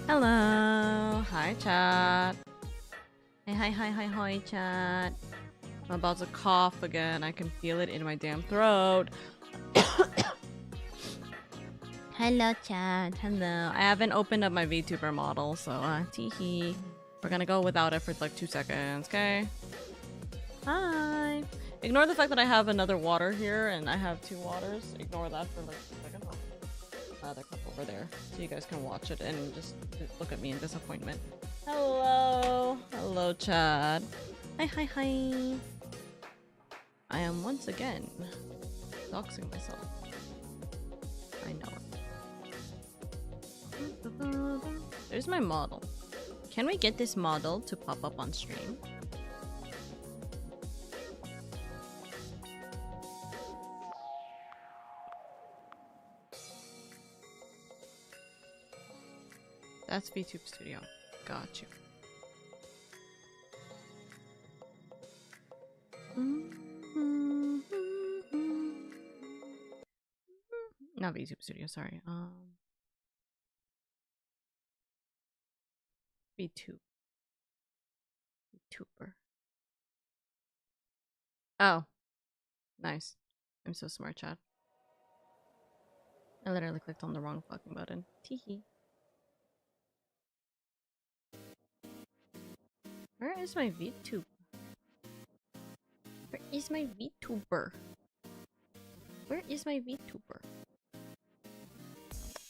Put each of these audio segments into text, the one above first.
Hello. Hi, chat. Hi, chat. I'm about to cough again. I can feel it in my damn throat. Hello, chat. Hello. I haven't opened up my Vtuber model, so teehee. We're gonna go without it for like 2 seconds, okay? Hi. Ignore the fact that I have another water here and I have 2 waters. Ignore that for like 2 seconds. Other cup over there, so you guys can watch it and just look at me in disappointment. Hello. Hello, chat. Hi. I am once again doxing myself. I know it. There's my model. Can we get this model to pop up on stream? That's VTube Studio. Got you. Not VTube Studio, sorry. VTuber. Oh. Nice. I'm so smart, chat. I literally clicked on the wrong fucking button. Teehee. Where is my VTuber? Where is my VTuber? Where is my VTuber?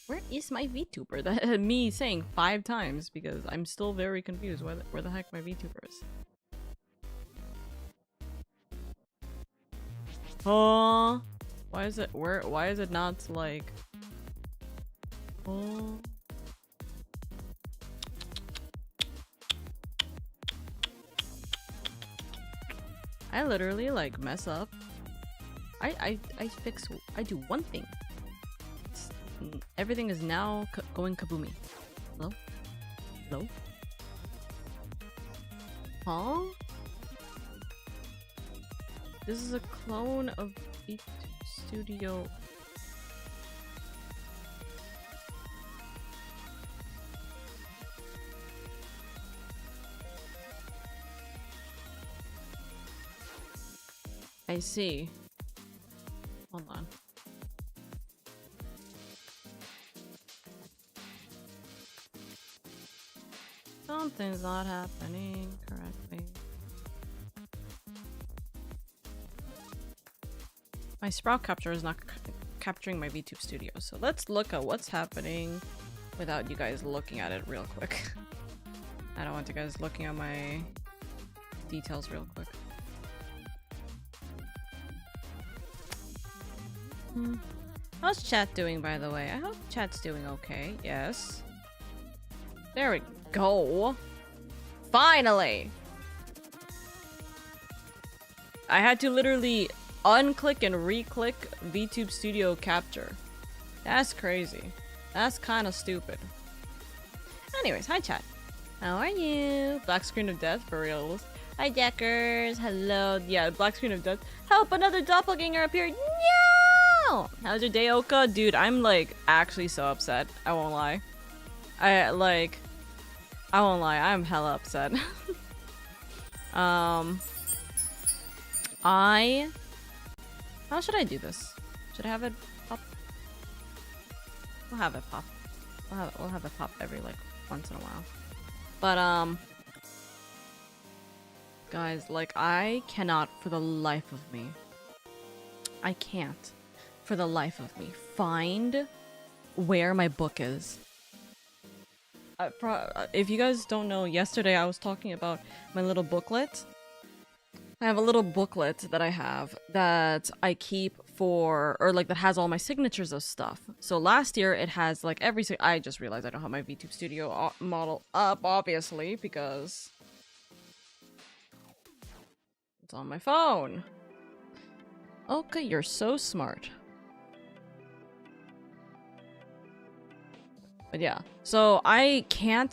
Where is my VTuber? That me saying 5 times because I'm still very confused where the heck my VTuber is. Oh, why is it why is it not like oh I literally like mess up. I fix I do one thing. Everything is now going kaboomy. Hello? Hello? Huh? This is a clone of VTube Studio. I see. Hold on. Something's not happening correctly. My sprout capture is not capturing my VTube Studio, so let's look at what's happening without you guys looking at it real quick. I don't want you guys looking at my details real quick. How's chat doing, by the way? I hope chat's doing okay. Yes. There we go. Finally! I had to literally unclick and re-click VTube Studio Capture. That's crazy. That's kind of stupid. Anyways, hi chat. How are you? Black screen of death for reals. Hi Deckers. Hello. Yeah, black screen of death. Help! Another doppelganger appeared. No! How's your day, Oka? Dude, I'm like actually so upset. I won't lie. I won't lie. I'm hella upset. How should I do this? Should I have it pop? We'll have it pop. We'll have it pop every like once in a while. But guys, like I cannot for the life of me. I can't for the life of me find where my book is. If you guys don't know, yesterday I was talking about my little booklet. I have a little booklet that I have that I keep for, or like that has all my signatures of stuff. So last year it has like I just realized I don't have my VTube Studio model up, obviously, because it's on my phone. Okay, you're so smart. But yeah, so I can't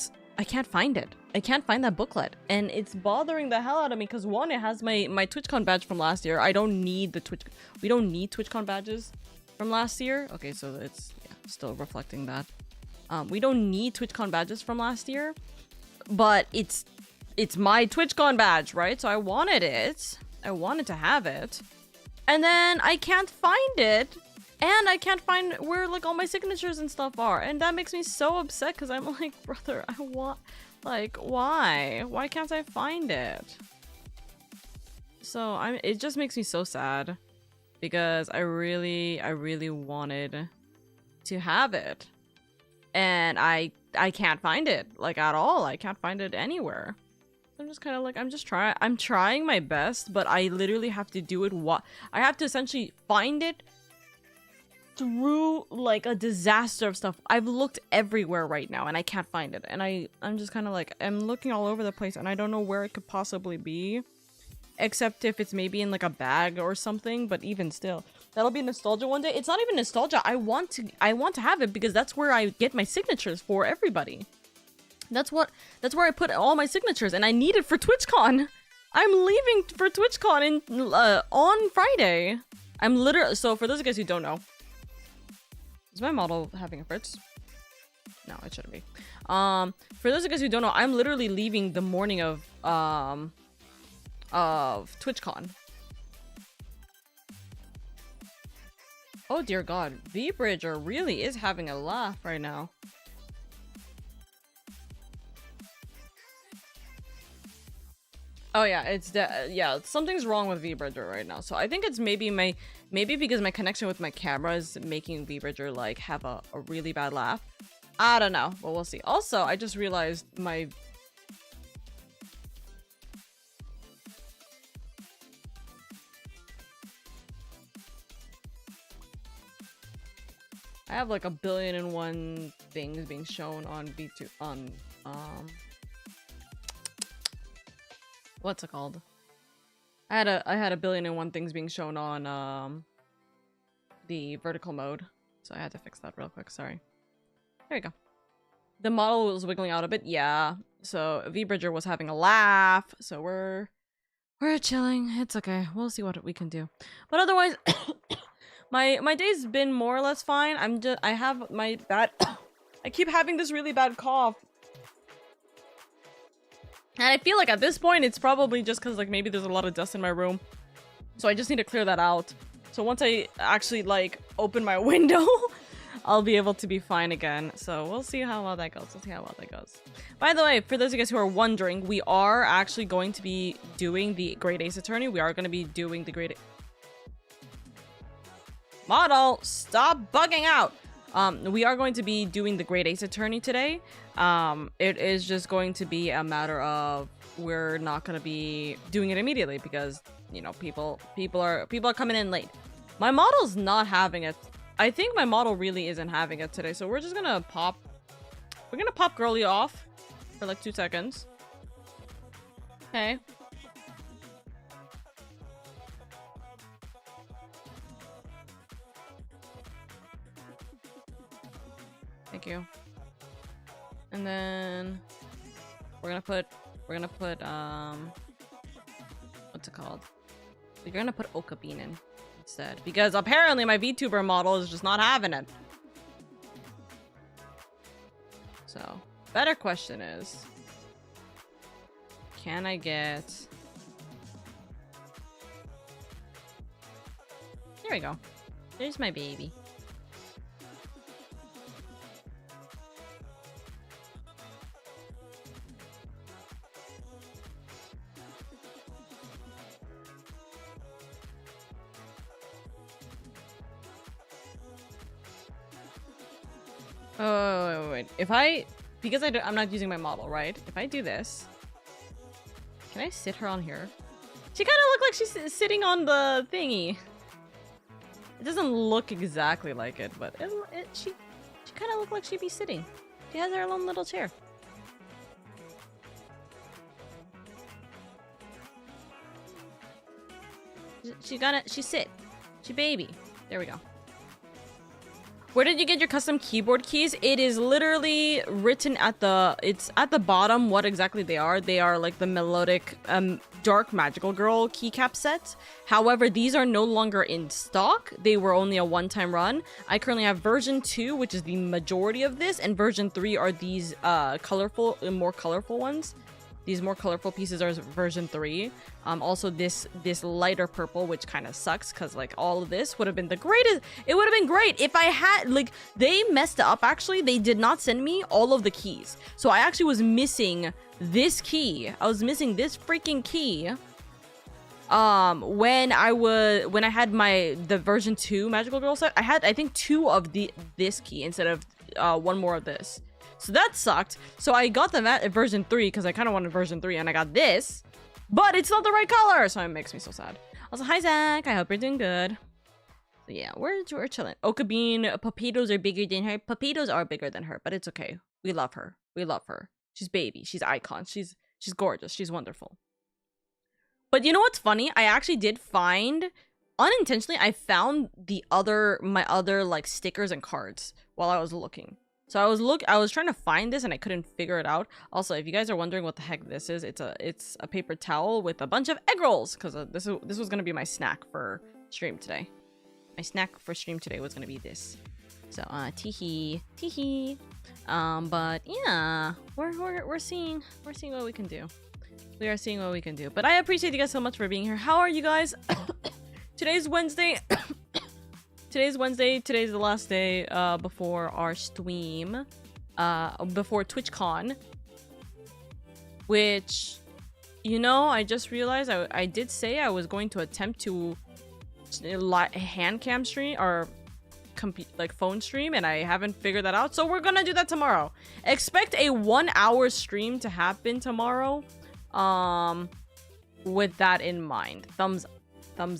find it. I can't find that booklet, and it's bothering the hell out of me because one, it has my TwitchCon badge from last year. I don't need the we don't need TwitchCon badges from last year. Okay, so it's still reflecting that. We don't need TwitchCon badges from last year, but it's my TwitchCon badge, right? So I wanted it. I wanted to have it, and then I can't find it. And I can't find where like all my signatures and stuff are, and that makes me so upset because I'm like, brother, I want, like, why? Why can't I find it? So it just makes me so sad because I really wanted to have it, and I can't find it like at all. I can't find it anywhere. I'm just kind of like, I'm trying my best, but I literally have to do it. I have to essentially find it, through like a disaster of stuff. I've looked everywhere right now and I can't find it. And I'm just kind of like, I'm looking all over the place and I don't know where it could possibly be. Except if it's maybe in like a bag or something, but even still. That'll be nostalgia one day. It's not even nostalgia. I want to have it because that's where I get my signatures for everybody. That's where I put all my signatures and I need it for TwitchCon. I'm leaving for TwitchCon on Friday. I'm literally, so for those of you guys who don't know, is my model having a fritz? No, it shouldn't be. For those of you guys who don't know, I'm literally leaving the morning of TwitchCon. Oh dear God, V-Bridger really is having a laugh right now. Oh yeah, yeah, something's wrong with V-Bridger right now. So I think it's maybe because my connection with my camera is making V-Bridger like have a really bad laugh. I don't know, but we'll see. Also, I just realized I have like 1,000,000,001 things being shown on V2 on what's it called? I had 1,000,000,001 things being shown on the vertical mode, so I had to fix that real quick. Sorry. There we go. The model was wiggling out a bit, yeah. So V-Bridger was having a laugh. So we're chilling. It's okay. We'll see what we can do. But otherwise, my day's been more or less fine. I have my bad. I keep having this really bad cough. And I feel like at this point, it's probably just because like maybe there's a lot of dust in my room. So I just need to clear that out. So once I actually like open my window, I'll be able to be fine again. So we'll see how well that goes. By the way, for those of you guys who are wondering, we are actually going to be doing the Great Ace Attorney. We are going to be doing the Great Model, stop bugging out. We are going to be doing the Great Ace Attorney today. It is just going to be a matter of we're not going to be doing it immediately because, you know, people are coming in late. My model's not having it. I think my model really isn't having it today, so we're just gonna pop. We're gonna pop Girly off for like 2 seconds. Okay. Thank you. And then we're gonna put what's it called? We're gonna put Oka Bean in instead because apparently my VTuber model is just not having it. So, better question is, can I get? There we go. There's my baby. Oh, wait. Because I'm not using my model, right? If I do this, can I sit her on here? She kind of looked like she's sitting on the thingy. It doesn't look exactly like it, but she kind of looked like she'd be sitting. She has her own little chair. She sit. She baby. There we go. Where did you get your custom keyboard keys? It is literally written it's at the bottom what exactly they are. They are like the melodic dark magical girl keycap set. However, these are no longer in stock. They were only a one-time run. I currently have version 2, which is the majority of this, and version 3 are these more colorful ones. These more colorful pieces are version 3. Also this lighter purple, which kind of sucks because like all of this would have been the greatest. It would have been great if I had like they messed up. Actually, they did not send me all of the keys, so I actually was missing this key. I was missing this freaking key. When I had the version 2 magical girl set, I think 2 of this key instead of 1 more of this. So that sucked. So I got the version 3 because I kind of wanted version 3 and I got this, but it's not the right color. So it makes me so sad. Also, hi Zach. I hope you're doing good. So yeah, we're chilling. Oka Bean, Papitos are bigger than her. Papitos are bigger than her, but it's okay. We love her. We love her. She's baby. She's icon. She's gorgeous. She's wonderful. But you know what's funny? I actually did find, unintentionally, I found my other like stickers and cards while I was looking. So I was trying to find this and I couldn't figure it out. Also, if you guys are wondering what the heck this is, it's a paper towel with a bunch of egg rolls, because this was gonna be my snack for stream today. My snack for stream today was gonna be this. So teehee. But yeah, we're seeing what we can do. We are seeing what we can do. But I appreciate you guys so much for being here. How are you guys? Today's Wednesday. Today's Wednesday. Today's the last day before our stream, before TwitchCon. Which, you know, I just realized I did say I was going to attempt to hand cam stream or like phone stream, and I haven't figured that out. So we're gonna do that tomorrow. Expect a 1 hour stream to happen tomorrow. With that in mind. Thumbs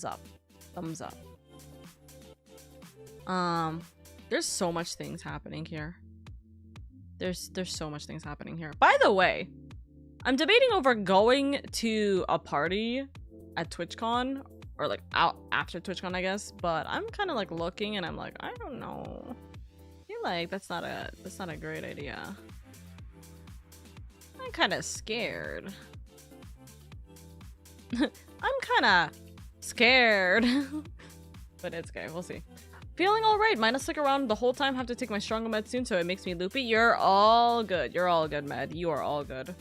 up. There's so much things happening here. There's so much things happening here. By the way, I'm debating over going to a party at TwitchCon, or like out after TwitchCon, I guess, but I'm kind of like looking and I'm like, I don't know. I feel like that's not a great idea. I'm kind of scared. I'm kind of scared. But it's okay, we'll see. Feeling alright. Might not stick around the whole time. Have to take my stronger med soon, so it makes me loopy. You're all good. You're all good, Med. You are all good.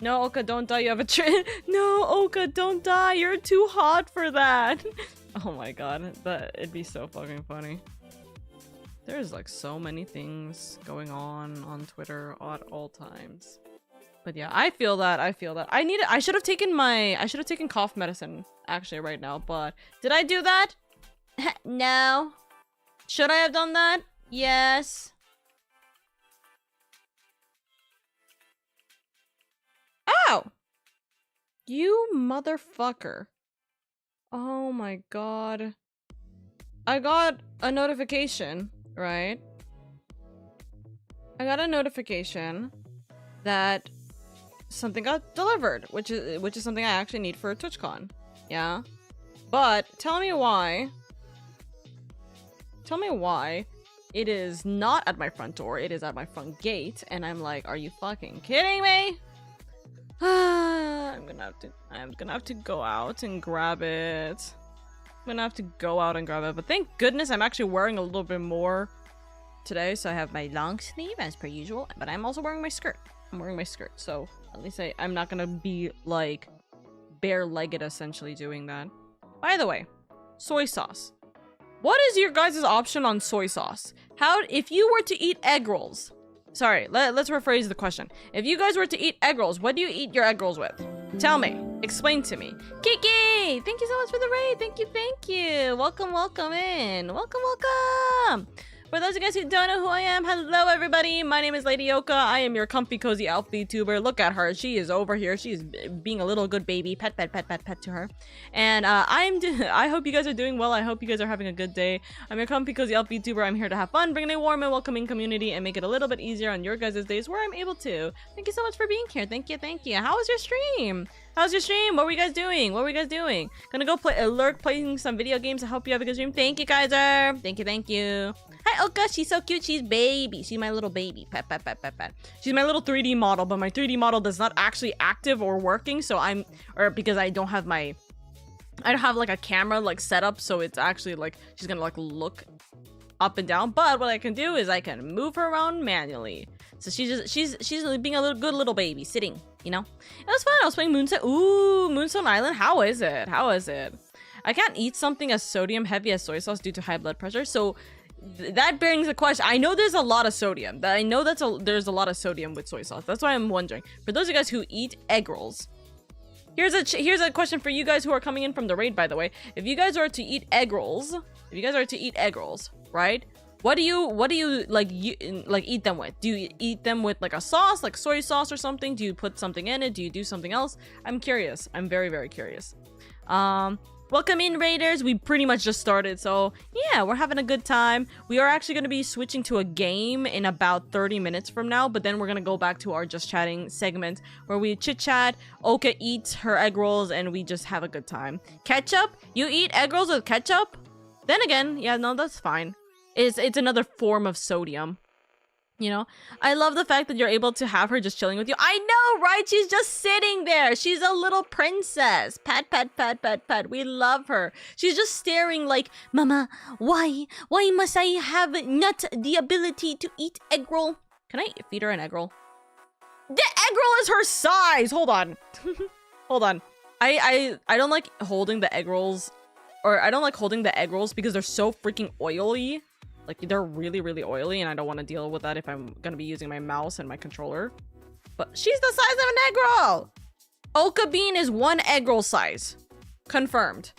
No, Oka, don't die. You have a No, Oka, don't die. You're too hot for that. Oh my god. It'd be so fucking funny. There's like so many things going on Twitter at all times. But yeah, I feel that. I should have taken cough medicine actually right now, but did I do that? No. Should I have done that? Yes. Ow! You motherfucker. Oh my god. I got a notification, right? I got a notification that something got delivered, which is something I actually need for a TwitchCon. Yeah. But tell me why it is not at my front door, it is at my front gate, and I'm like, are you fucking kidding me? I'm gonna have to go out and grab it. But thank goodness I'm actually wearing a little bit more today, so I have my long sleeve as per usual, but I'm also wearing my skirt. So at least I'm not gonna be like bare-legged essentially doing that. By the way, soy sauce. What is your guys' option on soy sauce? If you were to eat egg rolls, sorry, let's rephrase the question. If you guys were to eat egg rolls, what do you eat your egg rolls with? Tell me. Explain to me. Kiki! Thank you so much for the raid. Thank you. Welcome in. Welcome. For those of you guys who don't know who I am, hello everybody. My name is LadyOka. I am your comfy cozy elf VTuber. Look at her. She is over here. She is being a little good baby. Pet to her. And I hope you guys are doing well. I hope you guys are having a good day. I'm your comfy cozy elf VTuber. I'm here to have fun, bring in a warm and welcoming community, and make it a little bit easier on your guys' days where I'm able to. Thank you so much for being here. Thank you. How was your stream? What were you guys doing? Gonna go playing some video games. I hope you have a good stream. Thank you, Kaiser. Thank you. Hi, Oka. She's so cute. She's baby. She's my little baby. Pet. She's my little 3D model, but my 3D model is not actually active or working, so because I don't have like a camera like set up, so it's actually like she's gonna like look up and down. But what I can do is I can move her around manually. So she's being a good little baby, sitting, you know? It was fun. I was playing Moonstone. Ooh, Moonstone Island. How is it? I can't eat something as sodium heavy as soy sauce due to high blood pressure. So that brings a question. I know there's a lot of sodium. There's a lot of sodium with soy sauce. That's why I'm wondering. For those of you guys who eat egg rolls, here's a question for you guys who are coming in from the raid, by the way. If you guys are to eat egg rolls, right? What do you like eat them with? Do you eat them with like a sauce, like soy sauce or something? Do you put something in it? Do you do something else? I'm curious. I'm very, very curious. Welcome in, Raiders. We pretty much just started, so yeah, we're having a good time. We are actually going to be switching to a game in about 30 minutes from now, but then we're going to go back to our just chatting segment where we chit-chat, Oka eats her egg rolls, and we just have a good time. Ketchup? You eat egg rolls with ketchup? Then again, yeah, no, that's fine. It's another form of sodium. You know, I love the fact that you're able to have her just chilling with you. I know, right? She's just sitting there. She's a little princess. Pat, pat, pat, pat, pat. We love her. She's just staring like, Mama, why? Why must I have not the ability to eat egg roll? Can I feed her an egg roll? The egg roll is her size. Hold on. Hold on. I don't like holding the egg rolls, or I don't like holding the egg rolls because they're so freaking oily. Like, they're really, really oily, and I don't want to deal with that if I'm going to be using my mouse and my controller. But she's the size of an egg roll! Oka Bean is 1 egg roll size. Confirmed.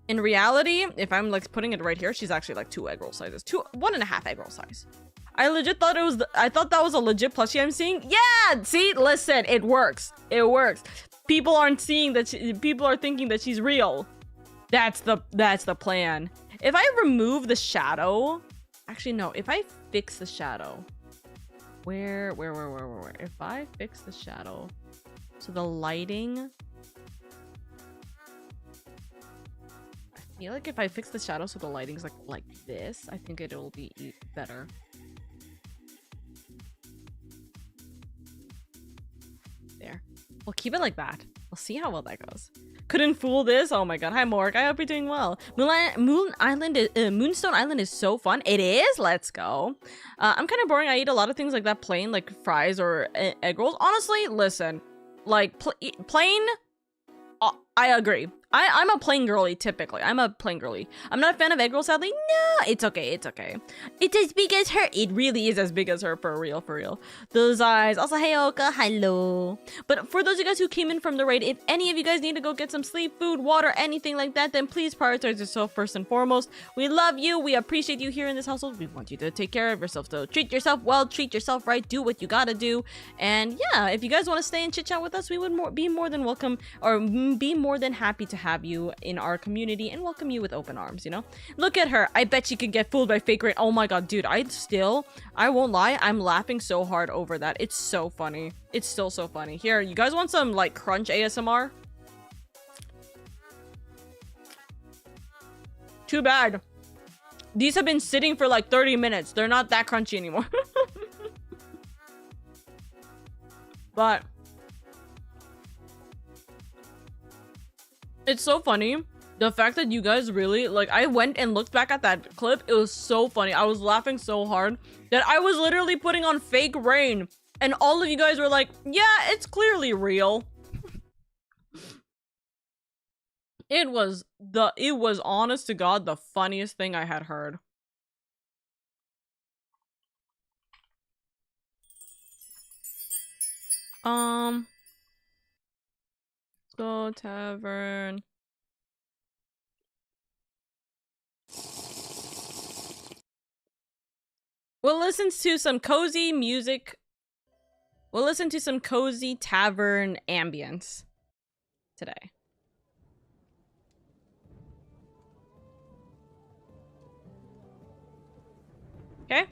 In reality, if I'm, like, putting it right here, she's actually, like, 2 egg roll sizes. 1.5 egg roll size. I legit thought it was... I thought that was a legit plushie I'm seeing. Yeah! See? Listen, it works. It works. People aren't seeing that... people are thinking that she's real. That's the plan. If I remove the shadow... Actually, no. If I fix the shadow, where? If I fix the shadow, so the lighting, I feel like if I fix the shadow so the lighting's like this, I think it'll be better. There. We'll keep it like that. We'll see how well that goes. Couldn't fool this. Oh my god. Hi, Morg. I hope you're doing well. Moonstone Island is so fun. It is. Let's go. I'm kind of boring. I eat a lot of things like that plain, like fries or egg rolls. Honestly, listen, like plain. I agree. I'm a plain girly typically. I'm a plain girly. I'm not a fan of egg rolls, sadly. No, it's okay. It's okay. It's as big as her. It really is as big as her, for real, for real. Those eyes. Also, hey Oka, hello. But for those of you guys who came in from the raid, if any of you guys need to go get some sleep, food, water, anything like that, then please prioritize yourself first and foremost. We love you. We appreciate you here in this household. We want you to take care of yourself. So treat yourself well, treat yourself right, do what you gotta do. And yeah, if you guys want to stay and chit chat with us, we would be more than welcome, or be more than happy to have you in our community and welcome you with open arms, you know? Look at her. I bet she could get fooled by fake rain. Oh my god, dude. I won't lie. I'm laughing so hard over that. It's so funny. It's still so funny. Here, you guys want some, like, crunch ASMR? Too bad. These have been sitting for like 30 minutes. They're not that crunchy anymore. But it's so funny, the fact that you guys really, like, I went and looked back at that clip. It was so funny. I was laughing so hard that I was literally putting on fake rain. And all of you guys were like, yeah, it's clearly real. It was honest to God the funniest thing I had heard. Let's go tavern. We'll listen to some cozy music. We'll listen to some cozy tavern ambience today. Okay?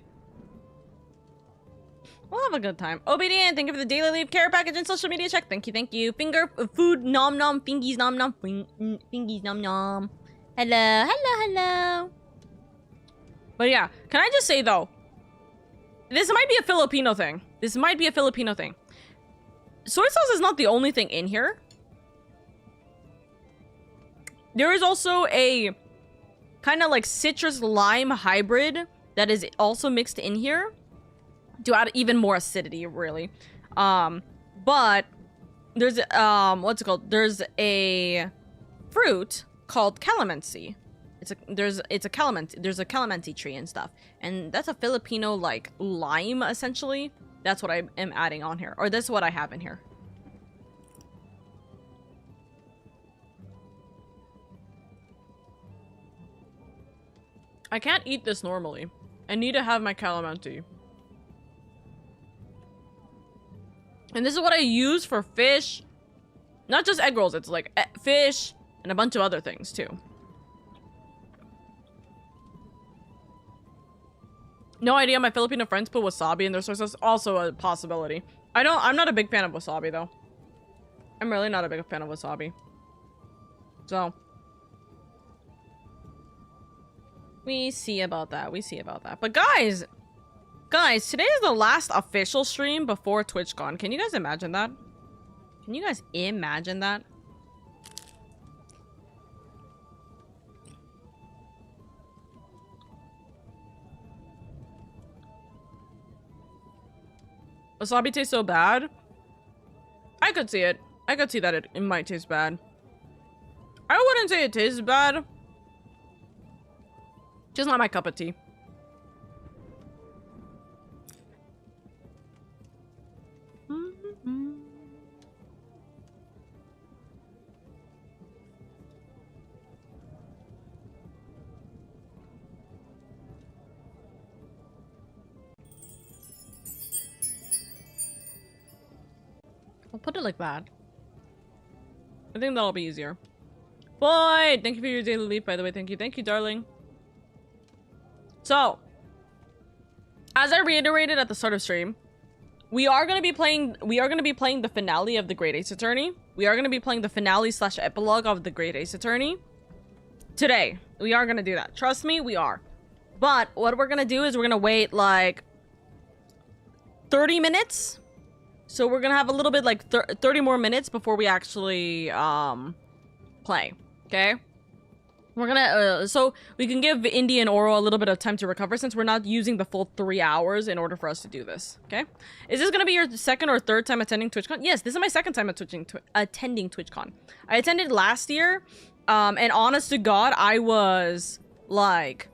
We'll have a good time. Obedient, thank you for the daily leave care package and social media check. Thank you, thank you. Finger food nom nom fingies nom nom fingies nom nom. Hello, hello, hello. But yeah, can I just say though, this might be a Filipino thing. This might be a Filipino thing. Soy sauce is not the only thing in here. There is also a kind of like citrus lime hybrid that is also mixed in here to add even more acidity, really. But there's what's it called? There's a fruit called calamansi. There's a calamansi tree and stuff, and that's a Filipino like lime essentially. That's what I am adding on here, or that's what I have in here. I can't eat this normally. I need to have my calamansi. And this is what I use for fish. Not just egg rolls, it's like fish, And a bunch of other things, too. No idea. My Filipino friends put wasabi in their soy sauce. Also a possibility. I'm not a big fan of wasabi, though. I'm really not a big fan of wasabi. So. We see about that. We see about that. But guys, today is the last official stream before TwitchCon. Can you guys imagine that? Can you guys imagine that? Wasabi tastes so bad. I could see it. I could see that it might taste bad. I wouldn't say it tastes bad. Just not my cup of tea. I'll put it like that. I think that'll be easier. Boy, thank you for your daily leap, by the way. Thank you, darling. So, as I reiterated at the start of stream, we are gonna be playing the finale of the Great Ace Attorney. We are gonna be playing the finale / epilogue of the Great Ace Attorney. Today, we are gonna do that. Trust me, we are. But what we're gonna do is we're gonna wait like 30 minutes. So we're gonna have a little bit like 30 more minutes before we actually play. Okay? We're gonna so we can give Indy and Oro a little bit of time to recover since we're not using the full 3 hours in order for us to do this. Okay? Is this gonna be your second or third time attending TwitchCon? Yes, this is my second time attending TwitchCon. I attended last year, and honest to God, I was like,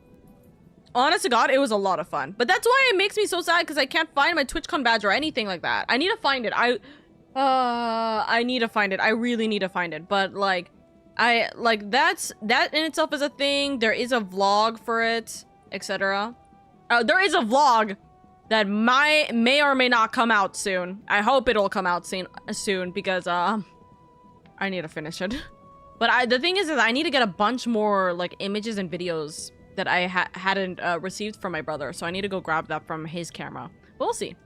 honest to God, it was a lot of fun. But that's why it makes me so sad because I can't find my TwitchCon badge or anything like that. I need to find it. I need to find it. I really need to find it. But like, that in itself is a thing. There is a vlog for it, etc. There is a vlog that may or may not come out soon. I hope it'll come out soon because I need to finish it. But the thing is I need to get a bunch more like images and videos that I hadn't received from my brother, so I need to go grab that from his camera. But we'll see.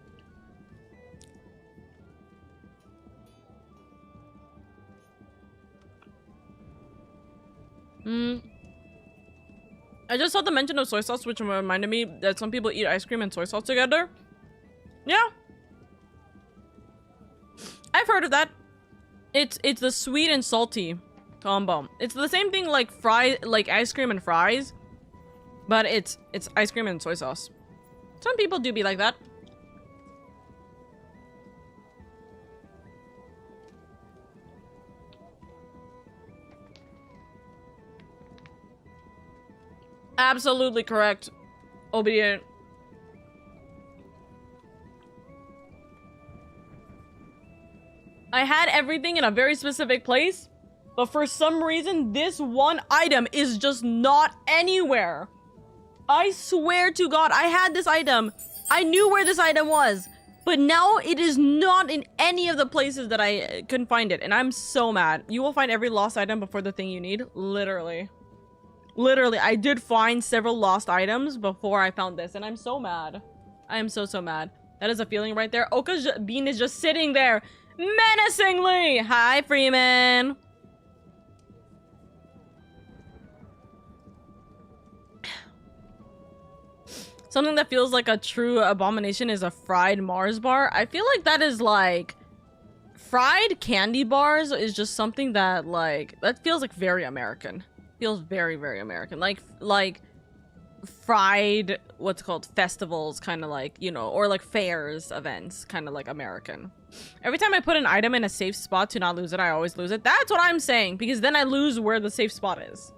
I just saw the mention of soy sauce, which reminded me that some people eat ice cream and soy sauce together. Yeah. I've heard of that. It's the sweet and salty combo. It's the same thing like ice cream and fries, but it's ice cream and soy sauce. Some people do be like that. Absolutely correct. Obedient. I had everything in a very specific place, but for some reason, this one item is just not anywhere. I swear to God, I had this item. I knew where this item was, but now it is not in any of the places that I couldn't find it, and I'm so mad. You will find every lost item before the thing you need. Literally. Literally, I did find several lost items before I found this, and I'm so mad. I am so mad. That is a feeling right there. Oka's bean is just sitting there menacingly. Hi, Freeman. Something that feels like a true abomination is a fried Mars bar. I feel like that is like... fried candy bars is just something that like... that feels like very American. Feels very, very American. Like fried, what's it called, festivals, kind of like, you know, or like fairs, events, kind of like American. Every time I put an item in a safe spot to not lose it, I always lose it. That's what I'm saying, because then I lose where the safe spot is.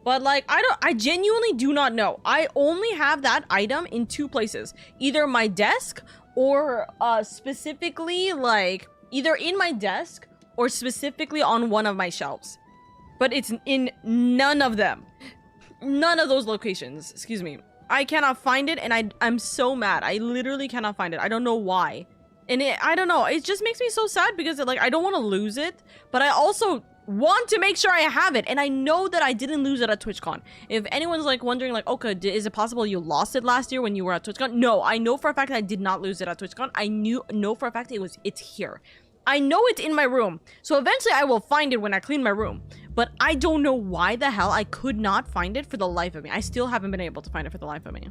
But like, I genuinely do not know. I only have that item in 2 places. Either my desk or specifically like, either in my desk or specifically on one of my shelves. But it's in none of them. None of those locations. Excuse me. I cannot find it, and I'm so mad. I literally cannot find it. I don't know why. And I don't know. It just makes me so sad because like I don't want to lose it, but I also want to make sure I have it, and I know that I didn't lose it at TwitchCon. If anyone's like wondering, like, okay, is it possible you lost it last year when you were at TwitchCon? No, I know for a fact that I did not lose it at TwitchCon. I know for a fact it's here. I know it's in my room, so eventually I will find it when I clean my room. But I don't know why the hell I could not find it for the life of me. I still haven't been able to find it for the life of me.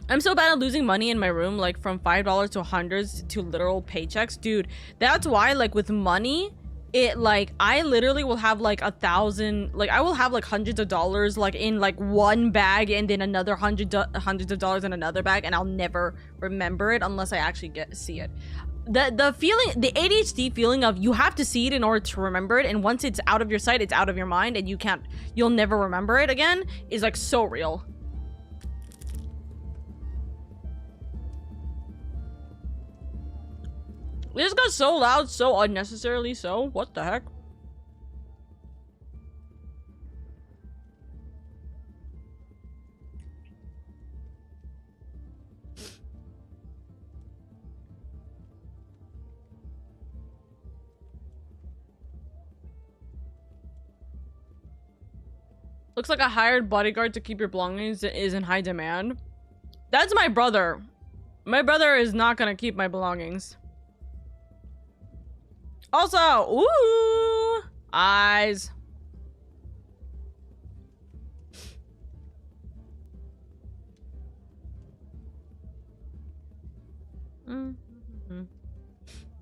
I'm so bad at losing money in my room, like from $5 to hundreds to literal paychecks. Dude, that's why, like, with money, it, like, I literally will have like 1,000, like, I will have like hundreds of dollars like in like one bag, and then another hundreds of dollars in another bag, and I'll never remember it unless I actually see it. The feeling, the ADHD feeling of you have to see it in order to remember it, and once it's out of your sight, it's out of your mind, and you'll never remember it again, is like so real. This got so loud, so unnecessarily so. What the heck? Looks like a hired bodyguard to keep your belongings is in high demand. That's my brother. My brother is not gonna keep my belongings. Also, ooh, eyes.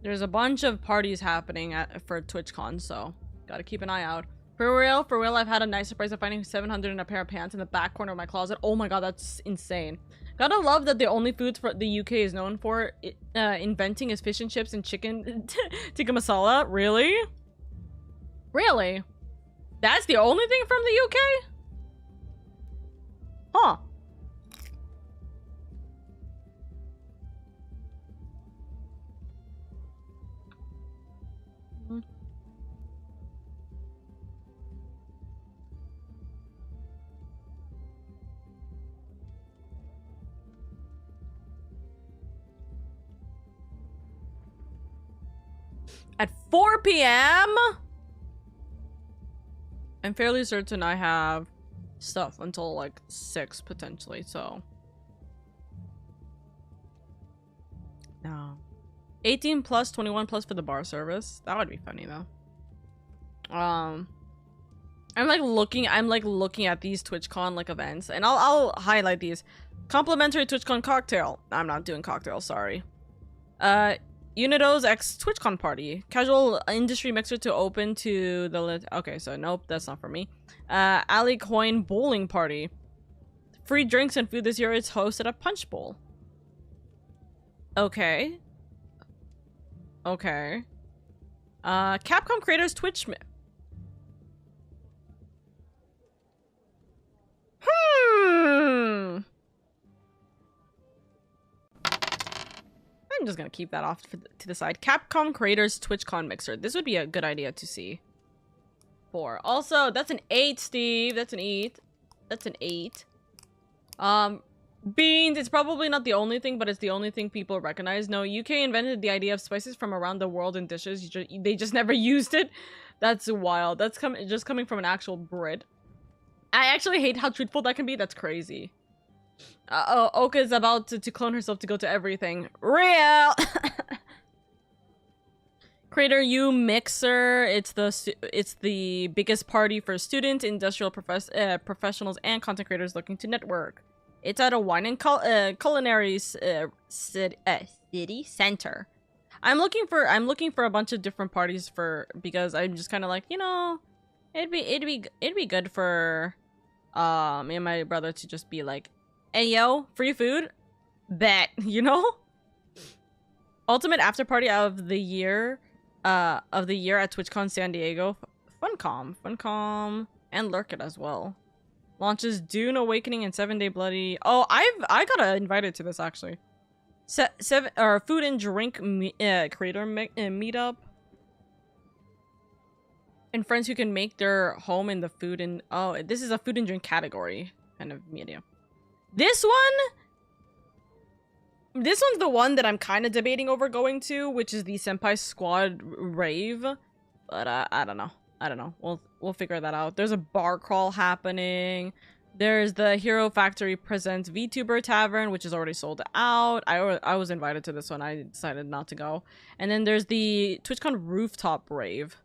There's a bunch of parties happening for TwitchCon, so gotta keep an eye out. For real, I've had a nice surprise of finding 700 in a pair of pants in the back corner of my closet. Oh my god, that's insane. Gotta love that the only foods for the UK is known for inventing is fish and chips and chicken tikka masala. Really? Really? That's the only thing from the UK? Huh. At 4 p.m? I'm fairly certain I have stuff until like 6 potentially, so. No. 18 plus, 21 plus for the bar service. That would be funny though. I'm like looking at these TwitchCon like events, and I'll highlight these. Complimentary TwitchCon cocktail. I'm not doing cocktails, sorry. Unito's X TwitchCon party. Casual industry mixer to open to the okay, so nope, that's not for me. Ali Coin bowling party. Free drinks and food this year. It's hosted at Punch Bowl. Okay. Okay. Capcom creators Twitch. I'm just gonna keep that off to the side. Capcom creators TwitchCon mixer. This would be a good idea to see. 4. Also, that's an 8, Steve. That's an 8. That's an 8. Beans. It's probably not the only thing, but it's the only thing people recognize. No, UK invented the idea of spices from around the world in dishes. They just never used it. That's wild. That's just coming from an actual Brit. I actually hate how truthful that can be. That's crazy. Oka is about to clone herself to go to everything. Real! Creator U Mixer. It's the biggest party for students, industrial professionals, and content creators looking to network. It's at a wine and culinary city center. I'm looking for a bunch of different parties because I'm just kind of like, you know, it'd be good for me and my brother to just be like, hey yo, free food? Bet, you know? Ultimate after party of the year at TwitchCon San Diego. Funcom, and Lurk It as well. Launches Dune Awakening and 7 Day Bloody. Oh, I got invited to this actually. Food and drink creator meetup. And friends who can make their home in the food and this is a food and drink category kind of media. This one's the one that I'm kind of debating over going to, which is the Senpai Squad rave, but I don't know. I don't know. We'll figure that out. There's a bar crawl happening. There's the Hero Factory presents Vtuber Tavern, which is already sold out. I was invited to this one. I decided not to go. And then there's the TwitchCon rooftop rave.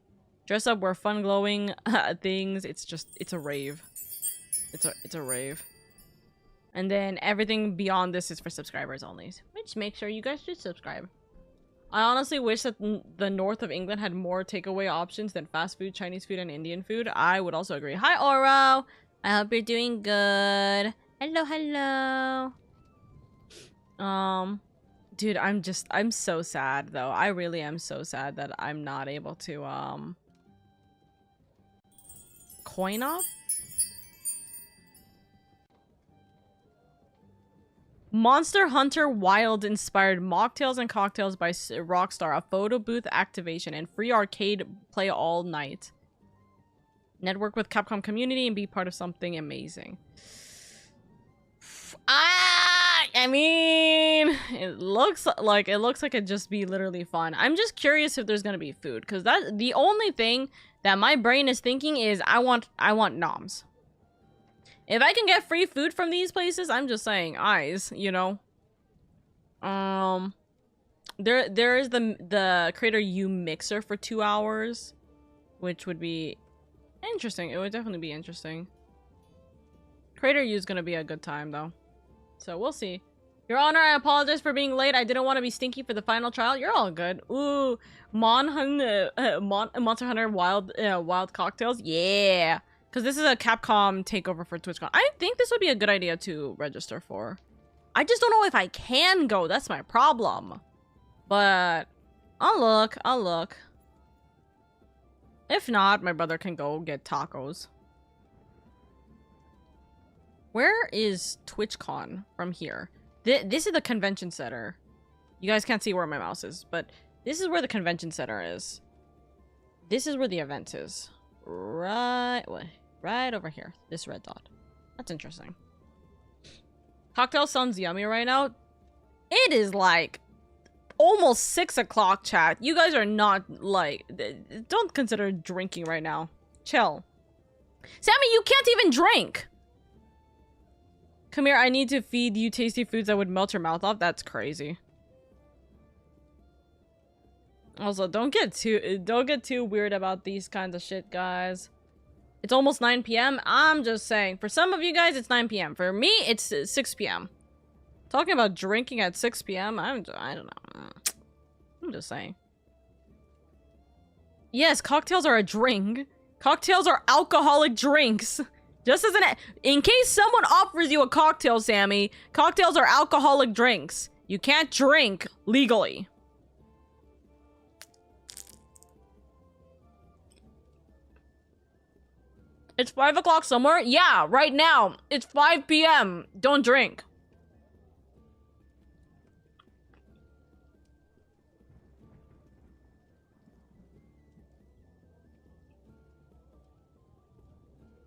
Dress up, wear fun glowing things. It's a rave. It's a rave. And then everything beyond this is for subscribers only. Which make sure you guys should subscribe. I honestly wish that the north of England had more takeaway options than fast food, Chinese food, and Indian food. I would also agree. Hi, Oro! I hope you're doing good. Hello, hello. Dude, I'm so sad, though. I really am so sad that I'm not able to, coin up? Monster Hunter Wild inspired mocktails and cocktails by Rockstar, a photo booth activation, and free arcade play all night. Network with Capcom community and be part of something amazing. I mean, it looks like it'd just be literally fun. I'm just curious if there's gonna be food, because that's the only thing that my brain is thinking is I want noms. If I can get free food from these places, I'm just saying, eyes, you know. There is the Creator U mixer for 2 hours, which would be interesting. It would definitely be interesting. Creator U is gonna be a good time though, so we'll see. Your Honor, I apologize for being late. I didn't want to be stinky for the final trial. You're all good. Ooh, Monster Hunter Wild cocktails, yeah. Because this is a Capcom takeover for TwitchCon. I think this would be a good idea to register for. I just don't know if I can go. That's my problem. But I'll look. If not, my brother can go get tacos. Where is TwitchCon from here? This is the convention center. You guys can't see where my mouse is, but this is where the convention center is. This is where the event is. Right over here. This red dot. That's interesting. Cocktail sounds yummy right now. It is like almost 6 o'clock, chat. You guys are not like... Don't consider drinking right now. Chill. Sammy, you can't even drink! Come here, I need to feed you tasty foods that would melt your mouth off. That's crazy. Also, don't get too weird about these kinds of shit, guys. It's almost 9 p.m. I'm just saying. For some of you guys, it's 9 p.m. For me, it's 6 p.m. Talking about drinking at 6 p.m. I don't know. I'm just saying. Yes, cocktails are a drink. Cocktails are alcoholic drinks. Just as in case someone offers you a cocktail, Sammy, cocktails are alcoholic drinks. You can't drink legally. It's 5 o'clock somewhere? Yeah, right now. It's 5 p.m. Don't drink.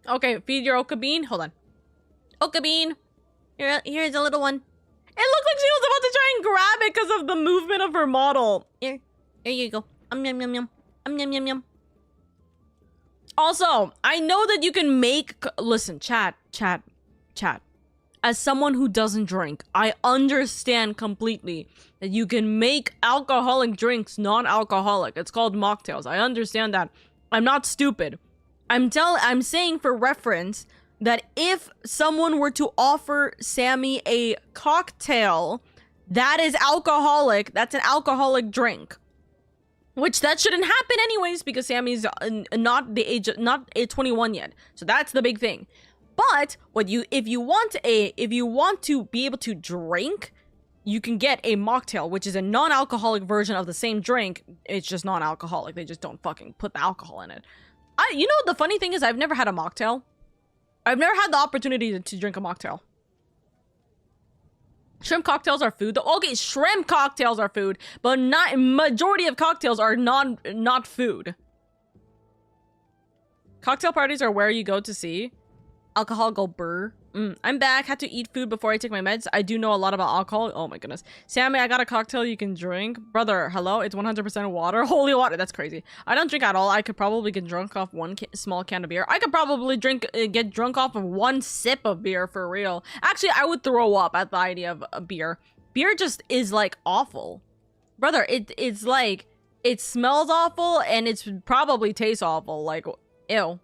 Okay, feed your Oka bean. Hold on. Oka bean. Here's a little one. It looked like she was about to try and grab it because of the movement of her model. Here you go. Yum yum yum. Yum yum yum. Also, I know that you can make... Listen, chat. As someone who doesn't drink, I understand completely that you can make alcoholic drinks non-alcoholic. It's called mocktails. I understand that. I'm not stupid. I'm saying for reference that if someone were to offer Sammy a cocktail that is alcoholic, that's an alcoholic drink. Which that shouldn't happen anyways because Sammy's not 21 yet. So that's the big thing. But if you want to be able to drink, you can get a mocktail, which is a non-alcoholic version of the same drink. It's just non-alcoholic. They just don't fucking put the alcohol in it. You know, the funny thing is I've never had a mocktail. I've never had the opportunity to drink a mocktail. Shrimp cocktails are food. Okay, shrimp cocktails are food, but majority of cocktails are not food. Cocktail parties are where you go to see. alcohol go burr. I'm back. Had to eat food before I take my meds. I do know a lot about alcohol. Oh my goodness. Sammy, I got a cocktail you can drink. Brother, hello? It's 100% water. Holy water. That's crazy. I don't drink at all. I could probably get drunk off one small can of beer. I could probably get drunk off of one sip of beer for real. Actually, I would throw up at the idea of a beer. Beer just is like awful. Brother, it's like, it smells awful and it's probably tastes awful. Like, ew.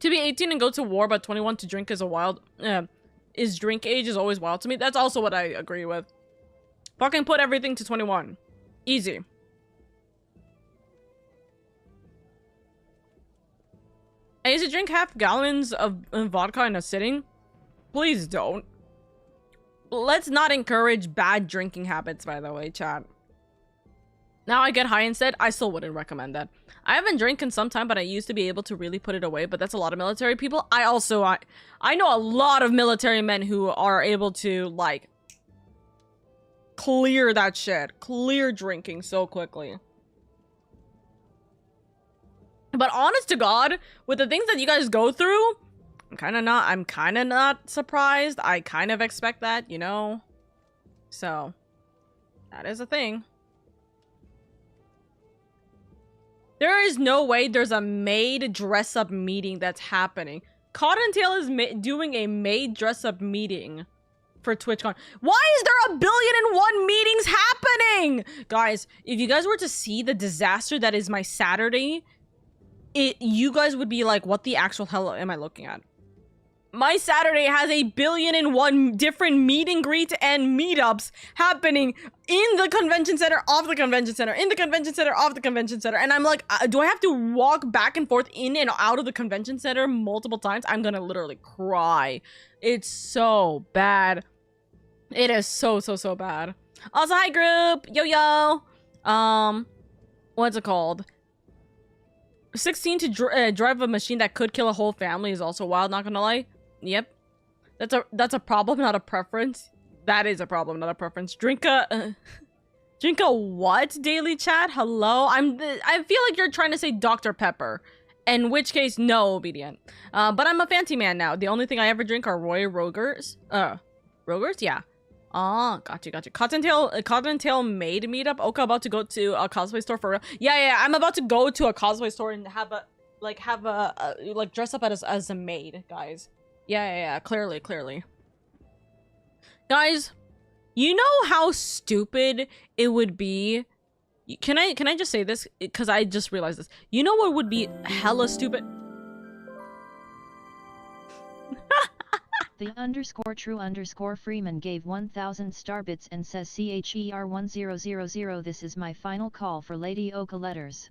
To be 18 and go to war, but 21 to drink is a wild... is drink age is always wild to me. That's also what I agree with. Fucking put everything to 21. Easy. I used to drink half gallons of vodka in a sitting. Please don't. Let's not encourage bad drinking habits, by the way, chat. Now I get high instead. I still wouldn't recommend that. I haven't drank in some time, but I used to be able to really put it away, but that's a lot of military people. I know a lot of military men who are able to, like, clear that shit. Clear drinking so quickly. But honest to God, with the things that you guys go through, I'm kind of not surprised. I kind of expect that, you know? So, that is a thing. There is no way there's a maid dress-up meeting that's happening. Cottontail is doing a maid dress-up meeting for TwitchCon. Why is there 1,000,000,001 meetings happening? Guys, if you guys were to see the disaster that is my Saturday, you guys would be like, what the actual hell am I looking at? My Saturday has 1,000,000,001 different meet and greet and meetups happening in the convention center, off the convention center, in the convention center, off the convention center. And I'm like, do I have to walk back and forth in and out of the convention center multiple times? I'm gonna literally cry. It's so bad. It is so bad. Also, hi group. Yo. What's it called? 16 to drive a machine that could kill a whole family is also wild, not gonna lie. Yep. That's a problem, not a preference. That is a problem, not a preference. Drink a what, daily chat? Hello? I feel like you're trying to say Dr. Pepper. In which case, no, obedient. But I'm a fancy man now. The only thing I ever drink are Roy Rogers. Rogers? Yeah. Oh, gotcha. Cottontail maid meetup. Oka about to go to a cosplay store for real. Yeah. I'm about to go to a cosplay store and have a dress up as a maid, guys. Yeah. Clearly. Guys, you know how stupid it would be? Can I just say this? Because I just realized this. You know what would be hella stupid? The _true_ Freeman gave 1,000 star bits and says CHER1000. This is my final call for LadyOka letters.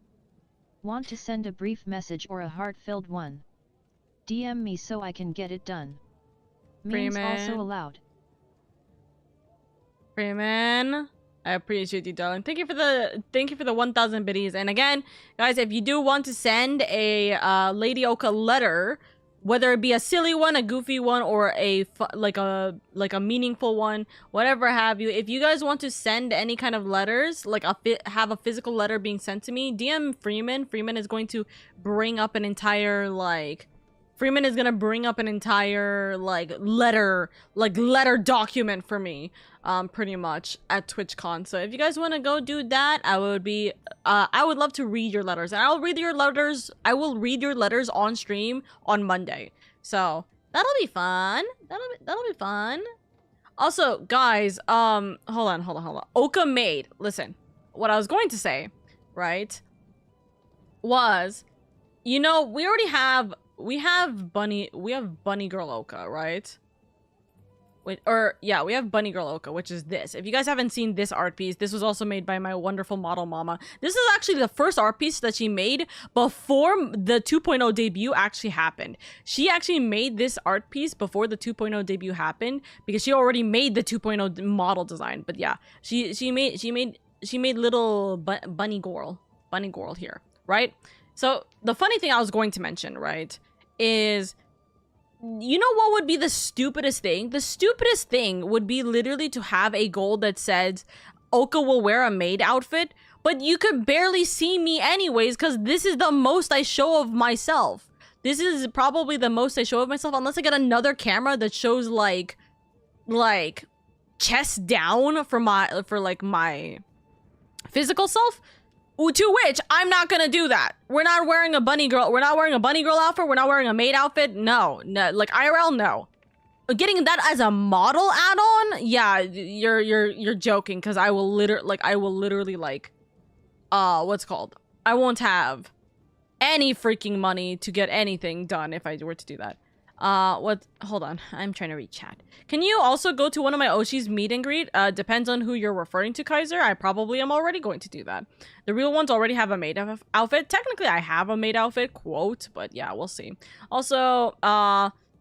Want to send a brief message or a heart-filled one? DM me so I can get it done. Memes also allowed. Freeman, I appreciate you, darling. Thank you for the 1,000 biddies. And again, guys, if you do want to send a LadyOka letter, whether it be a silly one, a goofy one, or like a meaningful one, whatever have you. If you guys want to send any kind of letters, like have a physical letter being sent to me, DM Freeman. Freeman is going to bring up an entire letter document for me, pretty much at TwitchCon. So if you guys want to go do that, I would love to read your letters, and I will read your letters on stream on Monday. So that'll be fun. That'll be fun. Also, guys, hold on. Oka maid. Listen, what I was going to say, right, was, you know, we have Bunny Girl Oka, right? We have Bunny Girl Oka, which is this. If you guys haven't seen this art piece, this was also made by my wonderful model mama. This is actually the first art piece that she made before the 2.0 debut actually happened. She actually made this art piece before the 2.0 debut happened because she already made the 2.0 model design. But yeah, she made little bunny girl here, right? So the funny thing I was going to mention, right, is, you know what would be the stupidest thing? The stupidest thing would be literally to have a goal that says, Oka will wear a maid outfit, but you could barely see me anyways because this is the most I show of myself. This is probably the most I show of myself unless I get another camera that shows like chest down for my physical self. To which I'm not gonna do that. We're not wearing a bunny girl. We're not wearing a bunny girl outfit. We're not wearing a maid outfit. No, like IRL, no. Getting that as a model add-on, yeah, you're joking because I will literally what's it called? I won't have any freaking money to get anything done if I were to do that. Hold on, I'm trying to read chat. Can you also go to one of my Oshi's meet and greet? Depends on who you're referring to, Kaiser. I probably am already going to do that. The real ones already have a maid outfit. Technically, I have a maid outfit, quote, but yeah, we'll see. Also,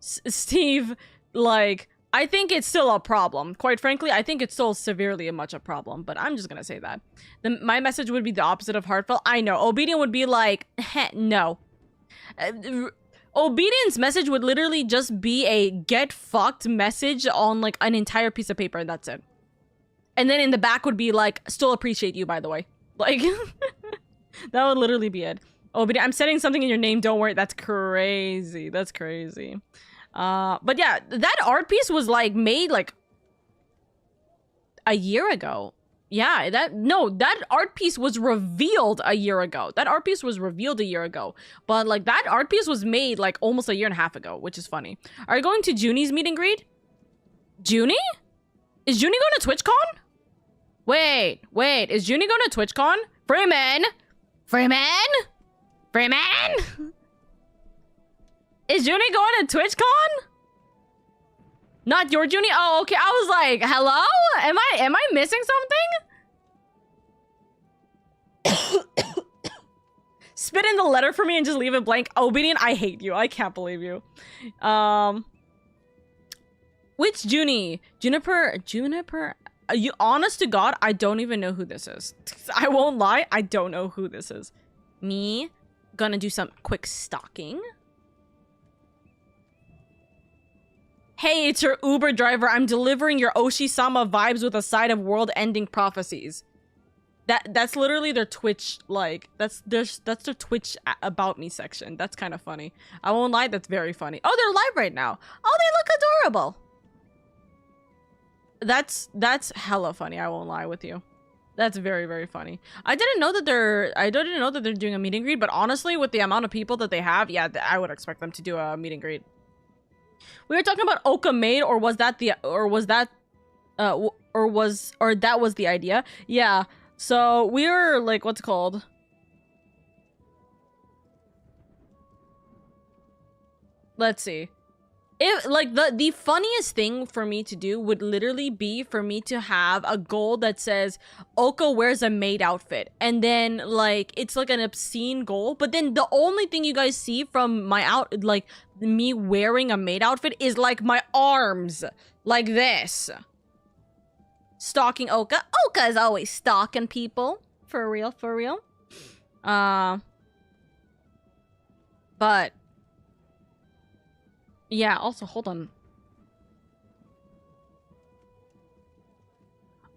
Steve, like, I think it's still a problem. Quite frankly, I think it's still severely much a problem, but I'm just gonna say that. My message would be the opposite of heartfelt. I know. Obedient would be like, no. Obedience message would literally just be a get fucked message on like an entire piece of paper and that's it. And then in the back would be like, still appreciate you, by the way. Like, that would literally be it. Obedient, I'm setting something in your name, don't worry. That's crazy. That's crazy. But yeah, that art piece was like made like a year ago. Yeah, that art piece was revealed a year ago. That art piece was revealed a year ago. But like that art piece was made like almost a year and a half ago, which is funny. Are you going to Junie's meet and greet? Junie? Is Junie going to TwitchCon? Wait, is Junie going to TwitchCon? Freeman? Is Junie going to TwitchCon? Not your Junie? Oh, okay. I was like, hello? Am I missing something? Spit in the letter for me and just leave it blank. Obedient, I hate you. I can't believe you. Which Junie? Juniper? You honest to God, I don't even know who this is. I won't lie, I don't know who this is. Me gonna do some quick stalking. Hey, it's your Uber driver. I'm delivering your Oshi-sama vibes with a side of world-ending prophecies. That's literally their Twitch, like, that's their Twitch about me section. That's kind of funny. I won't lie, that's very funny. Oh, they're live right now. Oh, they look adorable. That's hella funny. I won't lie with you. That's very, very funny. I didn't know that they're doing a meet and greet, but honestly, with the amount of people that they have, yeah, I would expect them to do a meet and greet. We were talking about Oka maid, or that was the idea. Yeah. So we were like, what's it called? Let's see. If like the funniest thing for me to do would literally be for me to have a goal that says Oka wears a maid outfit, and then like it's like an obscene goal, but then the only thing you guys see from my me wearing a maid outfit is like my arms like this. Stalking Oka. Oka is always stalking people. For real. But yeah, also, hold on.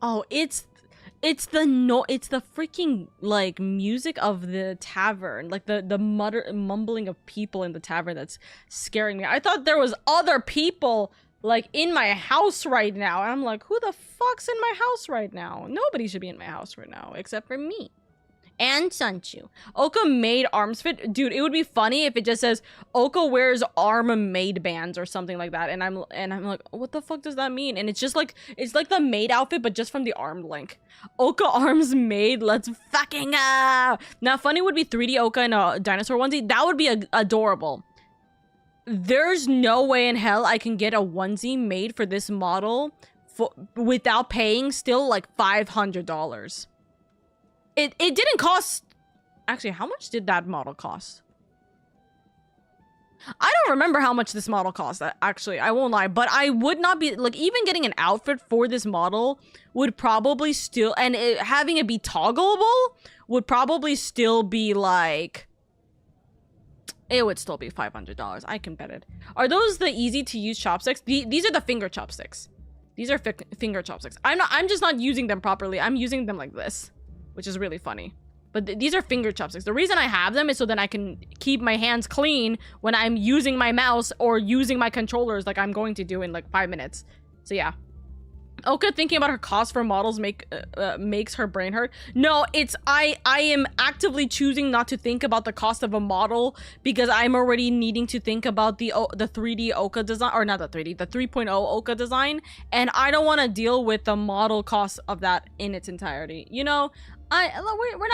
Oh, it's the freaking like music of the tavern, like the mumbling of people in the tavern that's scaring me. I thought there was other people like in my house right now, and I'm like, who the fuck's in my house right now? Nobody should be in my house right now except for me. And Sunchu. Oka made arms fit. Dude, it would be funny if it just says Oka wears arm maid bands or something like that. And I'm like, what the fuck does that mean? And it's just like, it's like the maid outfit, but just from the armed link. Oka arms maid, let's fucking Now funny would be 3D Oka in a dinosaur onesie. That would be adorable. There's no way in hell I can get a onesie made for this model without paying still like $500. It didn't cost... Actually, how much did that model cost? I don't remember how much this model cost, actually. I won't lie. But I would not be... Like, even getting an outfit for this model would probably still... And having it be toggleable would probably still be, like... It would still be $500. I can bet it. Are those the easy-to-use chopsticks? These are the finger chopsticks. These are finger chopsticks. I'm just not using them properly. I'm using them like this, which is really funny. But these are finger chopsticks. The reason I have them is so that I can keep my hands clean when I'm using my mouse or using my controllers like I'm going to do in like 5 minutes. So yeah. Oka thinking about her cost for models makes her brain hurt. No, it's I am actively choosing not to think about the cost of a model because I'm already needing to think about the 3D Oka design, or not the 3D, the 3.0 Oka design, and I don't want to deal with the model cost of that in its entirety. You know, we're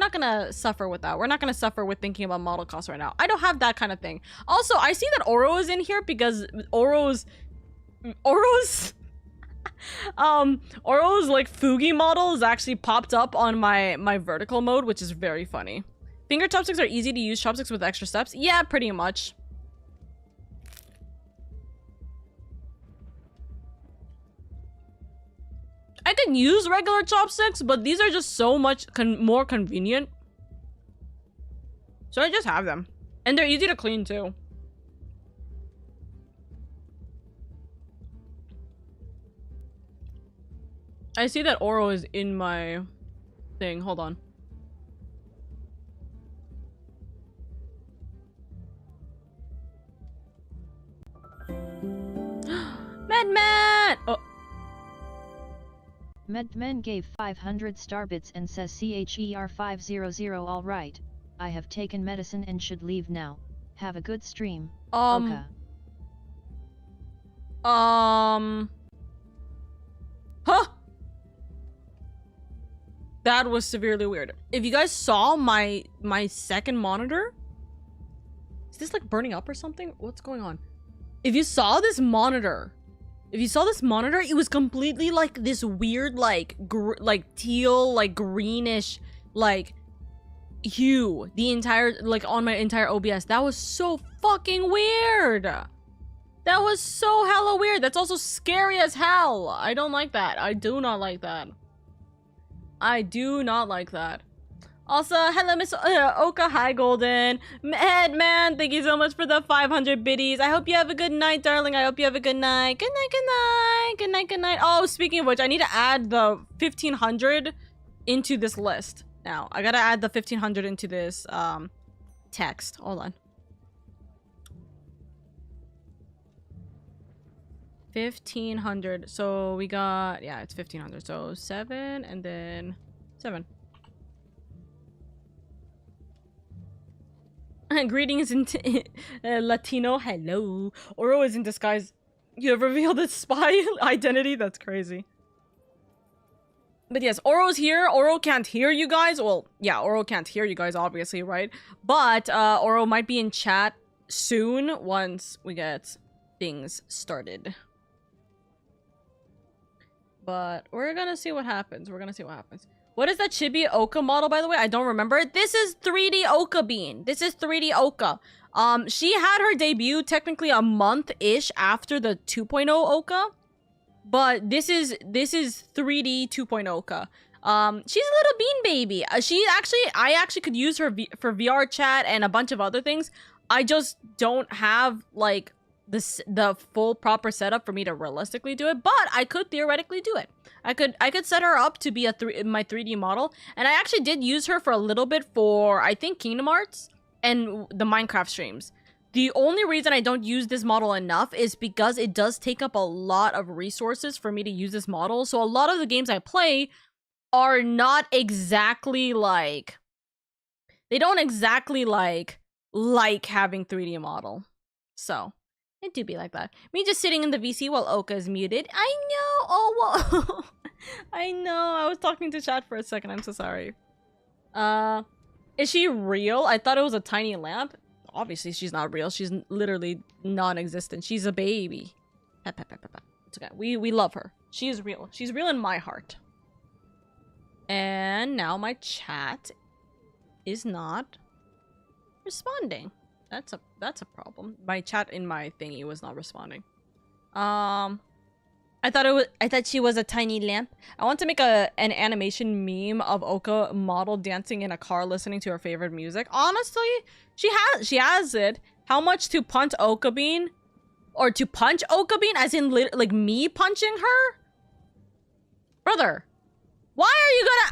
not gonna suffer with that. We're not gonna suffer with thinking about model costs right now. I don't have that kind of thing. Also, I see that Oro is in here because Oro's like Fugi model is actually popped up on my vertical mode, which is very funny. Finger chopsticks are easy to use chopsticks with extra steps. Yeah, pretty much. I can use regular chopsticks, but these are just so much more convenient. So I just have them. And they're easy to clean too. I see that Oro is in my thing. Hold on. Medman! Oh. Medman gave 500 star bits and says CHER500 all right. I have taken medicine and should leave now. Have a good stream. Oka. Huh? That was severely weird. If you guys saw my second monitor, is this like burning up or something? What's going on? If you saw this monitor, it was completely like this weird like teal, like greenish, like hue. The entire, like on my entire OBS. That was so fucking weird. That was so hella weird. That's also scary as hell. I don't like that. I do not like that. I do not like that. Also, hello, Miss Oka. Hi, Golden. Man, thank you so much for the 500 biddies. I hope you have a good night, darling. I hope you have a good night. Good night, good night. Good night, good night. Oh, speaking of which, I need to add the 1500 into this list. Now, I gotta add the 1500 into this text. Hold on. 1500. So we got, yeah, it's 1500. So 7 and then 7. Greetings in Latino. Hello. Oro is in disguise. You have revealed its spy identity. That's crazy. But yes, Oro's here. Oro can't hear you guys. Well, yeah, Oro can't hear you guys, obviously, right? But Oro might be in chat soon once we get things started. But we're gonna see what happens. We're gonna see what happens. What is that Chibi Oka model, by the way? I don't remember. This is 3D Oka Bean. This is 3D Oka. She had her debut technically a month-ish after the 2.0 Oka. But this is 3D 2.0 Oka. She's a little bean baby. I actually could use her for VR chat and a bunch of other things. I just don't have like the full proper setup for me to realistically do it, but I could theoretically do it. I could set her up to be my 3D model, and I actually did use her for a little bit for, I think, Kingdom Hearts and the Minecraft streams. The only reason I don't use this model enough is because it does take up a lot of resources for me to use this model. So a lot of the games I play are not exactly like, they don't exactly like having 3D model. So it do be like that. Me just sitting in the VC while Oka is muted. I know. Oh, whoa. I know. I was talking to chat for a second. I'm so sorry. Is she real? I thought it was a tiny lamp. Obviously, she's not real. She's literally non-existent. She's a baby. It's okay. We love her. She is real. She's real in my heart. And now my chat is not responding. That's a problem. My chat in my thingy was not responding. I thought she was a tiny lamp. I want to make an animation meme of Oka model dancing in a car listening to her favorite music. Honestly, she has it. How much to punt Oka Bean? or to punch Okabean, as in like me punching her? Brother, why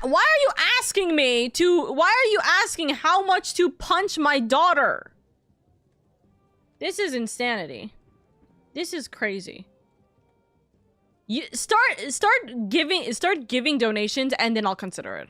are you asking me to, why are you asking how much to punch my daughter? This is insanity. This is crazy. You start giving donations and then I'll consider it.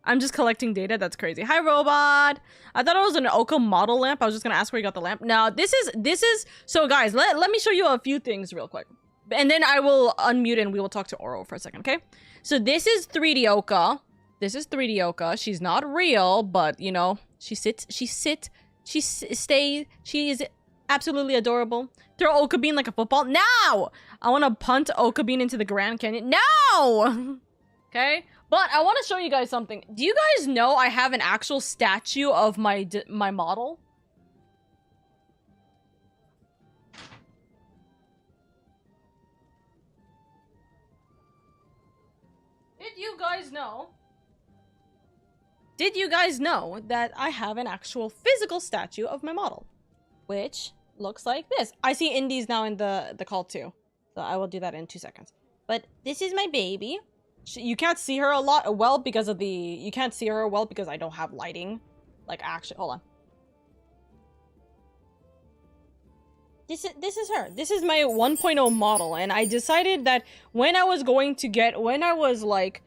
I'm just collecting data. That's crazy. Hi, robot. I thought it was an Oka model lamp. I was just gonna ask where you got the lamp. No, this is so guys, let me show you a few things real quick. And then I will unmute and we will talk to Oro for a second, okay? So this is 3D Oka. This is 3D Oka. She's not real, but you know, she stays, she is absolutely adorable. Throw Okabean like a football. No! I want to punt Okabean into the Grand Canyon. No! Okay? But I want to show you guys something. Do you guys know I have an actual statue of my model? Did you guys know? Did you guys know that I have an actual physical statue of my model? Which looks like this. I see Indies now in the call too. So I will do that in 2 seconds. But this is my baby. You can't see her a lot well because of the... You can't see her well because I don't have lighting. Like, actually... Hold on. This is her. This is my 1.0 model. And I decided that when I was going to get... When I was, like,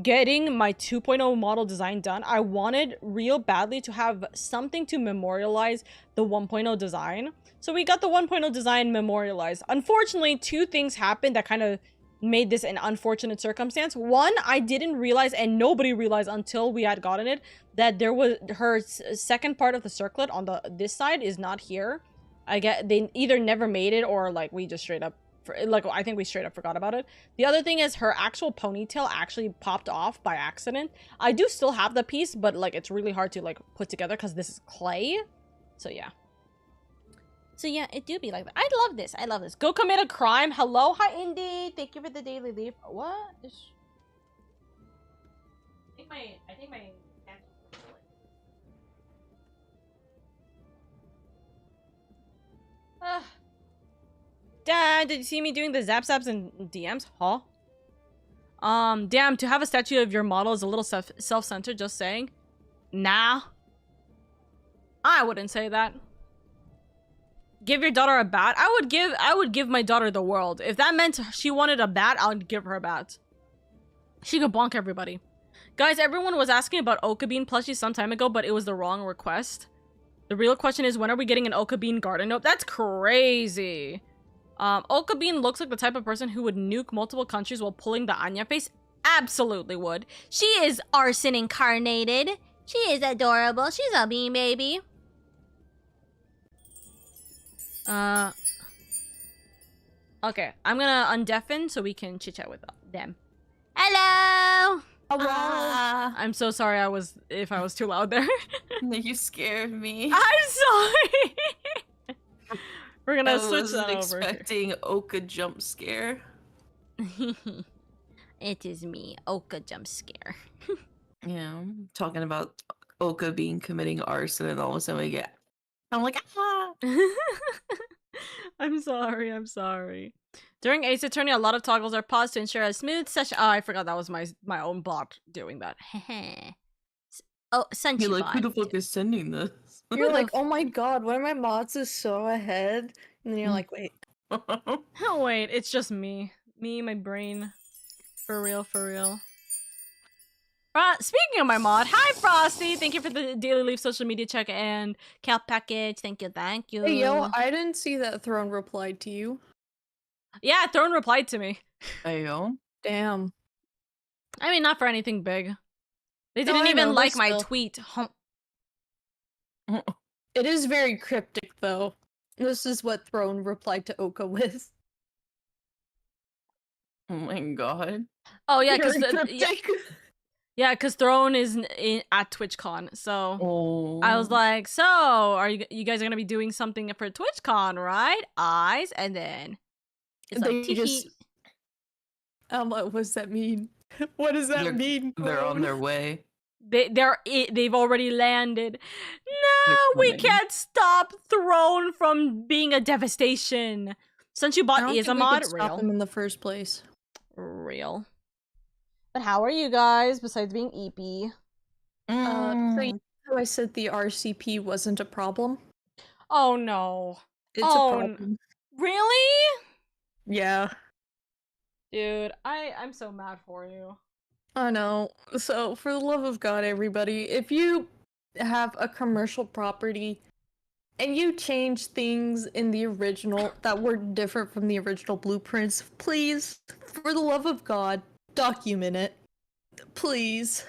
getting my 2.0 model design done, I wanted real badly to have something to memorialize the 1.0 design. So we got the 1.0 design memorialized. Unfortunately, 2 things happened that kind of made this an unfortunate circumstance. One, I didn't realize, and nobody realized until we had gotten it, that there was her second part of the circlet on this side is not here. They either never made it or like we just straight up, I think we straight up forgot about it. The other thing is her actual ponytail actually popped off by accident. I do still have the piece, but like it's really hard to like put together because this is clay. So yeah. So yeah, it do be like that. I love this. I love this. Go commit a crime. Hello, hi Indy. Thank you for the daily leaf. What? I think my. Dad, did you see me doing the zaps and DMs? Huh? Damn, to have a statue of your model is a little self-centered, just saying. Nah. I wouldn't say that. Give your daughter a bat? I would give my daughter the world. If that meant she wanted a bat, I would give her a bat. She could bonk everybody. Guys, everyone was asking about Okabean plushies some time ago, but it was the wrong request. The real question is, when are we getting an Okabean garden? Nope, that's crazy. Okabean looks like the type of person who would nuke multiple countries while pulling the Anya face. Absolutely would. She is arson incarnated. She is adorable. She's a bean baby. Okay, I'm gonna undeafen so we can chit chat with them. Hello. Hello. I'm so sorry if I was too loud there. You scared me. I'm sorry. We're gonna switch that over. I wasn't expecting Oka jump scare. It is me, Oka jump scare. Yeah, talking about Oka committing arson, and all of a sudden we get. I'm like, ah. I'm sorry. During Ace Attorney, a lot of toggles are paused to ensure a smooth session. Oh, I forgot that was my own bot doing that. Oh, Sunchi You're like, bot. who the fuck is sending this? You're like, oh my god, one of my mods is so ahead. And then you're like, wait. Oh, wait, it's just me. Me, my brain. For real. Speaking of my mod, hi Frosty! Thank you for the Daily Leaf social media check and cal package. Thank you. Hey, yo, I didn't see that Throne replied to you. Yeah, Throne replied to me. Hey, yo. Damn. I mean, not for anything big. They didn't even like my tweet. It is very cryptic, though. This is what Throne replied to Oka with. Oh my god. Oh yeah, because Throne is at TwitchCon, so I was like, so are you guys are gonna be doing something for TwitchCon, right? Eyes, and then it's they like, just. What does that mean? What does that mean? They're on their way. They've already landed. No, we can't stop Throne from being a devastation. Since you I bought don't is a think we mod, could stop real. him in the first place. Real. But how are you guys, besides being EP? So you know how I said the RCP wasn't a problem? Oh no. It's a problem. Really? Yeah. Dude, I'm so mad for you. I know. So, for the love of God, everybody, if you have a commercial property and you change things in the original that were different from the original blueprints, please, for the love of God, document it. Please.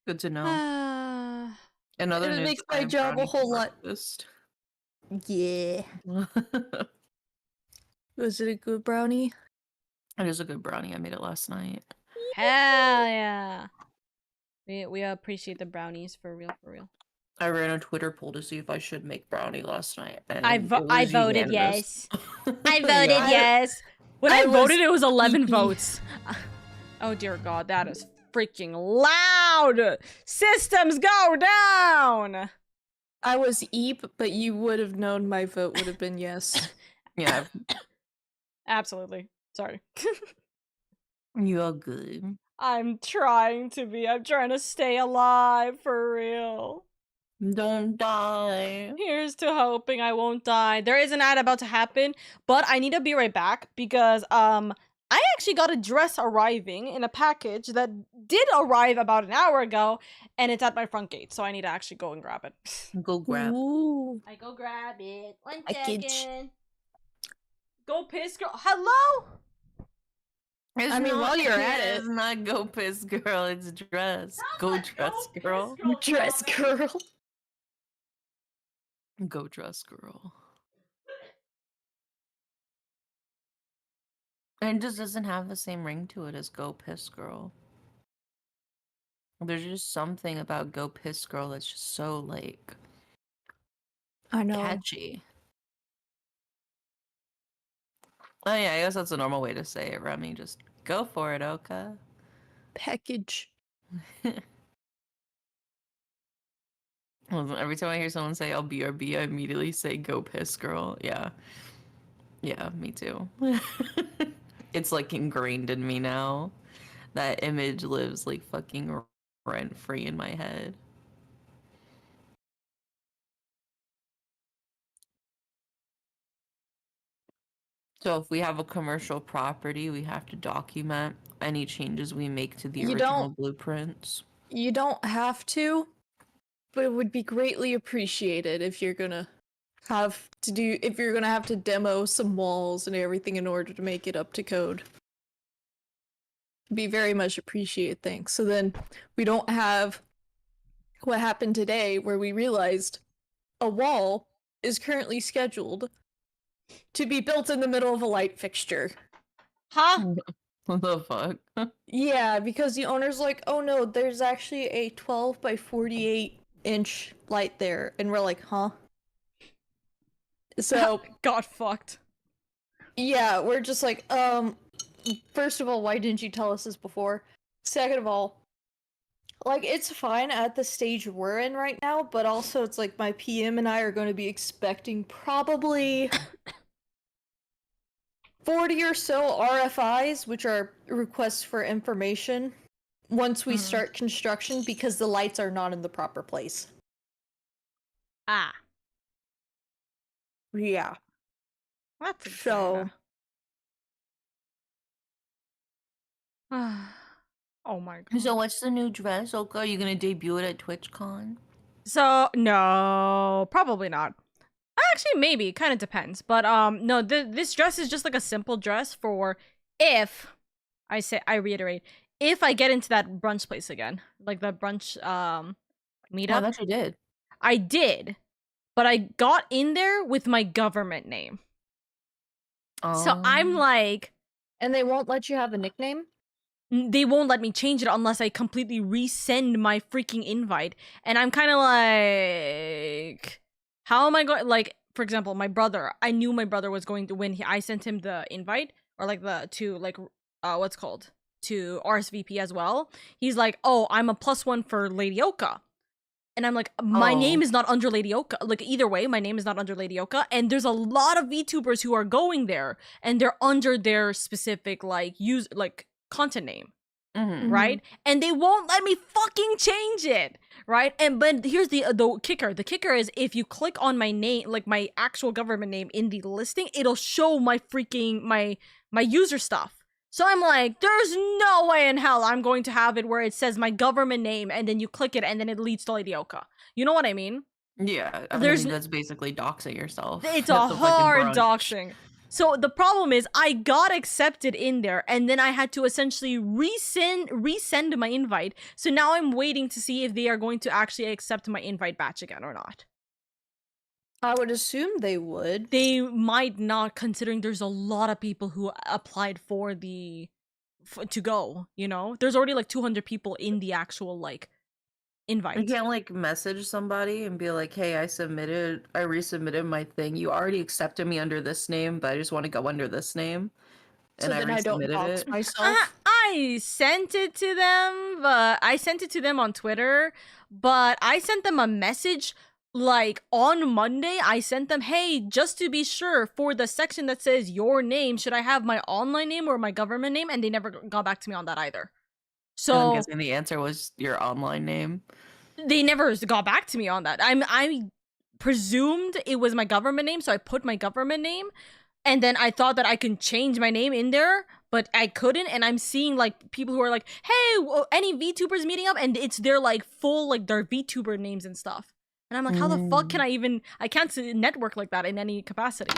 Good to know. Ah. Another It news, makes I my have job a brownie whole for lot. breakfast. Yeah. Was it a good brownie? It is a good brownie. I made it last night. Hell yeah. We appreciate the brownies for real, for real. I ran a Twitter poll to see if I should make brownie last night, and I it I was voted unanimous. yes. I voted Yeah. yes. When I I was voted, it was 11 geeky. votes. Oh dear God, that is freaking loud. Systems go down. I was Eep, but you would have known my vote would have been yes. Yeah, Absolutely. Sorry. you are good. I'm trying to be. I'm trying to stay alive for real. Don't die. Here's to hoping I won't die. There is an ad about to happen, but I need to be right back because I actually got a dress arriving in a package that did arrive about an hour ago, and it's at my front gate, so I need to actually go and grab it. Go grab. Ooh. I go grab it. One Package. second. Go piss girl. Hello? It's I mean, while you're at it. It's not go piss girl. It's dress. Go dress girl. Dress girl. Go dress girl. And it just doesn't have the same ring to it as go piss girl. There's just something about go piss girl that's just so like I know. catchy. Oh yeah, I guess that's a normal way to say it, Remy. Just go for it, Oka. Package. Every time I hear someone say I'll BRB, I immediately say go piss girl. Yeah. Yeah, me too. It's like ingrained in me now. That image lives like fucking rent free in my head. So if we have a commercial property, we have to document any changes we make to the You original don't- blueprints. You don't have to, but it would be greatly appreciated if you're gonna have to demo some walls and everything in order to make it up to code. Be very much appreciated, thanks. So then we don't have what happened today where we realized a wall is currently scheduled to be built in the middle of a light fixture. Huh? What the fuck? Yeah, because the owner's like, oh no, there's actually a 12 by 48 inch light there. And we're like, huh? So, Got fucked. yeah, we're just like, first of all, why didn't you tell us this before? Second of all, like, it's fine at the stage we're in right now, but also it's like my PM and I are going to be expecting probably 40 or so RFIs, which are requests for information, once we start construction because the lights are not in the proper place. Ah. Yeah. That's So, oh my God. So what's the new dress, Oka? Are you gonna debut it at TwitchCon? So no, probably not. Actually, maybe. Kind of depends. But no. This dress is just like a simple dress for if I reiterate, if I get into that brunch place again, like the brunch meetup. Oh, I thought you did. I did, but I got in there with my government name. So I'm like, and they won't let you have a nickname? they won't let me change it unless I completely resend my freaking invite. And I'm kind of like, how am I going? Like, for example, my brother, I knew my brother was going to win. I sent him the invite or like what's called to RSVP as well. He's like, oh, I'm a +1 for LadyOka. And I'm like, my name Oh. is not under LadyOka. Like, either way, my name is not under LadyOka. And there's a lot of VTubers who are going there, and they're under their specific, like, content name. Mhm. Right? And they won't let me fucking change it. Right? And but here's the kicker. The kicker is if you click on my name, like my actual government name in the listing, it'll show my freaking my user stuff. So I'm like, there's no way in hell I'm going to have it where it says my government name and then you click it and then it leads to LadyOka. You know what I mean? Yeah, I There's mean, that's basically doxing yourself. It's at a the fucking hard brunch. doxing. So the problem is I got accepted in there and then I had to essentially resend my invite. So now I'm waiting to see if they are going to actually accept my invite batch again or not. I would assume they would. They might not, considering there's a lot of people who applied for the to go, you know? There's already like 200 people in the actual like invite. You can't like message somebody and be like, "Hey, I resubmitted my thing. You already accepted me under this name, but I just want to go under this name." So And then I don't resubmitted dox it. myself. I sent it to them, but I sent it to them on Twitter, but I sent them a message like on Monday. I sent them, hey, just to be sure, for the section that says your name, should I have my online name or my government name? And they never got back to me on that either. And I'm So guessing the answer was your online name. they never got back to me on that. I presumed it was my government name, so I put my government name. And then I thought that I can change my name in there, but I couldn't. And I'm seeing like people who are like, hey, any VTubers meeting up? And it's their like full, like their VTuber names and stuff. And I'm like, how the fuck can I can't network like that in any capacity,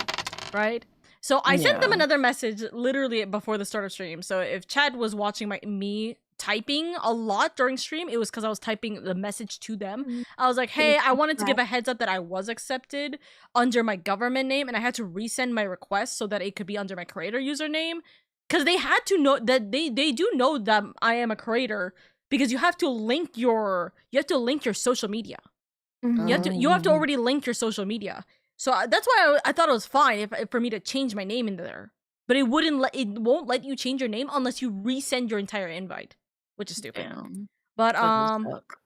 right? So I sent them Yeah. another message literally before the start of stream. So if Chad was watching me typing a lot during stream, it was because I was typing the message to them. I was like, hey, I wanted to give a heads up that I was accepted under my government name, and I had to resend my request so that it could be under my creator username, because they had to know that they do know that I am a creator, because you have to link your social media. You have to already link your social media. So that's why I thought it was fine if for me to change my name in there, but it won't let you change your name unless you resend your entire invite, which is stupid. Damn. But That does suck.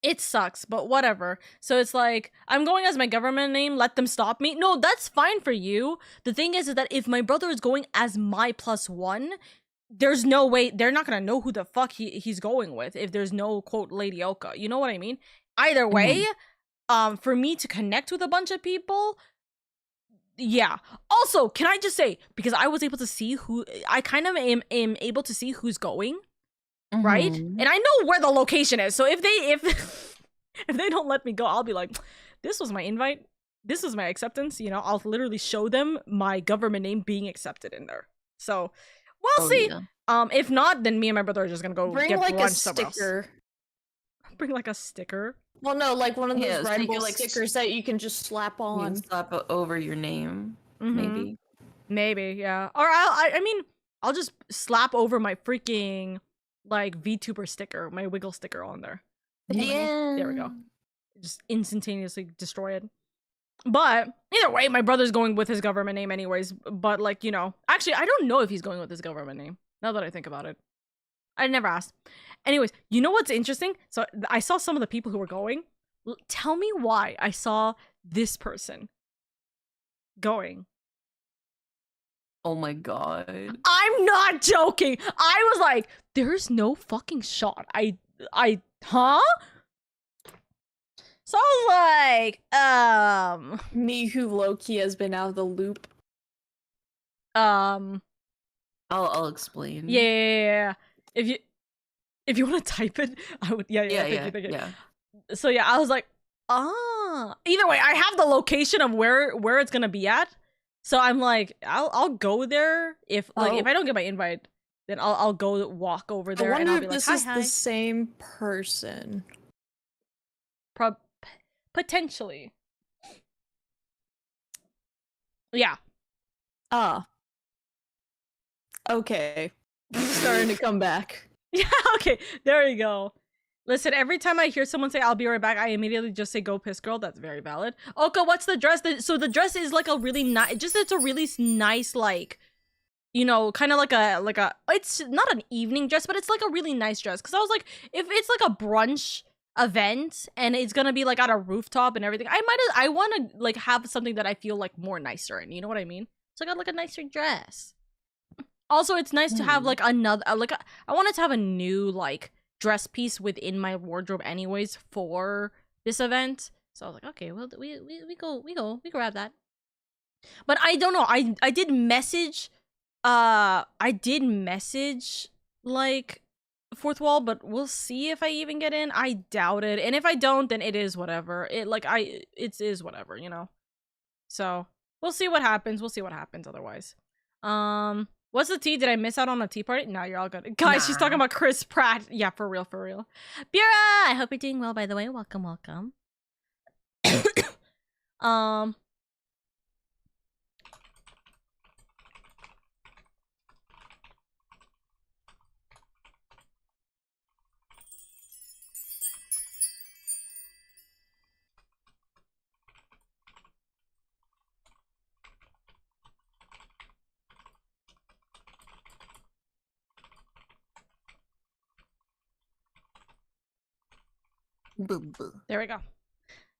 it sucks, but whatever. So it's like, I'm going as my government name, let them stop me. No, that's fine for you. The thing is that if my brother is going as my +1, there's no way, they're not gonna know who the fuck he's going with if there's no, quote, LadyOka. You know what I mean? Either way, for me to connect with a bunch of people, yeah. Also, can I just say, because I was able to see I kind of am able to see who's going, right? And I know where the location is. So if they don't let me go, I'll be like, this was my invite, this was my acceptance, you know. I'll literally show them my government name being accepted in there. So we'll see. Yeah. If not, then me and my brother are just gonna go Bring get like a brunch somewhere else. sticker. Bring like a sticker. Well, no, like one of those Yeah, so you Red Bull can, like, stickers that you can just slap You on. can slap it over your name, maybe. Maybe, yeah. Or I mean, I'll just slap over my freaking like VTuber sticker, my wiggle sticker on there. Yeah. There we go. Just instantaneously destroy it. But either way, my brother's going with his government name anyways. But like, you know, actually, I don't know if he's going with his government name, now that I think about it. I never asked. Anyways, you know what's interesting? So I saw some of the people who were going. Tell me why I saw this person going. Oh my god. I'm not joking. I was like, there's no fucking shot. Huh? So I was like, Me who low-key has been out of the loop. I'll explain. Yeah. If you want to type it, I would. Yeah. Thank you. So yeah, I was like, either way, I have the location of where it's gonna be at. So I'm like, I'll go there if I don't get my invite, then I'll go walk over there. I and wonder I'll be if like, this hi. is the same person. Potentially. Yeah. Okay. Starting to come back. Yeah, okay. There you go. Listen, every time I hear someone say, I'll be right back, I immediately just say, go piss girl. That's very valid. Oka, what's the dress? So the dress is like a really nice, it's a really nice, like, you know, kind of like a, it's not an evening dress, but it's like a really nice dress. Cause I was like, if it's like a brunch event and it's gonna be like at a rooftop and everything, I want to like have something that I feel like more nicer in, you know what I mean? So I got like a nicer dress. Also, it's nice to have like another I wanted to have a new like dress piece within my wardrobe anyways for this event. So I was like, okay, well we grab that. But I don't know. I did message like fourth wall, but we'll see if I even get in. I doubt it. And if I don't, then it is whatever. It is whatever, you know. So, we'll see what happens. We'll see what happens otherwise. What's the tea? Did I miss out on a tea party? No, you're all good. Guys, she's talking about Chris Pratt. Yeah, for real, for real. Bura! I hope you're doing well, by the way. Welcome, welcome. There we go.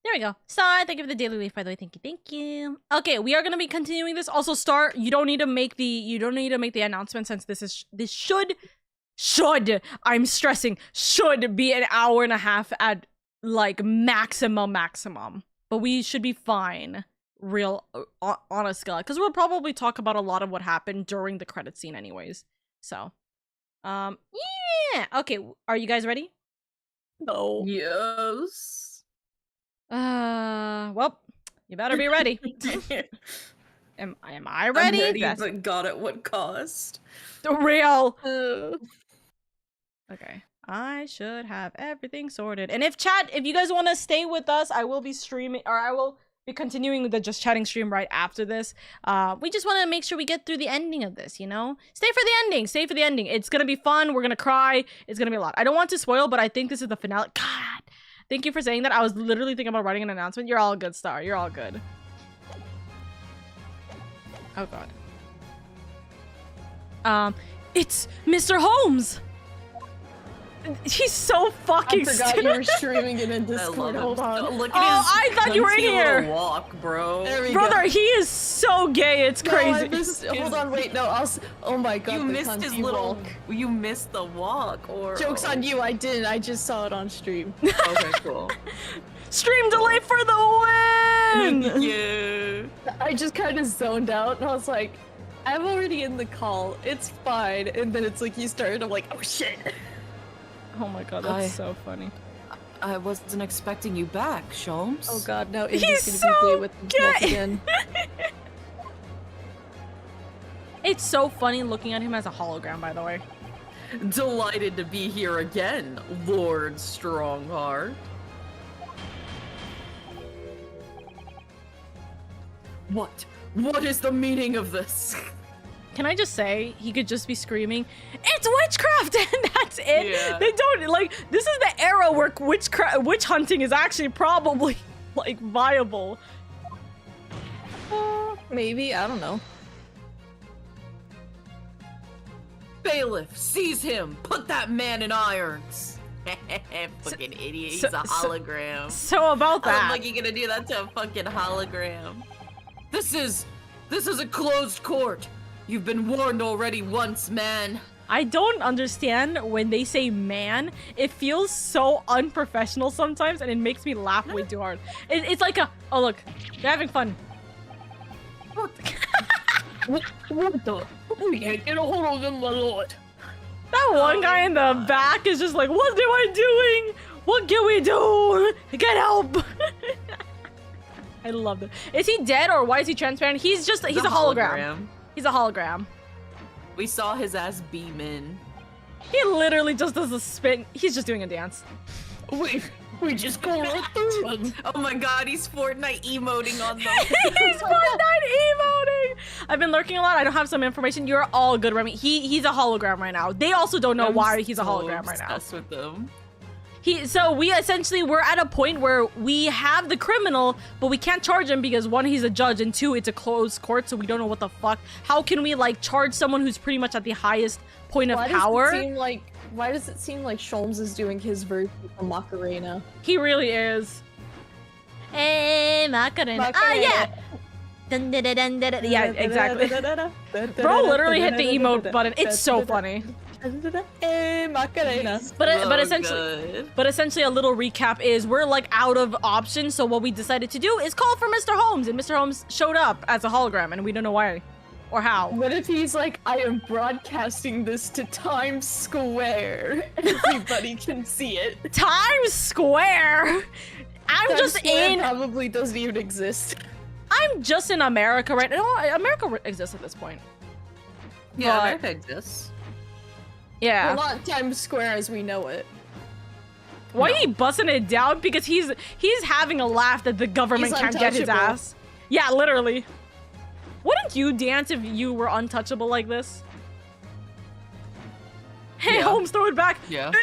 There we go. Star, thank you for the daily leaf, by the way. Thank you, thank you. Okay, we are gonna be continuing this. Also, Star, you don't need to make the announcement since this should I'm stressing should be an hour and a half at like maximum. But we should be fine. Real on a scale, because we'll probably talk about a lot of what happened during the credit scene, anyways. So, yeah. Okay, are you guys ready? No. Yes. Well, you better be ready. Am I ready? I'm ready, but God, at what cost? The real. Okay. I should have everything sorted. And if you guys want to stay with us, I will be streaming, or I will be continuing with the Just Chatting stream right after this. We just want to make sure we get through the ending of this, you know? Stay for the ending. Stay for the ending. It's going to be fun. We're going to cry. It's going to be a lot. I don't want to spoil, but I think this is the finale. God. Thank you for saying that. I was literally thinking about writing an announcement. You're all good, Star. You're all good. Oh, God. It's Mr. Holmes! He's so fucking I forgot you were streaming it in Discord. Hold on. Look at his I thought you were in here. Walk, bro. There we Brother, go. he is so gay. It's crazy. Hold on, wait, no, oh my God, You missed his little. walk. You missed the walk, or Joke's on you, I didn't. I just saw it on stream. Okay, cool. Stream delay for the win! Yeah. I just kind of zoned out, and I was like, I'm already in the call. It's fine. And then it's like you started. I'm like, oh shit. Oh my God, that's so funny. I wasn't expecting you back, Sholmes. Oh God, no. He's Gonna so be gay with himself gay. again. It's so funny looking at him as a hologram, by the way. Delighted to be here again, Lord Strongheart. What is the meaning of this? Can I just say, he could just be screaming, "It's witchcraft!" and that's it. Yeah. They don't, like, this is the era where witch hunting is actually probably, like, viable. Maybe, I don't know. Bailiff, seize him! Put that man in irons! Fucking idiot, he's a hologram. So about that. How the fuck you gonna do that to a fucking hologram? This is a closed court. You've been warned already once, man. I don't understand when they say man. It feels so unprofessional sometimes, and it makes me laugh way too hard. It's like a, oh look, they're having fun. What the? We can't get a hold of him, my lord. That one guy in the back is just like, what am I doing? What can we do? Get help! I love it. Is he dead or why is he transparent? He's a hologram. He's a hologram. We saw his ass beam in. He literally just does a spin. He's just doing a dance. We just go right through him. Oh my God, he's Fortnite emoting on them. He's Fortnite emoting. I've been lurking a lot. I don't have some information. You're all good, Remy. He's a hologram right now. They also don't know why he's a hologram right now. With them. So we're at a point where we have the criminal, but we can't charge him because one, he's a judge, and two, it's a closed court, so we don't know what the fuck. How can we like charge someone who's pretty much at the highest point of power? Does it seem like Why does it seem like Sholmes is doing his version of Macarena? He really is. Hey, Macarena. Ah, yeah. Dun, dun, dun, dun, dun, dun. Yeah, exactly. Bro literally hit the emote button. It's so funny. Hey, Macarena. But essentially a little recap is we're like out of options, so what we decided to do is call for Mr. Holmes, and Mr. Holmes showed up as a hologram, and we don't know why or how. What if he's like, I am broadcasting this to Times Square. Everybody can see it. Times Square? Times Square probably doesn't even exist. I'm just in America right now. America exists at this point. Yeah, But- America exists. Yeah. Well, not Times Square as we know it. Why No. he busting it down? Because he's having a laugh that the government He's can't get his untouchable. ass. Yeah, literally. Wouldn't you dance if you were untouchable like this? Hey, Yeah. Holmes, throw it back. Yeah.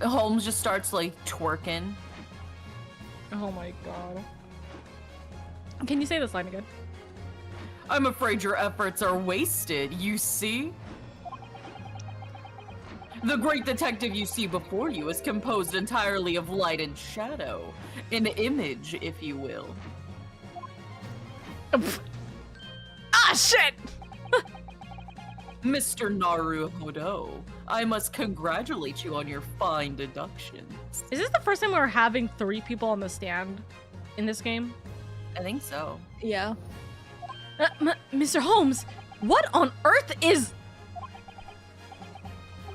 Holmes just starts like twerking. Oh my god. Can you say this line again? I'm afraid your efforts are wasted, you see? The great detective you see before you is composed entirely of light and shadow. An image, if you will. Ah, shit! Mr. Naruhodo, I must congratulate you on your fine deductions. Is this the first time we're having 3 people on the stand in this game? I think so. Yeah. Mr. Holmes, what on earth is...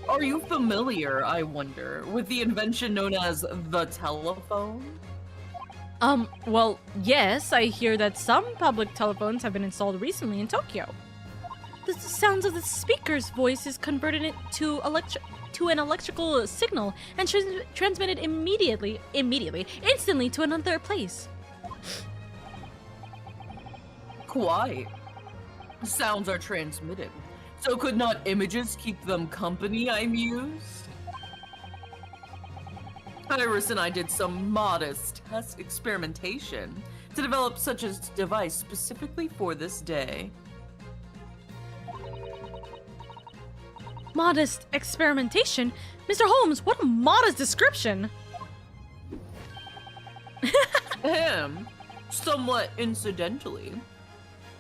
Are you familiar, I wonder, with the invention known as the telephone? Well, yes, I hear that some public telephones have been installed recently in Tokyo. The sounds of the speaker's voice is converted into an electrical signal and transmitted instantly to another place. Quite. Sounds are transmitted. So could not images keep them company, I mused? Iris and I did some modest test experimentation to develop such a device specifically for this day. Modest experimentation? Mr. Holmes, what a modest description! Ahem. Somewhat incidentally,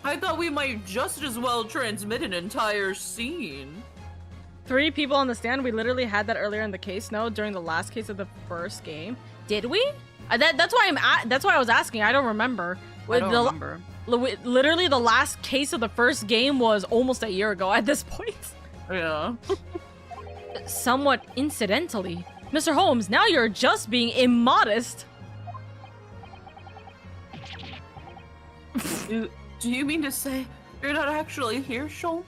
I thought we might just as well transmit an entire scene. 3 people on the stand. We literally had that earlier in the case. No, during the last case of the first game. Did we? That's why I was asking. I don't remember. I don't remember. Literally, the last case of the first game was almost a year ago at this point. Yeah. Somewhat incidentally, Mr. Holmes, now you're just being immodest. Do you mean to say you're not actually here, Sholmes?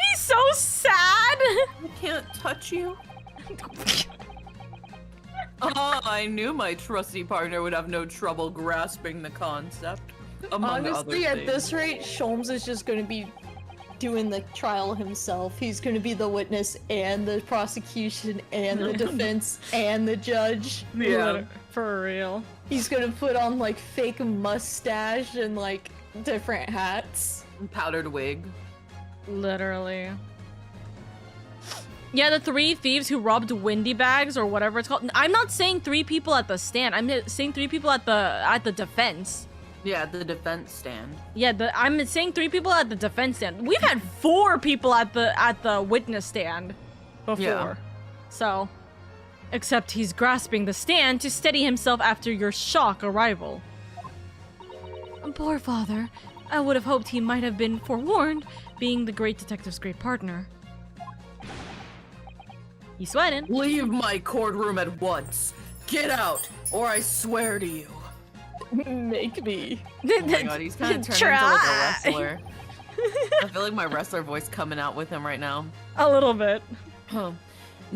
He's so sad. I can't touch you. I knew my trusty partner would have no trouble grasping the concept. Among Honestly, other at this things. rate, Sholmes is just going to be doing the trial himself. He's going to be the witness and the prosecution and the defense and the judge. Yeah. For real. He's going to put on like fake mustache and like different hats. Powdered wig. Literally. Yeah, the 3 thieves who robbed Windy Bags or whatever it's called. I'm not saying 3 people at the stand. I'm saying 3 people at the defense. Yeah, the defense stand. Yeah, I'm saying 3 people at the defense stand. We've had 4 people at the witness stand before. Yeah. So, except he's grasping the stand to steady himself after your shock arrival. Poor father. I would have hoped he might have been forewarned, being the great detective's great partner. He's sweating. Leave my courtroom at once. Get out, or I swear to you. Make me. Oh my god, he's kind of turned into like a wrestler. I feel like my wrestler voice coming out with him right now. A little bit.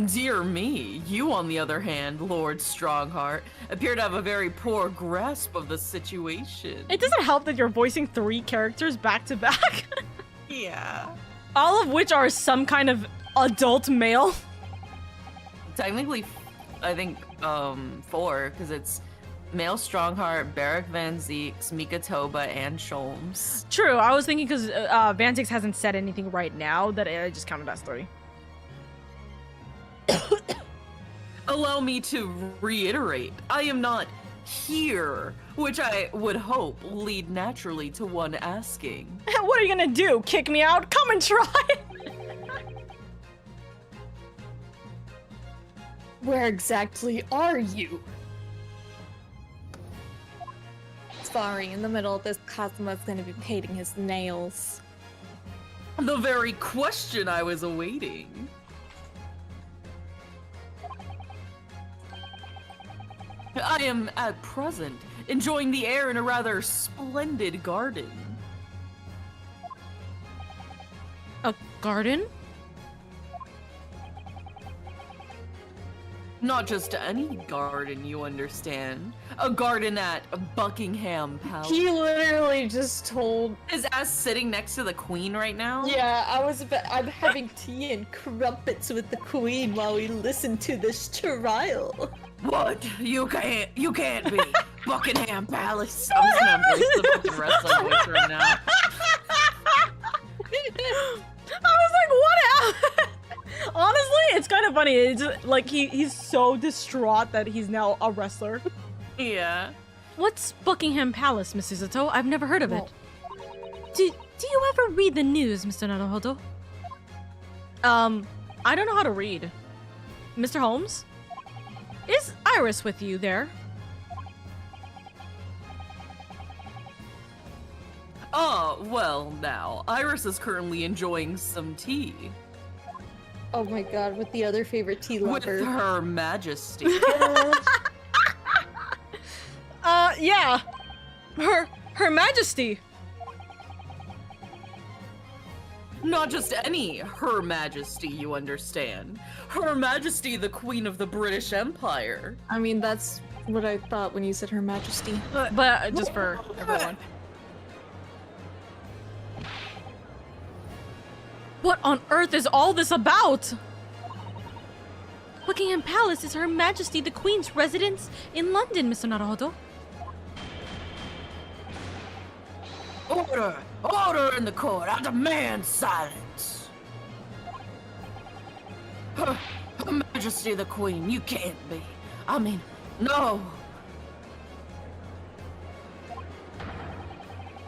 Dear me, you on the other hand, Lord Strongheart, appear to have a very poor grasp of the situation. It doesn't help that you're voicing 3 characters back to back. Yeah. All of which are some kind of adult male. Technically, I think 4, because it's Male Strongheart, Barrack Van Zeeks, Mika Toba, and Sholmes. True, I was thinking because Van Zix hasn't said anything right now that I just counted as 3. Allow me to reiterate, I am not here, which I would hope will lead naturally to one asking. What are you gonna do? Kick me out? Come and try! Where exactly are you? Sorry, in the middle of this, Kazuma's gonna be painting his nails. The very question I was awaiting. I am, at present, enjoying the air in a rather splendid garden. A garden? Not just any garden, you understand. A garden at Buckingham Palace. He literally just told. His ass sitting next to the queen right now? Yeah, I'm having tea and crumpets with the queen while we listen to this trial. What? You can't be. Buckingham Palace. I'm just gonna embrace the fucking wrestling voice right now. I was like, what happened? Honestly, it's kind of funny. It's just, like he's so distraught that he's now a wrestler. Yeah. What's Buckingham Palace, Miss Suzuto? I've never heard of it. Do you ever read the news, Mr. Naruhodo? I don't know how to read. Mr. Holmes? Is Iris with you there? Oh, well, now, Iris is currently enjoying some tea. Oh my god, with the other favorite tea lover. With Her Majesty. Yeah. Her Majesty. Not just any Her Majesty, you understand. Her Majesty, the Queen of the British Empire. I mean, that's what I thought when you said Her Majesty. But just for everyone. What on earth is all this about? Buckingham Palace is Her Majesty the Queen's residence in London, Mr. Naruhodo. Order! Order in the court! I demand silence! Her Majesty the Queen, you can't be. I mean, no!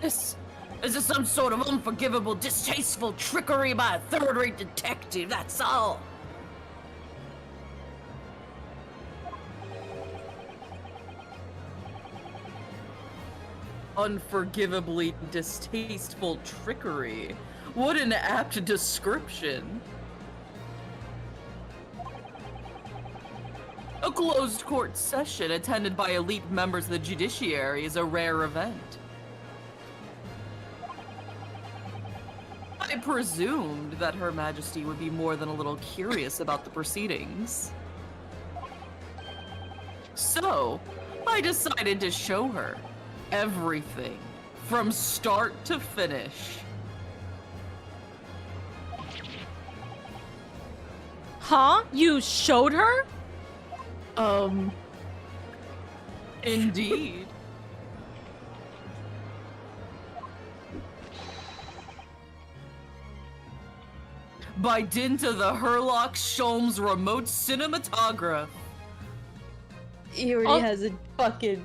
Is this some sort of unforgivable, distasteful trickery by a third-rate detective? That's all! Unforgivably distasteful trickery. What an apt description. A closed court session attended by elite members of the judiciary is a rare event. I presumed that Her Majesty would be more than a little curious about the proceedings. So, I decided to show her everything, from start to finish. Huh? You showed her? Indeed. By dint of the Herlock Sholmes remote cinematograph. He already has a fucking...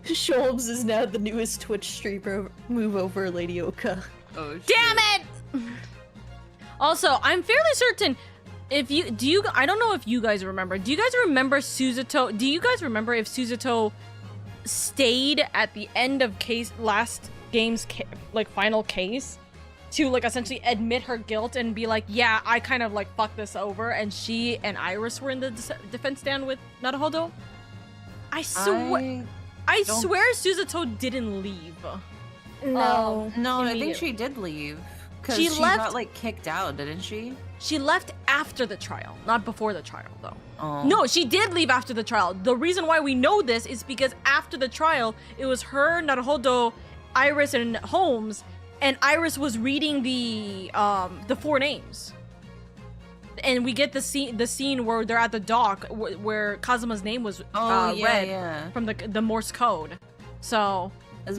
Sholmes is now the newest Twitch streamer. Move over, LadyOka. Oh, shit. Damn it! Also, I'm fairly certain I don't know if you guys remember. Do you guys remember Suzuto? Do you guys remember if Suzuto stayed at the end of last game's final case to like essentially admit her guilt and be like, yeah, I kind of like fucked this over, and she and Iris were in the defense stand with Naruhodo? I swear Suzuto didn't leave. No. No, I think she did leave. Because she got, like, kicked out, didn't she? She left after the trial, not before the trial, though. Oh. No, she did leave after the trial. The reason why we know this is because after the trial, it was her, Naruhodo, Iris, and Holmes, and Iris was reading the 4 names. And we get the scene where they're at the dock where Kazuma's name was read from the Morse code. So It's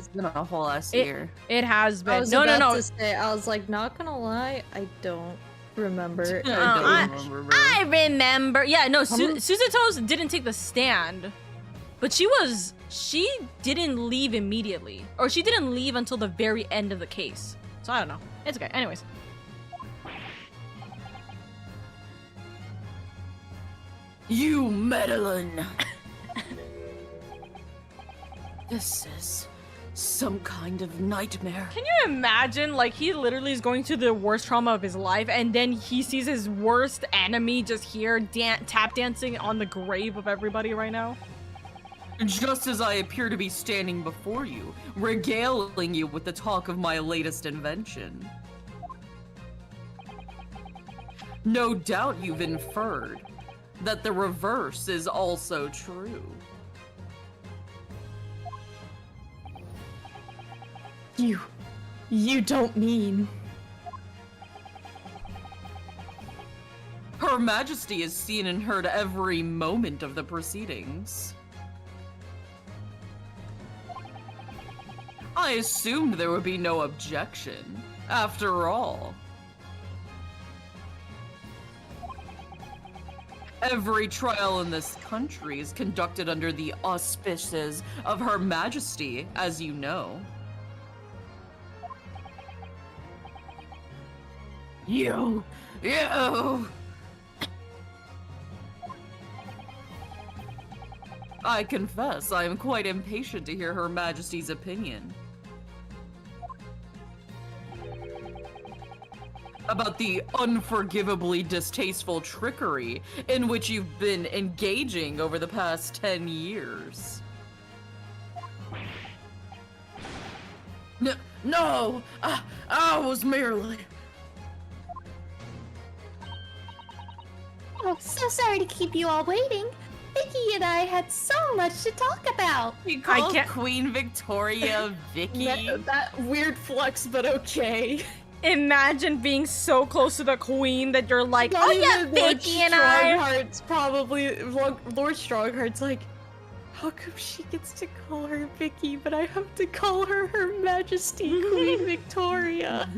been a whole ass year. It has been. I was about to say, I was like, not gonna lie, I don't remember. I I- don't remember, bro. I remember. Yeah, no, Susatos didn't take the stand, but she didn't leave immediately, or she didn't leave until the very end of the case. So I don't know. It's okay. Anyways. You meddling! This is some kind of nightmare. Can you imagine, like, he literally is going through the worst trauma of his life, and then he sees his worst enemy just here tap dancing on the grave of everybody right now? Just as I appear to be standing before you, regaling you with the talk of my latest invention. No doubt you've inferred that the reverse is also true. You don't mean... Her Majesty is seen and heard every moment of the proceedings. I assumed there would be no objection. After all, every trial in this country is conducted under the auspices of Her Majesty, as you know. You! I confess, I am quite impatient to hear Her Majesty's opinion. About the unforgivably distasteful trickery in which you've been engaging over the past 10 years. No! I was merely... Oh, so sorry to keep you all waiting. Vicky and I had so much to talk about. You call can't- Queen Victoria Vicky? That weird flex, but okay. Imagine being so close to the queen that you're like, Not oh yeah, even Lord Vicky and I. Strongheart's probably... Lord Strongheart's like, how come she gets to call her Vicky, but I have to call her Her Majesty Queen Victoria?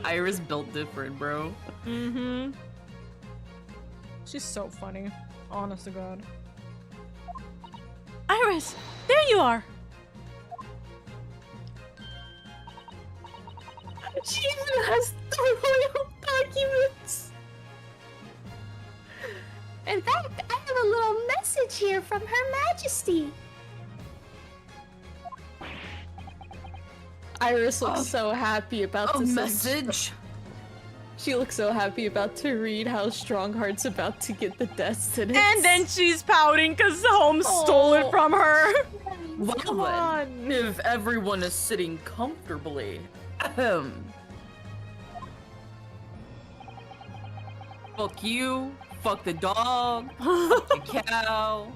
Iris built different, bro. Mm-hmm. She's so funny. Honest to God. Iris, there you are. She even has the royal documents. In fact, I have a little message here from Her Majesty. Iris looks so happy about A this message? She looks so happy about to read how Strongheart's about to get the death sentence. And then she's pouting because Holmes stole it from her. Well Come then, on. if everyone is sitting comfortably, ahem. Fuck you, fuck the dog, fuck the cow.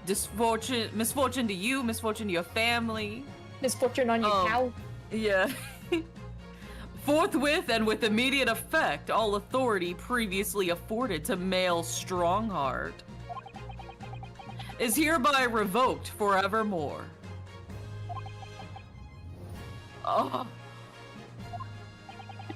Misfortune to you, misfortune to your family. Misfortune on your cow. Yeah. Forthwith and with immediate effect, all authority previously afforded to male Strongheart is hereby revoked forevermore. Oh.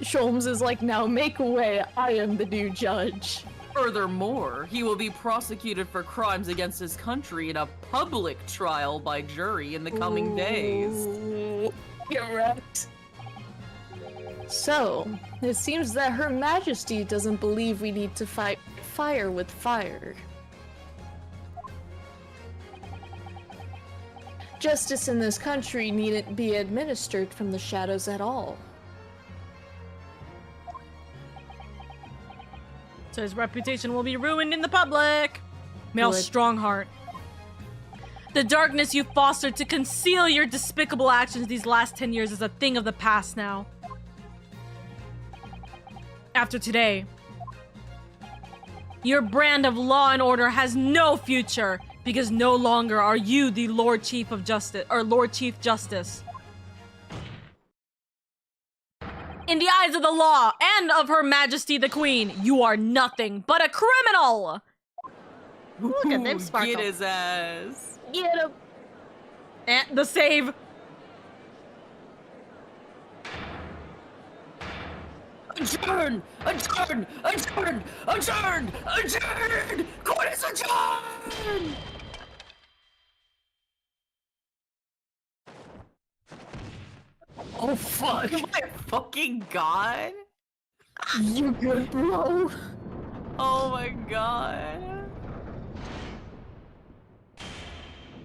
Sholmes is like, now make way, I am the new judge. Furthermore, he will be prosecuted for crimes against his country in a public trial by jury in the coming days. Ooh, get wrecked. So, it seems that Her Majesty doesn't believe we need to fight fire with fire. Justice in this country needn't be administered from the shadows at all. So his reputation will be ruined in the public. Male Good. Strongheart. The darkness you fostered to conceal your despicable actions these last 10 years is a thing of the past now. After today, your brand of law and order has no future because no longer are you the Lord Chief of Justice or Lord Chief Justice. In the eyes of the law and of Her Majesty the Queen, you are nothing but a criminal. Look at them sparkle. Get his ass. Get him! And the save. Adjourn! Adjourn! Adjourn! Adjourn! Adjourn! Court is adjourned! Oh fuck! Oh my fucking god! You good, bro? Oh my god!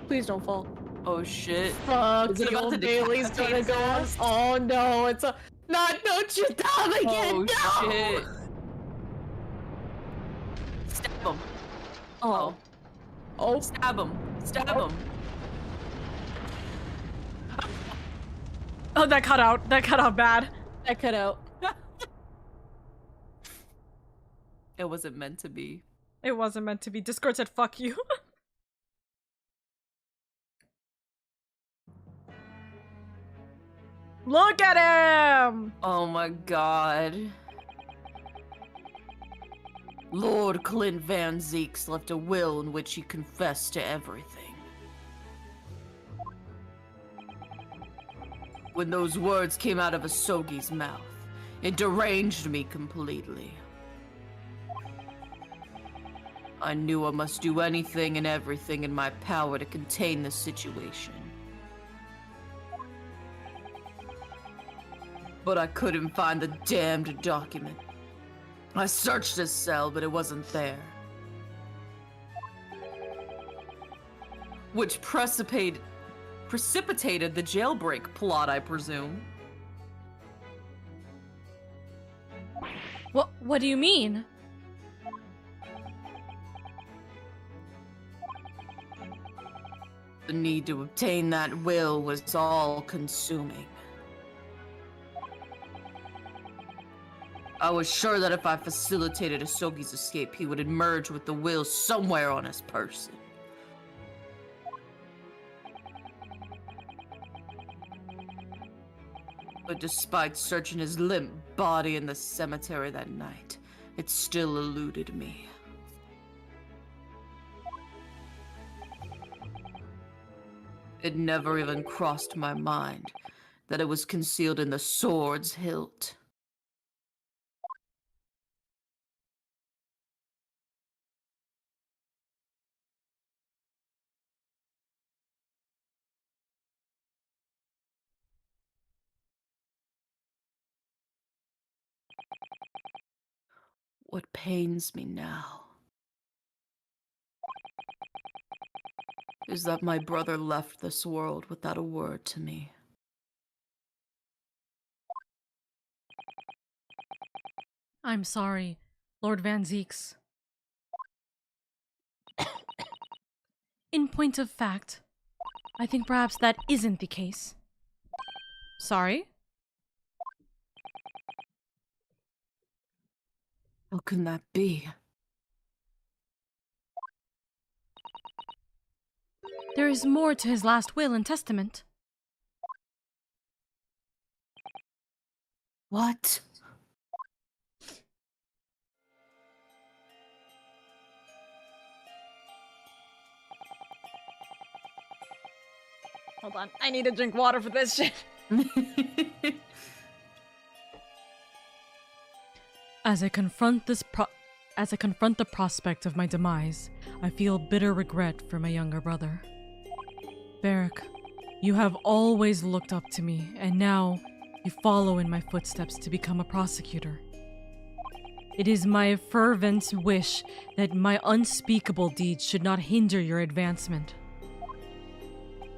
Please don't fall. Oh shit. Fuck, Is it the about to old Bailey's gonna decapitate go on. us? Oh no, it's a not Notre Dame again. Oh No! shit. Stab him. Oh. Oh. Stab him. Stab him. Oh, that cut out. That cut out bad. That cut out. It wasn't meant to be. It wasn't meant to be. Discord said, fuck you. Look at him! Oh my god. Lord Clint Van Zeeks left a will in which he confessed to everything. When those words came out of Asogi's mouth, it deranged me completely. I knew I must do anything and everything in my power to contain the situation. But I couldn't find the damned document. I searched his cell, but it wasn't there. Which precipitated the jailbreak plot, I presume. What do you mean? The need to obtain that will was all-consuming. I was sure that if I facilitated Asogi's escape, he would emerge with the will somewhere on his person. But despite searching his limp body in the cemetery that night, it still eluded me. It never even crossed my mind that it was concealed in the sword's hilt. What pains me now is that my brother left this world without a word to me. I'm sorry, Lord Van Zeeks. In point of fact, I think perhaps that isn't the case. Sorry? How can that be? There is more to his last will and testament. What? Hold on, I need to drink water for this shit. As I confront the prospect of my demise, I feel bitter regret for my younger brother. Varric, you have always looked up to me, and now you follow in my footsteps to become a prosecutor. It is my fervent wish that my unspeakable deeds should not hinder your advancement.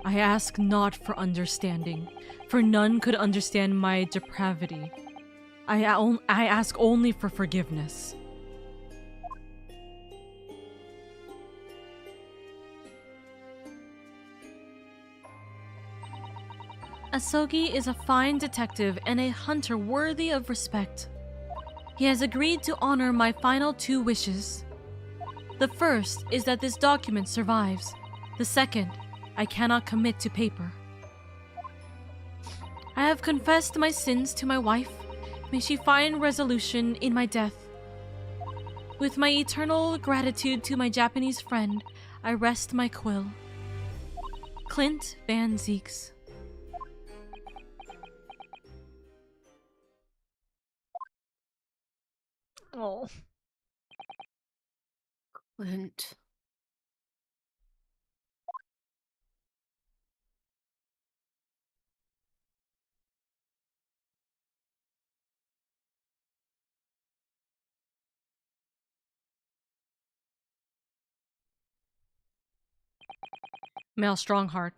I ask not for understanding, for none could understand my depravity. I ask only for forgiveness. Asogi is a fine detective and a hunter worthy of respect. He has agreed to honor my final 2 wishes. The first is that this document survives. The second, I cannot commit to paper. I have confessed my sins to my wife. May she find resolution in my death. With my eternal gratitude to my Japanese friend, I rest my quill. Clint Van Zeeks. Oh. Clint. Male Strongheart.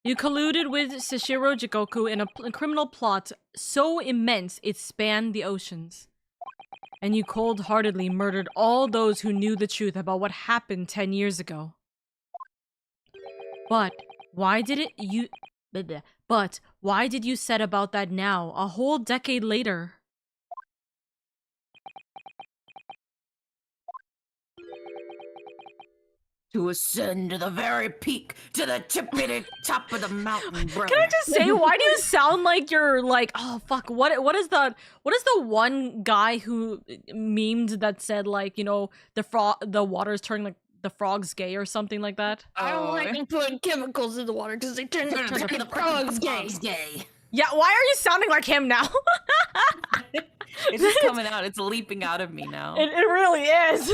You colluded with Sashiro Jigoku in a criminal plot so immense it spanned the oceans. And you cold-heartedly murdered all those who knew the truth about what happened 10 years ago. But why did you set about that now, a whole decade later? To ascend to the very peak, to the tippity top of the mountain, bro. Can I just say, why do you sound like you're like, oh fuck, what is the one guy who memed that said like, you know, the water's turning like the frog's gay or something like that? I don't like them putting chemicals in the water because they turn the frogs gay. Yeah, why are you sounding like him now? It's just coming out. It's leaping out of me now. It really is.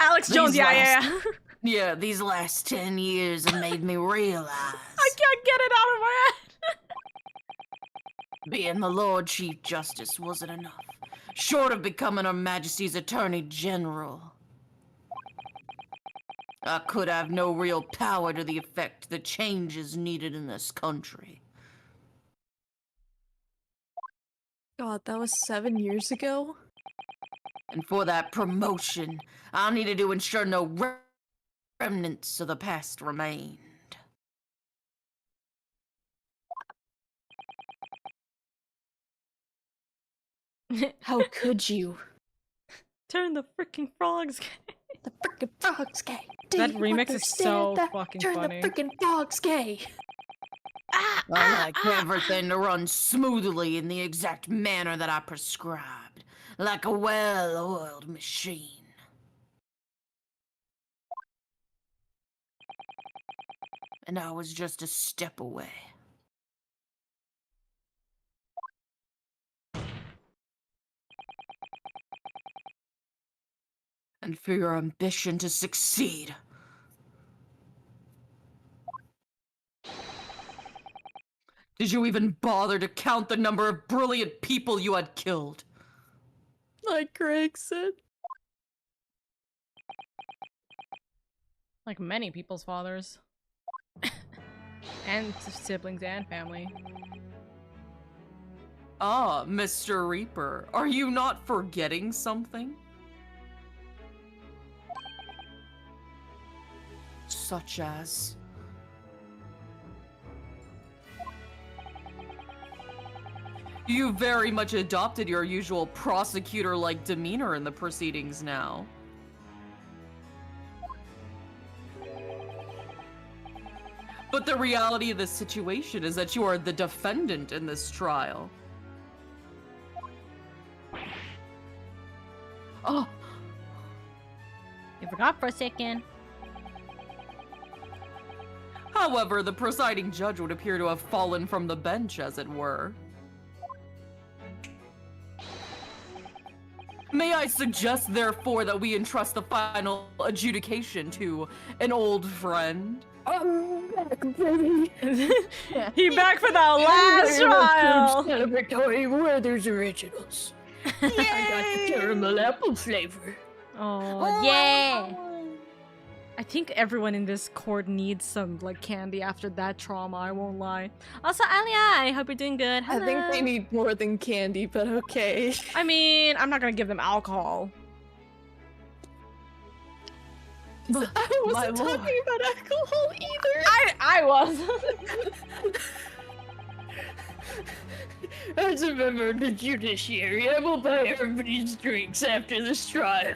Alex Jones, yeah. Yeah, these last 10 years have made me realize. I can't get it out of my head. Being the Lord Chief Justice wasn't enough. Short of becoming Her Majesty's Attorney General, I could have no real power to the effect the changes needed in this country. God, that was 7 years ago? And for that promotion, I needed to ensure no remnants of the past remained. How could you? Turn the freaking frogs gay. The frickin' frog's gay. That remix is so fucking Turn funny. the frickin' frog's gay. I like everything to run smoothly in the exact manner that I prescribed, like a well-oiled machine. And I was just a step away. And for your ambition to succeed. Did you even bother to count the number of brilliant people you had killed? Like Greg said. Like many people's fathers. And siblings and family. Ah, Mr. Reaper, are you not forgetting something? Such as... You very much adopted your usual prosecutor-like demeanor in the proceedings now. But the reality of the situation is that you are the defendant in this trial. Oh! You forgot for a second. However, the presiding judge would appear to have fallen from the bench, as it were. May I suggest, therefore, that we entrust the final adjudication to an old friend? I'm back, baby. He back for that last trial. Celebratory Werther's Originals. I got the caramel apple flavor. Oh, yeah. I think everyone in this court needs some like candy after that trauma, I won't lie. Also, Alia, I hope you're doing good. Hello. I think they need more than candy, but okay. I mean, I'm not gonna give them alcohol. I wasn't talking about alcohol either. I was. As a member of the judiciary, I will buy everybody's drinks after this trial.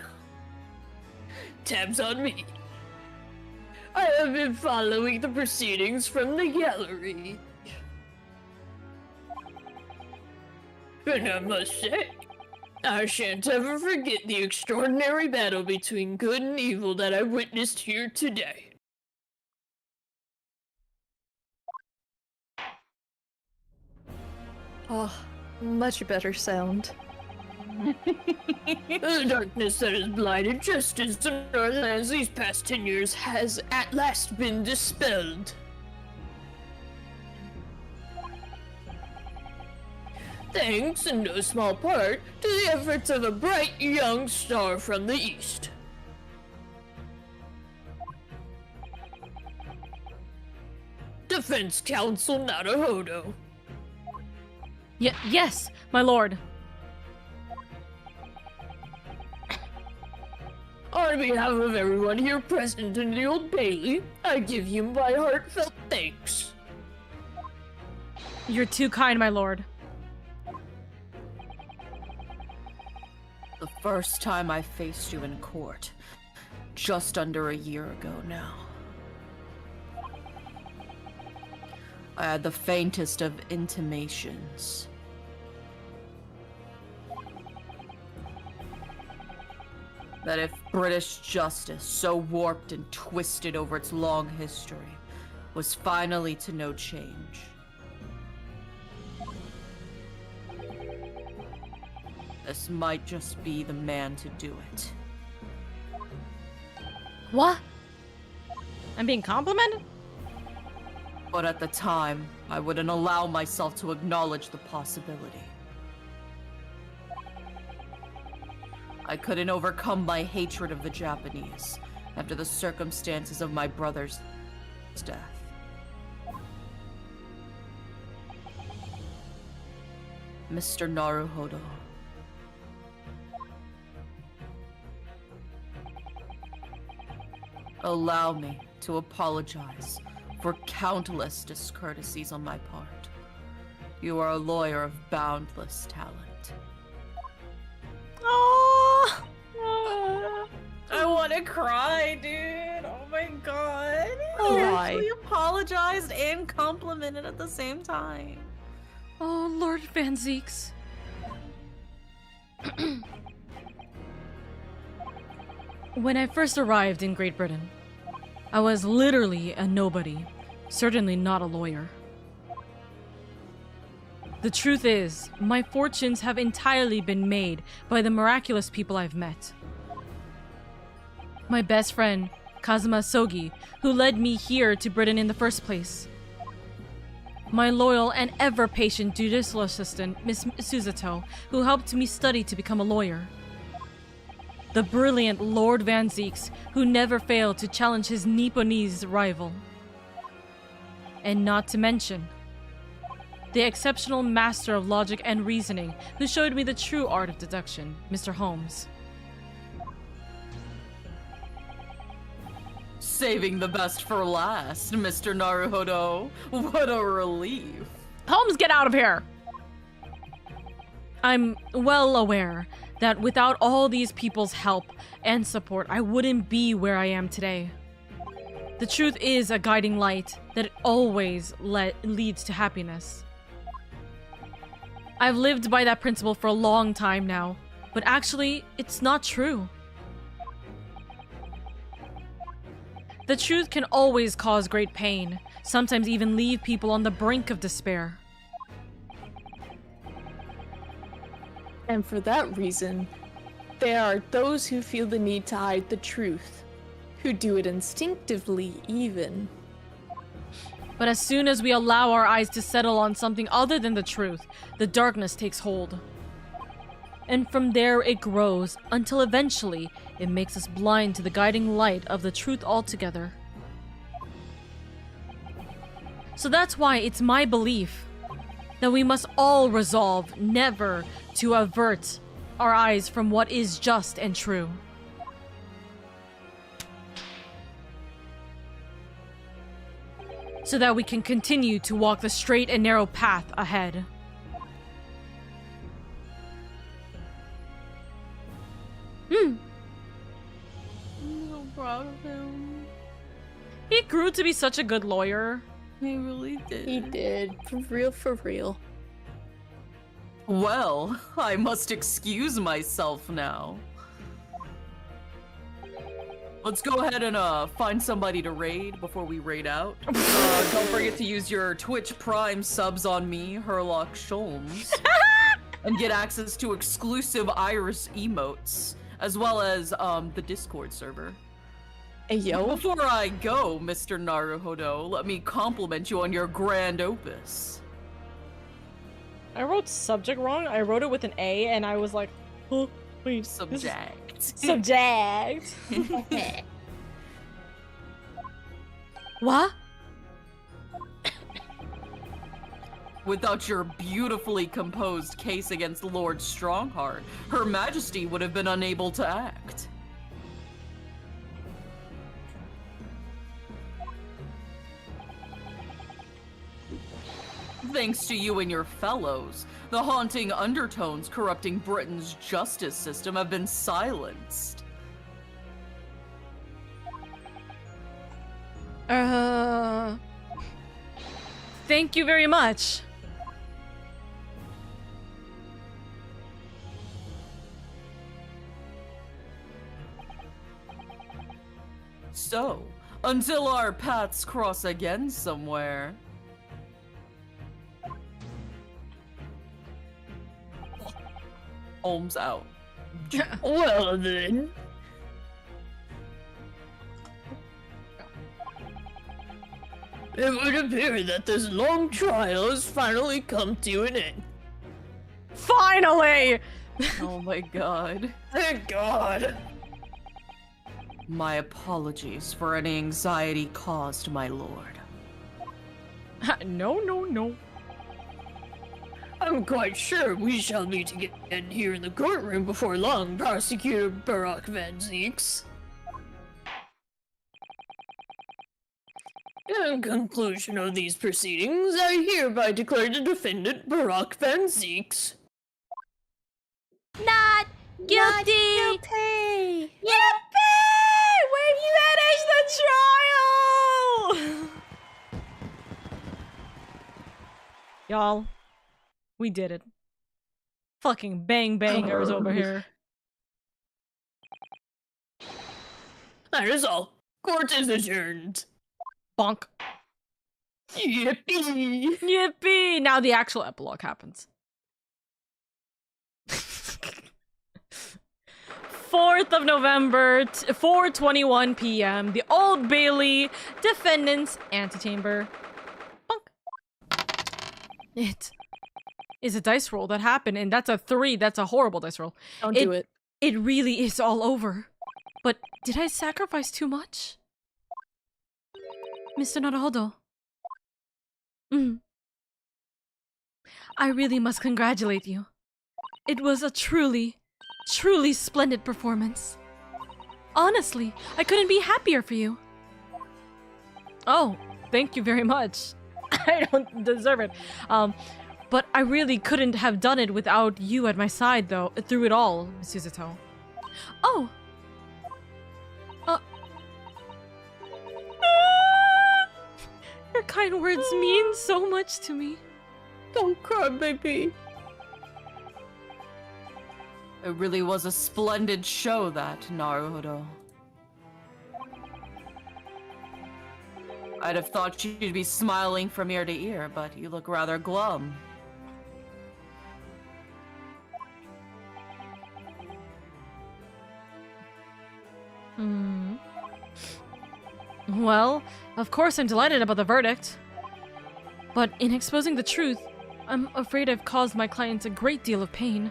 Tabs on me. I have been following the proceedings from the gallery. And I must say, I shan't ever forget the extraordinary battle between good and evil that I witnessed here today. Oh, much better sound. The darkness that has blinded justice in our lands these past 10 years has at last been dispelled. Thanks, in no small part, to the efforts of a bright young star from the east. Defense Counsel Naruhodo. Yes, my lord. On behalf of everyone here present in the Old Bailey, I give you my heartfelt thanks. You're too kind, my lord. The first time I faced you in court, just under a year ago now. I had the faintest of intimations. That if British justice, so warped and twisted over its long history, was finally to know change, this might just be the man to do it. What? I'm being complimented? But at the time, I wouldn't allow myself to acknowledge the possibility. I couldn't overcome my hatred of the Japanese after the circumstances of my brother's death. Mr. Naruhodo. Allow me to apologize for countless discourtesies on my part. You are a lawyer of boundless talent. Oh, I want to cry, dude. Oh my god. Why? He actually apologized and complimented at the same time. oh, Lord Van Zeeks. When I first arrived in Great Britain, I was literally a nobody, certainly not a lawyer. The truth is, my fortunes have entirely been made by the miraculous people I've met. My best friend, Kazuma Sogi, who led me here to Britain in the first place. My loyal and ever-patient judicial assistant, Miss Suzato, who helped me study to become a lawyer. The brilliant Lord Van Zeeks, who never failed to challenge his Nipponese rival. And not to mention, the exceptional master of logic and reasoning who showed me the true art of deduction, Mr. Holmes. Saving the best for last, Mr. Naruhodo. What a relief. Holmes, get out of here! I'm well aware that without all these people's help and support, I wouldn't be where I am today. The truth is a guiding light that always leads to happiness. I've lived by that principle for a long time now, but actually, it's not true. The truth can always cause great pain, sometimes even leave people on the brink of despair. And for that reason, there are those who feel the need to hide the truth, who do it instinctively even. But as soon as we allow our eyes to settle on something other than the truth, the darkness takes hold. And from there it grows, until eventually it makes us blind to the guiding light of the truth altogether. So that's why it's my belief that we must all resolve never to avert our eyes from what is just and true. So that we can continue to walk the straight and narrow path ahead. I'm so proud of him. He grew to be such a good lawyer. He really did. He did. For real, for real. Well, I must excuse myself now. Let's go ahead and find somebody to raid before we raid out. Don't forget to use your Twitch Prime subs on me, Herlock Sholmes. and get access to exclusive Iris emotes, as well as the Discord server. Hey, yo. Before I go, Mr. Naruhodo, let me compliment you on your grand opus. I wrote subject wrong. I wrote it with an A, and I was like, oh, wait. Subject. Subject. What? Without your beautifully composed case against Lord Strongheart, Her Majesty would have been unable to act. Thanks to you and your fellows, the haunting undertones corrupting Britain's justice system have been silenced. Thank you very much. So, until our paths cross again somewhere. Holmes out. Well then. It would appear that this long trial has finally come to an end. Finally! Oh my god. Thank God. My apologies for any anxiety caused, my lord. No, no, no. I'm quite sure we shall meet again here in the courtroom before long, Prosecutor Barack Van Zeeks. In conclusion of these proceedings, I hereby declare the defendant Barack Van Zeeks Not guilty! Hey! Yippee! We finished the trial! Y'all, we did it. Fucking bang bangers over here. That is all. Court is adjourned. Bonk. Yippee! Yippee! Now the actual epilogue happens. 4th of November, 4:21 p.m. The Old Bailey Defendant's Antechamber. Bonk. It is a dice roll that happened, and that's a 3. That's a horrible dice roll. Don't do it. It really is all over. But did I sacrifice too much? Mr. Naruhodo. I really must congratulate you. It was a truly splendid performance. Honestly, I couldn't be happier for you. Oh, thank you very much. I don't deserve it. But I really couldn't have done it without you at my side, though, through it all, Miss Suzuto. Oh! Your kind words mean so much to me. Don't cry, baby. It really was a splendid show, that, Naruhodo. I'd have thought you'd be smiling from ear to ear, but you look rather glum. Well, of course I'm delighted about the verdict. But in exposing the truth, I'm afraid I've caused my clients a great deal of pain.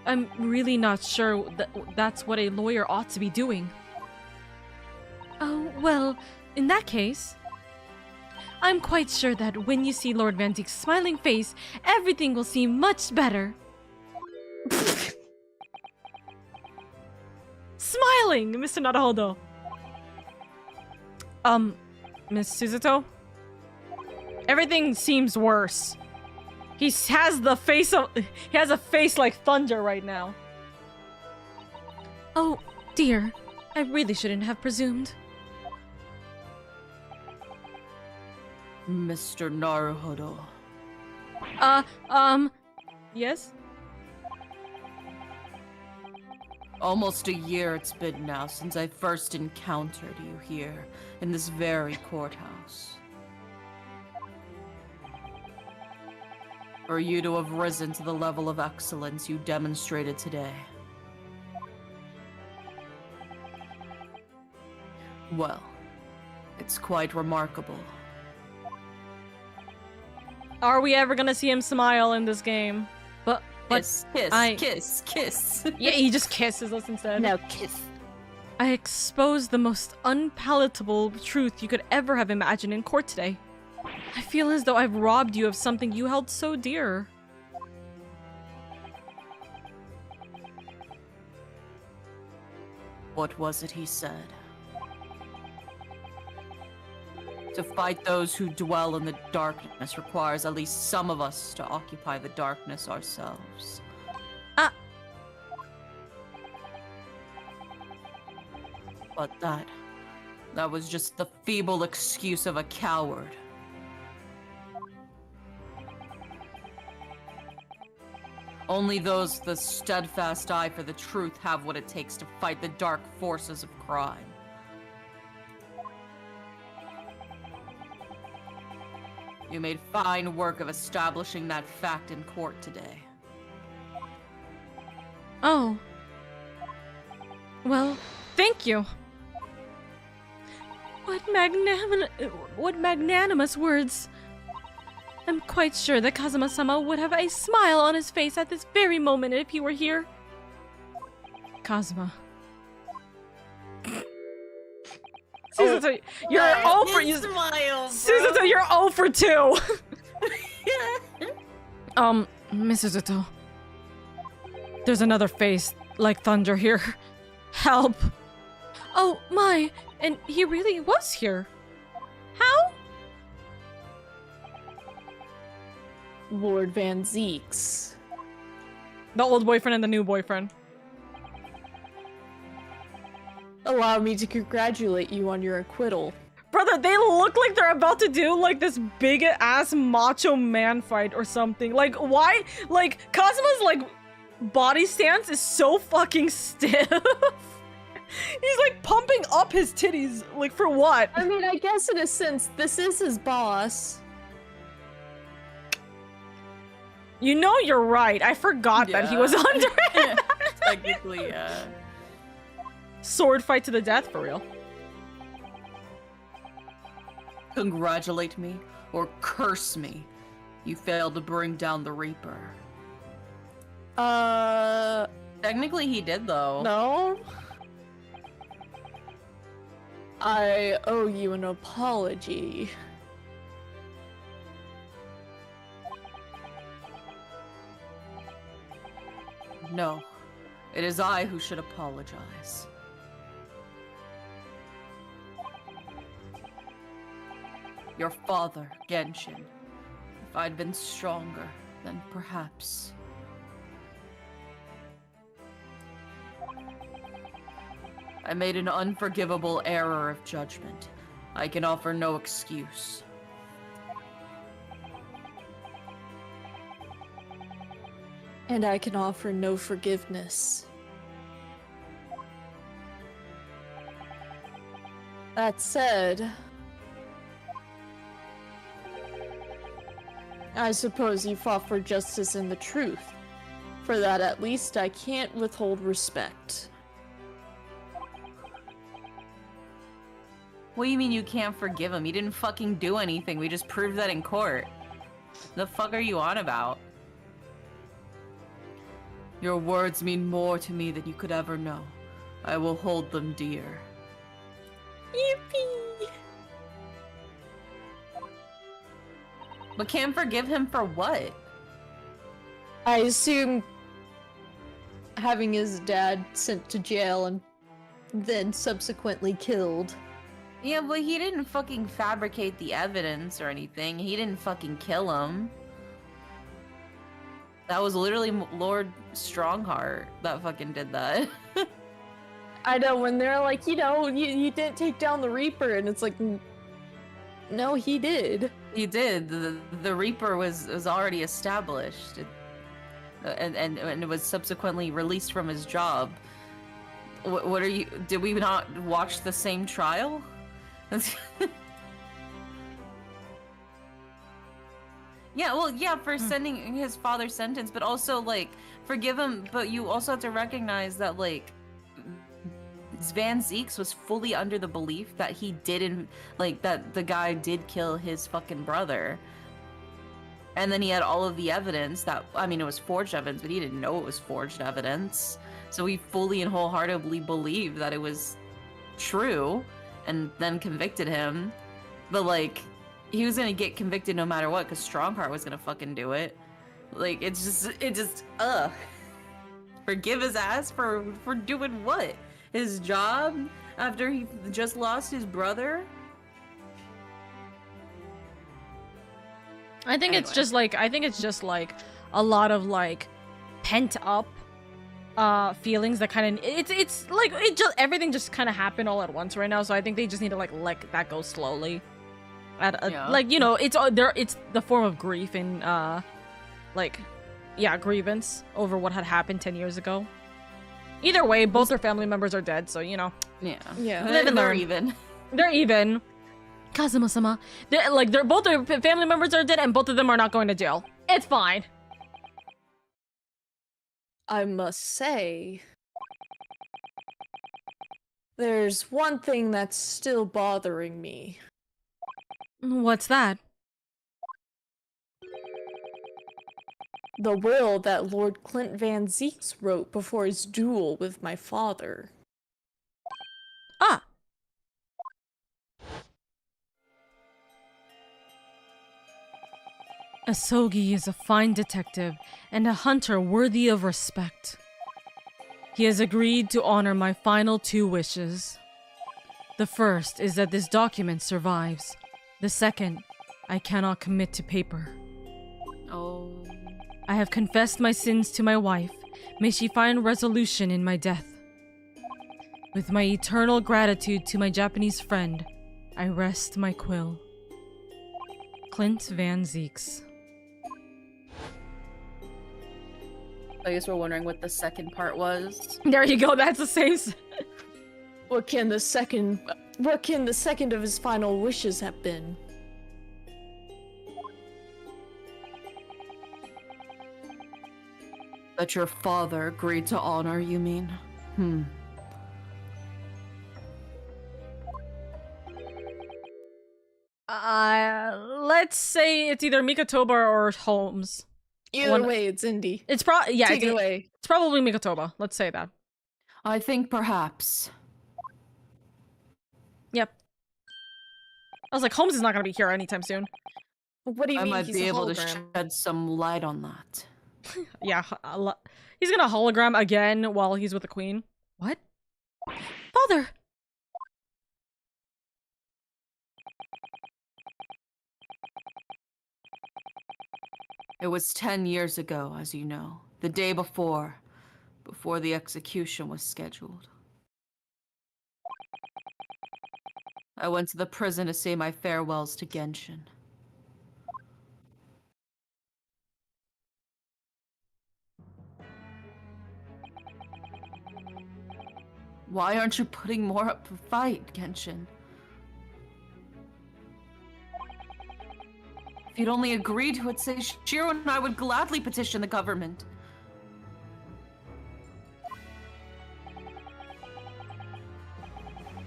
I'm really not sure that's what a lawyer ought to be doing. Oh, well, in that case, I'm quite sure that when you see Lord Van Zeek's smiling face, everything will seem much better. Smiling, Mr. Naruhodo. Miss Suzuto? Everything seems worse. He has a face like thunder right now. Oh, dear. I really shouldn't have presumed. Mr. Naruhodo. Yes? Almost a year it's been now since I first encountered you here in this very courthouse. for you to have risen to the level of excellence you demonstrated today. Well, it's quite remarkable. Are we ever gonna see him smile in this game? But Kiss, kiss, I- kiss, kiss. yeah, he just kisses us instead. No, kiss. I exposed the most unpalatable truth you could ever have imagined in court today. I feel as though I've robbed you of something you held so dear. What was it he said? To fight those who dwell in the darkness requires at least some of us to occupy the darkness ourselves. Ah. But that was just the feeble excuse of a coward. Only those with a steadfast eye for the truth have what it takes to fight the dark forces of crime. You made fine work of establishing that fact in court today. Oh. Well, thank you. What magnanimous words. I'm quite sure that Kazuma-sama would have a smile on his face at this very moment if he were here. Kazuma. Suzuto, you're 0 for you. Smile, Suzuto, you're 0 for 2. Miss Suzuto. There's another face like thunder here. Help. Oh my, and he really was here. How? Lord Van Zeeks. The old boyfriend and the new boyfriend. Allow me to congratulate you on your acquittal. Brother, they look like they're about to do like this big ass macho man fight or something. Like, why? Like, Kazuma's like body stance is so fucking stiff. He's like pumping up his titties. Like, for what? I mean, I guess in a sense, this is his boss. You know you're right. I forgot that he was under it. Technically, yeah. Sword fight to the death, for real. Congratulate me or curse me. You failed to bring down the Reaper. Technically he did though. No. I owe you an apology. No. It is I who should apologize. Your father, Genshin. If I'd been stronger, then perhaps. I made an unforgivable error of judgment. I can offer no excuse. And I can offer no forgiveness. That said, I suppose you fought for justice and the truth. For that, at least, I can't withhold respect. What do you mean you can't forgive him? He didn't fucking do anything. We just proved that in court. The fuck are you on about? Your words mean more to me than you could ever know. I will hold them dear. Yippee! But can't forgive him for what? I assume having his dad sent to jail and then subsequently killed. Yeah, but he didn't fucking fabricate the evidence or anything. He didn't fucking kill him. That was literally Lord Strongheart that fucking did that. I know, when they're like, you know, you didn't take down the Reaper, and it's like, no, he did. He did. The Reaper was already established. And it was subsequently released from his job. What are you... Did we not watch the same trial? Yeah, well, yeah, for sending his father's sentence, but also, like, forgive him, but you also have to recognize that, like, Van Zeeks was fully under the belief that he didn't, like, that the guy did kill his fucking brother. And then he had all of the evidence that, I mean, it was forged evidence, but he didn't know it was forged evidence. So he fully and wholeheartedly believed that it was true and then convicted him. But, like, he was gonna get convicted no matter what, because Strongheart was gonna fucking do it. Like, it just, forgive his ass for doing what? His job after he just lost his brother? I think it's just like a lot of like pent up feelings that kind of it's like it just everything just kind of happened all at once right now, so I think they just need to like let that go slowly. Like, you know, it's the form of grief and grievance over what had happened 10 years ago. Either way, both their family members are dead, so you know. Yeah. Live and learn. Even. They're even. Kazuma-sama. Both their family members are dead and both of them are not going to jail. It's fine. I must say, there's one thing that's still bothering me. What's that? The will that Lord Clint Van Zeeks wrote before his duel with my father. Ah. Asogi is a fine detective and a hunter worthy of respect. He has agreed to honor my final 2 wishes. The first is that this document survives. The second, I cannot commit to paper. Oh. I have confessed my sins to my wife. May she find resolution in my death. With my eternal gratitude to my Japanese friend, I rest my quill. Clint Van Zeeks. I guess we're wondering what the second part was. There you go, that's the same. What can the second of his final wishes have been? That your father agreed to honor, you mean? Let's say it's either Mikotoba or Holmes. Either way, it's Indy. It's Take it away. It's probably Mikotoba. Let's say that. I think perhaps. Yep. I was like, Holmes is not gonna be here anytime soon. What do you mean? I might He's be a able to hologram? shed some light on that. Yeah, he's gonna hologram again while he's with the queen. What? Father! It was 10 years ago, as you know. The day before the execution was scheduled. I went to the prison to say my farewells to Genshin. Why aren't you putting more up a fight, Genshin? If you'd only agreed to it, say Shiro and I would gladly petition the government.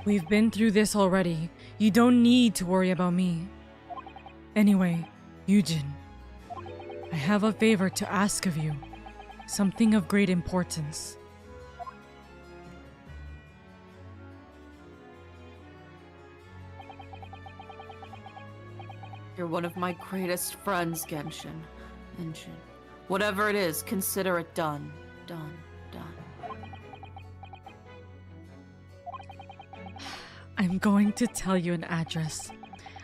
We've been through this already. You don't need to worry about me. Anyway, Yujin, I have a favor to ask of you. Something of great importance. You're one of my greatest friends, Genshin. Whatever it is, consider it done. Done. I'm going to tell you an address.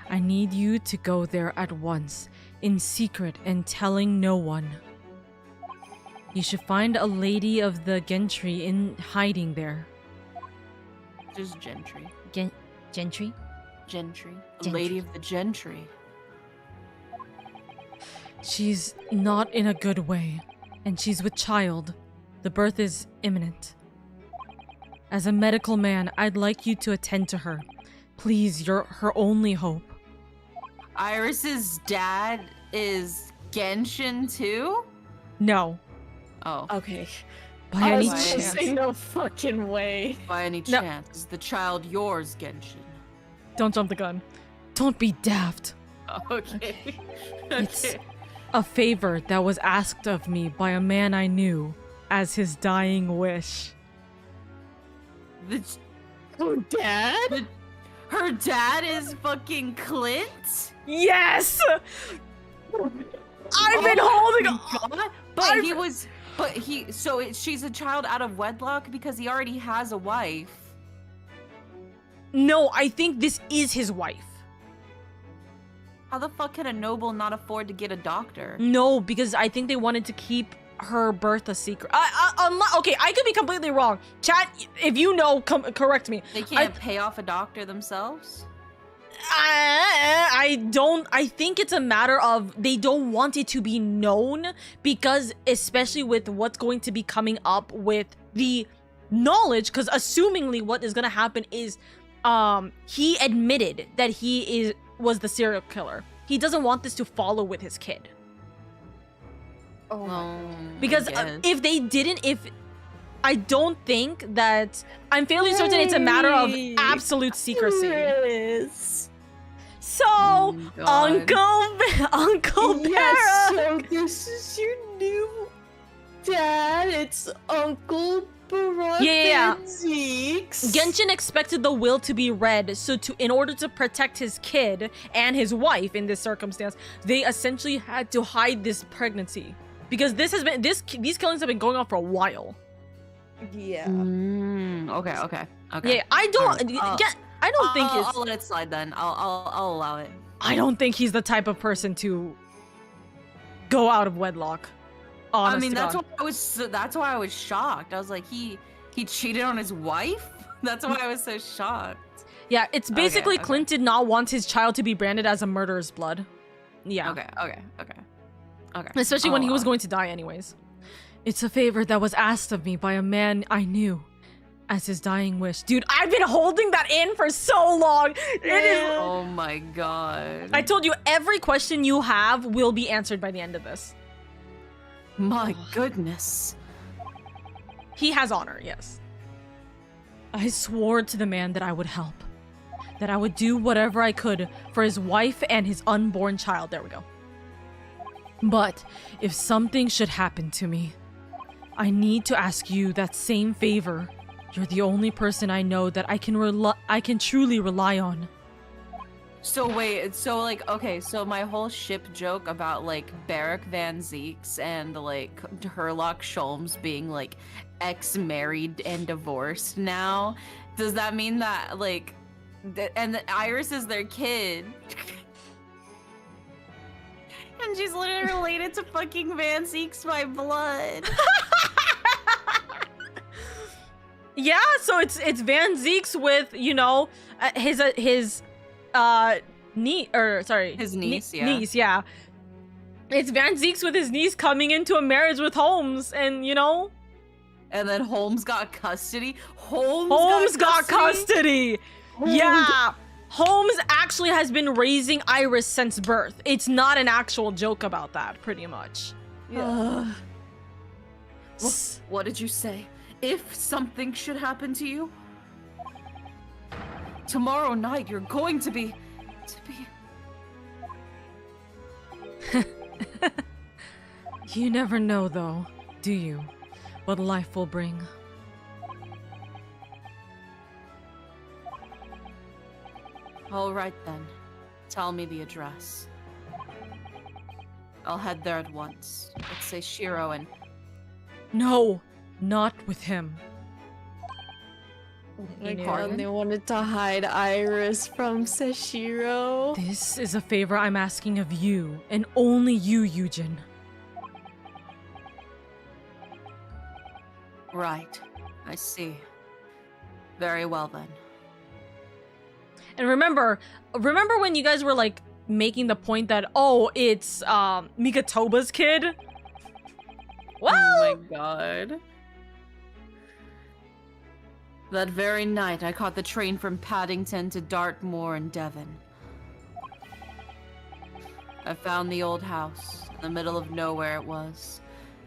I need you to go there at once, in secret and telling no one. You should find a lady of the gentry in hiding there. Just gentry. Gentry? Gentry. A Gentry. lady of the gentry. She's not in a good way, and she's with child. The birth is imminent. As a medical man, I'd like you to attend to her. Please, you're her only hope. Iris's dad is Genshin too? No. Oh. Okay. By I any was gonna chance. say no fucking way. By any No. chance, is the child yours, Genshin? Don't jump the gun. Don't be daft. Okay. It's a favor that was asked of me by a man I knew as his dying wish. The, Oh, Dad? her dad is fucking Clint? Yes! I've been holding God. But he was she's a child out of wedlock because he already has a wife. No, I think this is his wife. How the fuck can a noble not afford to get a doctor? No, because I think they wanted to keep her birth a secret. Okay, I could be completely wrong. Chat, if you know, correct me. They can't pay off a doctor themselves? I think it's a matter of they don't want it to be known because especially with what's going to be coming up with the knowledge, because assumingly what is going to happen is he admitted that he was the serial killer. He doesn't want this to follow with his kid. Because if they didn't, I don't think that, I'm fairly certain it's a matter of absolute secrecy. Yes. So, God. Uncle Yes, Barra. so this is your new dad. It's Uncle Barak Yeah. and Zeke's. Genshin expected the will to be read, so in order to protect his kid and his wife in this circumstance, they essentially had to hide this pregnancy because these killings have been going on for a while. Yeah. Okay. Yeah, I don't think I'll let it slide then. I'll allow it. I don't think he's the type of person to go out of wedlock. Honest I mean, to God. that's why I was shocked. I was like, he cheated on his wife? That's why I was so shocked. Yeah, it's basically okay. Clint did not want his child to be branded as a murderer's blood. Yeah. Okay. Especially when he was going. going to die anyways. It's a favor that was asked of me by a man I knew as his dying wish. Dude, I've been holding that in for so long. It is. Oh my god. I told you every question you have will be answered by the end of this. My goodness. He has honor, yes. I swore to the man that I would help. That I would do whatever I could for his wife and his unborn child. There we go. But if something should happen to me, I need to ask you that same favor. You're the only person I know that I can truly rely on. So wait, so like, okay, so my whole ship joke about like Barrack Van Zeeks and like Herlock Sholmes being like ex-married and divorced now, does that mean that like, and that Iris is their kid? And she's literally related to fucking Van Zeeks by blood. Yeah, so it's Van Zeeks with, you know, his niece, yeah. It's Van Zeeks with his niece coming into a marriage with Holmes, and you know. And then Holmes got custody. Holmes got custody. Yeah. Holmes actually has been raising Iris since birth. It's not an actual joke about that, pretty much. Yeah. What did you say? If something should happen to you? Tomorrow night you're going to be... You never know, though, do you? What life will bring. All right then. Tell me the address. I'll head there at once. Let's say Shiro and... No, not with him. My god, they wanted to hide Iris from Seshiro. This is a favor I'm asking of you, and only you, Eugen. Right. I see. Very well then. And remember when you guys were like making the point that, oh, it's Mikatoba's kid? Well, oh my god. That very night, I caught the train from Paddington to Dartmoor in Devon. I found the old house, In the middle of nowhere it was.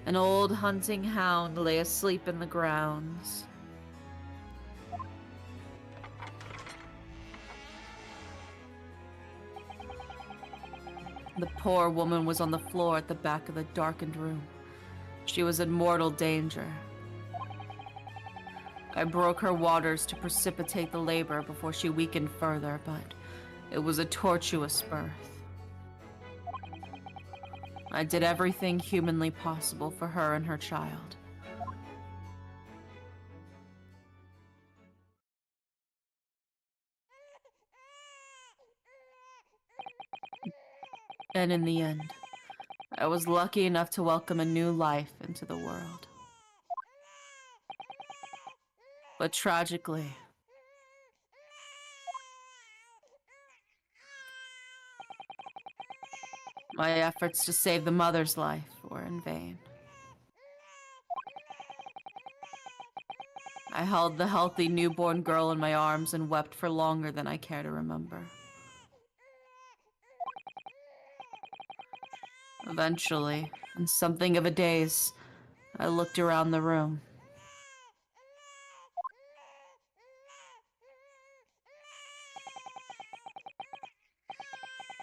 An old hunting hound lay asleep in the grounds. The poor woman was on the floor at the back of the darkened room. She was in mortal danger. I broke her waters to precipitate the labor before she weakened further, but it was a tortuous birth. I did everything humanly possible for her and her child. And in the end, I was lucky enough to welcome a new life into the world. But tragically, my efforts to save the mother's life were in vain. I held the healthy newborn girl in my arms and wept for longer than I care to remember. Eventually, in something of a daze, I looked around the room.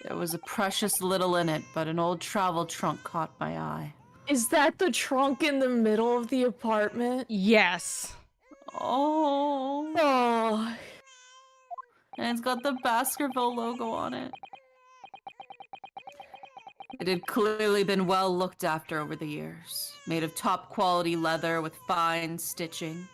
There was a precious little in it, but an old travel trunk caught my eye. Is that the trunk in the middle of the apartment? Yes. Oh. Oh. And it's got the Baskerville logo on it. It had clearly been well looked after over the years. Made of top quality leather with fine stitching.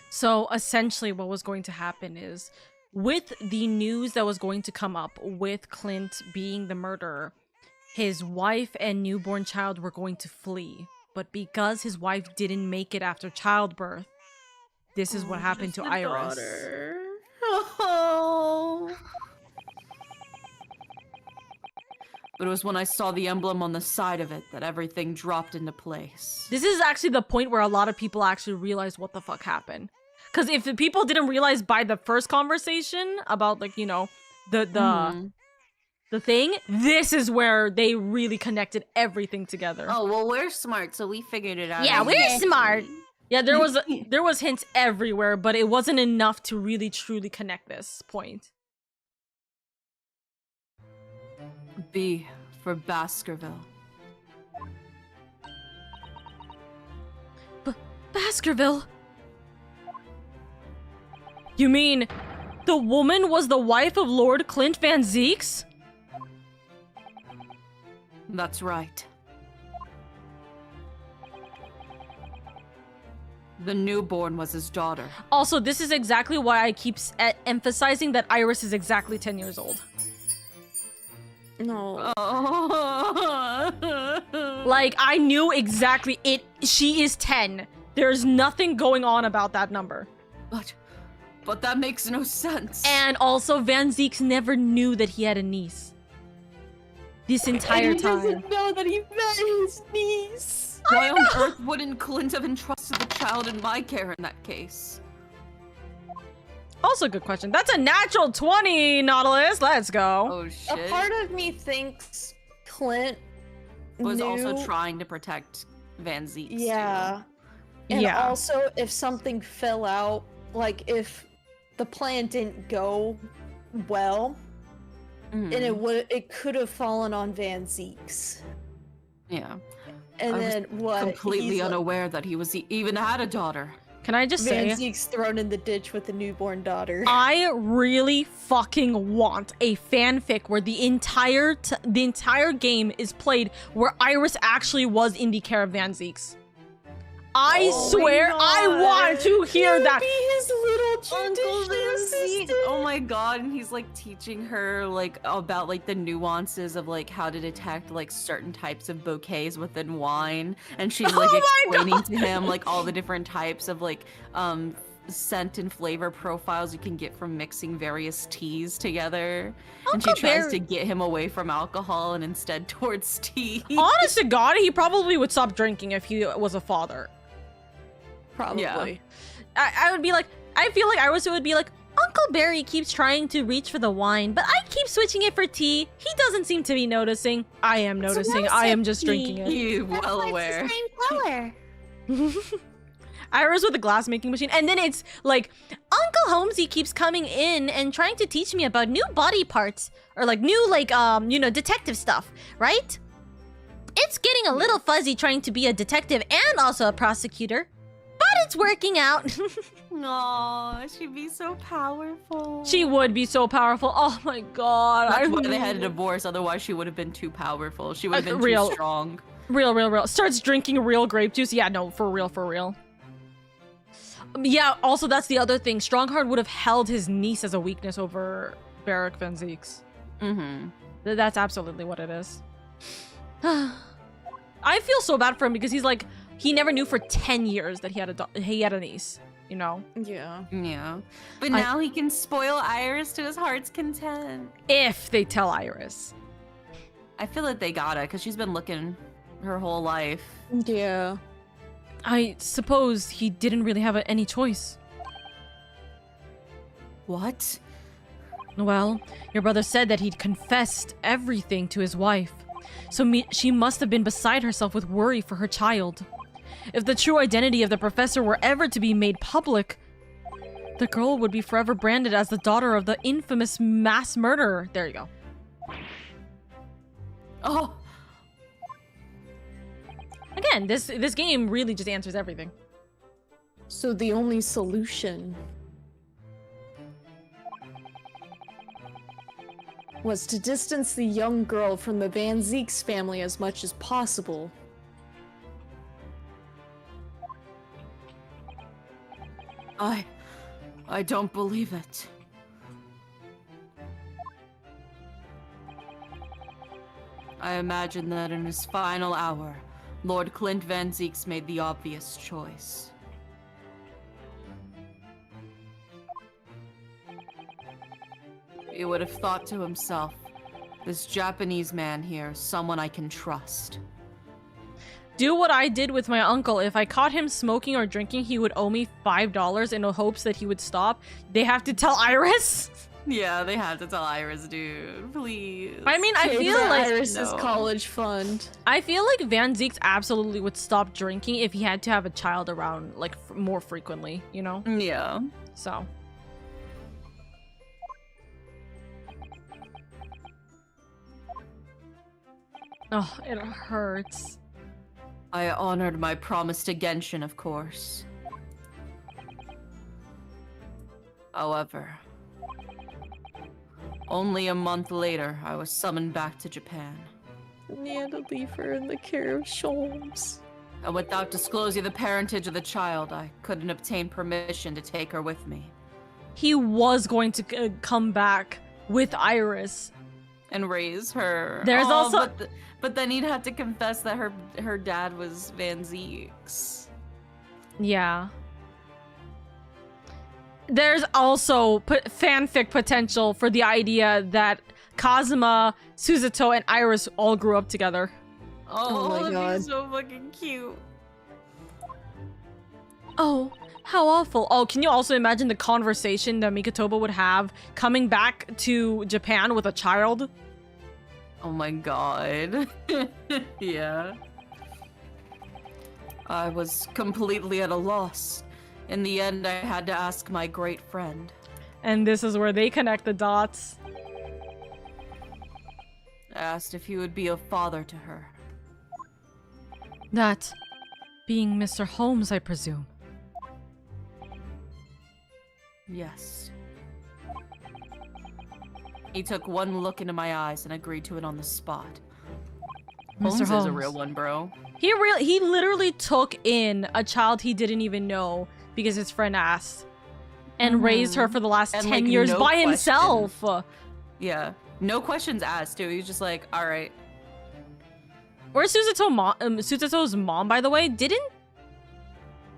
So essentially what was going to happen is, with the news that was going to come up with Clint being the murderer, his wife and newborn child were going to flee. But because his wife didn't make it after childbirth, this is what happened to Iris. Oh. But it was when I saw the emblem on the side of it that everything dropped into place. This is actually the point where a lot of people actually realized what the fuck happened. Because if the people didn't realize by the first conversation about, like, you know, the thing, this is where they really connected everything together. Oh, well, we're smart, so we figured it out. Yeah, we're smart. Yeah, there was hints everywhere, but it wasn't enough to really truly connect this point. B for Baskerville. Baskerville? You mean the woman was the wife of Lord Clint Van Zeeks? That's right. The newborn was his daughter. Also, this is exactly why I keep emphasizing that Iris is exactly 10 years old. No. Like, I knew exactly it. She is 10. There's nothing going on about that number. But that makes no sense. And also, Van Zeeks never knew that he had a niece. This entire time. He doesn't know that he met his niece. Why on earth wouldn't Clint have entrusted the child in my care in that case? Also, good question. That's a natural 20, Nautilus. Let's go. Oh, shit. A part of me thinks Clint was knew... also trying to protect Van Zeeks, Yeah. too. And Yeah. also, if something fell out, like if the plan didn't go well, Mhm. and it could have fallen on Van Zeeks. Yeah. And I then what? Completely he's, unaware that he was even had a daughter. Can I just Van say, Zeek's thrown in the ditch with a newborn daughter. I really fucking want a fanfic where the entire game is played where Iris actually was in the care of Van Zeeks. I swear, I want to hear that. Be his little Uncle judicial Van Zeke. assistant. Oh my god, and he's like teaching her like about like the nuances of like how to detect like certain types of bouquets within wine, and she's like explaining to him like all the different types of like scent and flavor profiles you can get from mixing various teas together. And she tries to get him away from alcohol and instead towards tea. Honest to God, he probably would stop drinking if he was a father. Probably. Yeah. I would be like, I feel like Iris would be like, Uncle Uncle Barry keeps trying to reach for the wine, but I keep switching it for tea. He doesn't seem to be noticing. I am noticing. I am just drinking it. You That's well why aware. It's the same color. Iris with a glass making machine. And then it's like, Uncle Holmesy keeps coming in and trying to teach me about new body parts. Or like new, like, detective stuff, right? It's getting a little fuzzy trying to be a detective and also a prosecutor. But it's working out. Aw, she'd be so powerful. She would be so powerful. Oh my god. That's why they had a divorce, otherwise she would have been too powerful. She would have been real. too strong. Real. Starts drinking real grape juice. Yeah, no, for real. Yeah, also that's the other thing. Stronghart would have held his niece as a weakness over Barrack Van Zeeks. Mm-hmm. That's absolutely what it is. I feel so bad for him because he's like, he never knew for 10 years that he had a niece, you know? Yeah. Yeah. But now he can spoil Iris to his heart's content. If they tell Iris. I feel like they gotta, because she's been looking her whole life. Yeah. I suppose he didn't really have any choice. What? Well, your brother said that he'd confessed everything to his wife. So she must have been beside herself with worry for her child. If the true identity of the professor were ever to be made public, the girl would be forever branded as the daughter of the infamous mass murderer. There you go. Oh! Again, this game really just answers everything. So the only solution was to distance the young girl from the Van Zeeks family as much as possible. I don't believe it. I imagine that in his final hour, Lord Clint Van Zeeks made the obvious choice. He would have thought to himself, this Japanese man here is someone I can trust. Do what I did with my uncle. If I caught him smoking or drinking, he would owe me $5 in the hopes that he would stop. They have to tell Iris? Yeah, they have to tell Iris, dude. Please. I mean, I Pay feel for like Iris's college fund. I feel like Van Zeeks absolutely would stop drinking if he had to have a child around, like, more frequently, you know? Yeah. So. Oh, it hurts. I honored my promise to Genshin, of course. However, only a month later, I was summoned back to Japan. And he had to leave her in the care of Sholmes. And without disclosing the parentage of the child, I couldn't obtain permission to take her with me. He was going to come back with Iris. And raise her. There's also... But then he'd have to confess that her dad was Van Zeeks. Yeah. There's also fanfic potential for the idea that Kazuma, Suzuto, and Iris all grew up together. Oh my God. that'd be so fucking cute. Oh, how awful. Oh, can you also imagine the conversation that Mikotoba would have coming back to Japan with a child? Oh my god. Yeah. I was completely at a loss. In the end, I had to ask my great friend. And this is where they connect the dots. I asked if he would be a father to her. That being Mr. Holmes, I presume. Yes. He took one look into my eyes and agreed to it on the spot. Holmes is a real one, bro. He literally took in a child he didn't even know because his friend asked. And raised her for the last 10 years no by himself. Yeah. No questions asked, too. He was just like, alright. Where's Suzuto's mom, by the way?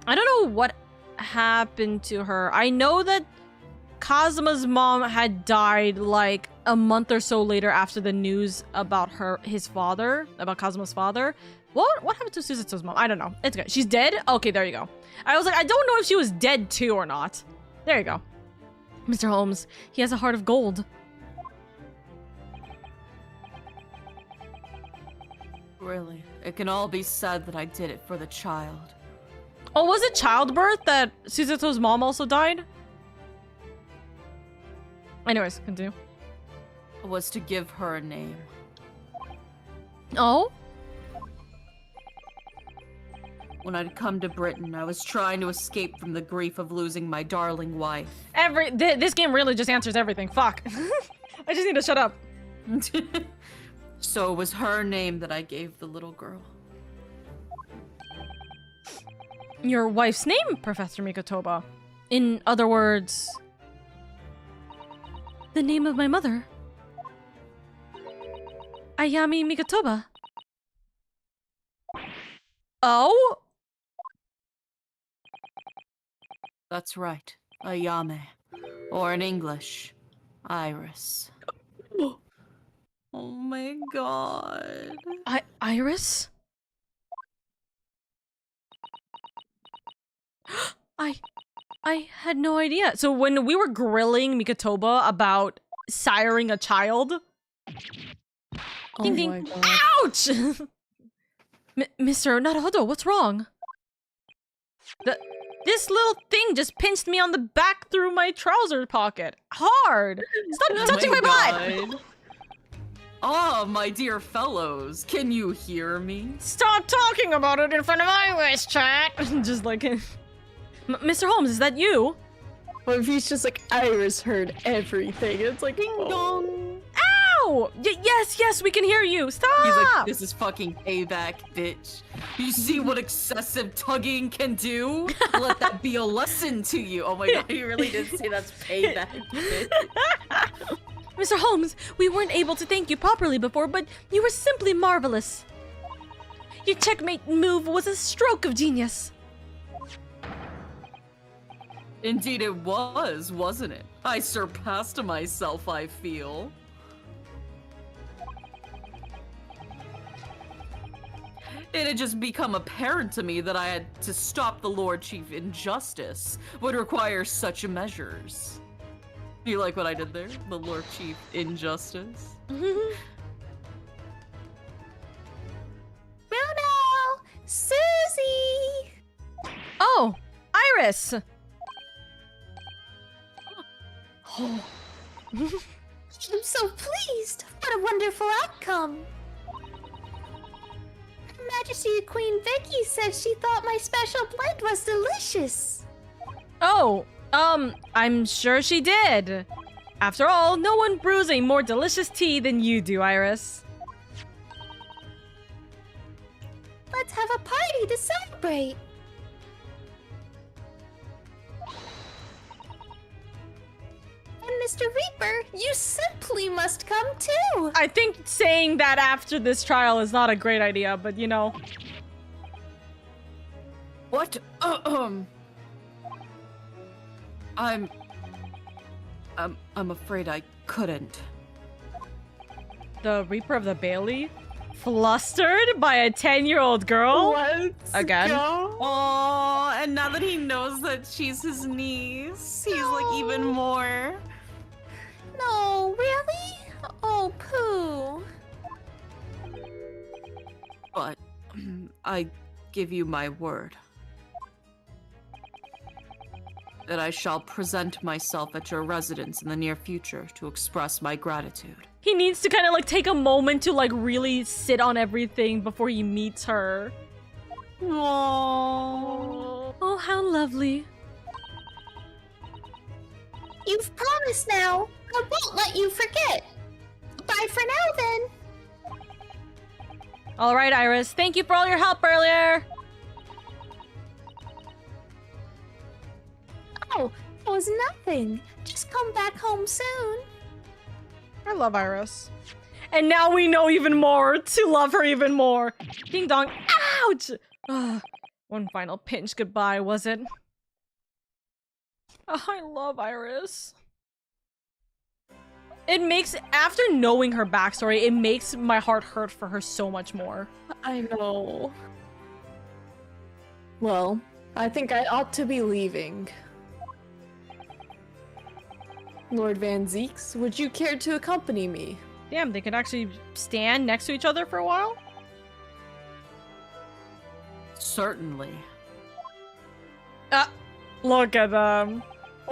I don't know what happened to her. I know that Kazuma's mom had died like a month or so later after the news about about Kazuma's father. What happened to Suzuto's mom? I don't know. It's good. She's dead? Okay, there you go. I was like, I don't know if she was dead too or not. There you go. Mr. Holmes, he has a heart of gold. Really, it can all be said that I did it for the child. Oh, was it childbirth that Suzuto's mom also died? Anyways, continue. Was to give her a name. Oh? When I'd come to Britain, I was trying to escape from the grief of losing my darling wife. This game really just answers everything. Fuck. I just need to shut up. So it was her name that I gave the little girl. Your wife's name, Professor Mikotoba. In other words, the name of my mother. Ayami Mikotoba. Oh? That's right. Ayame. Or in English, Iris. Oh my god. Iris? I had no idea. So when we were grilling Mikotoba about siring a child, ding ding, my god. ouch! Mr. Naruhodo, what's wrong? This little thing just pinched me on the back through my trouser pocket. Hard! Stop touching my butt! Oh, my dear fellows, can you hear me? Stop talking about it in front of Iris, chat! Just like... Mr. Holmes, is that you? What if he's just like, Iris heard everything? It's like, ding dong. Ow! Yes, we can hear you. Stop! He's like, this is fucking payback, bitch. You see what excessive tugging can do? Let that be a lesson to you. Oh my god, he really did say that's payback, bitch. Mr. Holmes, we weren't able to thank you properly before, but you were simply marvelous. Your checkmate move was a stroke of genius. Indeed it was, wasn't it? I surpassed myself, I feel. It had just become apparent to me that I had to stop the Lord Chief injustice would require such measures. You like what I did there? The Lord Chief injustice? Bruno! Susie! Oh, Iris! I'm so pleased! What a wonderful outcome! Her Majesty Queen Vicky said she thought my special blend was delicious. Oh, I'm sure she did. After all, no one brews a more delicious tea than you do, Iris. Let's have a party to celebrate. And Mr. Reaper, you simply must come too. I think saying that after this trial is not a great idea, but you know. What? I'm afraid I couldn't. The Reaper of the Bailey? Flustered by a 10-year-old girl? Let's Again? go. Oh, and now that he knows that she's his niece, he's like even more. No, really? Oh, poo. But I give you my word that I shall present myself at your residence in the near future to express my gratitude. He needs to kind of like take a moment to like really sit on everything before he meets her. Aww. Oh, how lovely. You've promised now. I won't let you forget. Bye for now, then. All right, Iris. Thank you for all your help earlier. Oh, it was nothing. Just come back home soon. I love Iris. And now we know even more to love her even more. Ding dong. Ouch! Ugh. One final pinch goodbye, was it? Oh, I love Iris. It makes, after knowing her backstory, it makes my heart hurt for her so much more. I know. Well, I think I ought to be leaving. Lord Van Zeeks, would you care to accompany me? Damn, they could actually stand next to each other for a while? Certainly. Look at them.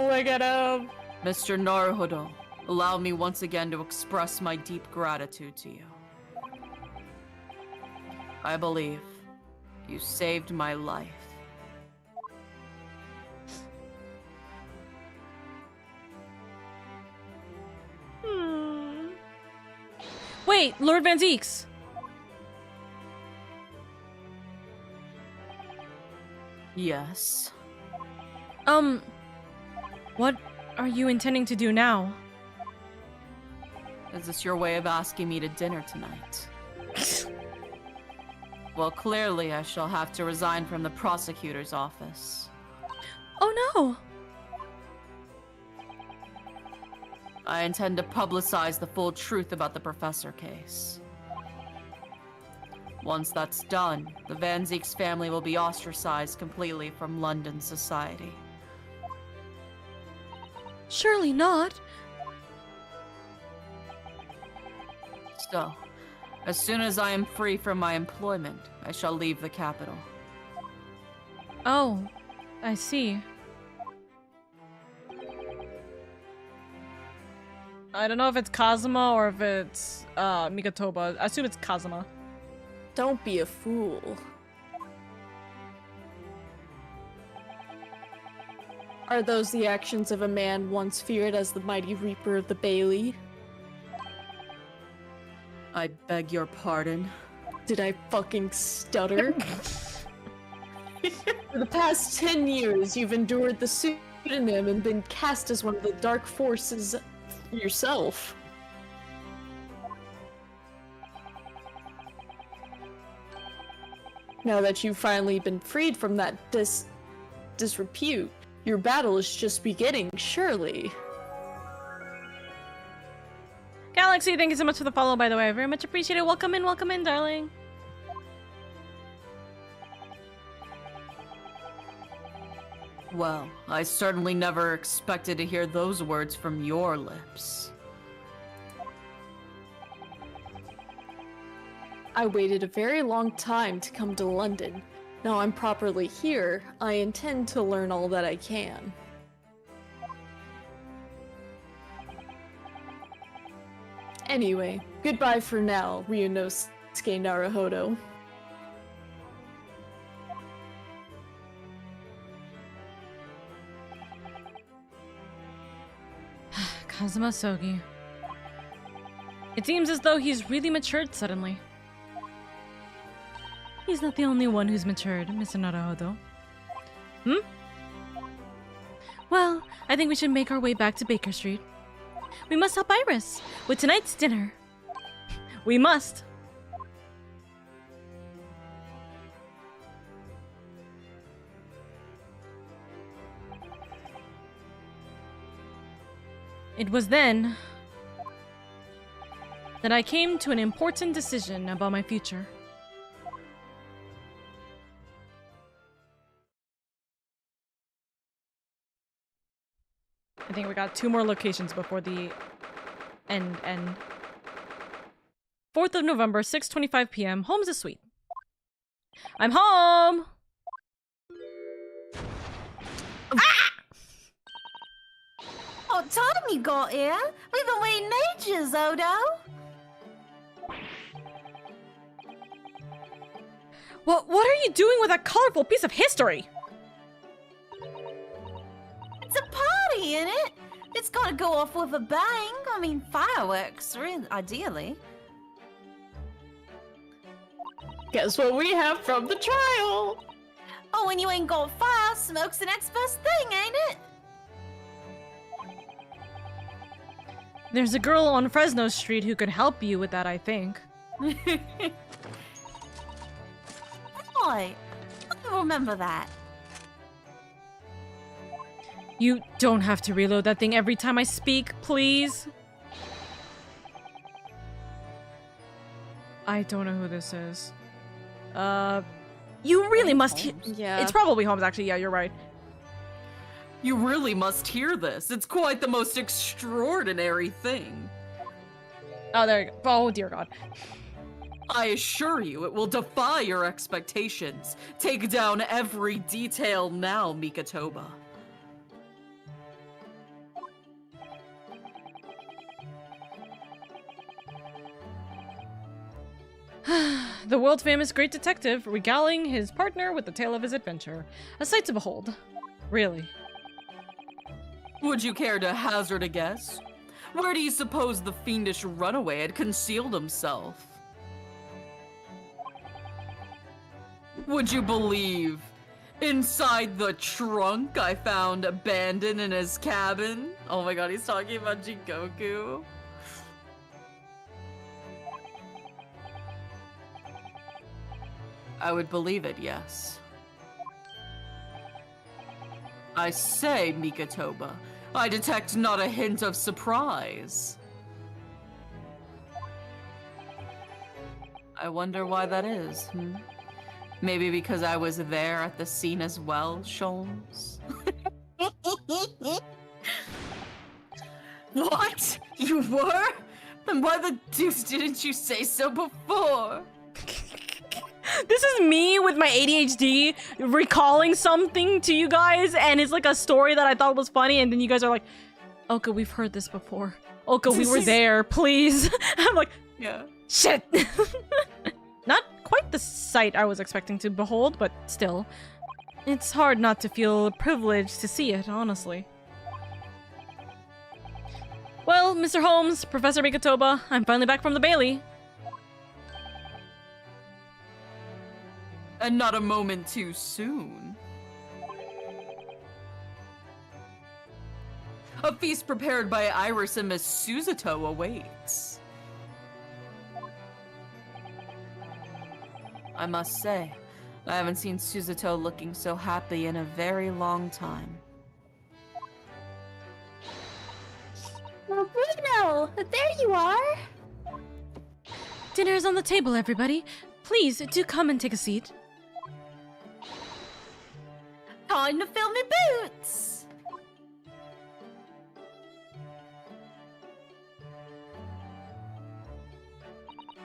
Look at them. Mr. Naruhodo, allow me once again to express my deep gratitude to you. I believe you saved my life. Wait, Lord Van Zeeks. Yes. What are you intending to do now? Is this your way of asking me to dinner tonight? Well, clearly I shall have to resign from the prosecutor's office. Oh no! I intend to publicize the full truth about the professor case. Once that's done, the Van Zeeks family will be ostracized completely from London society. Surely not. So, as soon as I am free from my employment, I shall leave the capital. Oh, I see. I don't know if it's Kazuma or if it's Migatoba. I assume it's Kazuma. Don't be a fool. Are those the actions of a man once feared as the mighty Reaper of the Bailey? I beg your pardon. Did I fucking stutter? For the past 10 years, you've endured the pseudonym and been cast as one of the dark forces yourself. Now that you've finally been freed from that disrepute, your battle is just beginning, surely. Galaxy, thank you so much for the follow, by the way. Very much appreciated. Welcome in, darling. Well, I certainly never expected to hear those words from your lips. I waited a very long time to come to London. Now I'm properly here, I intend to learn all that I can. Anyway, goodbye for now, Ryunosuke Naruhodo. Kazuma Sogi. It seems as though he's really matured suddenly. He's not the only one who's matured, Mr. Naruhodo. Well, I think we should make our way back to Baker Street. We must help Iris with tonight's dinner. We must. It was then that I came to an important decision about my future. I think we got 2 more locations before the end. 4th of November, 6:25 p.m. Home's a suite. I'm home! What time you got here? We've been waiting ages, Odo. What are you doing with a colorful piece of history? It's a party, isn't it? It's gotta go off with a bang. I mean, fireworks, really, ideally. Guess what we have from the trial? Oh, when you ain't got fire, smoke's the next best thing, ain't it? There's a girl on Fresno Street who could help you with that, I think. Right. I remember that. You don't have to reload that thing every time I speak, please. I don't know who this is. You really must. Yeah. It's probably Holmes, actually. Yeah, you're right. You really must hear this. It's quite the most extraordinary thing. Oh, there you go. Oh, dear God. I assure you, it will defy your expectations. Take down every detail now, Mikatoba. The world-famous great detective regaling his partner with the tale of his adventure. A sight to behold. Really. Would you care to hazard a guess? Where do you suppose the fiendish runaway had concealed himself? Would you believe? Inside the trunk I found abandoned in his cabin? Oh my god, he's talking about Jikoku. I would believe it, yes. I say, Mikatoba, I detect not a hint of surprise. I wonder why that is, Maybe because I was there at the scene as well, Sholmes? What? You were? Then why the deuce didn't you say so before? This is me with my ADHD recalling something to you guys, and it's like a story that I thought was funny, and then you guys are like, Oka, we've heard this before. Oka, we were there, please. I'm like, Yeah. shit. Not quite the sight I was expecting to behold, but still. It's hard not to feel privileged to see it, honestly. Well, Mr. Holmes, Professor Mikatoba, I'm finally back from the Bailey. And not a moment too soon. A feast prepared by Iris and Miss Suzuto awaits. I must say, I haven't seen Suzuto looking so happy in a very long time. Well, Bruno, there you are. Dinner is on the table, everybody. Please, do come and take a seat. Time to fill me boots.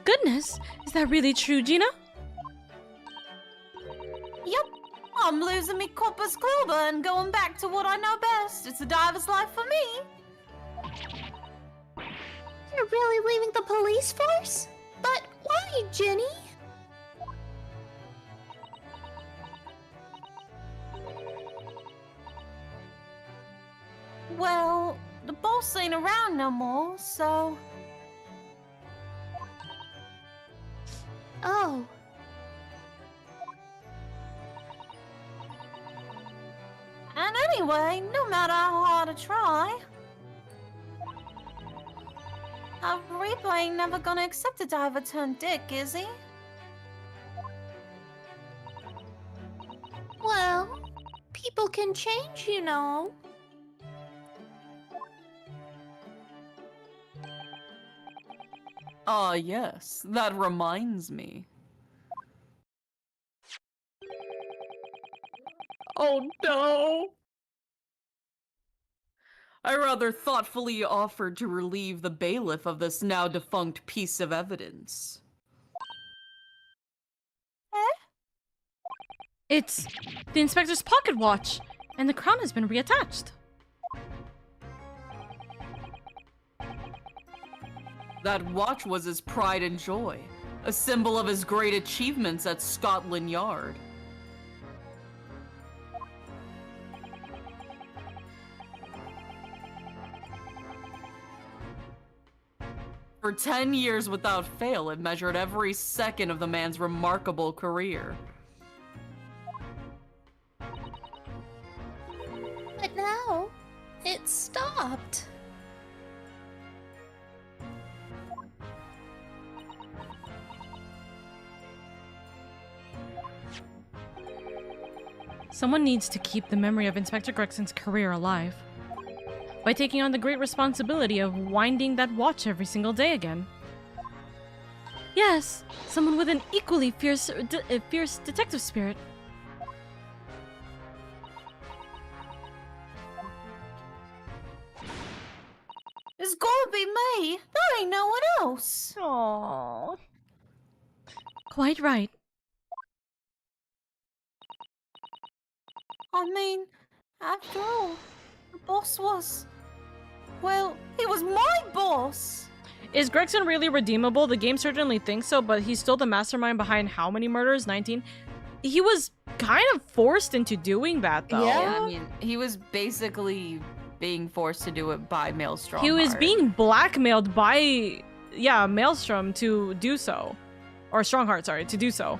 Goodness, is that really true, Gina? Yep, I'm losing me corpus clover and going back to what I know best. It's a diver's life for me. You're really leaving the police force? But why, Jenny? Well, the boss ain't around no more, so... Oh. And anyway, no matter how hard I try, a Reaper ain't never gonna accept a diver turned dick, is he? Well, people can change, you know. Ah, yes, that reminds me. Oh no! I rather thoughtfully offered to relieve the bailiff of this now defunct piece of evidence. It's the inspector's pocket watch, and the crown has been reattached. That watch was his pride and joy, a symbol of his great achievements at Scotland Yard. For 10 years without fail, it measured every second of the man's remarkable career. But now, it's stopped. Someone needs to keep the memory of Inspector Gregson's career alive by taking on the great responsibility of winding that watch every single day again. Yes, someone with an equally fierce detective spirit. quite right. I mean, after all, the boss was... Well, he was my boss! Is Gregson really redeemable? The game certainly thinks so, but he's still the mastermind behind how many murders? 19? He was kind of forced into doing that, though. Yeah. Yeah, I mean, he was basically being forced to do it by Maelstrom. He was being blackmailed by, yeah, Maelstrom to do so. Or Strongheart, sorry, to do so.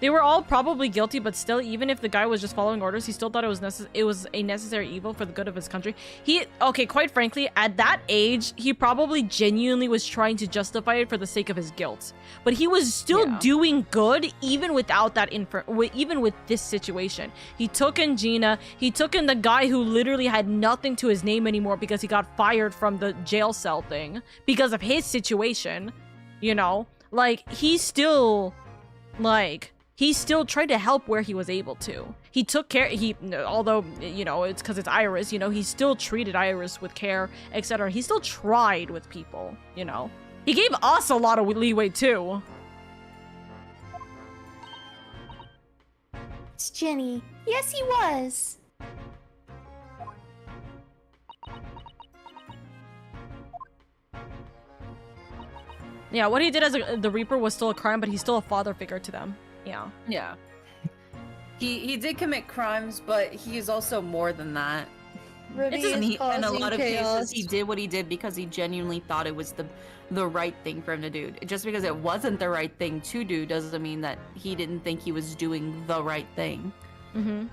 They were all probably guilty, but still, even if the guy was just following orders, he still thought it was a necessary evil for the good of his country. Okay, quite frankly, at that age, he probably genuinely was trying to justify it for the sake of his guilt. But he was still doing good, even without that even with this situation. He took in Gina, he took in the guy who literally had nothing to his name anymore because he got fired from the jail cell thing because of his situation, you know? Like, he still tried to help where he was able to. He took care, although, you know, it's because it's Iris, you know, he still treated Iris with care, etc. He still tried with people, you know. He gave us a lot of leeway, too. It's Jenny. Yes, he was. Yeah, what he did as the Reaper was still a crime, but he's still a father figure to them. Yeah. Yeah. He did commit crimes, but he is also more than that. Ruby In is a lot of chaos. cases, he did what he did because he genuinely thought it was the right thing for him to do. Just because it wasn't the right thing to do doesn't mean that he didn't think he was doing the right thing. Mm-hmm.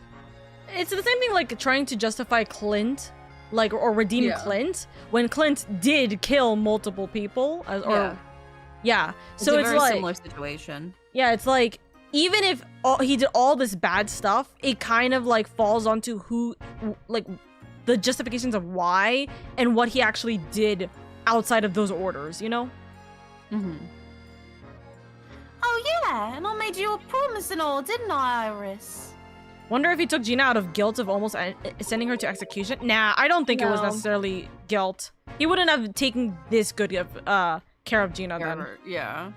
It's the same thing like trying to justify Clint, like, or redeem Clint, when Clint did kill multiple people. So it's a very like, similar situation. Yeah, it's like, even if he did all this bad stuff, it kind of like falls onto who, like, the justifications of why and what he actually did outside of those orders, you know? Mm-hmm. Oh yeah, and I made you a promise and all, didn't I, Iris? Wonder if he took Gina out of guilt of almost sending her to execution? Nah, I don't think it was No. necessarily guilt. He wouldn't have taken this good of care of Gina then. Yeah.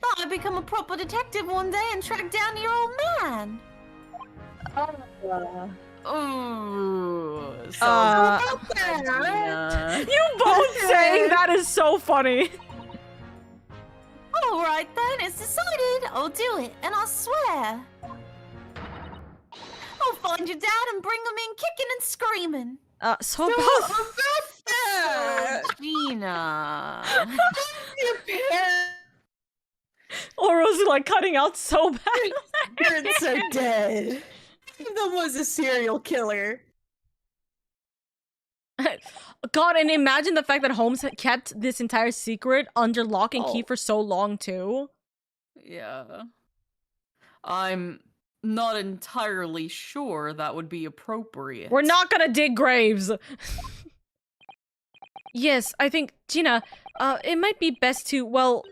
Thought I'd become a proper detective one day and track down your old man. Ooh. You both saying that is so funny. All right then, it's decided. I'll do it, and I swear. I'll find your dad and bring him in kicking and screaming. So both. Gina. Oro's like cutting out so bad. Parents are dead. One of them was a serial killer. God, and imagine the fact that Holmes had kept this entire secret under lock and key for so long, too. Yeah. I'm not entirely sure that would be appropriate. We're not gonna dig graves. Yes, I think, Gina, it might be best to, well...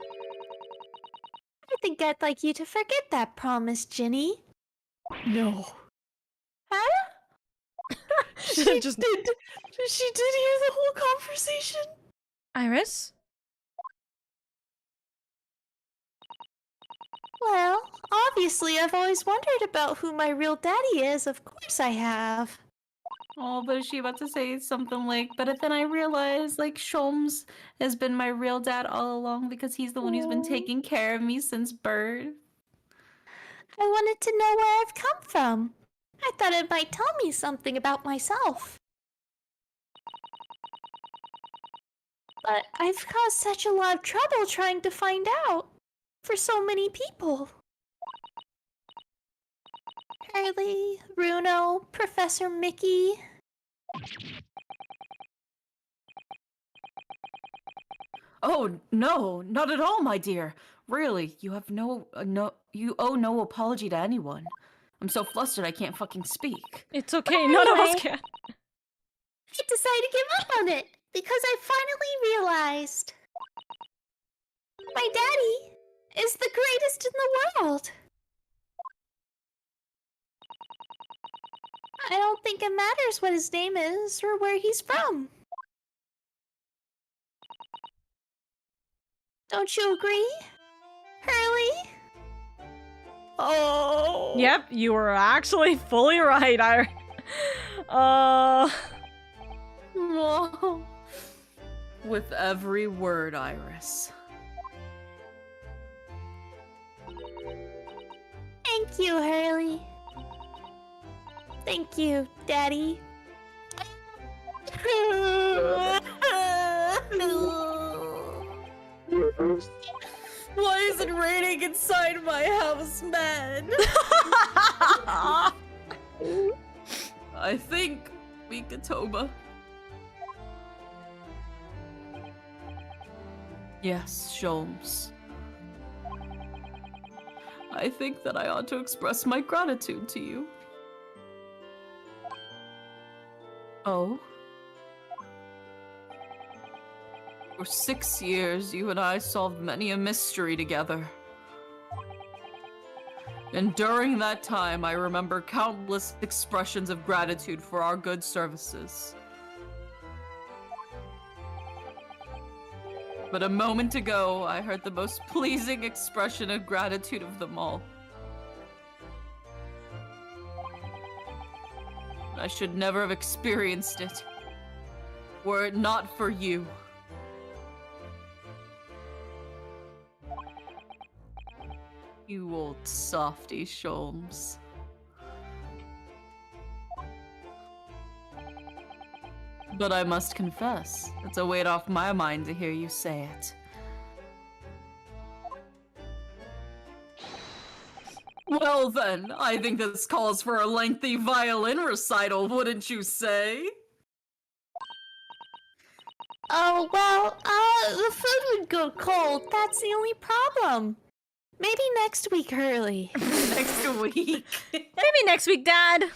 I think I'd like you to forget that promise, Ginny. No. Huh? She did hear the whole conversation. Iris? Well, obviously I've always wondered about who my real daddy is. Of course I have. Oh, but is she about to say something like, but then I realized, like, Sholmes has been my real dad all along because he's the one who's been taking care of me since birth? I wanted to know where I've come from. I thought it might tell me something about myself. But I've caused such a lot of trouble trying to find out. For so many people. Curly, Bruno, Professor Mickey. Oh, no, not at all, my dear. Really, you have you owe no apology to anyone. I'm so flustered I can't fucking speak. It's okay, none of us Anyway. can. I decided to give up on it because I finally realized my daddy is the greatest in the world. I don't think it matters what his name is or where he's from. Don't you agree? Hurley? Oh. Yep, you were actually fully right. Whoa. With every word, Iris. Thank you, Hurley. Thank you, Daddy. Why is it raining inside my house, man? I think Mikatoba. Yes, Sholmes. I think that I ought to express my gratitude to you. Oh? For 6 years, you and I solved many a mystery together. And during that time, I remember countless expressions of gratitude for our good services. But a moment ago, I heard the most pleasing expression of gratitude of them all. I should never have experienced it, were it not for you. You old softy, Sholmes. But I must confess, it's a weight off my mind to hear you say it. Well then, I think this calls for a lengthy violin recital, wouldn't you say? Oh, well, the food would go cold. That's the only problem. Maybe next week, Hurley. Next week. Maybe next week, Dad.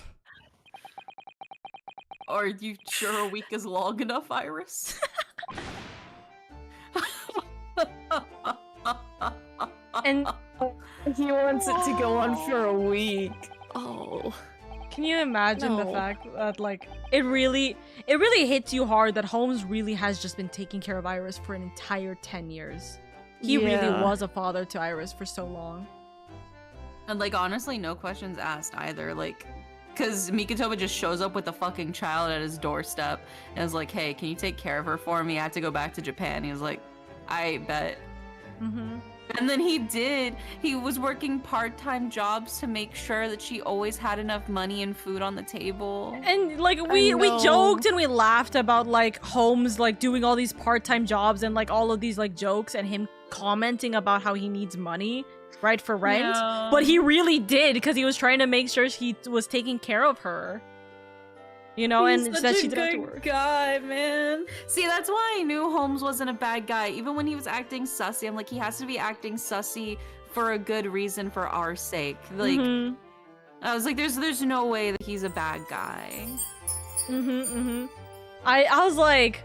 Are you sure a week is long enough, Iris? And He wants it to go on for a week. Oh. can you imagine the No. fact that like it really hits you hard that Holmes really has just been taking care of Iris for an entire 10 years. He really Yeah. was a father to Iris for so long. And like honestly, no questions asked either. Like, cause Mikatoba just shows up with a fucking child at his doorstep and is like, "Hey, can you take care of her for me? I have to go back to Japan." He was like, "I bet." Mm-hmm. And then he did. He was working part-time jobs to make sure that she always had enough money and food on the table. And like we know. joked and we laughed about like Holmes like doing all these part-time jobs and like all of these like jokes and him commenting about how he needs money, right, for rent. Yeah. But he really did because he was trying to make sure he was taking care of her. You know, He's and such that a she didn't have to good work. guy, man. See, that's why I knew Holmes wasn't a bad guy. Even when he was acting sussy, I'm like, he has to be acting sussy for a good reason for our sake. Like, Mhm. I was like, there's no way that he's a bad guy. I was like,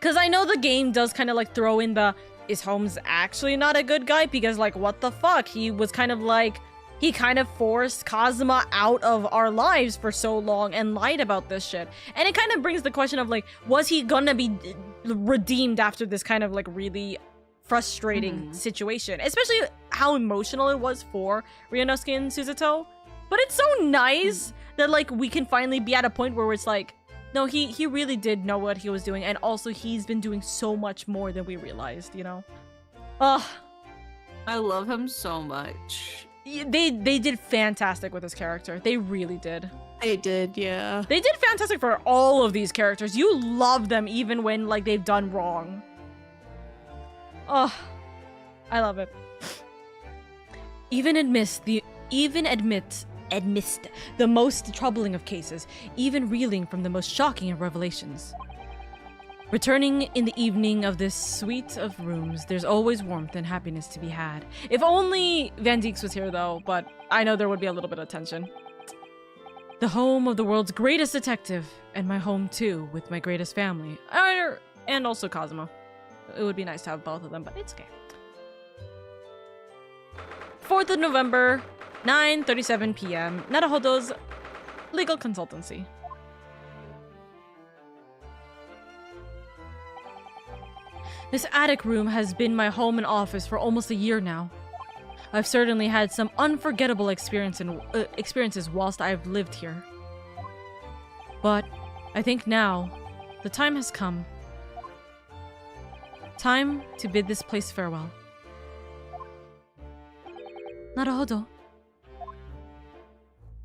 because I know the game does kind of like throw in the, is Holmes actually not a good guy? Because like, what the fuck? He was kind of like, he kind of forced Kazuma out of our lives for so long and lied about this shit. And it kind of brings the question of like, was he gonna be redeemed after this kind of like really frustrating situation? Especially how emotional it was for Ryunosuke and Suzuto. But it's so nice that like we can finally be at a point where it's like, no, he really did know what he was doing, and also he's been doing so much more than we realized, you know? Ugh. I love him so much. They did fantastic with his character. They really did. They did, yeah. They did fantastic for all of these characters. You love them even when like they've done wrong. Ugh. I love it. Even amidst the most troubling of cases, even reeling from the most shocking of revelations. Returning in the evening of this suite of rooms, there's always warmth and happiness to be had. If only Van Deeks was here though, but I know there would be a little bit of tension. The home of the world's greatest detective, and my home too, with my greatest family. And also Kazuma. It would be nice to have both of them, but it's okay. 4th of November, 9:37 p.m. Naruhodo's legal consultancy. This attic room has been my home and office for almost a year now. I've certainly had some unforgettable experiences whilst I've lived here. But I think now, the time has come. Time to bid this place farewell. Naruhodo.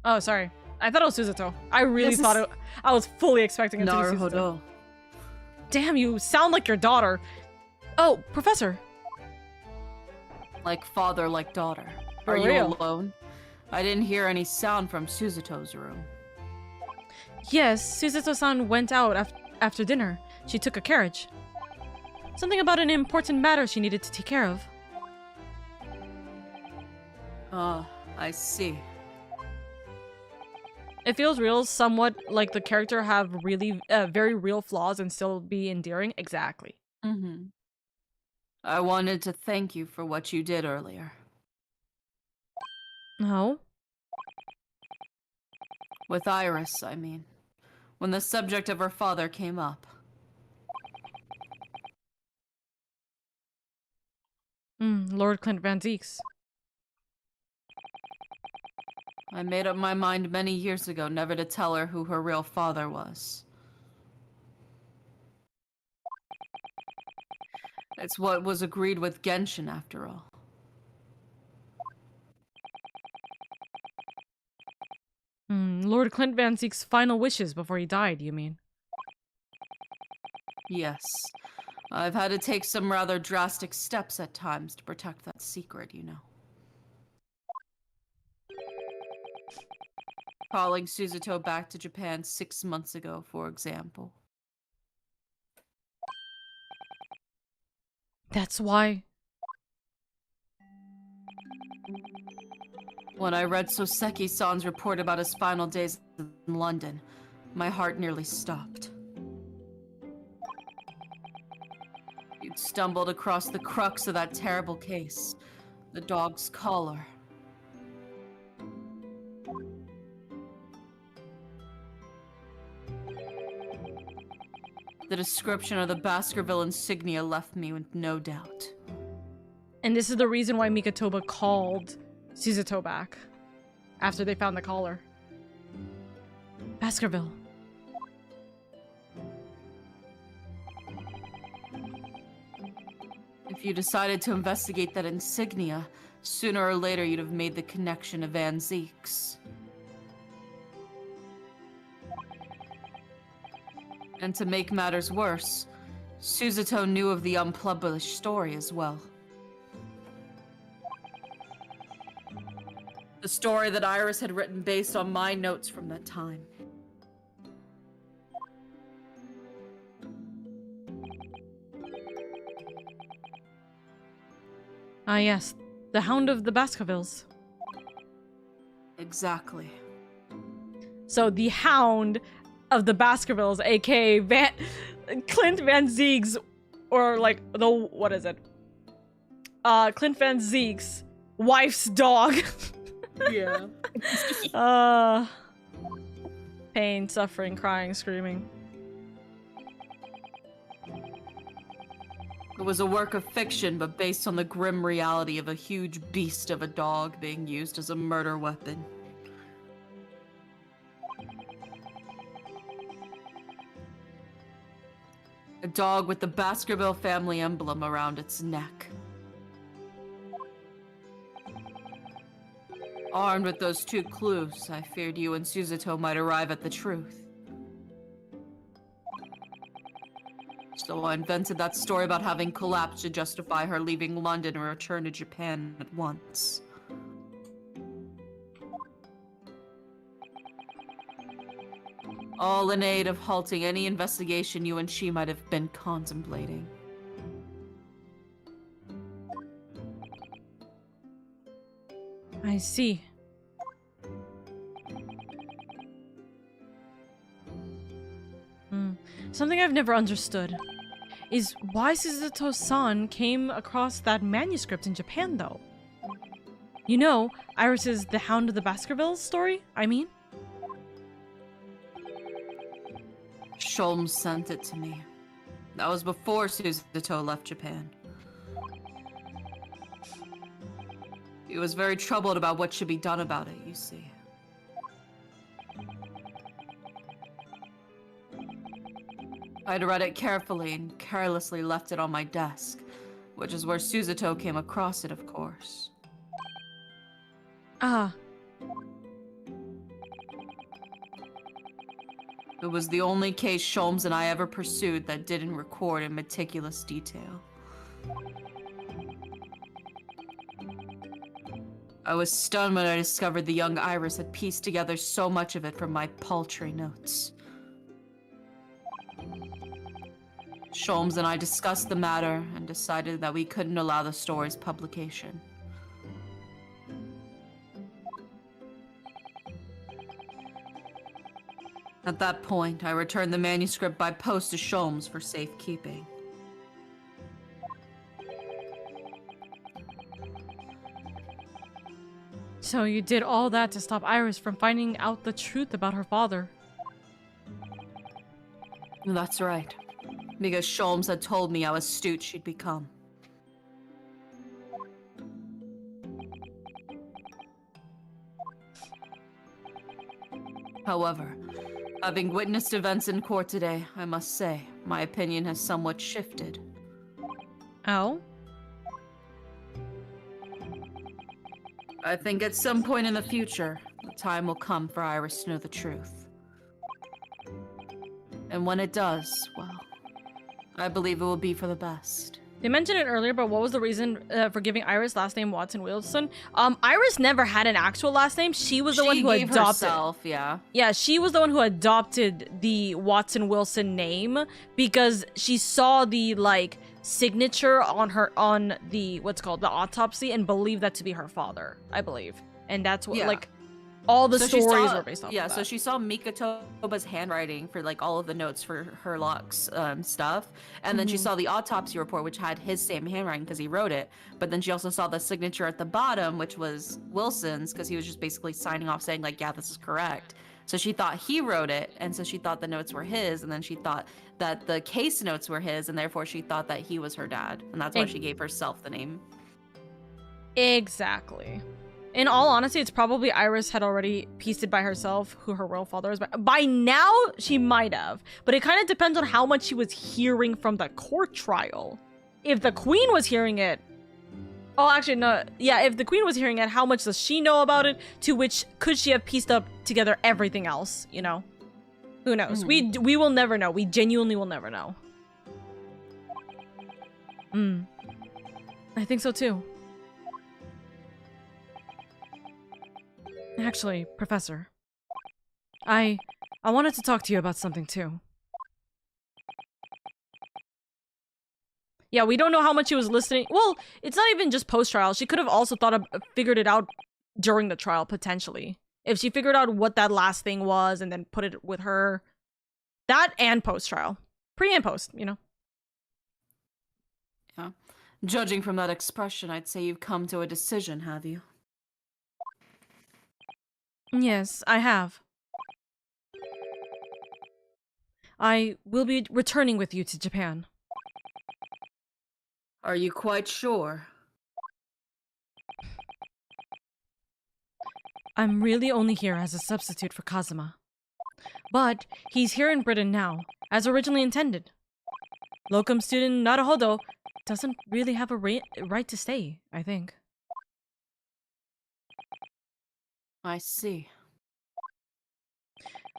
Oh, sorry. I thought it was Suzuto. I really thought it. I was fully expecting it to be Suzuto. Naruhodo. Damn, you sound like your daughter. Oh, Professor. Like father, like daughter. For Are you real? alone? I didn't hear any sound from Suzuto's room. Yes, Suzuto-san went out after dinner. She took a carriage. Something about an important matter she needed to take care of. Ah, I see. It feels real, somewhat like the character have really very real flaws and still be endearing. Exactly. Mm-hmm. I wanted to thank you for what you did earlier. No? With Iris, I mean. When the subject of her father came up. Lord Clint Van Zeeks. I made up my mind many years ago never to tell her who her real father was. It's what was agreed with Genshin, after all. Lord Clint Van Zeek's final wishes before he died, you mean? Yes. I've had to take some rather drastic steps at times to protect that secret, you know. Calling Suzuto back to Japan 6 months ago, for example. That's why. When I read Soseki-san's report about his final days in London, my heart nearly stopped. You'd stumbled across the crux of that terrible case, the dog's collar. The description of the Baskerville insignia left me with no doubt. And this is the reason why Mikatoba called Suzuto back after they found the collar. Baskerville. If you decided to investigate that insignia, sooner or later you'd have made the connection to Van Zeeks. And to make matters worse, Suzuto knew of the unpublished story as well. The story that Iris had written based on my notes from that time. Ah yes, the Hound of the Baskervilles. Exactly. So the Hound of the Baskervilles, aka Clint Van Zeek's, or like the, what is it? Clint Van Zeek's wife's dog. Yeah. Pain, suffering, crying, screaming. It was a work of fiction, but based on the grim reality of a huge beast of a dog being used as a murder weapon. A dog with the Baskerville family emblem around its neck. Armed with those two clues, I feared you and Suzuto might arrive at the truth. So I invented that story about having collapsed to justify her leaving London and return to Japan at once. All in aid of halting any investigation you and she might have been contemplating. I see. Something I've never understood is why Suzuto-san came across that manuscript in Japan, though. You know, Iris's The Hound of the Baskervilles story, I mean? Sholmes sent it to me. That was before Suzuto left Japan. He was very troubled about what should be done about it, you see. I'd read it carefully and carelessly left it on my desk, which is where Suzuto came across it, of course. Ah, It was the only case Sholmes and I ever pursued that didn't record in meticulous detail. I was stunned when I discovered the young Iris had pieced together so much of it from my paltry notes. Sholmes and I discussed the matter and decided that we couldn't allow the story's publication. At that point, I returned the manuscript by post to Sholmes for safekeeping. so you did all that to stop Iris from finding out the truth about her father. That's right. Because Sholmes had told me how astute she'd become. However, having witnessed events in court today, I must say, my opinion has somewhat shifted. Oh? I think at some point in the future, the time will come for Iris to know the truth. And when it does, well, I believe it will be for the best. They mentioned it earlier, but what was the reason for giving Iris last name Watson Wilson? Iris never had an actual last name. She was the one who gave adopted. herself, yeah. Yeah, she was the one who adopted the Watson Wilson name because she saw the like signature on the what's called the autopsy and believed that to be her father, I believe. And that's what like all the stories were based off of that. So she saw Mikatoba's handwriting for like all of the notes for her Locke's stuff, and then she saw the autopsy report, which had his same handwriting because he wrote it. But then she also saw the signature at the bottom, which was Wilson's, because he was just basically signing off saying like, yeah, this is correct. So she thought he wrote it, and so she thought the notes were his, and then she thought that the case notes were his, and therefore she thought that he was her dad, and that's why she gave herself the name. Exactly. In all honesty, it's probably Iris had already pieced it by herself who her real father is. By now, she might have. But it kind of depends on how much she was hearing from the court trial. If the queen was hearing it... Oh, actually, no. Yeah, if the queen was hearing it, how much does she know about it? To which, could she have pieced up together everything else, you know? Who knows? We will never know. We genuinely will never know. I think so, too. Actually, Professor, I wanted to talk to you about something too. Yeah, we don't know how much she was listening. Well, it's not even just post-trial. She could have also figured it out during the trial, potentially. If she figured out what that last thing was and then put it with her. That and post-trial. Pre and post, you know. Yeah. Judging from that expression, I'd say you've come to a decision, have you? Yes, I have. I will be returning with you to Japan. Are you quite sure? I'm really only here as a substitute for Kazuma. But he's here in Britain now, as originally intended. Locum student Naruhodo doesn't really have a right to stay, I think. I see.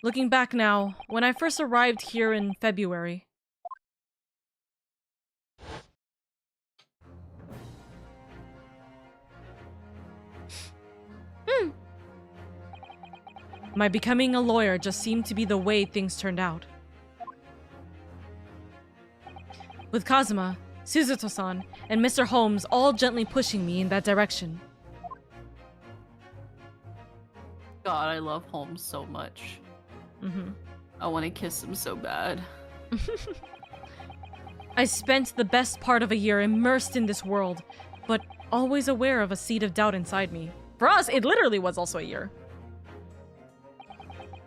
Looking back now, when I first arrived here in February, my becoming a lawyer just seemed to be the way things turned out. With Kazuma, Suzuto-san, and Mr. Holmes all gently pushing me in that direction. God, I love Holmes so much. I want to kiss him so bad. I spent the best part of a year immersed in this world, but always aware of a seed of doubt inside me. For us, it literally was also a year.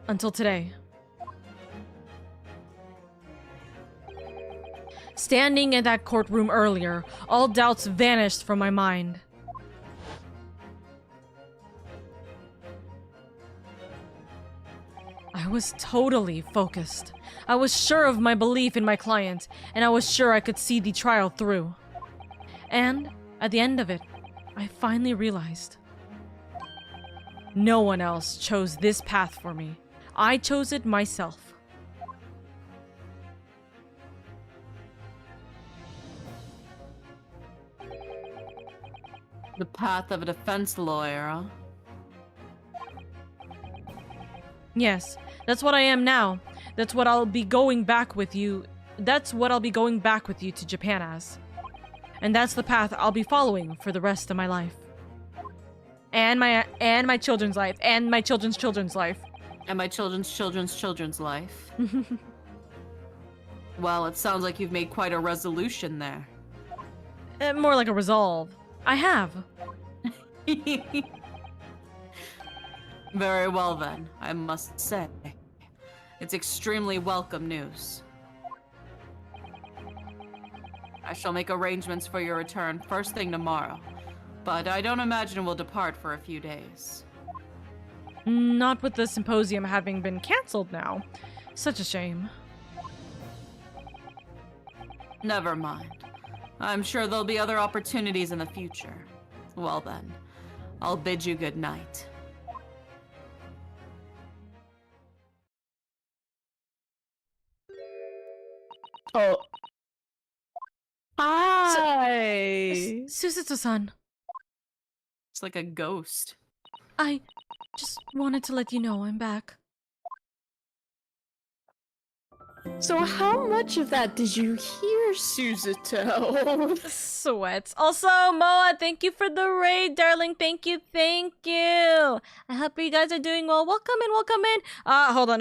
Until today. Standing in that courtroom earlier, all doubts vanished from my mind. was totally focused. I was sure of my belief in my client, and I was sure I could see the trial through. And at the end of it, I finally realized no one else chose this path for me. I chose it myself. The path of a defense lawyer, huh? Yes, that's what I am now. That's what I'll be going back with you. That's what I'll be going back with you to Japan as. And that's the path I'll be following for the rest of my life. And my children's life. And my children's children's life. And my children's children's children's life. Well, it sounds like you've made quite a resolution there. More like a resolve. I have. Very well then, I must say. It's extremely welcome news. I shall make arrangements for your return first thing tomorrow, but I don't imagine we'll depart for a few days. Not with the symposium having been cancelled now. Such a shame. Never mind. I'm sure there'll be other opportunities in the future. Well then, I'll bid you good night. Oh. Hi. Suzuto-san, It's like a ghost. I just wanted to let you know I'm back. So how much of that did you hear, Suzuto? Sweats. Also, Moa, thank you for the raid, darling. Thank you, thank you. I hope you guys are doing well. Welcome in, welcome in. Hold on.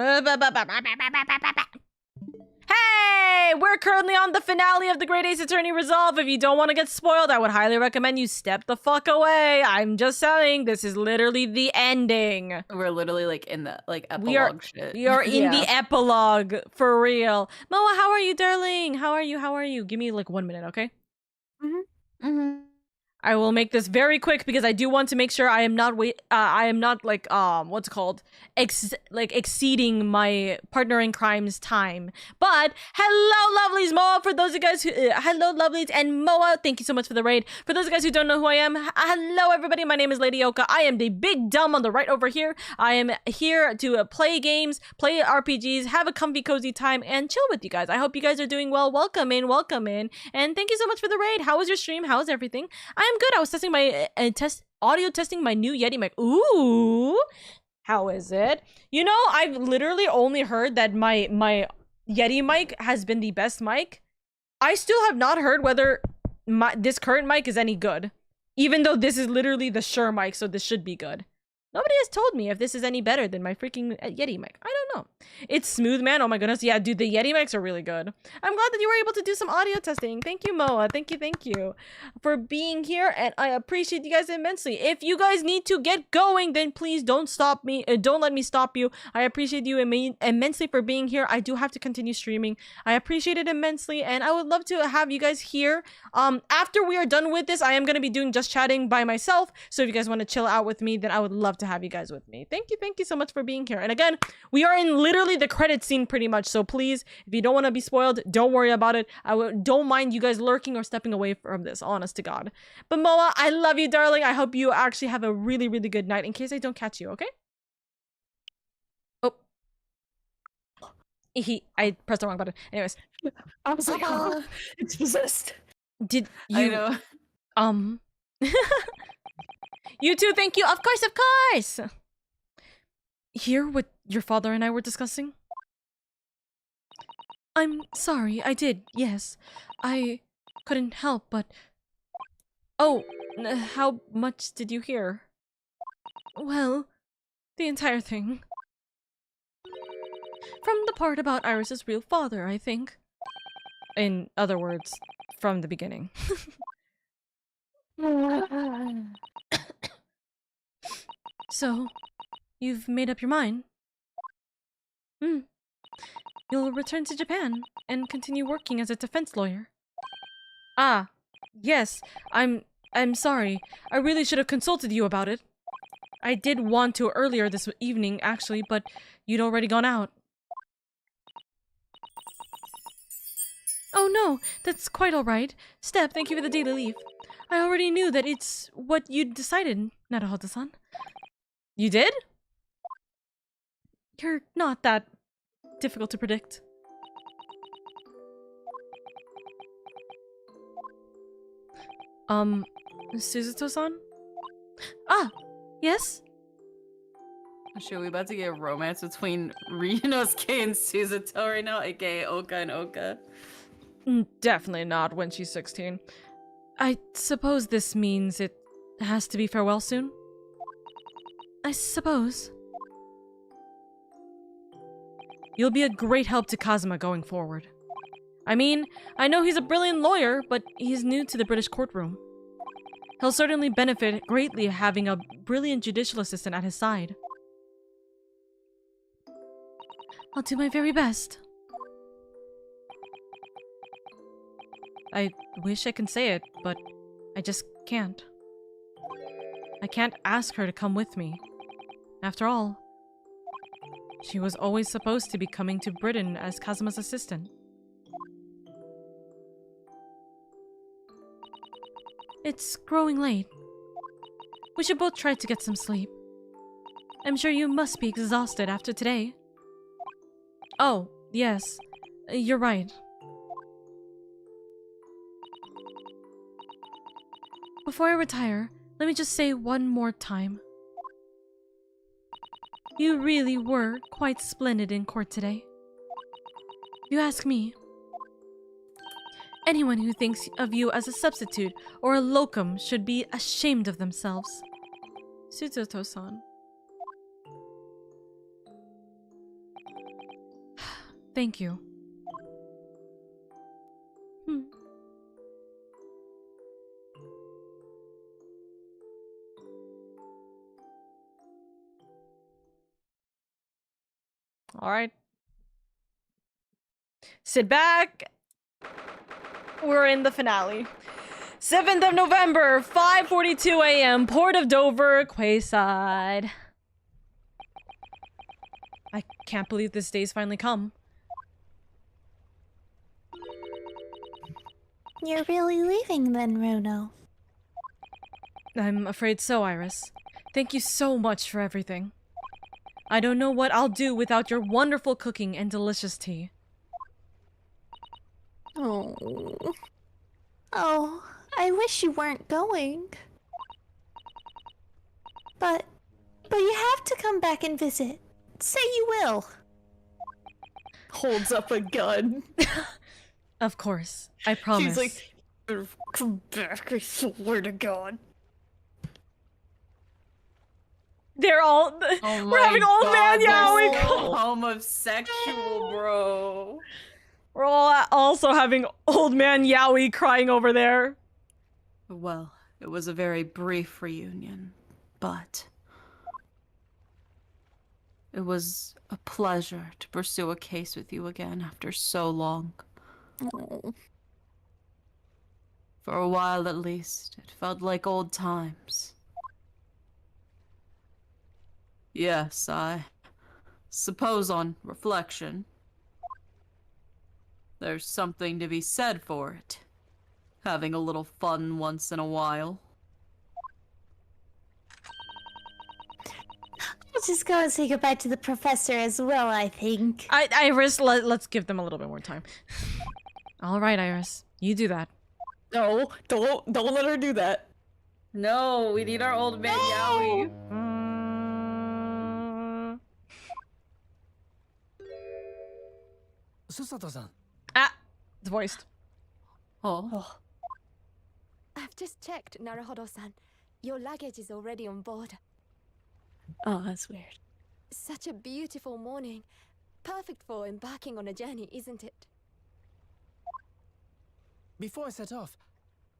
Hey, we're currently on the finale of the Great Ace Attorney Resolve. If you don't want to get spoiled, I would highly recommend you step the fuck away. I'm just saying, this is literally the ending. We're literally like in the epilogue shit. We are in Yeah. the epilogue, for real. Moa, how are you, darling? How are you? How are you? Give me like 1 minute, okay? I will make this very quick because I do want to make sure I am not what's it called, exceeding my partner in crime's time. But hello, lovelies, Moa. For those of you guys who, hello, lovelies, and Moa. Thank you so much for the raid. For those of you guys who don't know who I am, hello, everybody. My name is LadyOka. I am the big dumb on the right over here. I am here to play games, play RPGs, have a comfy, cozy time, and chill with you guys. I hope you guys are doing well. Welcome in, and thank you so much for the raid. How was your stream? How was everything? I'm good. I was testing my audio testing my new Yeti mic. Ooh, how is it? You know, I've literally only heard that my Yeti mic has been the best mic. I still have not heard whether this current mic is any good, even though this is literally the Shure mic, so this should be good. Nobody has told me if this is any better than my freaking Yeti mic. I don't know. It's smooth, man. Oh my goodness. Yeah, dude, the Yeti mics are really good. I'm glad that you were able to do some audio testing. Thank you, Moa. Thank you for being here, and I appreciate you guys immensely. If you guys need to get going, then please don't stop me. Don't let me stop you. I appreciate you immensely for being here. I do have to continue streaming. I appreciate it immensely, and I would love to have you guys here. After we are done with this, I am going to be doing just chatting by myself, so if you guys want to chill out with me, then I would love to have you guys with me. Thank you so much for being here. And again, we are in literally the credit scene pretty much, so please, if you don't want to be spoiled, don't worry about it. Don't mind you guys lurking or stepping away from this, honest to God. But Moa, I love you, darling. I hope you actually have a really, really good night in case I don't catch you, okay? Oh. I pressed the wrong button. Anyways. I was like, oh, it's possessed. Did you... I know. You too, thank you. Of course. Hear what your father and I were discussing? I'm sorry, I did, yes. I couldn't help but... Oh, how much did you hear? Well, the entire thing. From the part about Iris's real father, I think. In other words, from the beginning. So, you've made up your mind? You'll return to Japan and continue working as a defense lawyer. Ah, yes, I'm sorry. I really should have consulted you about it. I did want to earlier this evening, actually, but you'd already gone out. Oh no, that's quite alright. Step, thank you for the daily leave. I already knew that it's what you'd decided, Naruhodo-san. You did? You're not that difficult to predict. Suzuto-san? Ah, yes? Shit, we about to get a romance between Ryunosuke and Suzuto right now, aka Oka and Oka. Definitely not when she's 16. I suppose this means it has to be farewell soon? I suppose. You'll be a great help to Kazuma going forward. I mean, I know he's a brilliant lawyer, but he's new to the British courtroom. He'll certainly benefit greatly having a brilliant judicial assistant at his side. I'll do my very best. I wish I could say it, but I just can't. I can't ask her to come with me. After all, she was always supposed to be coming to Britain as Kazuma's assistant. It's growing late. We should both try to get some sleep. I'm sure you must be exhausted after today. Oh, yes. You're right. Before I retire, let me just say one more time. You really were quite splendid in court today. You ask me. Anyone who thinks of you as a substitute or a locum should be ashamed of themselves. Suzuto-san. Thank you. All right. Sit back. We're in the finale. 7th of November, 5:42 a.m., Port of Dover, Quayside. I can't believe this day's finally come. You're really leaving then, Runo. I'm afraid so, Iris. Thank you so much for everything. I don't know what I'll do without your wonderful cooking and delicious tea. Oh. Oh, I wish you weren't going. But you have to come back and visit. Say you will. Holds up a gun. Of course, I promise. She's like, come back, I swear to God. They're all... Oh we're having old man yaoi. so homosexual, bro. We're all also having old man yaoi crying over there. Well, it was a very brief reunion, but it was a pleasure to pursue a case with you again after so long. Oh. For a while at least, it felt like old times. Yes, I suppose on reflection, there's something to be said for it. Having a little fun once in a while. I'll just go and say goodbye to the professor as well, I think. Iris, let's give them a little bit more time. All right, Iris, you do that. No, don't let her do that. No, we need our old man yaoi. Susato-san. Ah, it's voiced. Oh. I've just checked, Naruhodo-san. Your luggage is already on board. Oh, that's weird. Such a beautiful morning. Perfect for embarking on a journey, isn't it? Before I set off,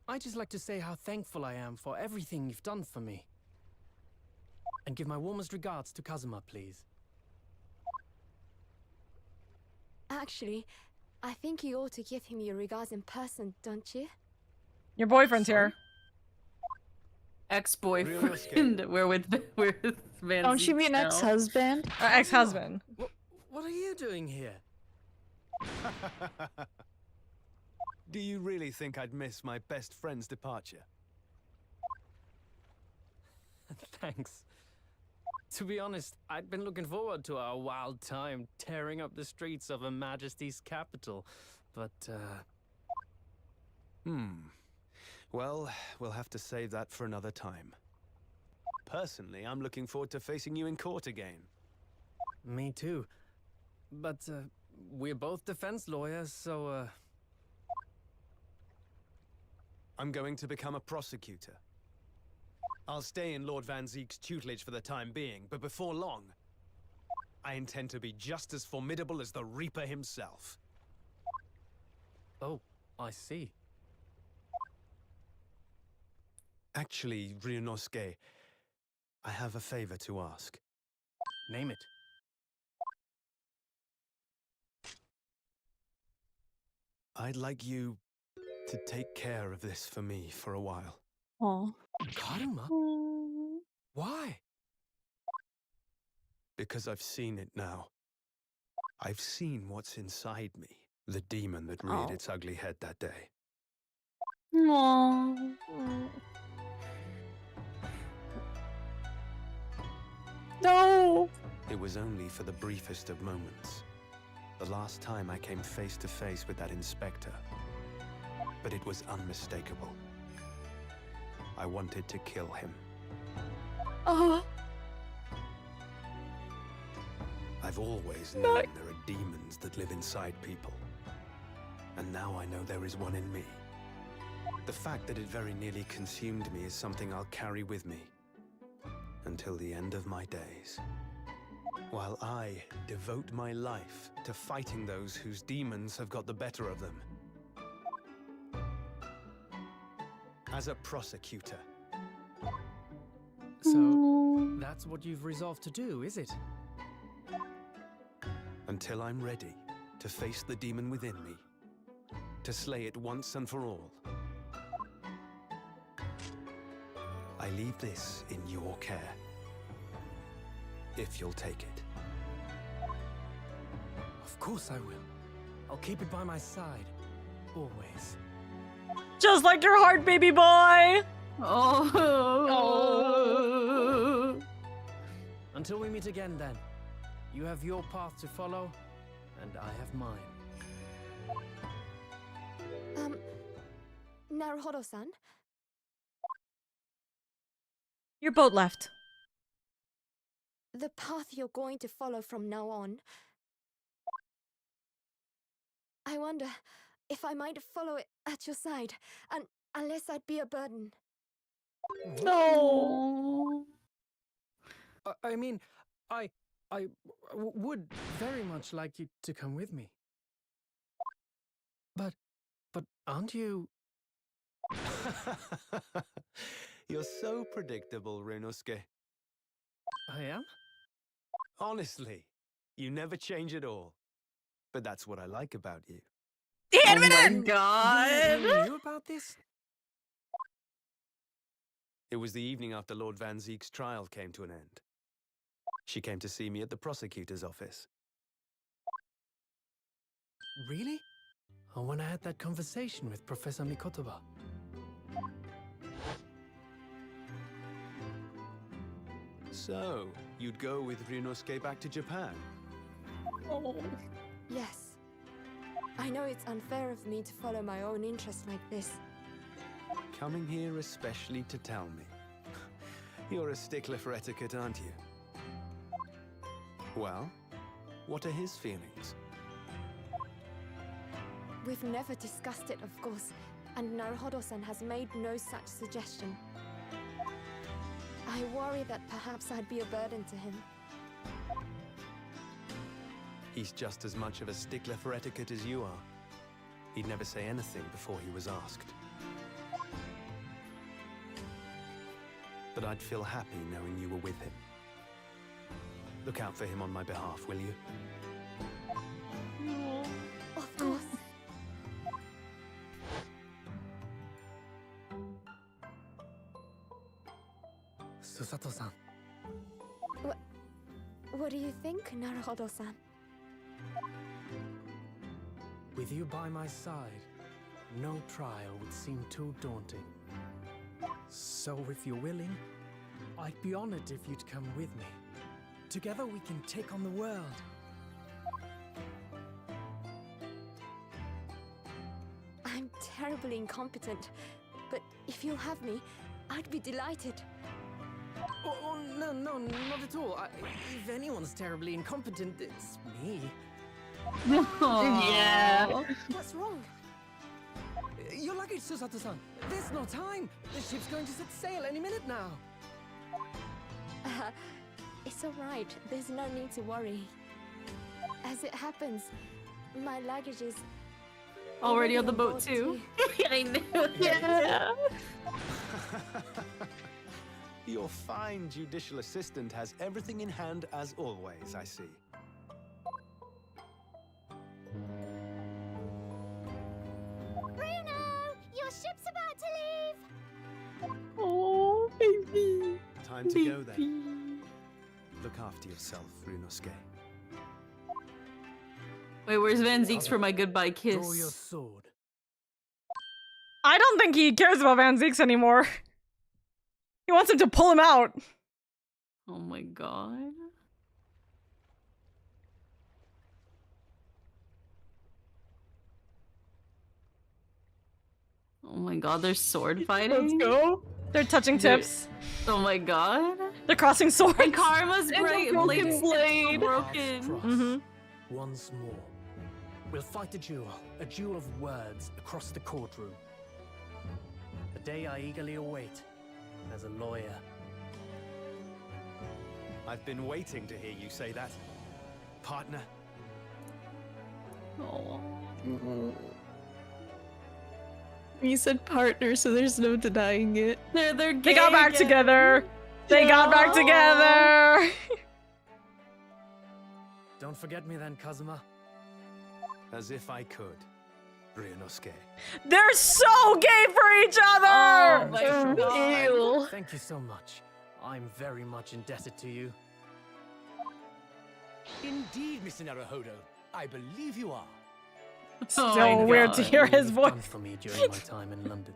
I'd just like to say how thankful I am for everything you've done for me. And give my warmest regards to Kazuma, please. Actually, I think you ought to give him your regards in person, don't you? Your boyfriend's here. ex-boyfriend. We're with Van Don't you mean now. ex-husband? Ex-husband. What are you doing here? Do you really think I'd miss my best friend's departure? Thanks. To be honest, I'd been looking forward to our wild time tearing up the streets of Her Majesty's capital, but, Well, we'll have to save that for another time. Personally, I'm looking forward to facing you in court again. Me too. But, we're both defense lawyers, so, I'm going to become a prosecutor. I'll stay in Lord Van Zeek's tutelage for the time being, but before long, I intend to be just as formidable as the Reaper himself. Oh, I see. Actually, Ryunosuke, I have a favor to ask. Name it. I'd like you to take care of this for me for a while. Oh. Karuma? Why? Because I've seen it now. I've seen what's inside me. The demon that reared its ugly head that day. Aww. No! It was only for the briefest of moments. The last time I came face to face with that inspector. But it was unmistakable. I wanted to kill him. Oh. I've always known there are demons that live inside people. And now I know there is one in me. The fact that it very nearly consumed me is something I'll carry with me until the end of my days. While I devote my life to fighting those whose demons have got the better of them. As a prosecutor. So, that's what you've resolved to do, is it? Until I'm ready to face the demon within me. To slay it once and for all. I leave this in your care. If you'll take it. Of course I will. I'll keep it by my side. Always. Just like your heart, baby boy! Oh. Until we meet again, then. You have your path to follow, and I have mine. Naruhodo-san? Your boat left. The path you're going to follow from now on. I wonder if I might follow it at your side, and unless I'd be a burden. No. I mean, I would very much like you to come with me. But aren't you... You're so predictable, Ryunosuke. I am? Honestly, you never change at all. But that's what I like about you. Oh my god! You knew about this? It was the evening after Lord Van Zeek's trial came to an end. She came to see me at the prosecutor's office. Really? Oh, when I had that conversation with Professor Mikotoba. So, you'd go with Ryunosuke back to Japan? Oh. Yes. I know it's unfair of me to follow my own interests like this. Coming here especially to tell me. You're a stickler for etiquette, aren't you? Well, what are his feelings? We've never discussed it, of course, and Naruhodo-san has made no such suggestion. I worry that perhaps I'd be a burden to him. He's just as much of a stickler for etiquette as you are. He'd never say anything before he was asked. But I'd feel happy knowing you were with him. Look out for him on my behalf, will you? Of course. Susato-san. What do you think, Naruhodo-san? With you by my side, no trial would seem too daunting. So if you're willing, I'd be honored if you'd come with me. Together we can take on the world. I'm terribly incompetent, but if you'll have me, I'd be delighted. Oh, no, not at all. If anyone's terribly incompetent, it's me. Yeah. What's wrong? Your luggage, Susato-san. There's no time. The ship's going to set sail any minute now. It's all right. There's no need to worry. As it happens, my luggage is Already on the boat too. I knew. Yeah. Your fine judicial assistant has everything in hand as always, I see. Bruno, your ship's about to leave. Oh, baby. Time to go then. Look after yourself, Runosuke. Wait, where's Van Zeeks for my goodbye Draw your kiss? sword. I don't think he cares about Van Zeeks anymore. He wants him to pull him out. Oh my god. Oh my god, there's sword fighting? Let's go. They're touching tips. Oh my god. They're crossing swords. And Karma's broken blade blade. broken. Cross. Once more. We'll fight a duel of words across the courtroom. A day I eagerly await as a lawyer. I've been waiting to hear you say that, partner. Oh. You said partner, so there's no denying it. They're They got back together. They got back together. Don't forget me then, Kazuma. As if I could, Ryunosuke. They're so gay for each other. Oh my god. Ew. Thank you so much. I'm very much indebted to you. Indeed, Mr. Naruhodo. I believe you are. Still my weird to God. hear his You've done voice. for me during my time in London.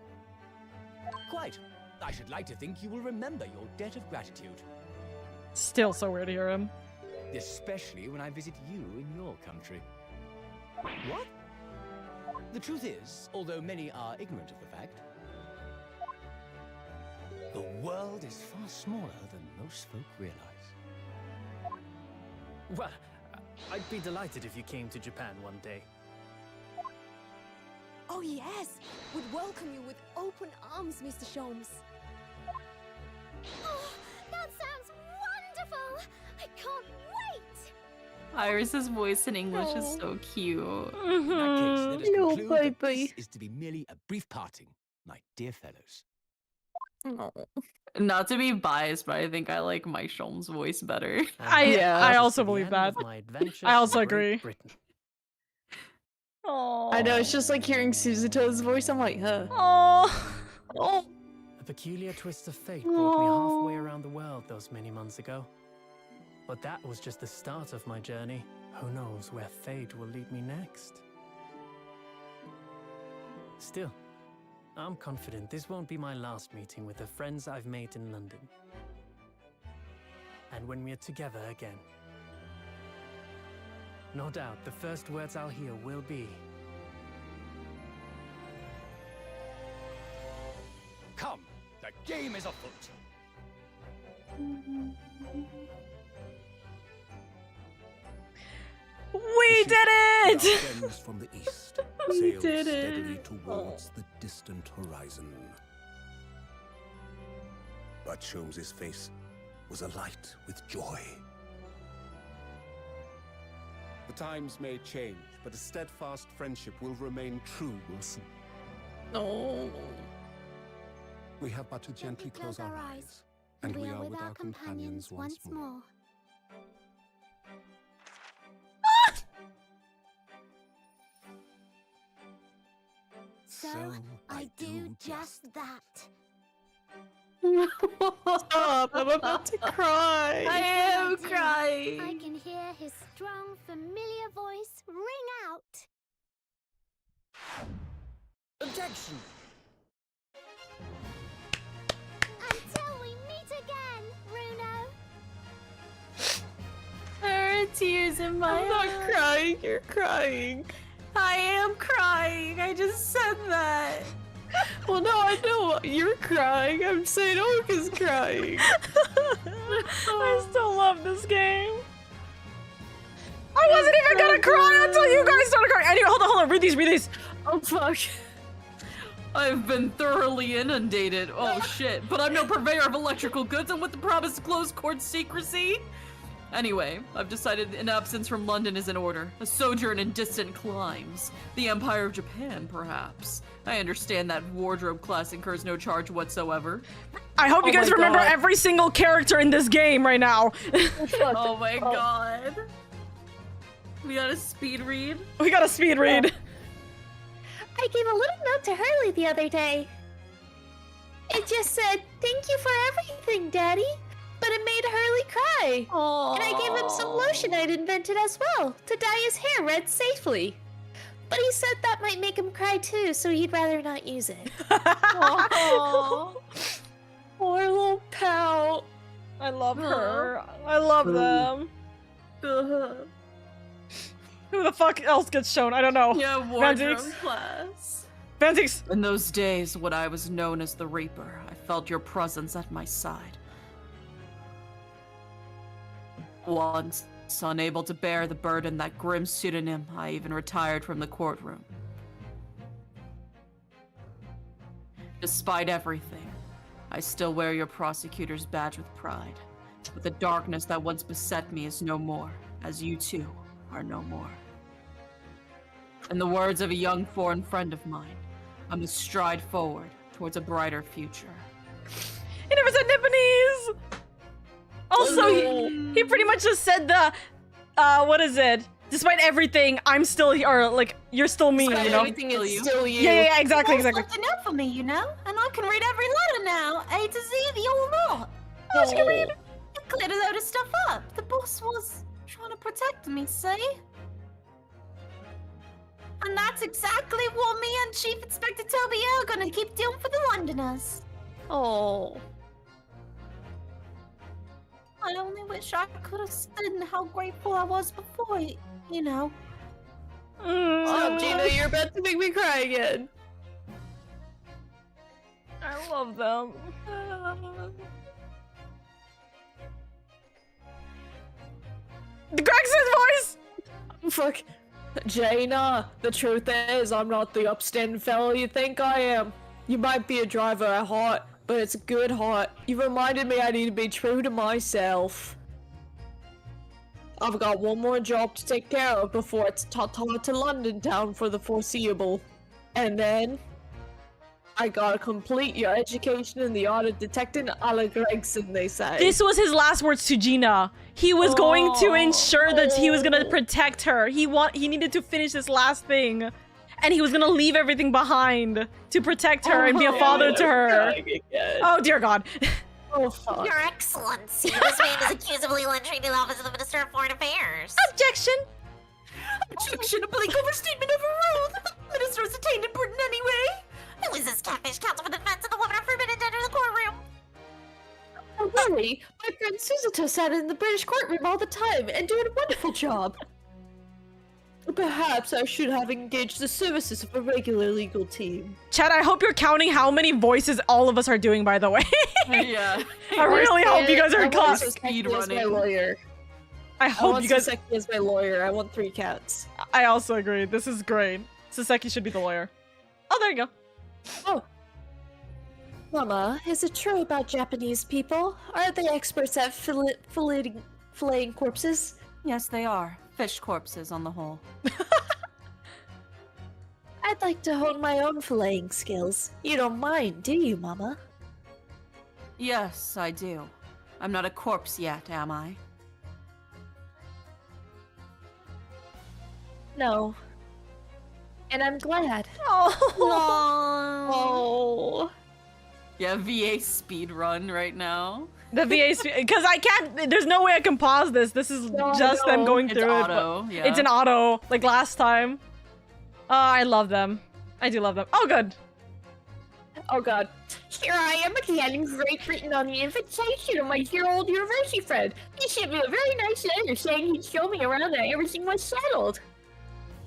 Quite. I should like to think you will remember your debt of gratitude. Still so weird to hear him. Especially when I visit you in your country. What? The truth is, although many are ignorant of the fact, the world is far smaller than most folk realize. Well, I'd be delighted if you came to Japan one day. Oh yes, would welcome you with open arms, Mr. Sholmes. Oh, that sounds wonderful. I can't wait. Iris's voice in English is Oh. so cute. In that case, let us No, conclude that baby. this is to be merely a brief parting, my dear fellows. Oh. Not to be biased, but I think I like Mike Sholm's voice better. I also To the believe end that. of my adventures I also in Great agree. Britain. Oh. I know, it's just like hearing Suzuto's voice. I'm like, huh. Oh. Oh. A peculiar twist of fate brought me halfway around the world those many months ago. But that was just the start of my journey. Who knows where fate will lead me next? Still, I'm confident this won't be my last meeting with the friends I've made in London. And when we're together again, no doubt the first words I'll hear will be, Come, the game is afoot. We did it! Friends from the east sailed did steadily it. towards the distant horizon. But Sholmes's face was alight with joy. The times may change, but a steadfast friendship will remain true, Wilson. No. We have but to gently close our eyes, and we are with our companions once more. So I do just that. Stop! I'm about to cry. I am I crying. can hear his strong, familiar voice ring out. Objection! Until we meet again, Bruno. There are tears in my I'm not eyes. crying. You're crying. I am crying. I just said that. Well, no, I know you're crying. I'm saying Oka's crying. I still love this game. I wasn't even gonna cry until you guys started crying. Anyway, hold on. Read these. Oh, fuck. I've been thoroughly inundated. Oh shit. But I'm no purveyor of electrical goods and with the promise to close court secrecy. Anyway, I've decided an absence from London is in order. A sojourn in distant climes. The Empire of Japan, perhaps. I understand that wardrobe class incurs no charge whatsoever. I hope you guys my remember God. every single character in this game right now. Oh my god. We got a speed read. We got a speed read. I gave a little note to Hurley the other day. It just said, "Thank you for everything, Daddy." But it made Hurley cry. Aww. And I gave him some lotion I'd invented as well to dye his hair red safely. But he said that might make him cry too, so he'd rather not use it. Aww. Poor little pal. I love her. I love them. Who the fuck else gets shown? I don't know. Yeah, wardrobe Vanzix? class. Vanzix. In those days when I was known as the Reaper, I felt your presence at my side. Once, unable to bear the burden that grim pseudonym, I even retired from the courtroom. Despite everything, I still wear your prosecutor's badge with pride. But the darkness that once beset me is no more, as you too are no more. In the words of a young foreign friend of mine, I must stride forward towards a brighter future. He never said Nipponese! Also, he pretty much just said the, what is it? Despite everything, I'm still here, or like, you're still me, Despite you know? everything, it's still you. Yeah, exactly. That's enough for me, you know? And I can read every letter now, A to Z, the whole lot. Oh, she can read. It cleared a load of stuff up. The boss was trying to protect me, see? And that's exactly what me and Chief Inspector Toby are gonna keep doing for the Londoners. Oh. I only wish I could have said how grateful I was before, you know. Stop, Gina. You're about to make me cry again. I love them. The Gregson's voice! Fuck. Jaina, the truth is, I'm not the upstanding fellow you think I am. You might be a driver at heart, but it's a good heart. You reminded me I need to be true to myself. I've got one more job to take care of before it's ta-ta to London town for the foreseeable. And then, I gotta complete your education in the art of detecting a la Gregson, they say. This was his last words to Gina. He was going to ensure that he was gonna protect her. He needed to finish this last thing. And he was gonna leave everything behind to protect her and be a father to her. Oh dear God. Oh fuck. Your Excellency, this man is accused of illegal entry into the office of the Minister of Foreign Affairs. Objection! Objection, a bleak overstatement overruled. The minister is detained in Britain anyway. Who is this catfish counsel for the defense and the woman are forbidden to enter the courtroom? Oh, really? My friend Suzuto sat in the British courtroom all the time and doing a wonderful job. Perhaps I should have engaged the services of a regular legal team. Chad, I hope you're counting how many voices all of us are doing, by the way. Yeah. I really hope you guys are I want caught. Saseki as my lawyer. I I hope want you guys. Saseki as my lawyer. I want 3 cats. I also agree. This is great. Saseki should be the lawyer. Oh, there you go. Oh. Mama, is it true about Japanese people? Are they experts at filleting corpses? Yes, they are. Fish corpses on the whole. I'd like to hone my own filleting skills. You don't mind, do you, Mama? Yes, I do. I'm not a corpse yet, am I? No. And I'm glad. Oh. Oh. Yeah, VA speed run right now. The VA because I can't. There's no way I can pause this. This is just them going It's through auto, it. yeah. It's an auto, like last time. I love them. I do love them. Oh, good. Oh god. Here I am again in Great Britain on the invitation of my dear old university friend. He sent me a very nice letter saying he'd show me around and everything was settled.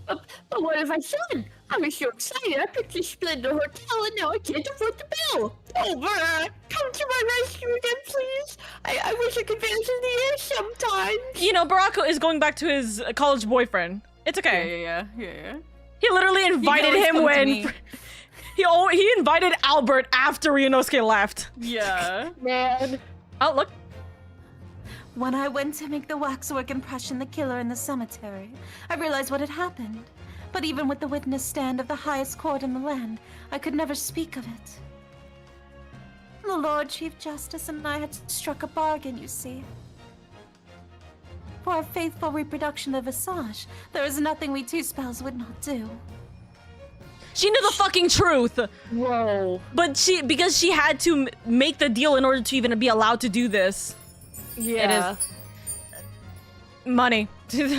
But what have I done? I was so excited. I picked a splendid hotel and now I can't afford the bill. Oh, Vera, come to my rescue again, please. I wish I could vanish in the air sometimes. You know, Barack is going back to his college boyfriend. It's okay. Yeah. He literally invited him when... He invited Albert after Ryunosuke left. Yeah. Man. Oh, look. When I went to make the waxwork impression the killer in the cemetery, I realized what had happened. But even with the witness stand of the highest court in the land, I could never speak of it. The Lord Chief Justice and I had struck a bargain, you see. For a faithful reproduction of Visage, there is nothing we two spells would not do. She knew the fucking truth. Whoa. But because she had to make the deal in order to even be allowed to do this. Yeah. It is money. It's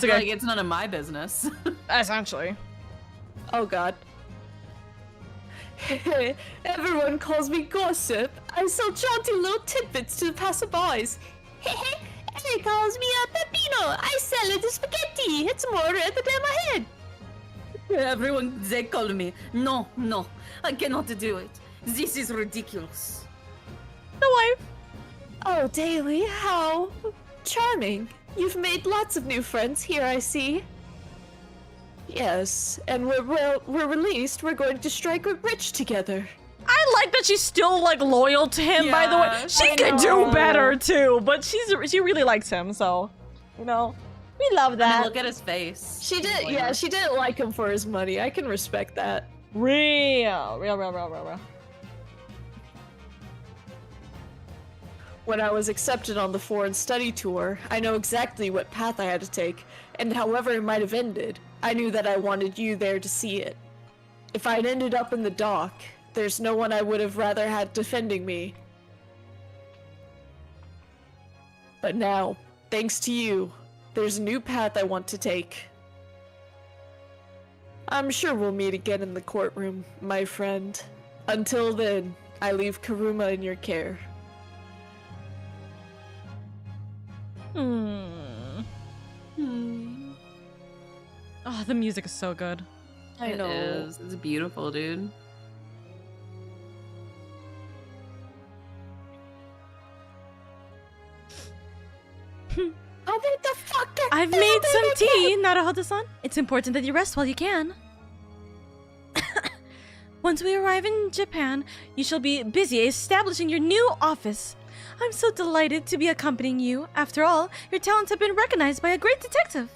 okay. Like, it's none of my business. Essentially. Oh god. Everyone calls me gossip. I sell jaunty little tidbits to the passerbys. Ellie calls me a Peppino. I sell it to spaghetti. It's more red than my head. Everyone, they call me. No, I cannot do it. This is ridiculous. The wife. Oh, Daily, how charming. You've made lots of new friends here, I see. Yes, and we're released. We're going to strike it rich together. I like that she's still like loyal to him. By the way, she could do better too, but she really likes him. So, you know, we love that. I mean, look at his face. She did, yeah. She didn't like him for his money. I can respect that. Real. When I was accepted on the foreign study tour, I know exactly what path I had to take, and however it might have ended, I knew that I wanted you there to see it. If I'd ended up in the dock, there's no one I would have rather had defending me. But now, thanks to you, there's a new path I want to take. I'm sure we'll meet again in the courtroom, my friend. Until then, I leave Karuma in your care. Oh, the music is so good. I know. It is. It's beautiful, dude. Oh, what the fuck? I've made some tea, Naruhodo-san. It's important that you rest while you can. Once we arrive in Japan, you shall be busy establishing your new office. I'm so delighted to be accompanying you. After all, your talents have been recognized by a great detective.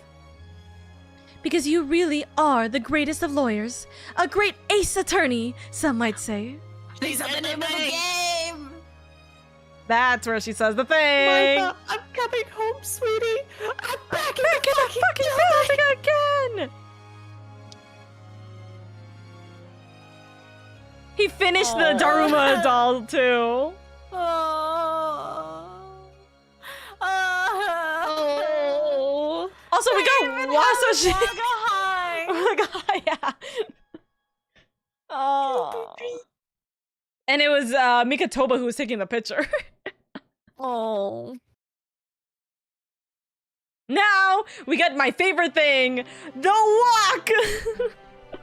Because you really are the greatest of lawyers. A great ace attorney, some might say. These are the name of the game! That's where she says the thing. Martha, I'm coming home, sweetie. I'm back in Back the in the fucking building again! He finished the Daruma doll, too. Also, we got Wasashi. Oh my god, yeah. Oh. And it was Mikatoba who was taking the picture. Oh. Now, we got my favorite thing, the walk!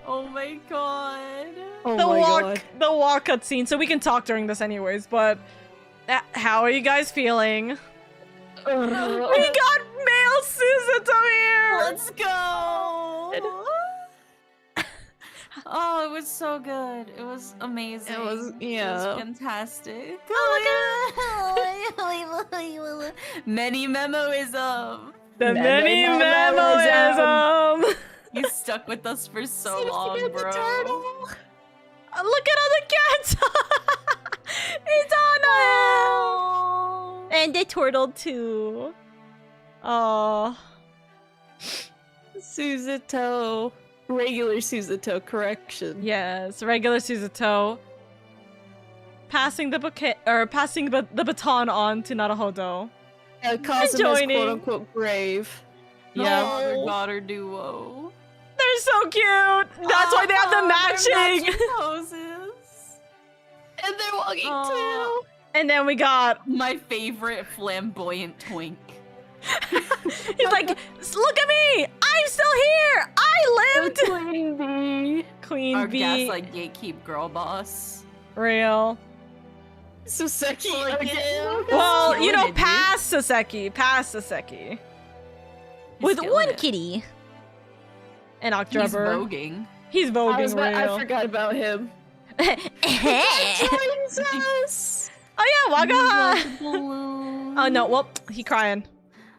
Oh my god. The walk cutscene. So we can talk during this anyways, but how are you guys feeling? We got male Suzuto here! Let's go! Oh, it was so good. It was amazing. It was, It was fantastic. Many memoism. The many memoism. You stuck with us for so long, bro. Look at all the cats. It's on and the turtle too. Oh, Suzuto. Regular Suzuto, correction. Yes, regular Suzuto. passing the bouquet or passing the baton on to Naruhodo. Kazuma's quote-unquote brave. Yeah. Father-daughter duo. They're so cute. That's why they have the matching poses. And they're walking too. And then we got my favorite flamboyant twink. He's like, look at me! I'm still here! I lived! Queen bee. Queen Our bee. gaslight gatekeep girl boss. Real. Soseki again. Well, you know, past Soseki. Past Soseki. With one kitty. And October. He's voguing. He's voguing real. I forgot about him. Joins us. Oh yeah, Wagaha. Oh no, well, he crying.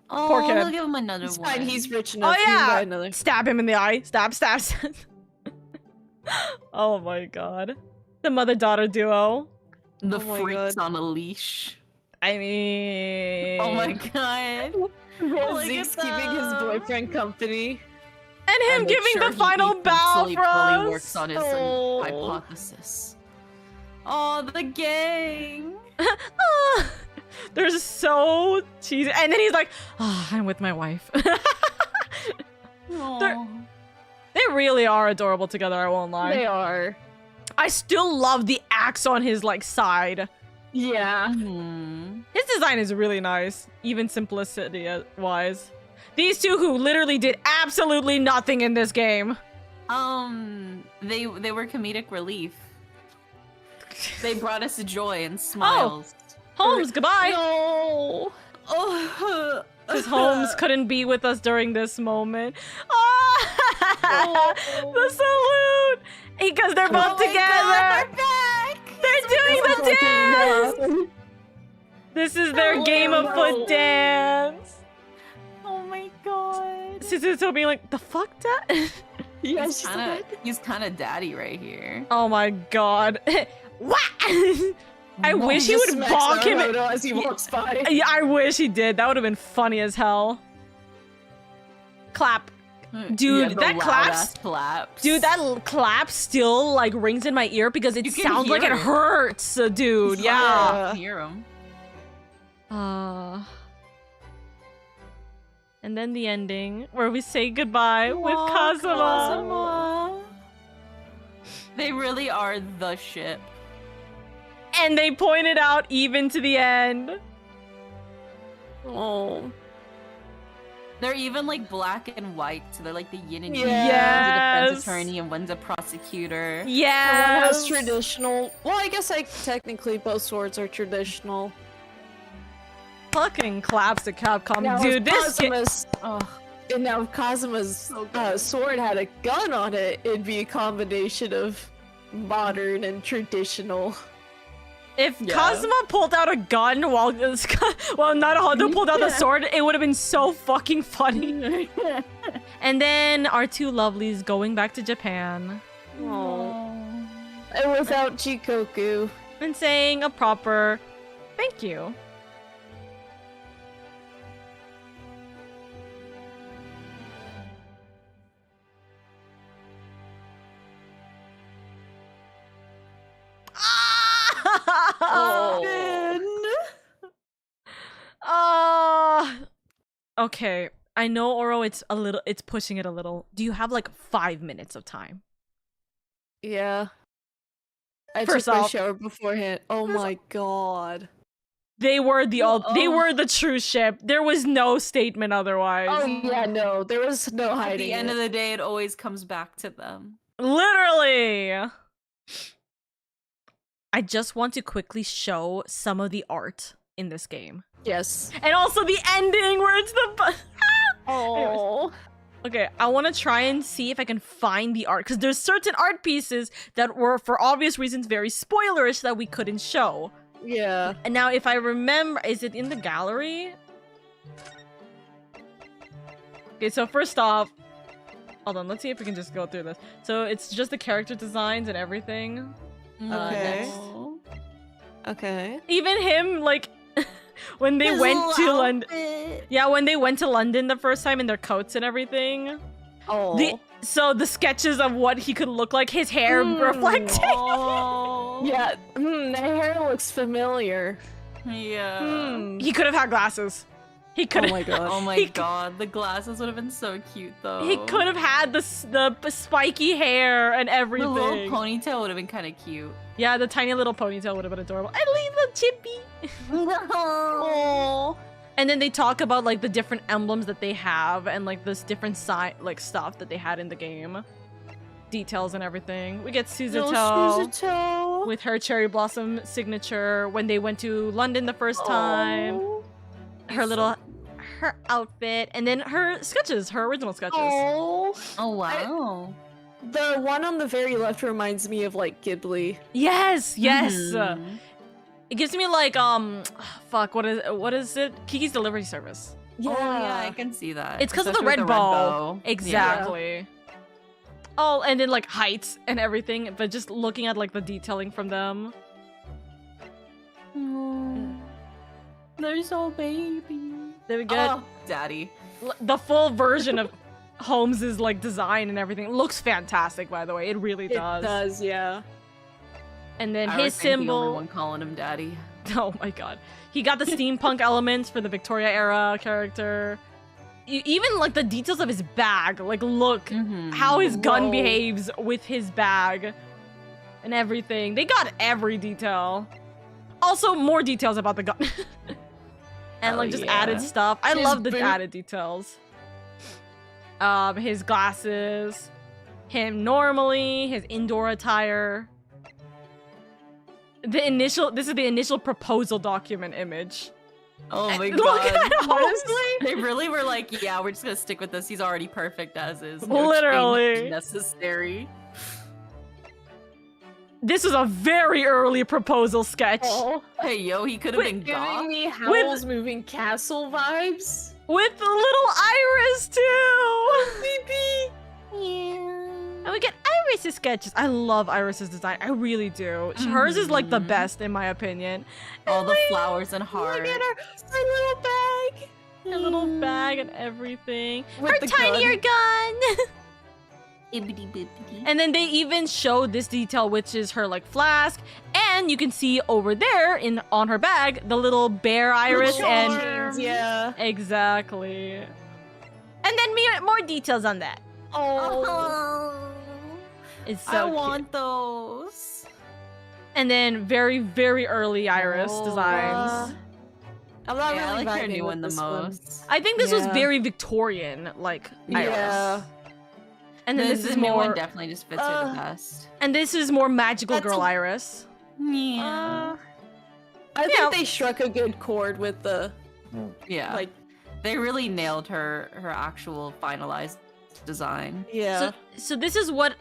Oh, poor kid. we'll give him another It's one. fine, he's rich enough. Oh He can buy yeah, another. stab him in the eye. Stab, stab, stab. Oh my god. The mother-daughter duo. The Oh my freaks God. on a leash. I mean... Oh my god. Look Zeke's at keeping his them. boyfriend company. And him I'm giving sure the final he bow sleep for while he us. works on his Oh. hypothesis. Oh, the gang. They're so cheesy. And then he's like, oh, I'm with my wife. They really are adorable together, I won't lie. They are. I still love the axe on his like side. Yeah. His design is really nice, even simplicity wise. These two who literally did absolutely nothing in this game. They were comedic relief. They brought us joy and smiles. Holmes, goodbye. No. Oh, Because Holmes couldn't be with us during this moment. Oh, the salute! Because they're both together. They're doing the dance. This is their game of foot dance. Oh my god. Suzuto being like, the fuck, dad? Yes, he's kind of daddy right here. Oh my god. What? I wish he would bonk him as he walks by. Yeah, I wish he did. That would have been funny as hell. Clap. Dude, Yeah, the that loud-ass claps. Dude, that clap still like rings in my ear because it You can sounds like hear it it. hurts, dude. Yeah. I can hear him. And then the ending where we say goodbye with Kazuma. They really are the ship. And they pointed out even to the end. Oh. They're even like black and white, so they're like the yin and yang. Yes. One's a defense attorney and one's a prosecutor. One Yes. has traditional. Well, I guess like technically both swords are traditional. Fucking claps to Capcom. Now, Dude, if this Kazuma's, and now if Kazuma's sword had a gun on it, it'd be a combination of modern and traditional. If Kazuma pulled out a gun while Naruhodo pulled out the sword, it would have been so fucking funny. And then our two lovelies going back to Japan. Aww. And without Chikoku. And saying a proper thank you. Okay. I know, Oro, it's pushing it a little. Do you have like 5 minutes of time? Yeah. I First took my off- shower beforehand. Oh my god. They were they were the true ship. There was no statement otherwise. Oh yeah, no. There was no hiding At the end it. of the day, it always comes back to them. Literally. I just want to quickly show some of the art in this game. Yes. And also the ending where it's the Oh. Okay, I want to try and see if I can find the art because there's certain art pieces that were, for obvious reasons, very spoilerish that we couldn't show. Yeah. And now, if I remember, is it in the gallery? Okay, so first off, hold on, let's see if we can just go through this. So it's just the character designs and everything. Okay. Okay. Even him, like, when they went to London. Yeah, when they went to London the first time in their coats and everything. Oh. So the sketches of what he could look like, his hair reflecting. Oh. Yeah, the hair looks familiar. Yeah. He could have had glasses. He could have. Oh my god. Oh my god, the glasses would have been so cute though. He could have had the spiky hair and everything. The little ponytail would have been kind of cute. Yeah, the tiny little ponytail would have been adorable. And little chippy. Oh. And then they talk about like the different emblems that they have and like this different stuff that they had in the game. Details and everything. We get Suzuto with her cherry blossom signature when they went to London the first time. Her outfit, and then her sketches, her original sketches. Oh wow. The one on the very left reminds me of like Ghibli. Yes. It gives me like fuck, what is it? Kiki's Delivery Service. Yeah. Oh yeah, I can see that. It's because of the Especially red with bow. Exactly. Yeah. Oh, and then like heights and everything, but just looking at like the detailing from them. They're so baby. There we go. Oh, daddy. The full version of Holmes's like design and everything looks fantastic, by the way. It really does. It does, yeah. And then I his was the only symbol. one calling him daddy. Oh my god. He got the steampunk elements for the Victoria era character. Even like the details of his bag. Like look how his gun behaves with his bag and everything. They got every detail. Also more details about the gun. And like just added stuff. I love the added details. His glasses, him normally, his indoor attire. This is the initial proposal document image. Oh my god. Look at Honestly, they really were like, yeah, we're just gonna stick with this. He's already perfect as is. No Literally. change necessary. This was a very early proposal sketch. Oh. Hey yo, he could have been goth. Giving me Howl's Moving Castle vibes. With the little Iris too! Yeah. And we get Iris' sketches. I love Iris' design. I really do. Hers is like the best in my opinion. All the flowers and hearts. Look at her little bag. Her little bag and everything. With Her the tinier gun. Ibbity-bibbity. And then they even show this detail, which is her like flask, and you can see over there on her bag the little bear iris and yeah, exactly. And then more details on that. Oh, It's so I cute. want those. And then very early iris designs. I'm not I really like her vibing new with one the this most. I think this was Yeah. very Victorian, like iris. Yeah. And then this is new more. one definitely just fits her the best. And this is more magical That's girl a- iris. Yeah. I think they struck a good chord with the Yeah. like. They really nailed her actual finalized design. Yeah. So this is what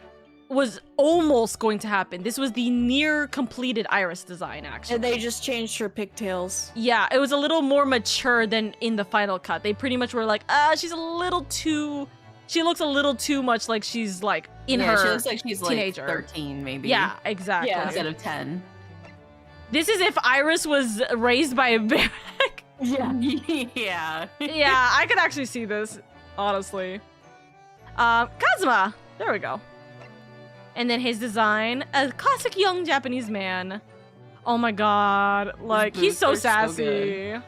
was almost going to happen. This was the near completed iris design, actually. And they just changed her pigtails. Yeah, it was a little more mature than in the final cut. They pretty much were like, she's a little too... She looks a little too much like she's like in her She looks like she's teenager. like 13 maybe. Yeah, exactly. Yeah. Instead of 10. This is if Iris was raised by a bear. Yeah. Yeah. Yeah, I could actually see this, honestly. Kazuma! There we go. And then his design, a classic young Japanese man. Oh my god, like, he's so boots are so sassy. good.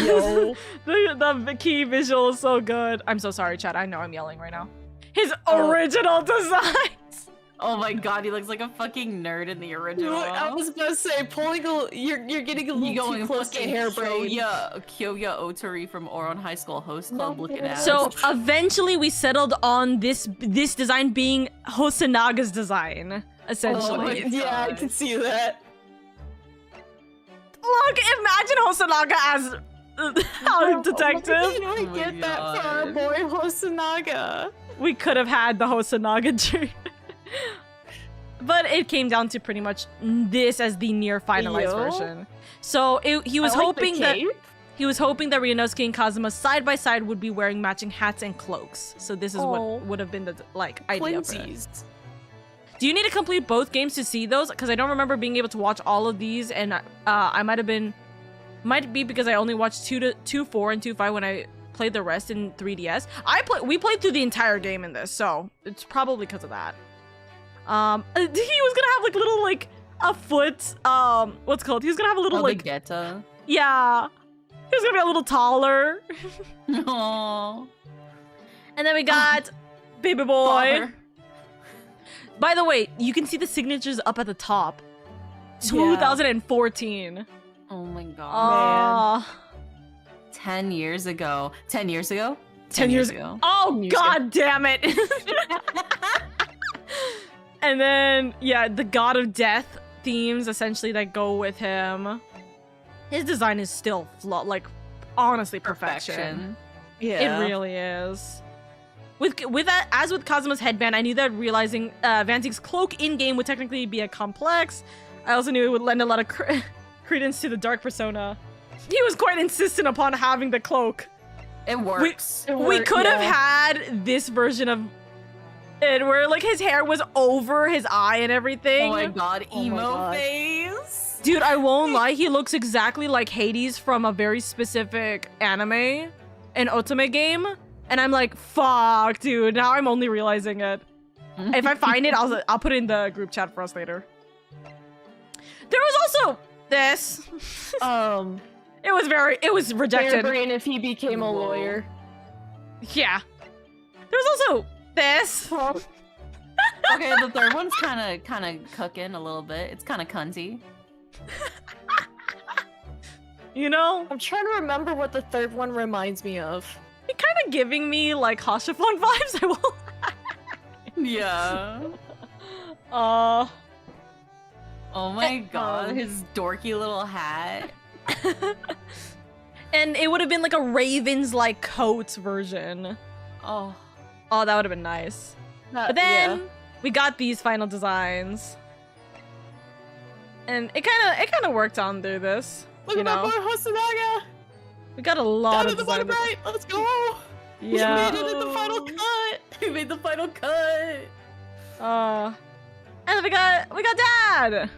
Yo. the key visual is so good. I'm so sorry, Chad. I know I'm yelling right now. His original designs. Oh my god, he looks like a fucking nerd in the original. I was gonna say, you're getting a little too close to hairbrain. Kyoya Otori from Oron High School Host Club looking at. So eventually we settled on this design being Hosanaga's design, essentially. Yeah, I can see that. Look, imagine Hosonaga as a detective. Why didn't we get that for our boy Hosonaga? We could have had the Hosonaga dream. But it came down to pretty much this as the near finalized version. So he was hoping that Ryunosuke and Kazuma side by side would be wearing matching hats and cloaks. So this is what would have been the idea for it. Do you need to complete both games to see those? Because I don't remember being able to watch all of these, and I might be because I only watched 2.4 and 2.5 when I played the rest in 3DS. We played through the entire game in this, so it's probably because of that. He was gonna have like little like a foot. What's it called? He was gonna have a little like Vegeta. Yeah. He was gonna be a little taller. Aww. And then we got baby boy. Father. By the way, you can see the signatures up at the top. 2014. Oh my god. Man. 10 years ago. 10 years ago? 10 years ago. Oh, god damn it. And then, yeah, the God of Death themes essentially that go with him. His design is still like, honestly, perfection. Yeah. It really is. With that, as with Kazuma's headband, I knew that realizing Vantig's cloak in-game would technically be a complex. I also knew it would lend a lot of credence to the dark persona. He was quite insistent upon having the cloak. It works. We could have had this version of it where like his hair was over his eye and everything. Oh my god, emo face. Dude, I won't lie, he looks exactly like Hades from a very specific anime, an otome game. And I'm like, fuck, dude, now I'm only realizing it. If I find it, I'll put it in the group chat for us later. There was also this. It was rejected. Brain if he became a lawyer. Yeah. There was also this. Okay, the third one's kind of cooking a little bit. It's kind of cunty. You know? I'm trying to remember what the third one reminds me of. It kind of giving me like Hashifon vibes. I won't. Yeah. Oh my god, his dorky little hat. And it would have been like a Raven's like coat version. Oh, that would have been nice. But then we got these final designs, and it kind of worked on through this. Look at that boy Hosonaga. We got a lot of the bottom designs. right. Let's go. Yeah. We made it in the final cut. We made the final cut. And then we got Dad.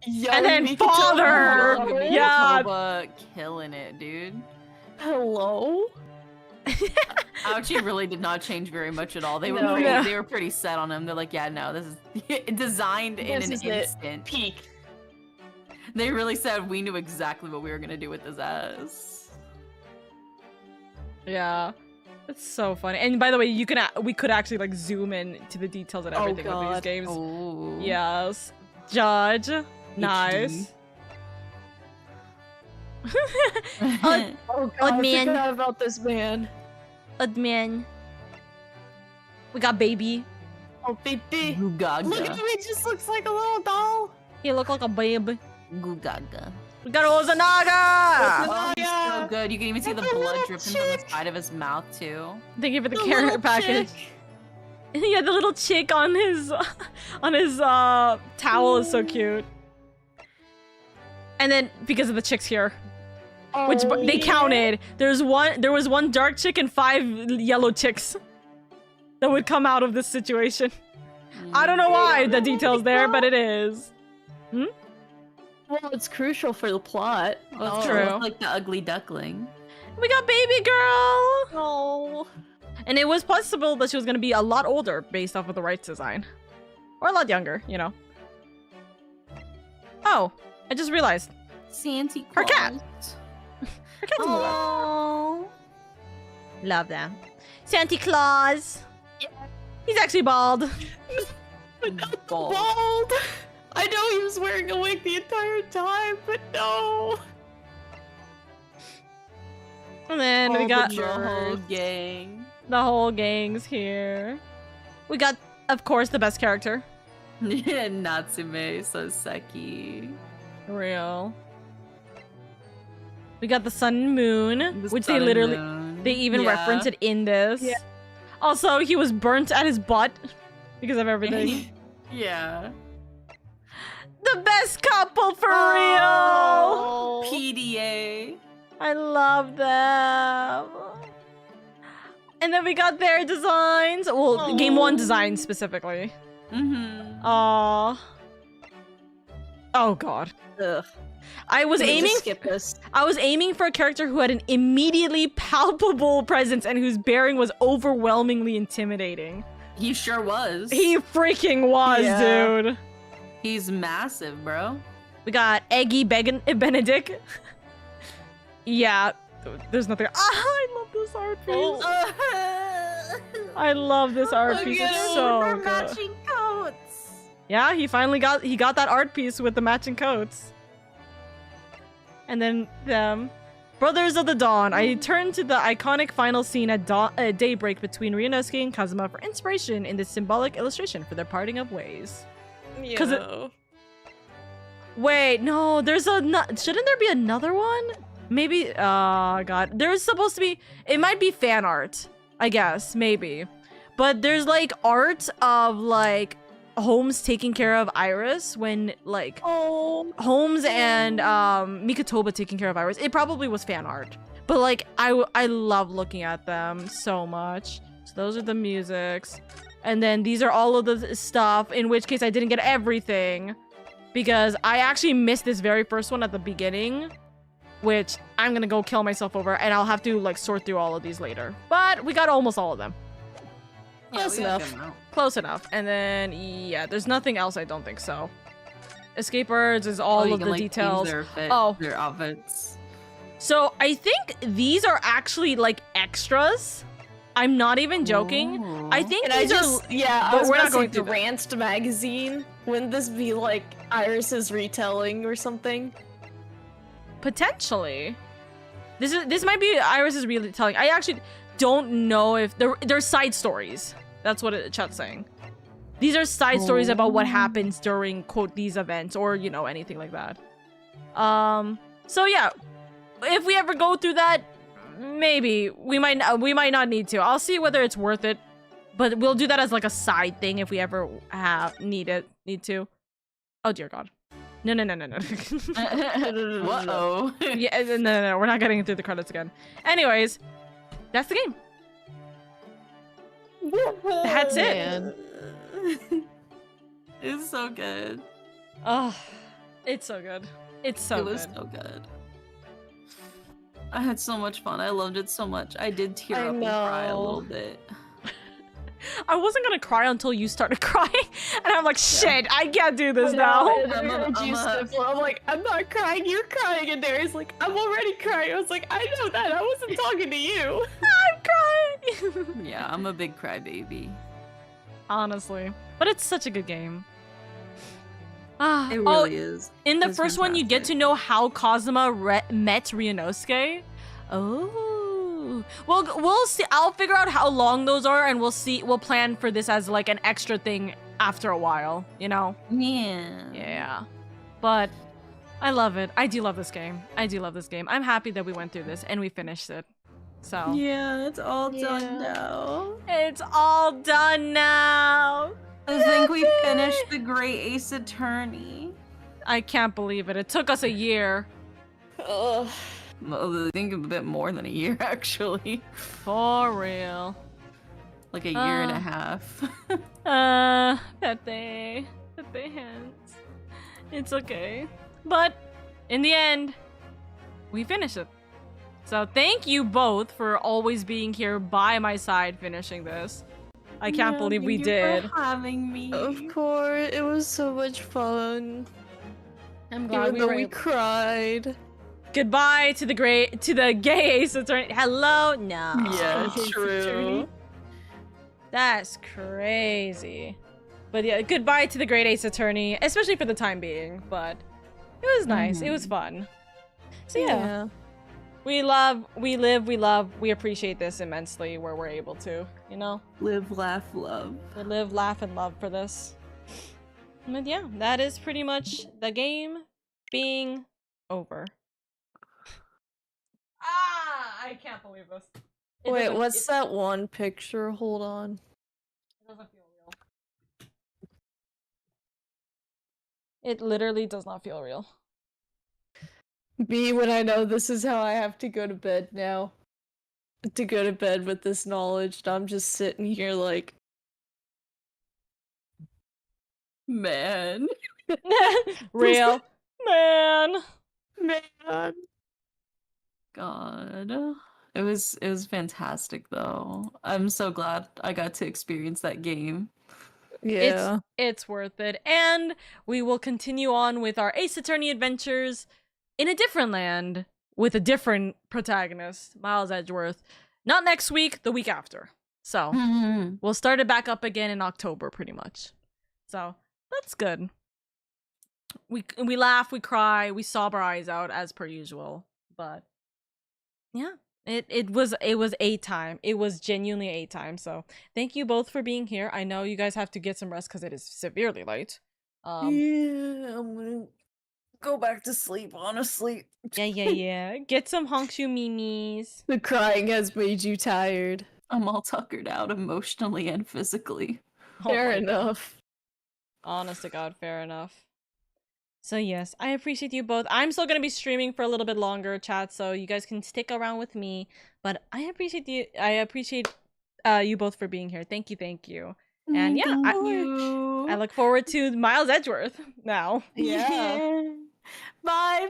Yeah, and then Father. Yeah. Toba killing it, dude. Hello. Ouchie really did not change very much at all. They were they were pretty set on him. They're like, yeah, no, this is designed in an instant. Peak. They really said we knew exactly what we were gonna do with his ass. Yeah. It's so funny. And by the way, we could actually like zoom in to the details and everything of these games. Ooh. Yes. Judge. Nice. Oh god, I forgot about this man. Man. We got baby. Oh baby. Gugaga. Look at him, he just looks like a little doll. He look like a babe. Gugaga. We got Ozanaga! Oh, he's so good. You can even see the blood dripping from the side of his mouth too. Thank you for the carrot package. Yeah, the little chick on his towel is so cute. And then because of the chicks here, which they counted, there was one dark chick and 5 yellow chicks that would come out of this situation. I don't know why the details there, but it is. Well, it's crucial for the plot. That's true. Like the ugly duckling. We got baby girl. Oh. And it was possible that she was going to be a lot older based off of the rights design. Or a lot younger, you know. Oh, I just realized. Santa Claus. Her cat. Her cat's in the left. Love that. Santa Claus. Yeah. He's actually bald. But not bald. I know he was wearing a wig the entire time, but no. And then we got the whole gang. The whole gang's here. We got, of course, the best character. Yeah, Natsume Soseki. Real. We got the sun and moon, which they literally, they even reference it in this. Yeah. Also, he was burnt at his butt because of everything. Yeah. The best couple for real! PDA. I love them. And then we got their designs. Well, Game 1 design specifically. Aww. Oh god. Ugh. I was aiming for a character who had an immediately palpable presence and whose bearing was overwhelmingly intimidating. He sure was. He freaking was, Yeah. dude. He's massive, bro. We got Eggy Benedict. Yeah, there's nothing. I love this art piece. I love this art piece. It's so good. Matching coats. Yeah, he finally got that art piece with the matching coats. And then them. Brothers of the Dawn. I turned to the iconic final scene at daybreak between Ryunosuke and Kazuma for inspiration in this symbolic illustration for their parting of ways. Yeah. Wait, no, there's shouldn't there be another one? Maybe, oh god. There's supposed to be, it might be fan art, I guess, maybe. But there's like art of like Holmes taking care of Iris when like Holmes and Mikotoba taking care of Iris. It probably was fan art. But like I love looking at them so much. So those are the musics. And then these are all of the stuff, in which case I didn't get everything because I actually missed this very first one at the beginning, which I'm gonna go kill myself over, and I'll have to like sort through all of these later. But we got almost all of them. Close enough. Close enough. And then, yeah, there's nothing else, I don't think so. Escapers is all of the details. Their outfits. So I think these are actually like extras. I'm not even joking. I think And these are. yeah, but I was we're gonna not say going the to that. Rant magazine. Wouldn't this be like Iris's retelling or something? Potentially. This might be Iris's retelling. I actually don't know if they're side stories. That's what chat's saying. These are side stories about what happens during quote these events, or you know, anything like that. So yeah, if we ever go through that, maybe we might not need to. I'll see whether it's worth it, but we'll do that as like a side thing if we ever need to. Oh dear God. No. Whoa. Yeah, no, we're not getting through the credits again. Anyways, that's the game. That's it. It's so good. Oh, it's so good. It's so It was good. so good. I had so much fun. I loved it so much. I did tear up and cry a little bit. I wasn't gonna cry until you started crying, and I'm like, shit, I can't do this now. I'm like, I'm not crying, you're crying, and Darius like, I'm already crying. I was like, I know that, I wasn't talking to you. I'm crying. Yeah, I'm a big crybaby. Honestly, but it's such a good game. It really is. In the It's first one, you get to know how Kazuma met Ryunosuke. Oh, well, we'll see. I'll figure out how long those are, and we'll see. We'll plan for this as like an extra thing after a while. You know? Yeah. Yeah. But I love it. I do love this game. I'm happy that we went through this and we finished it. So yeah, it's all done now. It's all done now. I think we finished the Great Ace Attorney. I can't believe it. It took us a year. Ugh. Well, I think a bit more than a year, actually. For real. Like a year and a half. Pepe hands. It's okay. But in the end, we finished it. So thank you both for always being here by my side finishing this. I can't believe we did. For having me. Of course, it was so much fun. I'm glad we cried. Goodbye to the gay Ace Attorney. Hello? No. Yeah, true. That's crazy. But yeah, goodbye to the Great Ace Attorney, especially for the time being. But it was nice. It was fun. So yeah. We live, we love, we appreciate this immensely where we're able to, you know? Live, laugh, love. We live, laugh, and love for this. But yeah, that is pretty much the game being over. I can't believe this. Wait, what's that one picture? Hold on. It doesn't feel real. It literally does not feel real. Me, when I know this is how I have to go to bed now. To go to bed with this knowledge, and I'm just sitting here like... Man. Real. Man. Man. God. It was fantastic though. I'm so glad I got to experience that game. Yeah. It's worth it. And we will continue on with our Ace Attorney adventures in a different land with a different protagonist, Miles Edgeworth. Not next week, the week after. So we'll start it back up again in October, pretty much. So that's good. We laugh, we cry, we sob our eyes out as per usual. But yeah, it was a time. It was genuinely a time. So thank you both for being here. I know you guys have to get some rest because it is severely late. Yeah, I'm gonna go back to sleep, honestly. Yeah. Get some honkshu mimis. The crying has made you tired. I'm all tuckered out emotionally and physically. Fair enough. Honest to God, fair enough. So yes, I appreciate you both. I'm still gonna be streaming for a little bit longer, chat, so you guys can stick around with me. But I appreciate you. I appreciate you both for being here. Thank you. And yeah, I look forward to Miles Edgeworth now. Yeah. Bye.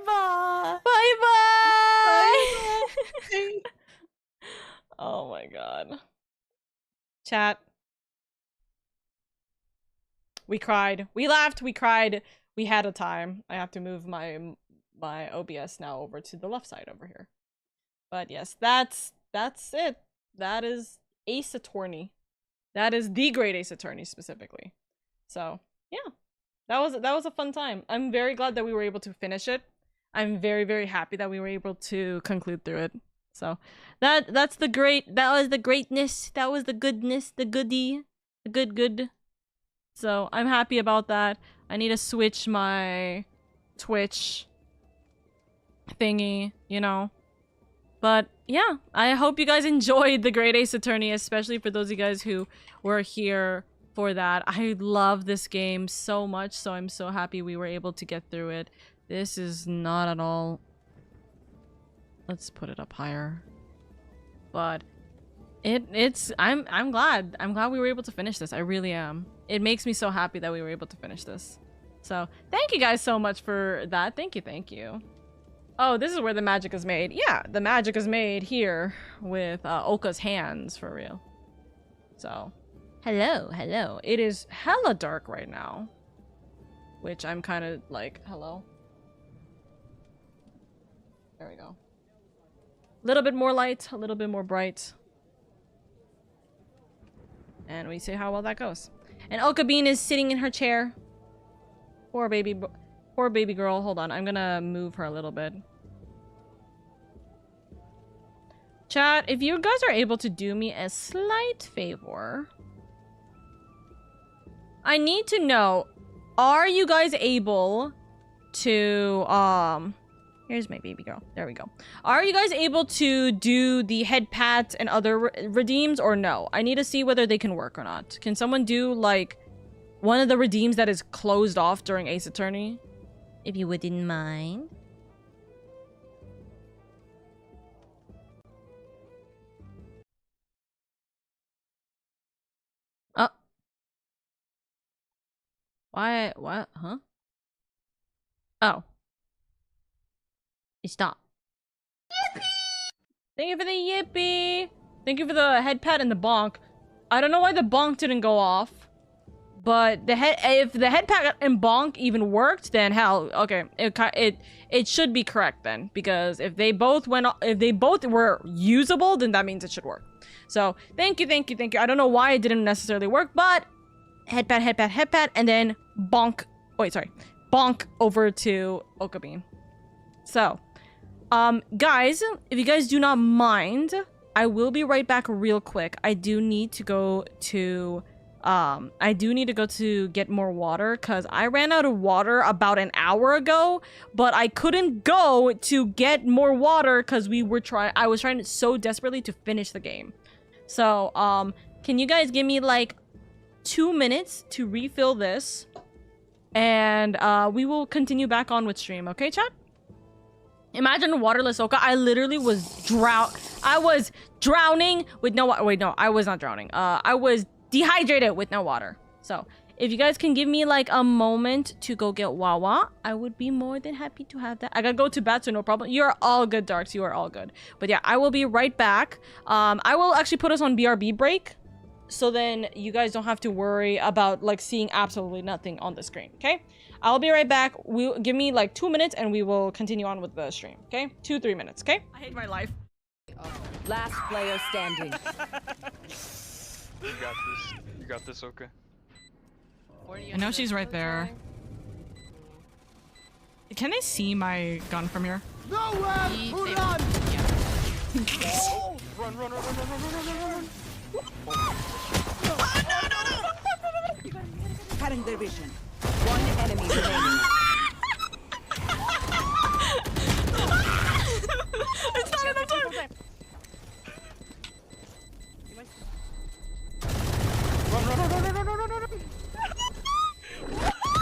Oh my god. Chat. We cried. We laughed. We cried. We had a time. I have to move my OBS now over to the left side over here. But yes, that's it. That is Ace Attorney. That is the Great Ace Attorney specifically. So yeah, that was a fun time. I'm very glad that we were able to finish it. I'm very, very happy that we were able to conclude through it. So that was the greatness. That was the goodness, the goodie, the good. So I'm happy about that. I need to switch my Twitch thingy, you know. But yeah, I hope you guys enjoyed the Great Ace Attorney, especially for those of you guys who were here for that. I love this game so much, so I'm so happy we were able to get through it. This is not at all... Let's put it up higher. But I'm glad. I'm glad we were able to finish this. I really am. It makes me so happy that we were able to finish this. So, thank you guys so much for that. Thank you. Oh, this is where the magic is made. Yeah, the magic is made here with Oka's hands, for real. So, hello. It is hella dark right now. Which I'm kind of like, hello. There we go. A little bit more light, a little bit more bright. And we see how well that goes. And Oka Bean is sitting in her chair. Poor baby girl. Hold on, I'm gonna move her a little bit. Chat, if you guys are able to do me a slight favor, I need to know, are you guys able to, here's my baby girl. There we go. Are you guys able to do the head pats and other redeems or no? I need to see whether they can work or not. Can someone do, like, one of the redeems that is closed off during Ace Attorney? If you wouldn't mind. Why? What? Huh? Oh. Stop. Yippee! Thank you for the yippee! Thank you for the head pat and the bonk. I don't know why the bonk didn't go off. But if the head pat and bonk even worked, then hell, okay, it should be correct then, because if they both were usable, then that means it should work. So thank you. I don't know why it didn't necessarily work, but head pat, and then bonk. Wait, sorry, bonk over to Oka Bean. So, guys, if you guys do not mind, I will be right back real quick. I do need to go to get more water because I ran out of water about an hour ago, but I couldn't go to get more water because I was trying so desperately to finish the game. So, can you guys give me like 2 minutes to refill this and we will continue back on with stream, okay, chat? Imagine waterless Oka. I literally was drowning with no water. Wait, no, I was not drowning. I was dehydrated with no water. So If you guys can give me like a moment to go get Wawa, I would be more than happy to have that. I gotta go to bed, so no problem. You're all good, Darks. You are all good. But yeah, I will be right back. I will actually put us on BRB break, so then you guys don't have to worry about like seeing absolutely nothing on the screen, okay? I'll be right back. Give me like 2 minutes and we will continue on with the stream, okay? 2-3 minutes, okay? I hate my life. Last player standing. You got this. You got this, Oka. I know she's right there. Can they see my gun from here? Nowhere! Hold on! Run, run, run, run, run, run, run, run, run. Cutting their vision. One enemy remaining. It's not enough time! Run, run, run, run, run, run, run, run, run.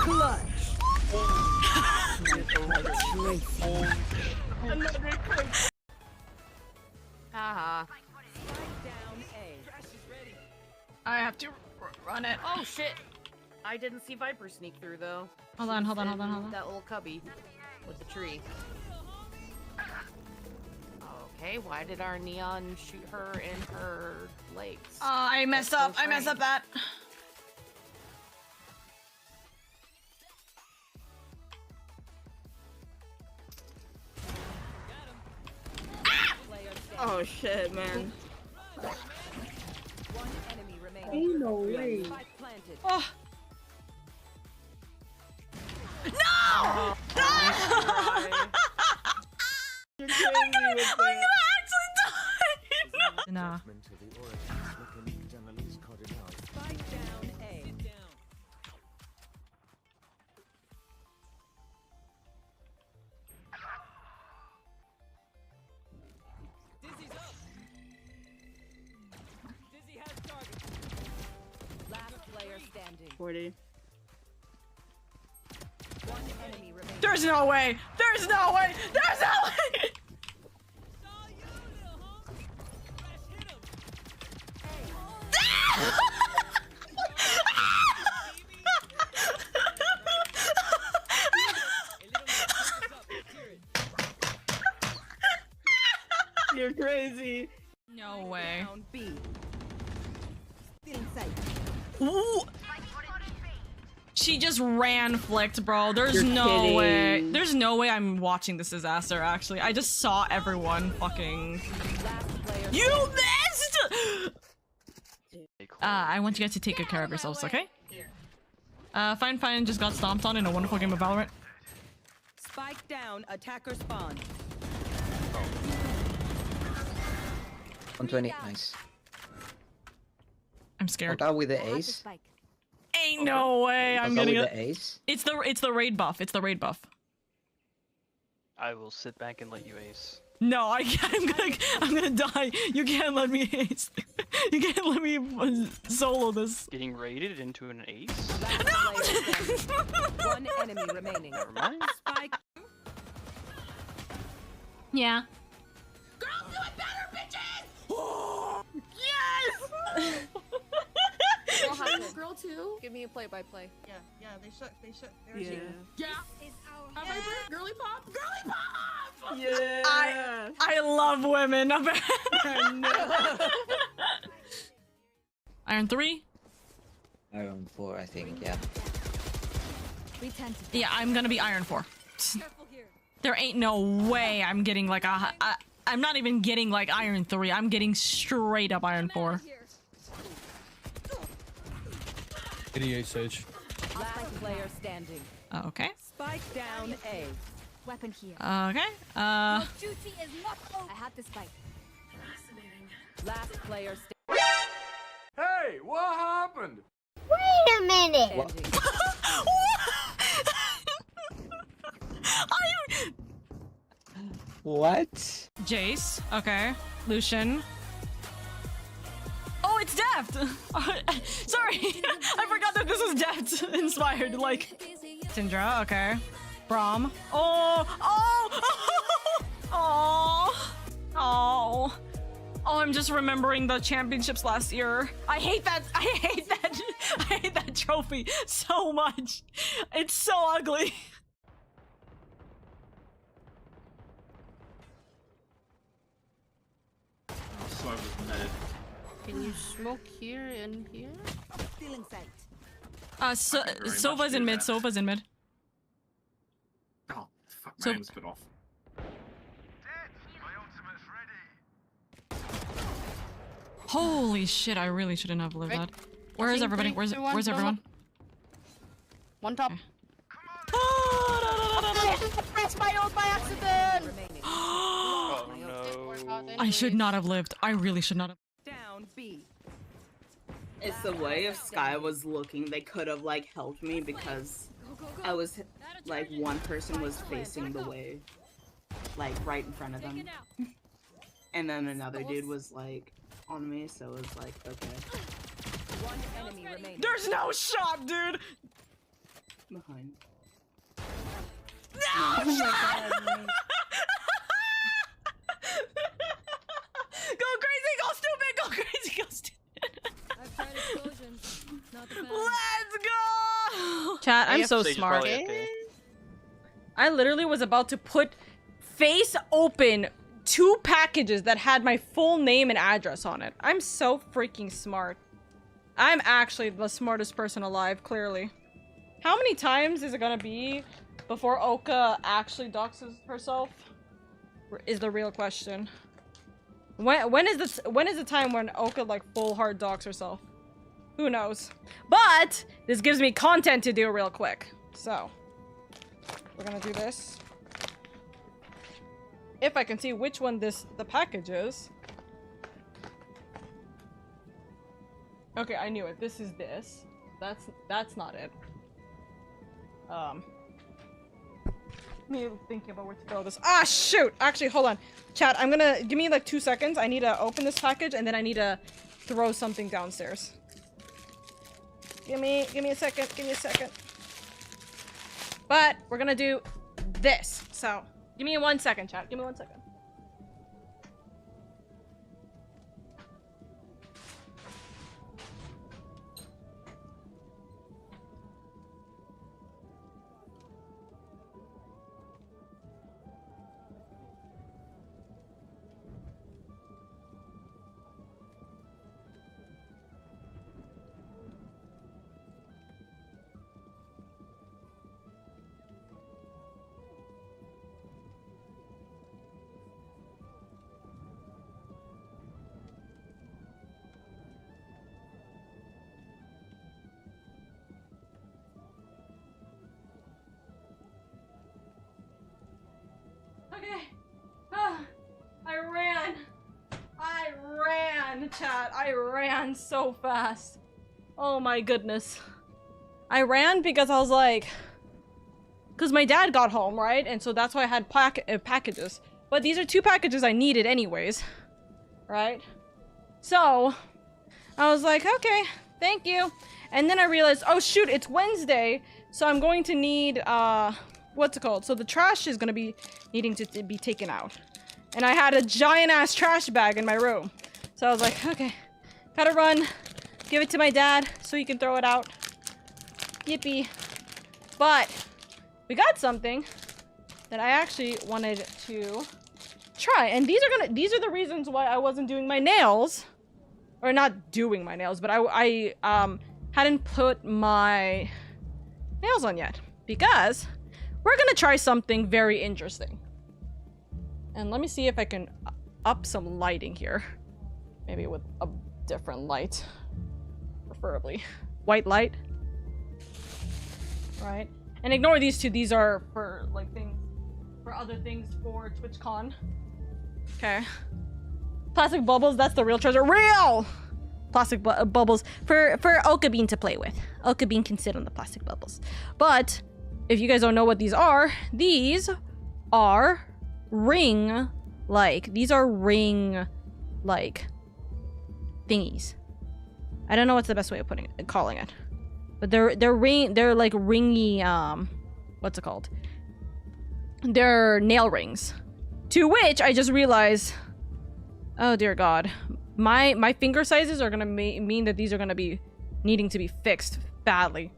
Clutch. Haha. I have to run it. Oh shit! I didn't see Viper sneak through though. Hold on, She hold on, was hold on, in hold on. That little cubby with the tree. Okay, why did our neon shoot her in her legs? I messed up. I messed up that. Oh shit, man. One enemy remaining. Ain't no way. Oh. No! You're killing me with that. Nah. Spike down A. Dizzy's up. Dizzy has target. Last player standing. 40. One enemy remaining. There's no way. There's no way. There's no way. You're crazy. No way. Down B. Still in sight. Ooh. She just ran flicked, bro. There's You're no kidding. way. There's no way I'm watching this disaster, actually. I just saw everyone fucking... Last player. You missed! I want you guys to take good care of yourselves, okay? Fine just got stomped on in a wonderful game of Valorant. Spike down. Attacker spawn. 120, nice. I'm scared. Out with the ace. Ain't no way I'm Out getting with it. the ace. It's the raid buff. It's the raid buff. I will sit back and let you ace. No, I'm gonna die. You can't let me ace. You can't let me solo this. Getting raided into an ace? One enemy remaining. Never mind. Spike. Yeah. Girls do it better, bitches! Yes! Girl, hustle. Girl too. Give me a play-by-play. Yeah, they shut. Yeah. Girly pop. Girly pop. Yeah. I love women. Iron 3? Iron 4, I think, yeah. We tend to. Yeah, I'm gonna be Iron 4. There ain't no way I'm getting like I'm not even getting like Iron 3. I'm getting straight up Iron 4. 88 Sage. Last player standing. Okay. Spike down A. Weapon here. Okay. Your duty is not over. I have the spike. Last player Hey, what happened? Wait a minute. What? Jace. Okay. Lucian. Oh, it's Deft! Sorry, I forgot that this was Deft inspired. Like, Syndra. Okay. Braum. Oh! Oh, I'm just remembering the championships last year. I hate that trophy so much. It's so ugly. Can you smoke here and here? Feeling sight. Sova's in mid. Sova's in mid. Oh, fuck, my So- aim's cut off. Holy shit! I really shouldn't have lived that. Where is everybody? Where's everyone? One top. Press my ult by accident! Oh no. I should not have lived. I really should not have. Down B. It's the way if Sky was looking, they could have like helped me because I was like one person was facing the way, like right in front of them, and then another dude was like on me, so it was like okay. One enemy remaining. There's no shot, dude. Behind. No Oh my shot. God, Go crazy, go stupid, go crazy, go stupid. I've tried explosions. Not the best. Let's go! Chat, I'm so Stage is smart. probably okay. I literally was about to put face open 2 packages that had my full name and address on it. I'm so freaking smart. I'm actually the smartest person alive, clearly. How many times is it gonna be before Oka actually doxes herself? Is the real question. When is the time when Oka like full hard dox herself? Who knows? But this gives me content to do real quick. So we're gonna do this. If I can see which one the package is. Okay, I knew it. This is this. That's not it. Me thinking about where to throw this. Ah, shoot! Actually, hold on. Chat, I'm gonna give me like 2 seconds. I need to open this package and then I need to throw something downstairs. Give me a second. Give me a second. But we're gonna do this. So give me 1 second, chat. Give me 1 second. Okay. I ran, chat. I ran so fast. Oh my goodness. I ran because I was like... Because my dad got home, right? And so that's why I had packages. But these are 2 packages I needed anyways. Right? So, I was like, okay, thank you. And then I realized, oh shoot, it's Wednesday. So I'm going to need, what's it called? So the trash is gonna be needing to be taken out. And I had a giant ass trash bag in my room. So I was like, okay, gotta run, give it to my dad so he can throw it out. Yippee. But we got something that I actually wanted to try. And these are the reasons why I wasn't doing my nails. Or not doing my nails, but I hadn't put my nails on yet. Because we're gonna try something very interesting. And let me see if I can up some lighting here. Maybe with a different light. Preferably. White light. Right? And ignore these 2. These are for like things, for other things for TwitchCon. Okay. Plastic bubbles, that's the real treasure. Real! Plastic bubbles for Oka Bean to play with. Oka Bean can sit on the plastic bubbles. But if you guys don't know what these are ring-like. These are ring-like thingies. I don't know what's the best way of calling it. But they're like ringy, what's it called? They're nail rings. To which I just realized, oh dear God, my finger sizes are gonna mean that these are gonna be needing to be fixed badly.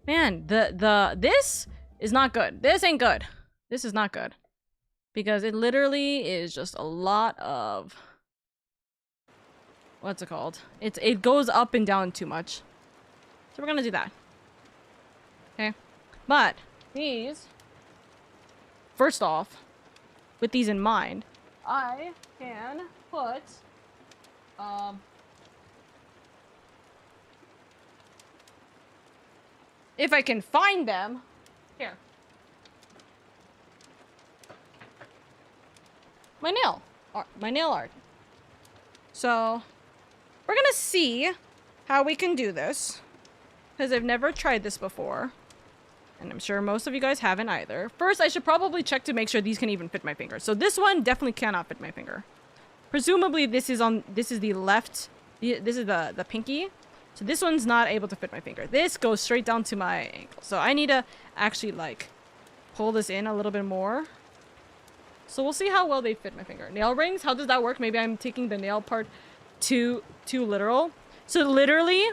Man, this is not good. This ain't good. This is not good. Because it literally is just a lot of... What's it called? It goes up and down too much. So we're gonna do that. Okay. But these, first off, with these in mind, I can put if I can find them here. My nail art. So we're gonna see how we can do this, because I've never tried this before, and I'm sure most of you guys haven't either. First, I should probably check to make sure these can even fit my finger. So this one definitely cannot fit my finger. Presumably this is the left, this is the pinky. So this one's not able to fit my finger. This goes straight down to my ankle. So I need to actually like pull this in a little bit more. So we'll see how well they fit my finger. Nail rings, how does that work? Maybe I'm taking the nail part too literal. So literally,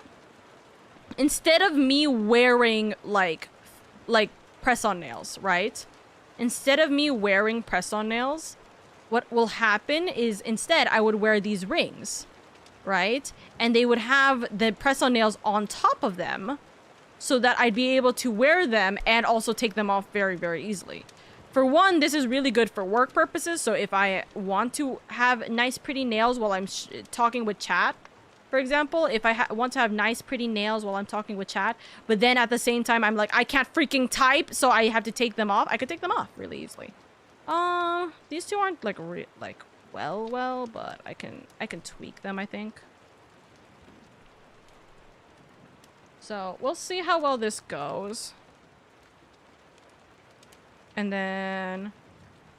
instead of me wearing like press-on nails, right? Instead of me wearing press-on nails, what will happen is instead I would wear these rings, right? And they would have the press-on nails on top of them so that I'd be able to wear them and also take them off very, very easily. For one, this is really good for work purposes. So if I want to have nice, pretty nails while I'm talking with chat, for example, if I want to have nice, pretty nails while I'm talking with chat, but then at the same time, I'm like, I can't freaking type, so I have to take them off. I could take them off really easily. These two aren't like well, but I can tweak them, I think. So we'll see how well this goes. And then,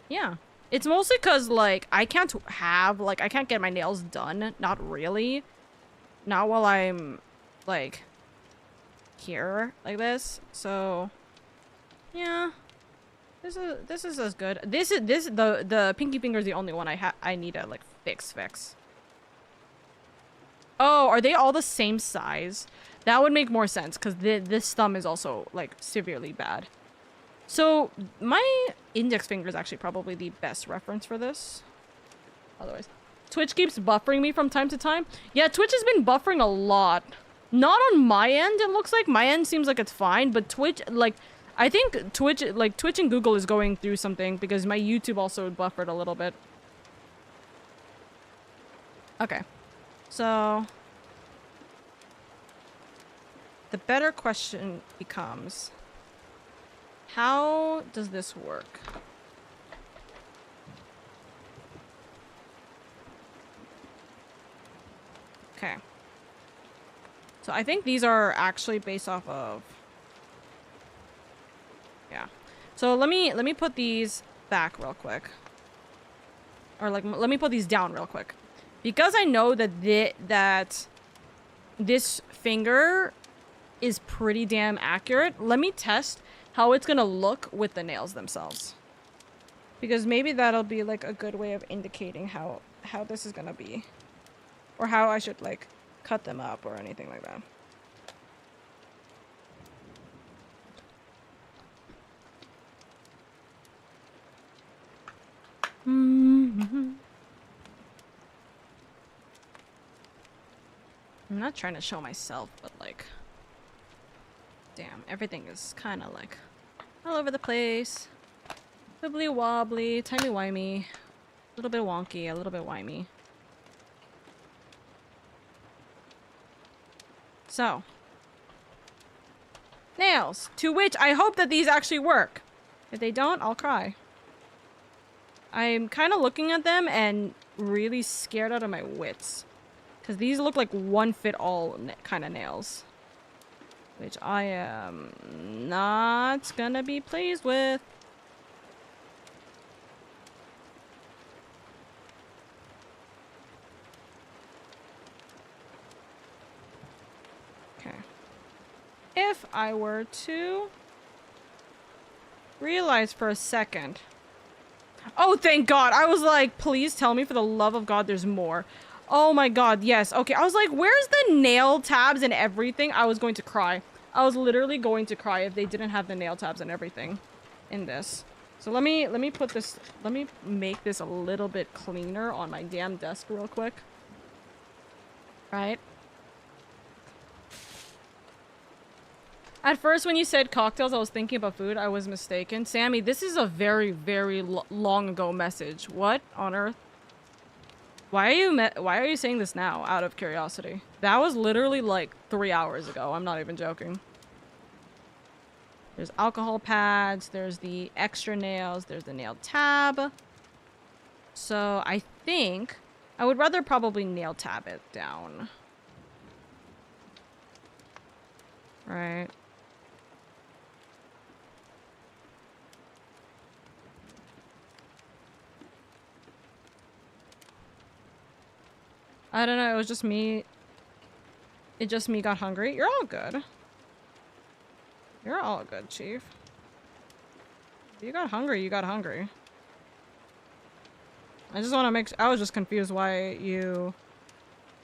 yeah. It's mostly because, like, I can't get my nails done. Not really. Not while I'm, like, here, like this. So, yeah. This is as good. The pinky finger is the only one I need to, like, fix. Oh, are they all the same size? That would make more sense, because this thumb is also, like, severely bad. So, my index finger is actually probably the best reference for this. Otherwise, Twitch keeps buffering me from time to time. Yeah, Twitch has been buffering a lot. Not on my end, it looks like. My end seems like it's fine, but Twitch, like, I think Twitch and Google is going through something because my YouTube also buffered a little bit. Okay. So, the better question becomes... how does this work? Okay. So I think these are actually based off of... yeah. So let me put these back real quick. Or like, let me put these down real quick. Because I know that this finger is pretty damn accurate, let me test how it's gonna look with the nails themselves. Because maybe that'll be like a good way of indicating how this is gonna be. Or how I should like cut them up or anything like that. I'm not trying to show myself, but like, damn, everything is kind of like all over the place. Wibbly wobbly, timey-wimey, a little bit wonky, a little bit wimey. So, nails, to which I hope that these actually work. If they don't, I'll cry. I'm kind of looking at them and really scared out of my wits. Because these look like one-fit-all kind of nails. Which I am not gonna be pleased with. Okay. If I were to realize for a second... oh, thank God! I was like, please tell me for the love of God there's more. Oh my god, yes. Okay, I was like, where's the nail tabs and everything? I was going to cry. I was literally going to cry if they didn't have the nail tabs and everything in this. So let me put this, let me make this a little bit cleaner on my damn desk real quick. Right. At first, when you said cocktails, I was thinking about food. I was mistaken. Sammy, this is a very, very long ago message. What on earth? Why are you saying this now, out of curiosity? That was literally like 3 hours ago. I'm not even joking. There's alcohol pads. There's the extra nails. There's the nail tab. So I think I would rather probably nail tab it down. Right. I don't know, it was just me. It just me got hungry. You're all good. You're all good, Chief. You got hungry, you got hungry. I just want to make I was just confused why you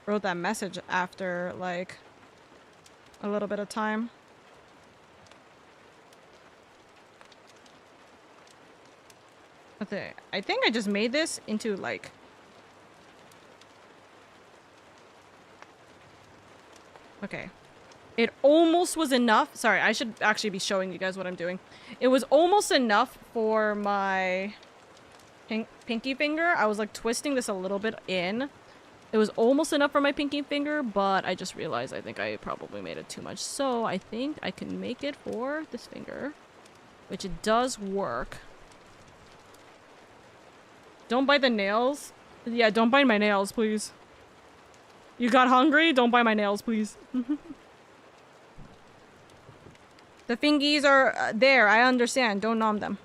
wrote that message after, like, a little bit of time. Okay, I think I just made this into, like... Okay. It almost was enough. Sorry, I should actually be showing you guys what I'm doing. It was almost enough for my pinky finger. I was like twisting this a little bit in. It was almost enough for my pinky finger, but I just realized I think I probably made it too much. So I think I can make it for this finger, which it does work. Don't bite the nails. Yeah, don't bite my nails, please. You got hungry? Don't bite my nails, please. The fingies are there. I understand. Don't nom them.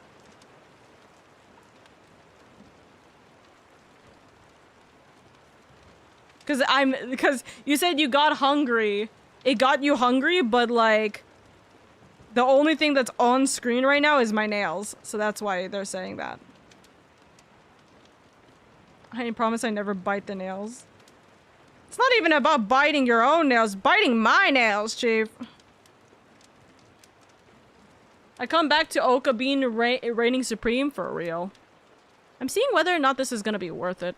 Because you said you got hungry. It got you hungry, but like the only thing that's on screen right now is my nails. So that's why they're saying that. I promise I never bite the nails. It's not even about biting your own nails, biting my nails, Chief. I come back to Oka being reigning supreme for real. I'm seeing whether or not this is gonna be worth it.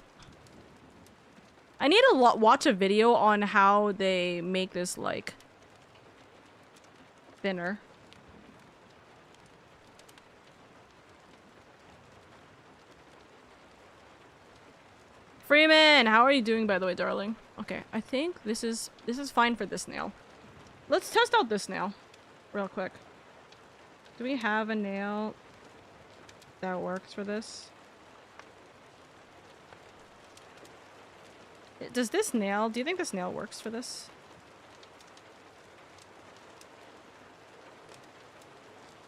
I need to watch a video on how they make this, like, thinner. Freeman, how are you doing, by the way, darling? Okay, I think this is fine for this nail. Let's test out this nail real quick. Do we have a nail that works for this? Does this nail, do you think this nail works for this?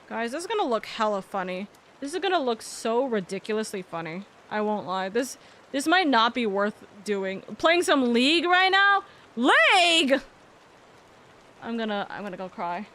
Guys, this is gonna look hella funny. This is gonna look so ridiculously funny. I won't lie. This might not be worth doing. Playing some League right now? League! I'm gonna go cry.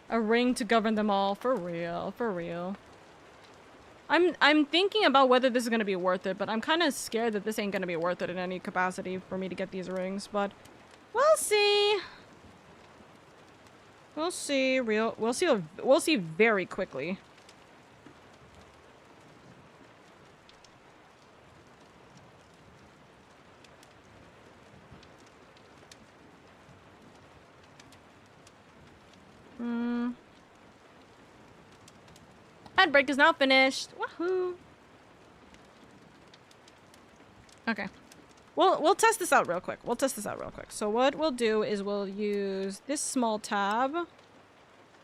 A ring to govern them all. For real, for real. I'm thinking about whether this is gonna be worth it, but I'm kind of scared that this ain't gonna be worth it in any capacity for me to get these rings, but we'll see. We'll see. We'll see very quickly. Ad break is now finished. Woohoo! Okay. We'll test this out real quick. So what we'll do is we'll use this small tab.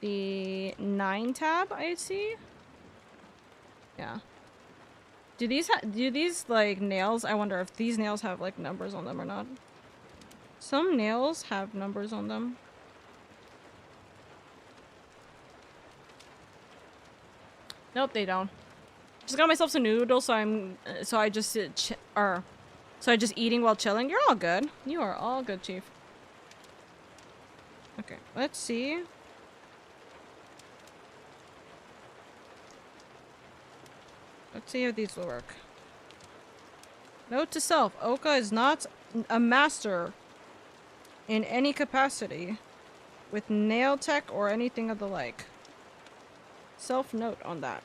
The 9 tab, I see. Yeah. Do these like nails, I wonder if these nails have like numbers on them or not. Some nails have numbers on them. Nope, they don't. Just got myself some noodles, so I just Or, sorry, just eating while chilling? You're all good. You are all good, Chief. Okay, let's see. Let's see if these will work. Note to self, Oka is not a master in any capacity with nail tech or anything of the like. Self-note on that.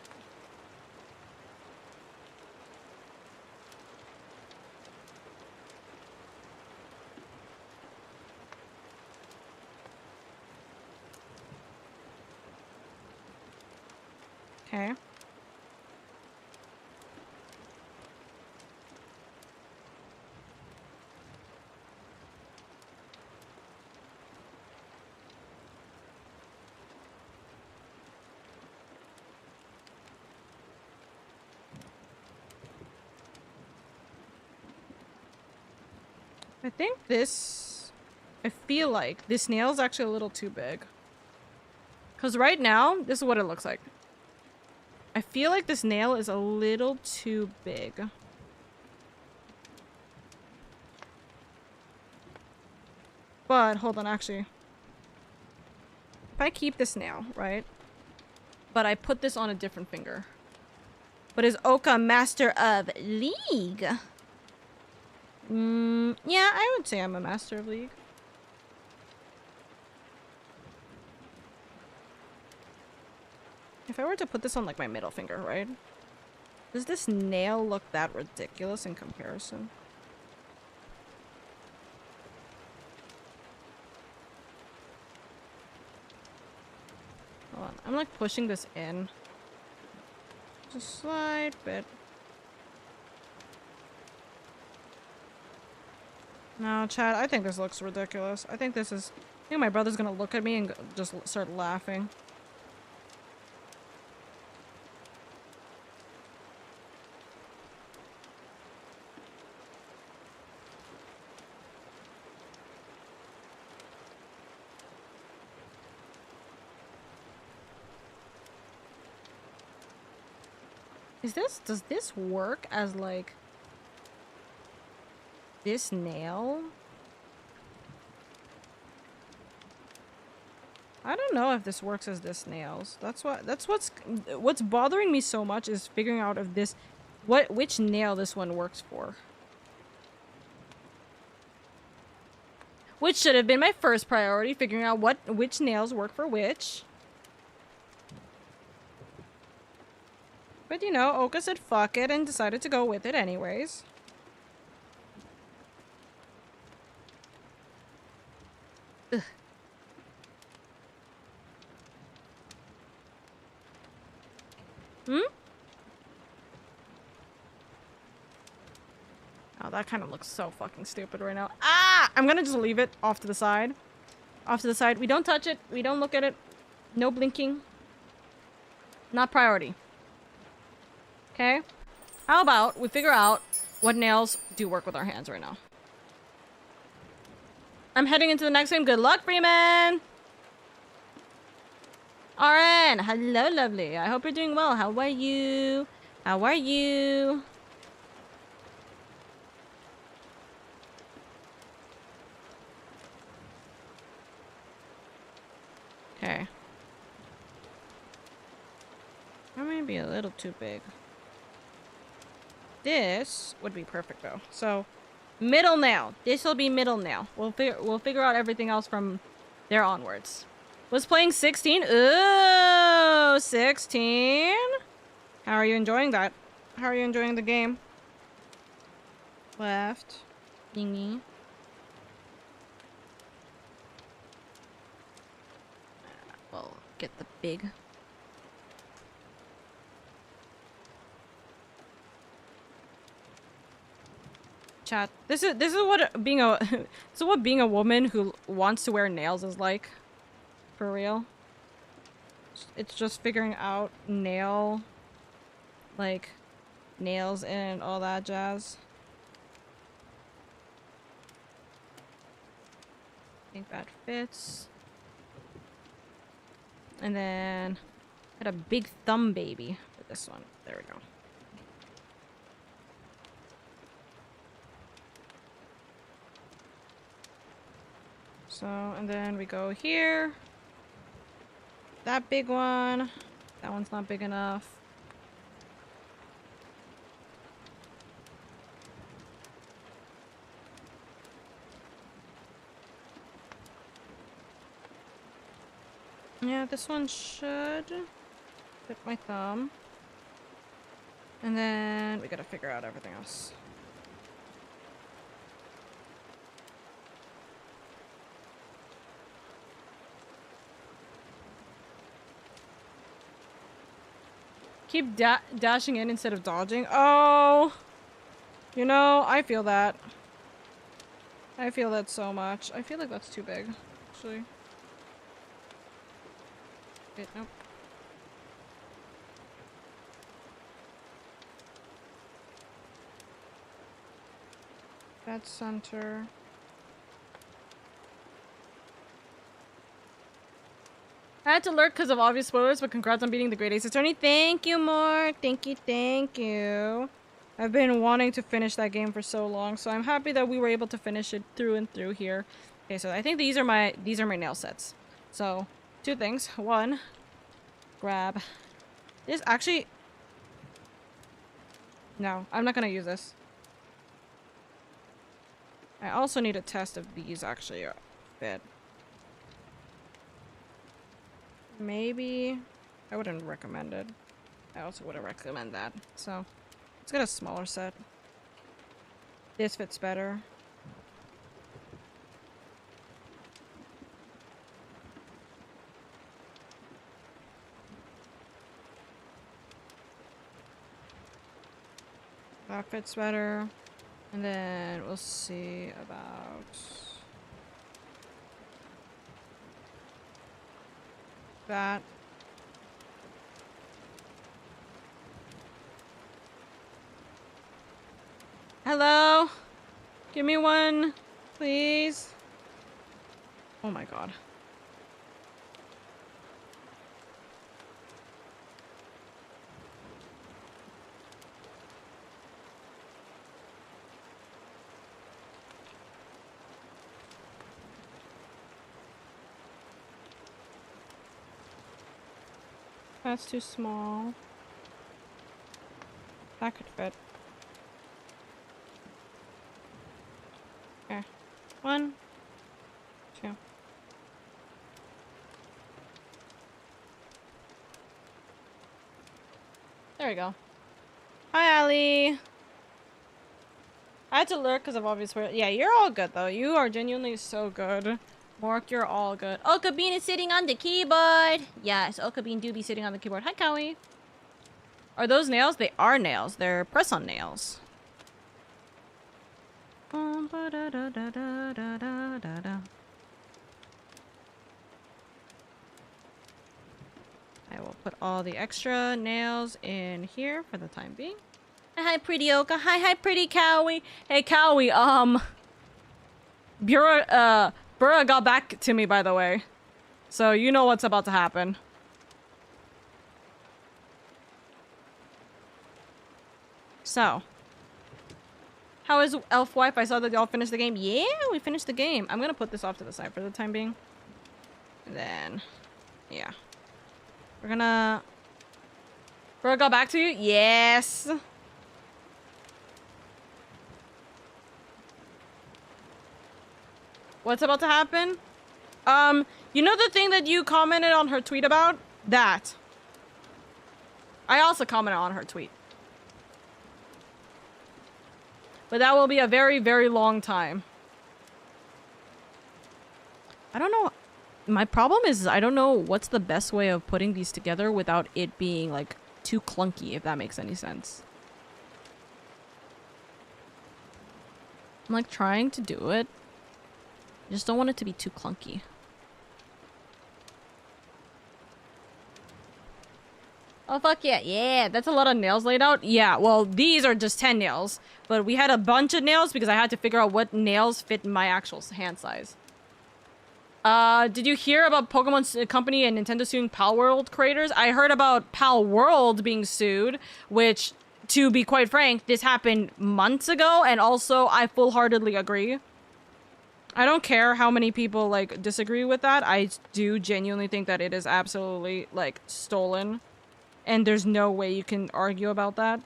Okay. I think this... I feel like this nail is actually a little too big. Because right now, this is what it looks like. I feel like this nail is a little too big. But, hold on, actually. If I keep this nail, right? But I put this on a different finger. But is Oka master of League? Yeah, I would say I'm a master of League. If I were to put this on like my middle finger, right? Does this nail look that ridiculous in comparison? Hold on, I'm like pushing this in. Just a slight bit. No, Chad, I think this looks ridiculous. I think my brother's gonna look at me and just start laughing. Does this work as like this nail? I don't know if this works as this nails. What's bothering me so much is figuring out if which nail this one works for. Which should have been my first priority, figuring out which nails work for which. But you know, Oka said fuck it and decided to go with it anyways. Ugh. Hmm? Oh, that kind of looks so fucking stupid right now. Ah! I'm gonna just leave it off to the side. Off to the side. We don't touch it. We don't look at it. No blinking. Not priority. Okay? How about we figure out what nails do work with our hands right now? I'm heading into the next game. Good luck, Freeman! RN! Hello, lovely. I hope you're doing well. How are you? How are you? Okay. That might be a little too big. This would be perfect though. So, middle nail. This will be middle nail. We'll figure out everything else from there onwards. Was playing 16? Ooh, 16. How are you enjoying that? How are you enjoying the game? Left. Thingy. We'll get the big. Chat. This is what being a this is what being a woman who wants to wear nails is like. For real. It's just figuring out nails and all that jazz. I think that fits. And then I had a big thumb baby for this one. There we go. So, and then we go here. That big one. That one's not big enough. Yeah, this one should fit my thumb. And then we gotta figure out everything else. Keep dashing in instead of dodging. Oh! You know, I feel that. I feel that so much. I feel like that's too big, actually. Wait, nope. That's center. I had to lurk because of obvious spoilers, but congrats on beating the Great Ace Attorney. Thank you, Mark. Thank you, thank you. I've been wanting to finish that game for so long, so I'm happy that we were able to finish it through and through here. Okay, so I think these are my nail sets. So, two things. One, grab this. Actually, no, I'm not gonna use this. I also need a test if these actually fit. Maybe I wouldn't recommend it. I also wouldn't recommend that. So let's get a smaller set. This fits better. That fits better. And then we'll see about that. Hello? Give me one, please. Oh my god. That's too small. That could fit. Okay. 1, 2. There we go. Hi, Ali. I had to lurk because of obvious words. Yeah, you're all good though. You are genuinely so good. Mork, you're all good. Oka Bean is sitting on the keyboard. Yes, Oka Bean do be sitting on the keyboard. Hi, Kawi. Are those nails? They are nails. They're press-on nails. I will put all the extra nails in here for the time being. Hi, pretty Oka. Hi, pretty Cowie. Hey, Cowie, Burra got back to me, by the way. So you know what's about to happen. So. How is Elf Wife? I saw that y'all finished the game. Yeah, we finished the game. I'm gonna put this off to the side for the time being. And then, yeah. We're gonna... Burra got back to you? Yes! What's about to happen? You know the thing that you commented on her tweet about? That. I also commented on her tweet. But that will be a very, very long time. I don't know. My problem is I don't know what's the best way of putting these together without it being, like, too clunky, if that makes any sense. I'm, like, trying to do it. I just don't want it to be too clunky. Oh, fuck yeah. Yeah, that's a lot of nails laid out. Yeah, well, these are just 10 nails. But we had a bunch of nails because I had to figure out what nails fit my actual hand size. Did you hear about Pokemon Company and Nintendo suing Palworld creators? I heard about Palworld being sued, which, to be quite frank, this happened months ago, and also I full-heartedly agree. I don't care how many people like disagree with that. I do genuinely think that it is absolutely like stolen, and there's no way you can argue about that.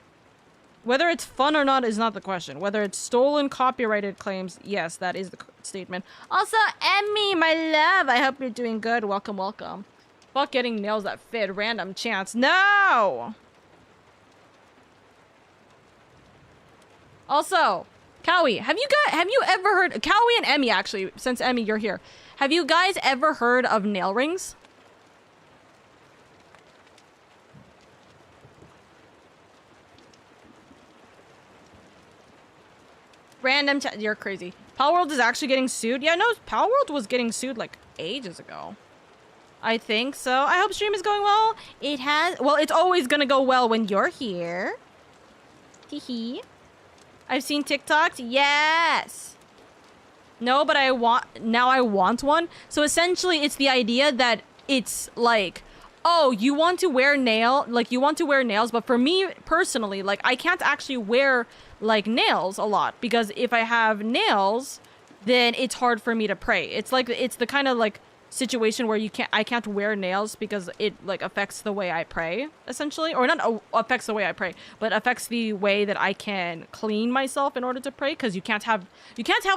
Whether it's fun or not is not the question. Whether it's stolen copyrighted claims, yes, that is the statement. Also, Emmy, my love, I hope you're doing good. Welcome, welcome. Fuck getting nails that fit. Random chance. No! Also, Cowie, have you ever heard, Cowie and Emmy actually, since Emmy you're here, have you guys ever heard of nail rings? Random chat, you're crazy. Power World is actually getting sued? Yeah, no, Power World was getting sued like ages ago. I think so. I hope stream is going well. It has, well, it's always gonna go well when you're here. Teehee. I've seen TikToks. Yes. No, but I want one. So essentially it's the idea that it's like, oh, you want to wear nails, but for me personally, like I can't actually wear like nails a lot because if I have nails, then it's hard for me to pray. It's like, it's the kind of like situation where I can't wear nails because it like affects the way I pray, essentially, or not affects the way I pray, but affects the way that I can clean myself in order to pray, because you can't have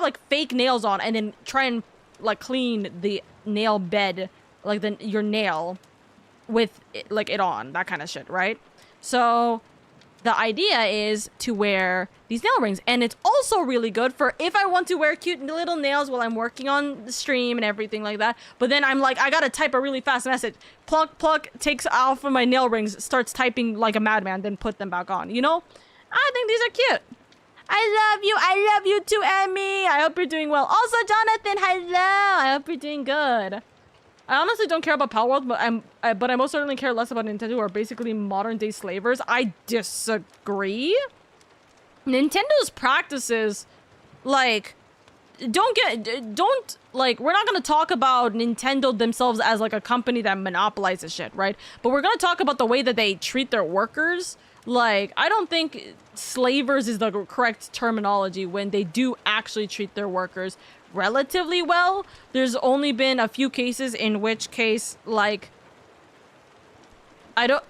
like fake nails on and then try and like clean the nail bed, like your nail with it on, that kind of shit, right? So the idea is to wear these nail rings, and it's also really good for if I want to wear cute little nails while I'm working on the stream and everything like that. But then I'm like, I gotta type a really fast message. Pluck, takes off of my nail rings, starts typing like a madman, then put them back on, you know? I think these are cute. I love you too, Emmy. I hope you're doing well. Also, Jonathan, hello. I hope you're doing good. I honestly don't care about Power World, but I most certainly care less about Nintendo, who are basically modern day slavers. I disagree. Nintendo's practices, like, we're not gonna talk about Nintendo themselves as like a company that monopolizes shit, right? But we're gonna talk about the way that they treat their workers. Like, I don't think slavers is the correct terminology when they do actually treat their workers relatively well. There's only been a few cases in which case, like, I don't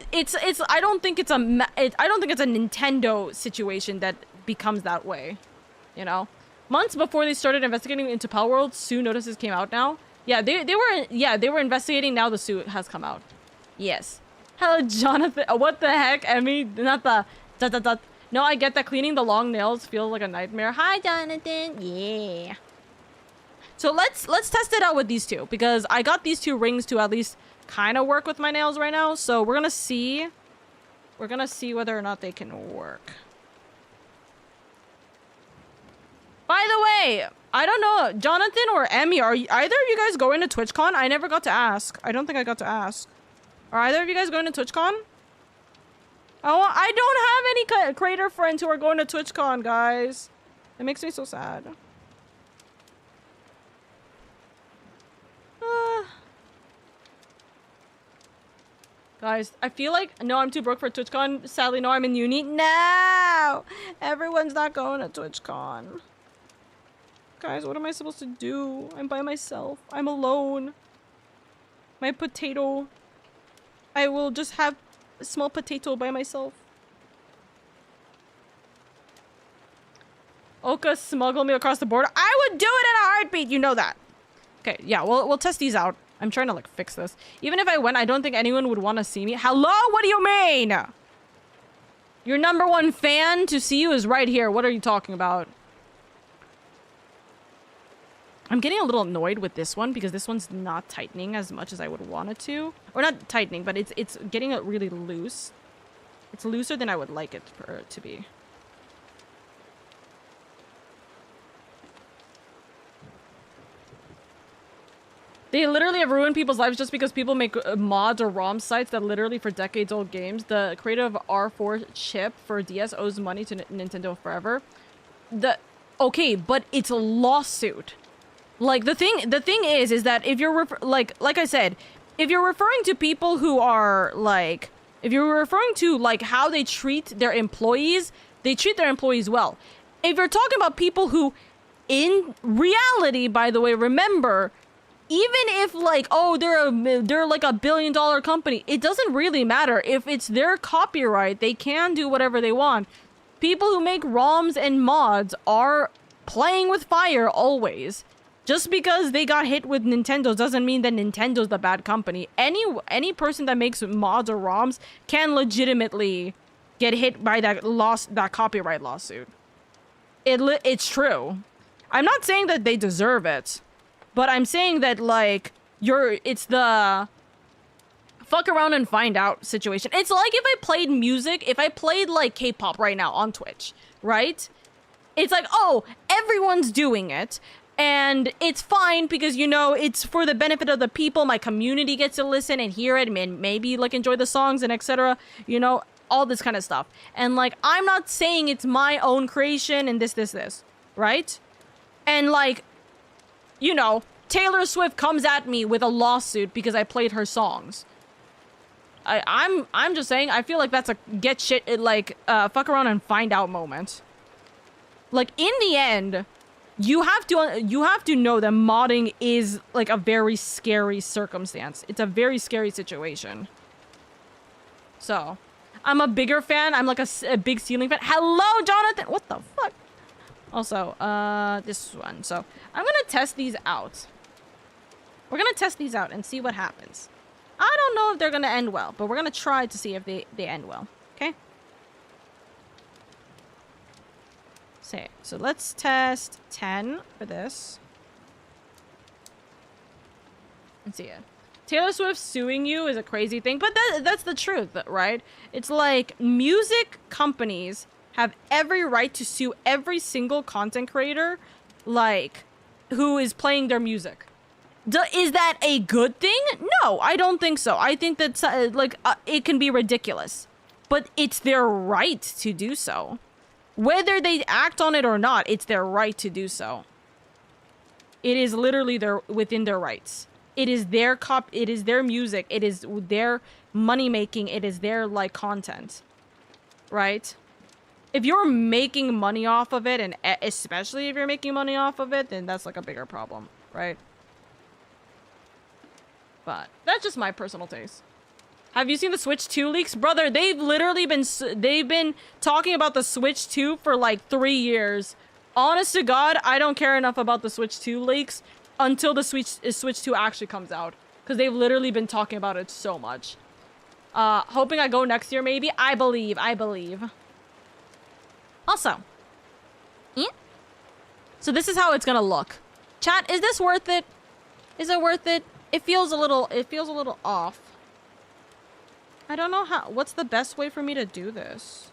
think it's a Nintendo situation that becomes that way, you know? Months before they started investigating into Power World, sue notices came out now. Yeah, they were investigating, now the suit has come out. Yes. Hello, Jonathan. What the heck, Emmy? Not the dot. No, I get that cleaning the long nails feels like a nightmare. Hi, Jonathan. Yeah. So let's test it out with these two, because I got these two rings to at least kind of work with my nails right now. So we're gonna see whether or not they can work. By the way, I don't know, Jonathan or Emmy, are either of you guys going to TwitchCon? I never got to ask. I don't think I got to ask. Are either of you guys going to TwitchCon? Oh, I don't have any creator friends who are going to TwitchCon, guys. It makes me so sad. Guys, I feel like, no, I'm too broke for TwitchCon. Sadly, no, I'm in uni. No! Everyone's not going to TwitchCon. Guys, what am I supposed to do? I'm by myself. I'm alone. My potato. I will just have a small potato by myself. Oka smuggled me across the border. I would do it in a heartbeat. You know that. Okay, yeah, we'll test these out. I'm trying to like fix this. Even if I went, I don't think anyone would want to see me. Hello? What do you mean? Your #1 fan to see you is right here. What are you talking about? I'm getting a little annoyed with this one because this one's not tightening as much as I would want it to. Or not tightening, but it's getting it really loose. It's looser than I would like it for it to be. They literally have ruined people's lives just because people make mods or ROM sites that literally for decades old games. The creator of R4 chip for DS owes money to Nintendo forever. Okay, but it's a lawsuit. Like the thing is that if you're like I said, if you're referring to people who are like, if you're referring to like how they treat their employees, they treat their employees well. If you're talking about people who in reality, by the way, remember, even if like, oh, they're like $1 billion company, it doesn't really matter. If it's their copyright, they can do whatever they want. People who make ROMs and mods are playing with fire always. Just because they got hit with Nintendo doesn't mean that Nintendo's the bad company. Any person that makes mods or ROMs can legitimately get hit by that copyright lawsuit. It's true. I'm not saying that they deserve it, but I'm saying that like it's the fuck around and find out situation. It's like if I played music, if I played like K-pop right now on Twitch, right? It's like, oh, everyone's doing it. And it's fine because, you know, it's for the benefit of the people. My community gets to listen and hear it and maybe like enjoy the songs and etc. You know, all this kind of stuff. And like, I'm not saying it's my own creation and this, right? And like, you know, Taylor Swift comes at me with a lawsuit because I played her songs. I'm just saying, I feel like that's a get shit, like, fuck around and find out moment. Like, in the end, you have to know that modding is like a very scary circumstance. It's a very scary situation. So, I'm a bigger fan. I'm like a big ceiling fan. Hello, Jonathan. What the fuck? Also, this one. So, I'm gonna test these out. We're gonna test these out and see what happens. I don't know if they're gonna end well, but we're gonna try to see if they end well. Okay? So let's test 10 for this. Let's see it. Taylor Swift suing you is a crazy thing, but that's the truth, right? It's like music companies have every right to sue every single content creator, like, who is playing their music. Is that a good thing? No, I don't think so. I think that, it can be ridiculous. But it's their right to do so. Whether they act on it or not, it's their right to do so. It is literally within their rights. It is their it is their music, it is their money making, it is their like content. Right? If you're making money off of it, and especially if you're making money off of it, then that's like a bigger problem, right? But that's just my personal taste. Have you seen the Switch 2 leaks? Brother, they've literally been talking about the Switch 2 for like 3 years. Honest to God, I don't care enough about the Switch 2 leaks until the Switch 2 actually comes out. Because they've literally been talking about it so much. Hoping I go next year, maybe. I believe. Also. Yeah. So this is how it's gonna look. Chat, is this worth it? Is it worth it? It feels a little off. I don't know what's the best way for me to do this.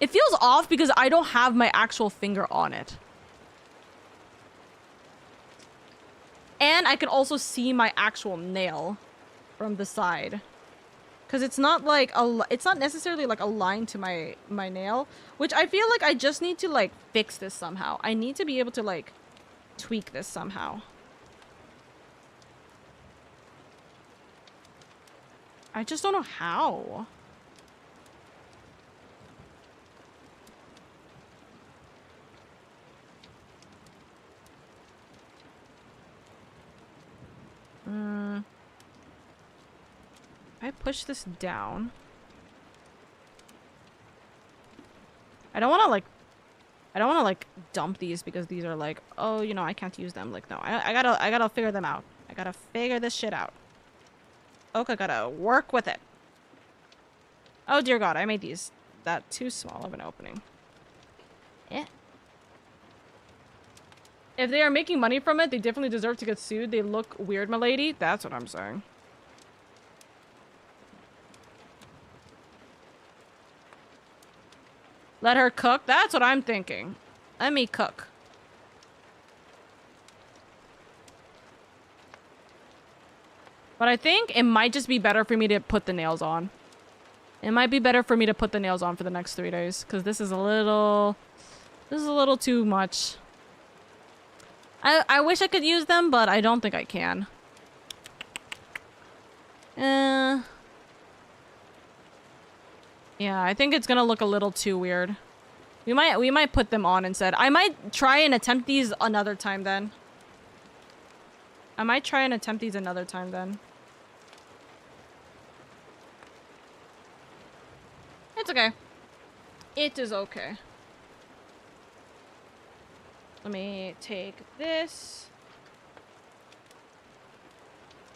It feels off because I don't have my actual finger on it. And I can also see my actual nail from the side. Because it's not like it's not necessarily like aligned to my nail, which I feel like I just need to like fix this somehow. I need to be able to like tweak this somehow. I just don't know how. I push this down. I don't want to like dump these because these are like, oh, you know, I can't use them. Like, no, I gotta figure them out. I gotta figure this shit out. Oka gotta work with it. Oh dear God, I made that too small of an opening. Yeah. If they are making money from it, they definitely deserve to get sued. They look weird, my lady. That's what I'm saying. Let her cook? That's what I'm thinking. Let me cook. But I think it might just be better for me to put the nails on. It might be better for me to put the nails on for the next 3 days. Because this is a little too much. I wish I could use them, but I don't think I can. Yeah, I think it's gonna look a little too weird. We might put them on instead. I might try and attempt these another time then. It's okay. It is okay. Let me take this,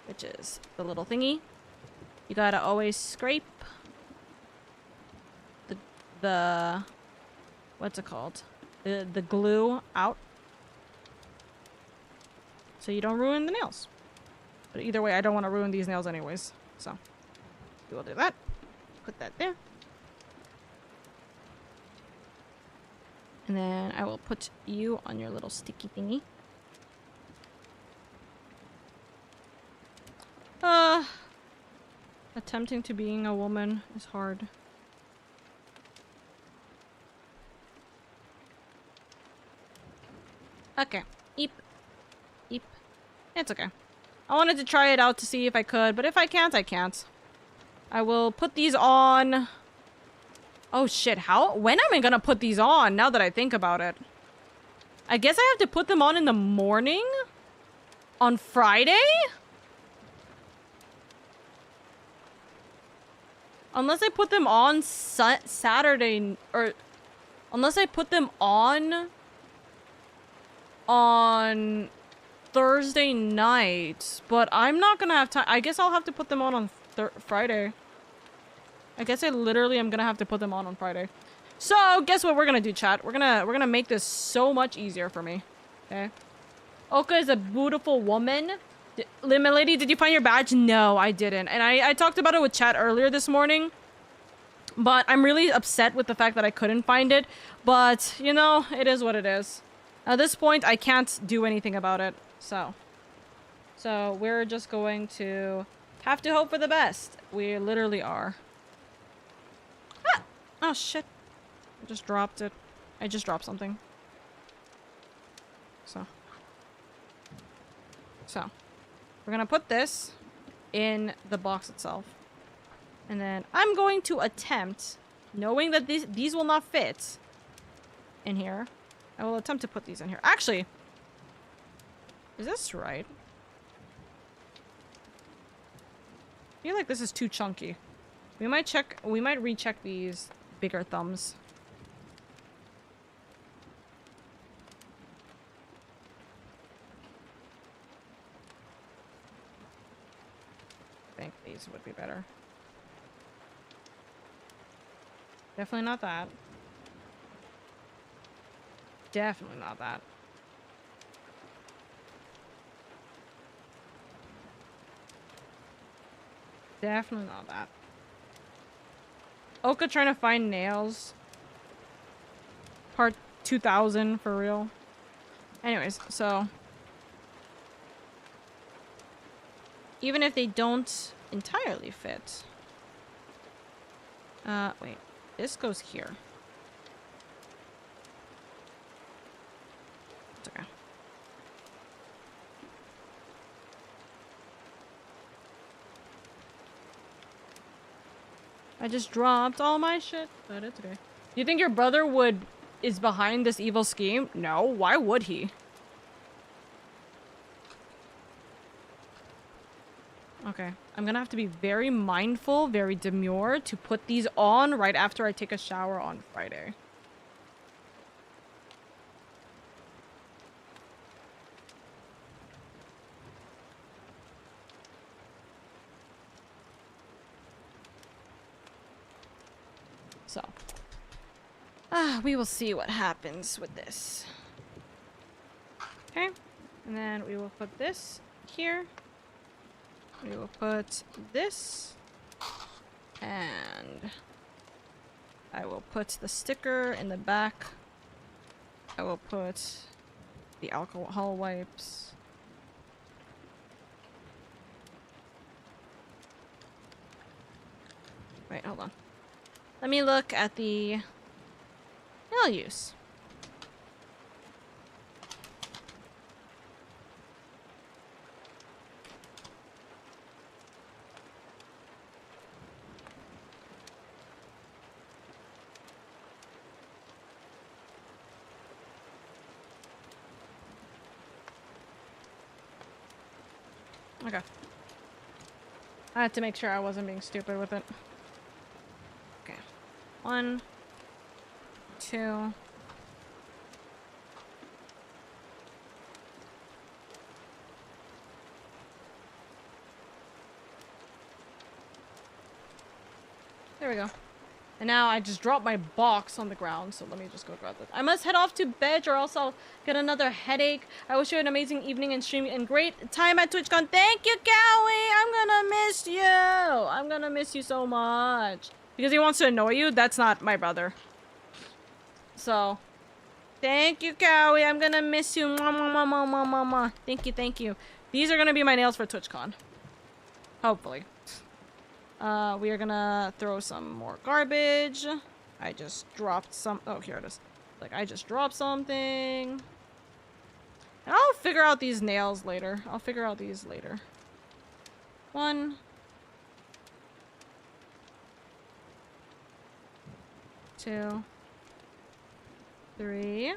which is the little thingy. You gotta always scrape the what's it called? The glue out so you don't ruin the nails. But either way, I don't want to ruin these nails anyways. So we will do that. Put that there. And then I will put you on your little sticky thingy. Attempting to being a woman is hard. Okay. Eep. Eep. It's okay. I wanted to try it out to see if I could, but if I can't, I can't. I will put these on... Oh shit, when am I gonna put these on now that I think about it? I guess I have to put them on in the morning? On Friday? Unless I put them on Saturday, or... Unless I put them on Thursday night. But I'm not gonna have time. I guess I'll have to put them on Friday. I guess I literally am gonna have to put them on Friday. So, guess what we're gonna do, chat? We're gonna make this so much easier for me. Okay? Oka is a beautiful woman. My lady, did you find your badge? No, I didn't. And I talked about it with chat earlier this morning. But I'm really upset with the fact that I couldn't find it. But, you know, it is what it is. At this point, I can't do anything about it. So we're just going to have to hope for the best. We literally are. Ah! Oh, shit. I just dropped it. I just dropped something. So. We're gonna put this in the box itself. And then I'm going to attempt, knowing that these will not fit in here, I will attempt to put these in here. Actually, is this right? I feel like this is too chunky. We might recheck these bigger thumbs. I think these would be better. Definitely not that. Definitely not that. Definitely not that. Oka trying to find nails. Part 2000 for real. Anyways, so even if they don't entirely fit. Wait. This goes here. It's okay. I just dropped all my shit, but it's okay. You think your brother is behind this evil scheme? No, why would he? Okay, I'm gonna have to be very mindful, very demure to put these on right after I take a shower on Friday. So, we will see what happens with this. Okay, and then we will put this here. We will put this, and I will put the sticker in the back. I will put the alcohol wipes. Wait, hold on. Let me look at the nail use. Okay. I had to make sure I wasn't being stupid with it. Okay. 1, 2. There we go. And now I just dropped my box on the ground, so let me just go grab this. I must head off to bed or else I'll get another headache. I wish you an amazing evening and stream and great time at TwitchCon. Thank you, Cowie! I'm gonna miss you! I'm gonna miss you so much. Because he wants to annoy you? That's not my brother. So, thank you, Cowie. I'm gonna miss you. Mwah, mwah, mwah, mwah, mwah, mwah, mwah. Thank you, thank you. These are gonna be my nails for TwitchCon. Hopefully. We are gonna throw some more garbage. I just dropped some. Oh, here it is. Like, I just dropped something. And I'll figure out these nails later. I'll figure out these later. 1. 2. 3.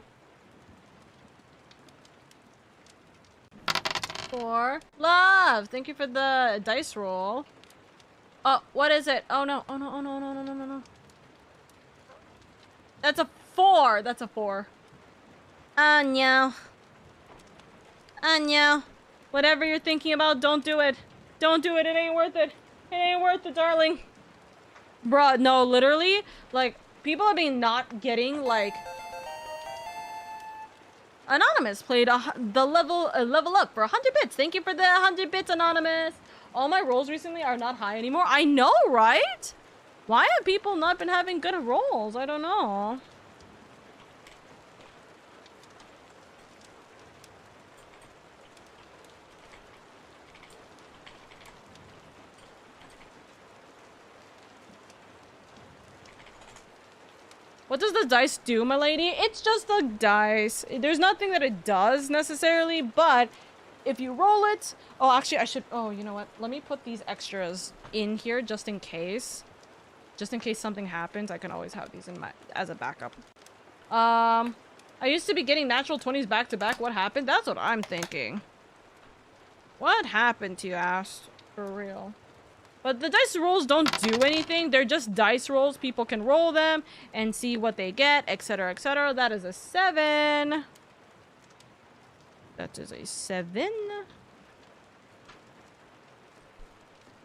4. Love! Thank you for the dice roll. Oh, what is it? Oh no, oh no, oh no, oh no, no, no, no, no. That's a 4! That's a 4. No. No. Whatever you're thinking about, don't do it. Don't do it, it ain't worth it. It ain't worth it, darling. Bruh, no, literally, like, people have been not getting, like... Anonymous played the level up for 100 bits. Thank you for the 100 bits, Anonymous. All my rolls recently are not high anymore. I know, right? Why have people not been having good rolls? I don't know. What does the dice do, my lady? It's just the dice. There's nothing that it does necessarily, but if you roll it... Oh, actually, I should... Oh, you know what? Let me put these extras in here just in case. Just in case something happens, I can always have these in my as a backup. I used to be getting natural 20s back to back. What happened? That's what I'm thinking. What happened to you, ass? For real. But the dice rolls don't do anything. They're just dice rolls. People can roll them and see what they get, etc., etc. That is a 7. That is a 7.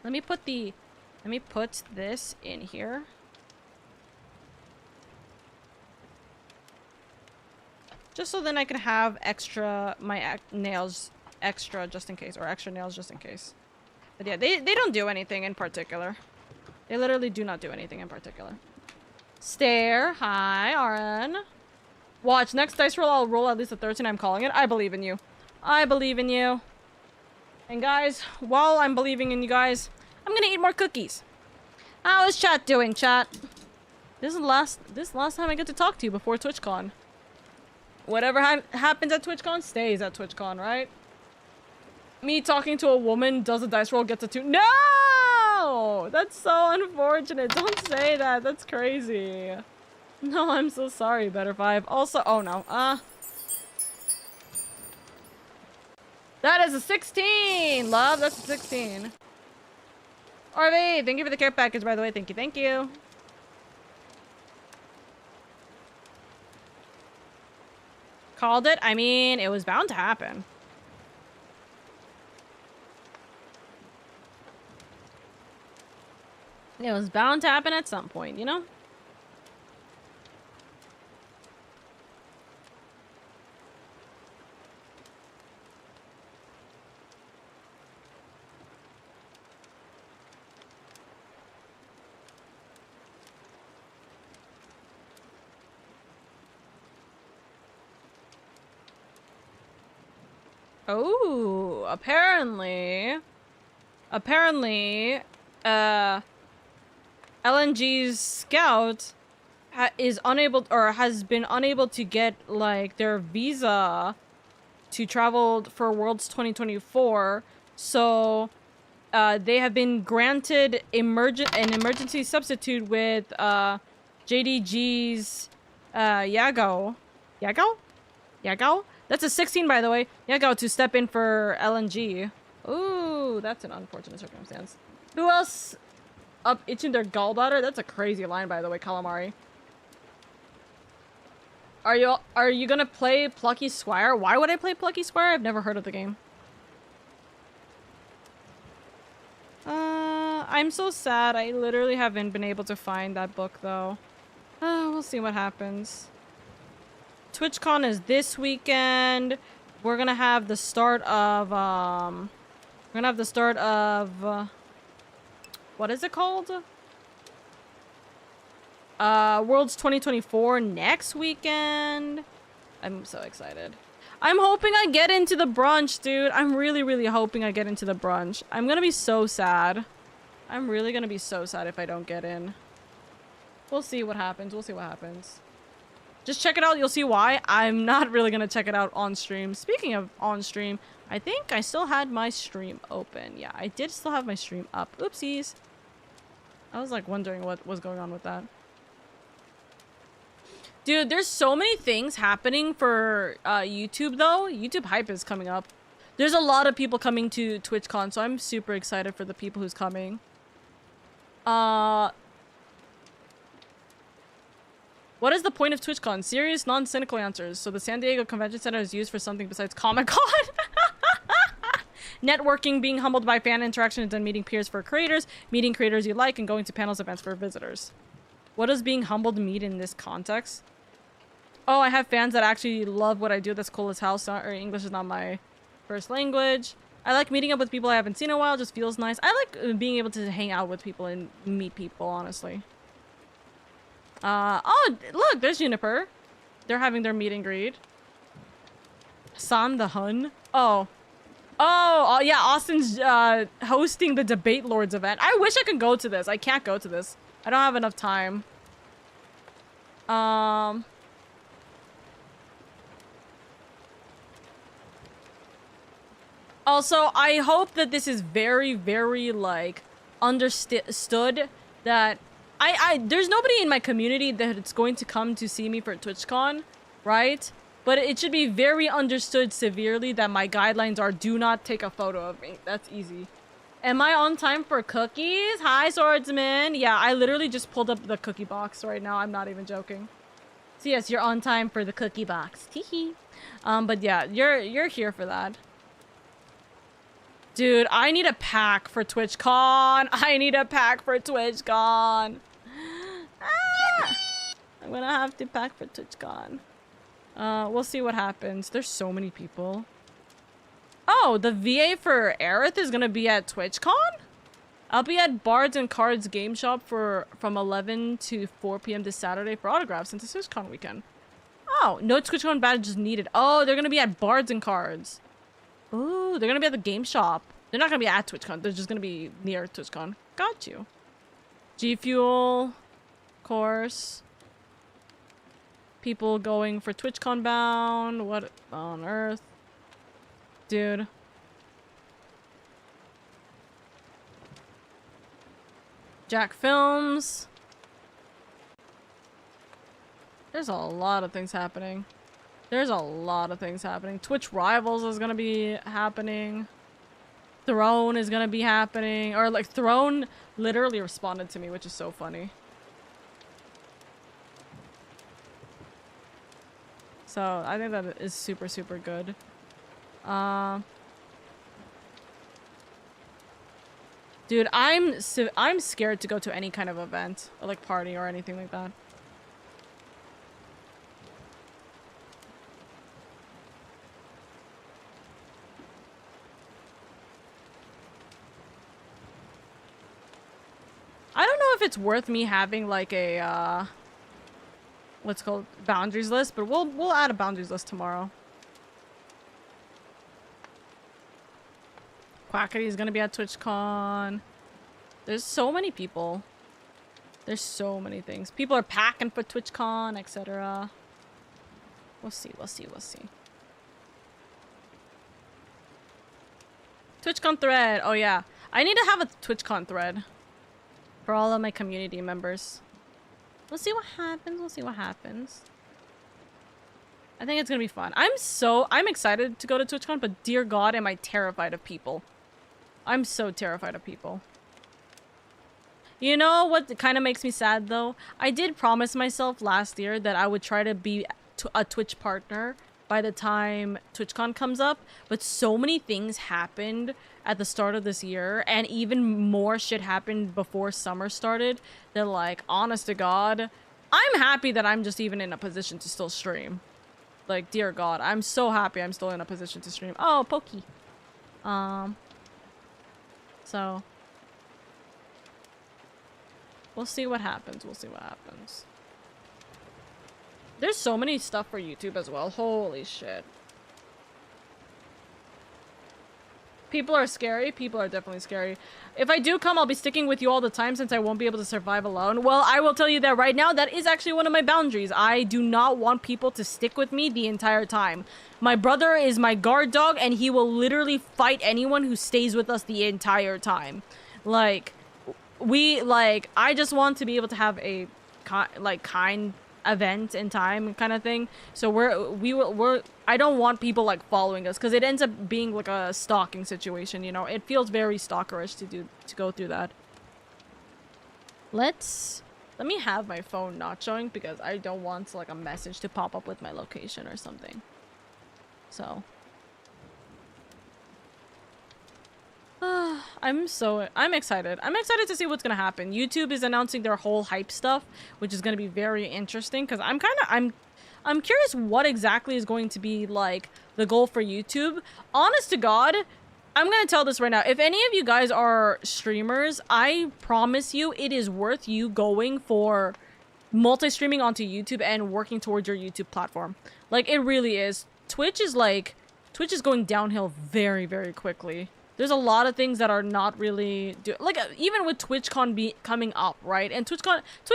Let me put this in here. Just so then I can have my nails extra just in case, or extra nails just in case. But yeah, they don't do anything in particular. They literally do not do anything in particular. Stare. Hi, RN. Watch, next dice roll, I'll roll at least a 13. I'm calling it. I believe in you. I believe in you. And guys, while I'm believing in you guys, I'm gonna eat more cookies. How is chat doing, chat? This is the last time I get to talk to you before TwitchCon. Whatever happens at TwitchCon stays at TwitchCon, right? Me talking to a woman does a dice roll, gets a 2. No! That's so unfortunate. Don't say that. That's crazy. No, I'm so sorry, Better 5. Also, oh no. That is a 16! Love, that's a 16. RV, thank you for the care package, by the way. Thank you, thank you. Called it? I mean, it was bound to happen. It was bound to happen at some point, you know? Oh, apparently, LNG's scout is unable, or has been unable to get, like, their visa to travel for Worlds 2024. So, they have been granted an emergency substitute with, JDG's, Yago? That's a 16, by the way. Yago to step in for LNG. Ooh, that's an unfortunate circumstance. Who else up itching their gallbladder? That's a crazy line, by the way, Calamari. Are you gonna play Plucky Squire? Why would I play Plucky Squire? I've never heard of the game. I'm so sad. I literally haven't been able to find that book, though. We'll see what happens. TwitchCon is this weekend. We're gonna have the start of, what is it called? Worlds 2024 next weekend. I'm so excited. I'm hoping I get into the brunch, dude. I'm really, really hoping I get into the brunch. I'm gonna be so sad. I'm really gonna be so sad if I don't get in. We'll see what happens. We'll see what happens. Just check it out. You'll see why. I'm not really gonna check it out on stream. Speaking of on stream, I think I still had my stream open. Yeah, I did still have my stream up. Oopsies. I was like wondering what was going on with that. Dude, there's so many things happening for YouTube, though. YouTube Hype is coming up. There's a lot of people coming to TwitchCon, so I'm super excited for the people who's coming. What is the point of TwitchCon? Serious, non-cynical answers. So the San Diego Convention Center is used for something besides Comic-Con? Networking, being humbled by fan interactions, and meeting peers for creators, meeting creators you like, and going to panels events for visitors. What does being humbled mean in this context? Oh, I have fans that actually love what I do. That's cool as hell. Or English is not my first language. I like meeting up with people I haven't seen in a while. Just feels nice. I like being able to hang out with people and meet people, honestly. Oh, look, there's Juniper. They're having their meet and greet. San the Hun. Oh, yeah, Austin's hosting the Debate Lords event. I wish I could go to this. I can't go to this. I don't have enough time. Also, I hope that this is very, very, like, understood that there's nobody in my community that's going to come to see me for TwitchCon, right? But it should be very understood severely that my guidelines are do not take a photo of me. That's easy. Am I on time for cookies? Hi, swordsman. Yeah, I literally just pulled up the cookie box right now. I'm not even joking. So yes, you're on time for the cookie box. Teehee. But yeah, you're here for that. Dude, I need a pack for TwitchCon. I need a pack for TwitchCon. Ah! I'm gonna have to pack for TwitchCon. We'll see what happens. There's so many people. Oh, the VA for Aerith is gonna be at TwitchCon? I'll be at Bards and Cards Game Shop from 11 to 4 p.m. this Saturday for autographs since it's TwitchCon weekend. Oh, no TwitchCon badges needed. Oh, they're gonna be at Bards and Cards. Ooh, they're gonna be at the game shop. They're not gonna be at TwitchCon. They're just gonna be near TwitchCon. Got you. G Fuel, of course. People going for TwitchCon bound. What on earth? Dude. Jack Films. There's a lot of things happening. There's a lot of things happening. Twitch Rivals is gonna be happening. Throne is gonna be happening. Or like Throne literally responded to me, which is so funny. So I think that is super, super good. Dude, I'm scared to go to any kind of event or like party or anything like that. I don't know if it's worth me having like a what's called boundaries list, but we'll add a boundaries list tomorrow. Quackity is gonna be at TwitchCon. There's so many people. There's so many things. People are packing for TwitchCon, etc. We'll see, we'll see, we'll see. TwitchCon thread. Oh yeah. I need to have a TwitchCon thread for all of my community members. We'll see what happens. We'll see what happens. I think it's gonna be fun. I'm excited to go to TwitchCon, but dear God, am I terrified of people. I'm so terrified of people. You know what kind of makes me sad though? I did promise myself last year that I would try to be a Twitch partner by the time TwitchCon comes up, but so many things happened at the start of this year, and even more shit happened before summer started, that like, honest to God, I'm happy that I'm just even in a position to still stream. Like, dear God, I'm so happy I'm still in a position to stream. Oh, Pokey. So we'll see what happens. We'll see what happens. There's so many stuff for YouTube as well. Holy shit. People are scary. People are definitely scary. If I do come, I'll be sticking with you all the time since I won't be able to survive alone. Well, I will tell you that right now, that is actually one of my boundaries. I do not want people to stick with me the entire time. My brother is my guard dog, and he will literally fight anyone who stays with us the entire time. Like, I just want to be able to have a, kind event in time kind of thing. So I don't want people like following us, because it ends up being like a stalking situation, you know. It feels very stalkerish to go through that. Let me have my phone not showing, because I don't want like a message to pop up with my location or something. So I'm excited. I'm excited to see what's gonna happen. YouTube is announcing their whole hype stuff, which is gonna be very interesting, because I'm curious what exactly is going to be like the goal for YouTube. Honest to God, I'm gonna tell this right now. If any of you guys are streamers, I promise you it is worth you going for multi-streaming onto YouTube and working towards your YouTube platform. Like, it really is. Twitch is going downhill very, very quickly. There's a lot of things that are not really even with TwitchCon coming up, right? And Twitch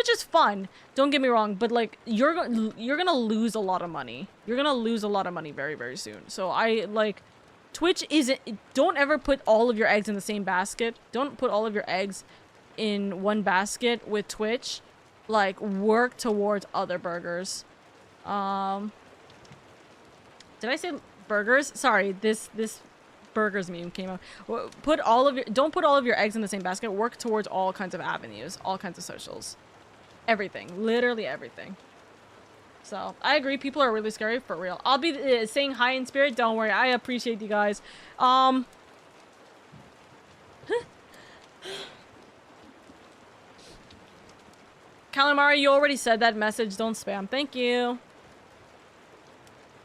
is fun, don't get me wrong, but like you're gonna lose a lot of money. You're gonna lose a lot of money very, very soon. So Twitch isn't. Don't ever put all of your eggs in the same basket. Don't put all of your eggs in one basket with Twitch. Like, work towards other burgers. Did I say burgers? Sorry, this burgers meme came up. Don't put all of your eggs in the same basket. Work towards all kinds of avenues, all kinds of socials, everything, literally everything. So I agree, people are really scary for real. I'll be saying hi in spirit. Don't worry, I appreciate you guys. Calamari, you already said that message. Don't spam. Thank you.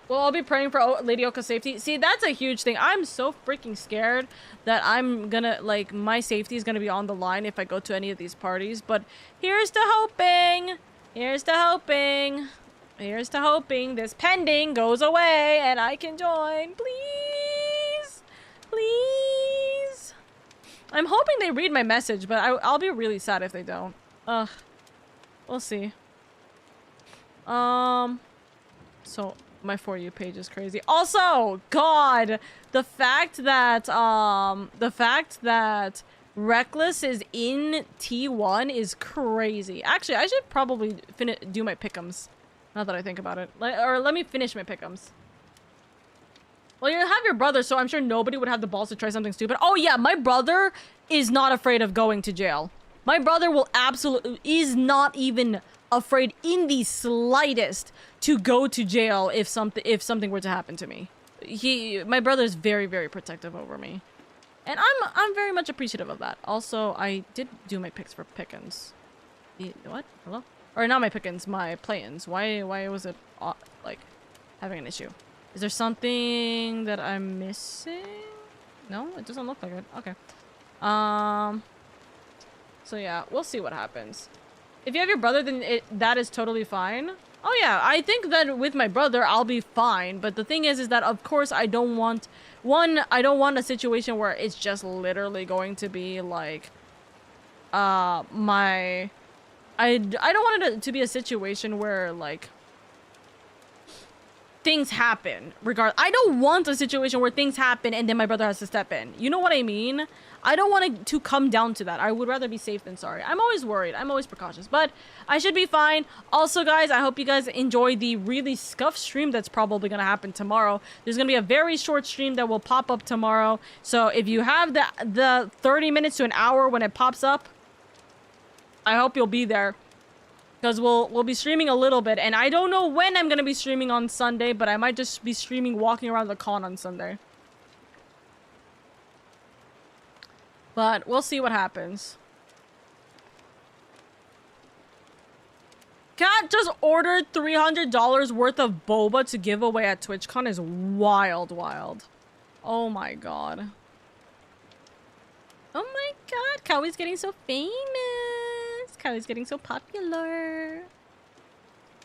Well, I'll be praying for LadyOka's safety. See, that's a huge thing. I'm so freaking scared that I'm gonna, like, my safety is gonna be on the line if I go to any of these parties. But here's to hoping. Here's to hoping. Here's to hoping this pending goes away and I can join. Please. Please. I'm hoping they read my message, but I'll be really sad if they don't. Ugh. We'll see. So my For You page is crazy. Also, God, the fact that Reckless is in T1 is crazy. Actually, I should probably do my pick'ems. Now that I think about it. Let me finish my pick'ems. Well, you have your brother, so I'm sure nobody would have the balls to try something stupid. Oh yeah, my brother is not afraid of going to jail. My brother is not even afraid in the slightest to go to jail if something were to happen to me. My brother is very, very protective over me. And I'm very much appreciative of that. Also, I did do my picks for pick'ems. What? Hello? Or not my pick'ems, my play-ins. Why was it like having an issue? Is there something that I'm missing? No, it doesn't look like it. Okay. So yeah, we'll see what happens. If you have your brother, then that is totally fine. Oh yeah, I think that with my brother, I'll be fine. But the thing is that of course I don't want a situation where it's just literally going to be like, I don't want it to be a situation where like, things happen. I don't want a situation where things happen and then my brother has to step in. You know what I mean? I don't want it to come down to that. I would rather be safe than sorry. I'm always worried. I'm always precautious, but I should be fine. Also, guys, I hope you guys enjoy the really scuffed stream that's probably going to happen tomorrow. There's going to be a very short stream that will pop up tomorrow. So if you have the 30 minutes to an hour when it pops up, I hope you'll be there. Because we'll be streaming a little bit. And I don't know when I'm going to be streaming on Sunday, but I might just be streaming walking around the con on Sunday. But we'll see what happens. Cat just ordered $300 worth of boba to give away at TwitchCon is wild. Oh my god. Oh my god. Kawhi's getting so famous. Kawhi's getting so popular.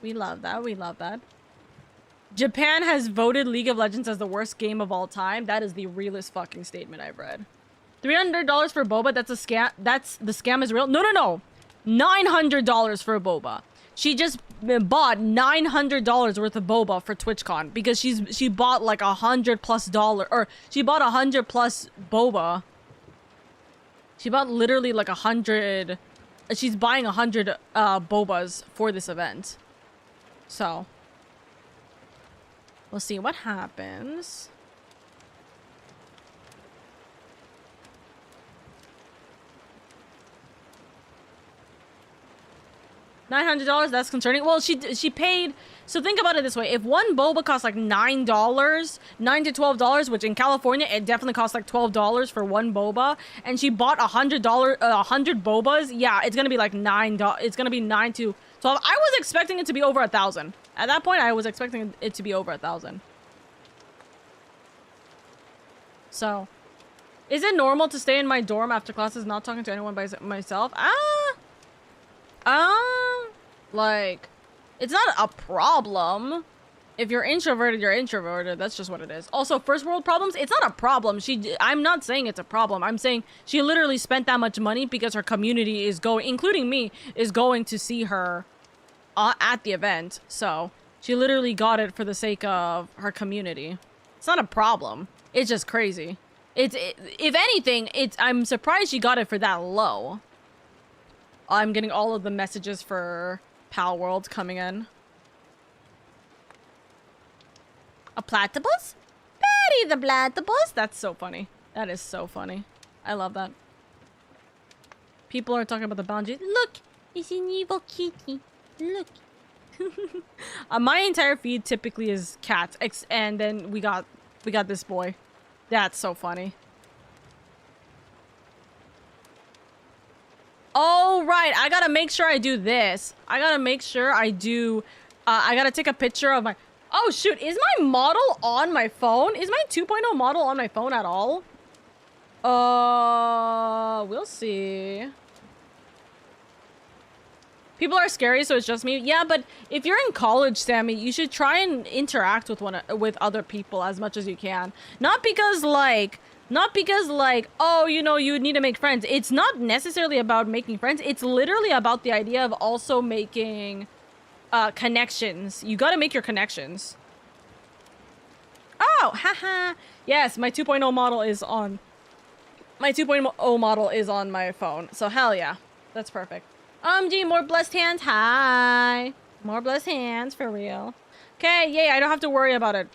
We love that. Japan has voted League of Legends as the worst game of all time. That is the realest fucking statement I've read. $300 for boba, that's a scam. The scam is real. No. $900 for a boba. She just bought $900 worth of boba for TwitchCon because she bought like $100+, or she bought 100+ boba. She bought literally like 100. She's buying 100 bobas for this event. So we'll see what happens. $900, that's concerning. Well, she paid, so think about it this way. If one boba costs like $9 to $12, which in California, it definitely costs like $12 for one boba, and she bought $100 bobas, yeah, it's gonna be like $9. It's gonna be $9 to $12. I was expecting it to be over 1,000. At that point, I was expecting it to be over 1,000. So, is it normal to stay in my dorm after classes, not talking to anyone by myself? Like, it's not a problem. If you're introverted, you're introverted. That's just what it is. Also, first world problems, it's not a problem. I'm not saying it's a problem. I'm saying she literally spent that much money because her community is going, including me, is going to see her at the event. So, she literally got it for the sake of her community. It's not a problem. It's just crazy. If anything, I'm surprised she got it for that low. I'm getting all of the messages for Pal World coming in. A platypus? Patty the platypus? That's so funny. That is so funny. I love that. People are talking about the boundaries. Look! It's an evil kitty. Look. My entire feed typically is cats. And then we got this boy. That's so funny. Oh, right. I gotta make sure I do this. I gotta make sure I do... I gotta take a picture of my... Oh, shoot. Is my model on my phone? Is my 2.0 model on my phone at all? We'll see. People are scary, so it's just me. Yeah, but if you're in college, Sammy, you should try and interact with other people as much as you can. Not because, oh, you know, you need to make friends. It's not necessarily about making friends. It's literally about the idea of also making connections. You gotta make your connections. Oh, haha. Yes, my 2.0 model is on... My 2.0 model is on my phone. So, hell yeah. That's perfect. Gee, more blessed hands. Hi. More blessed hands, for real. Okay, yay, I don't have to worry about it.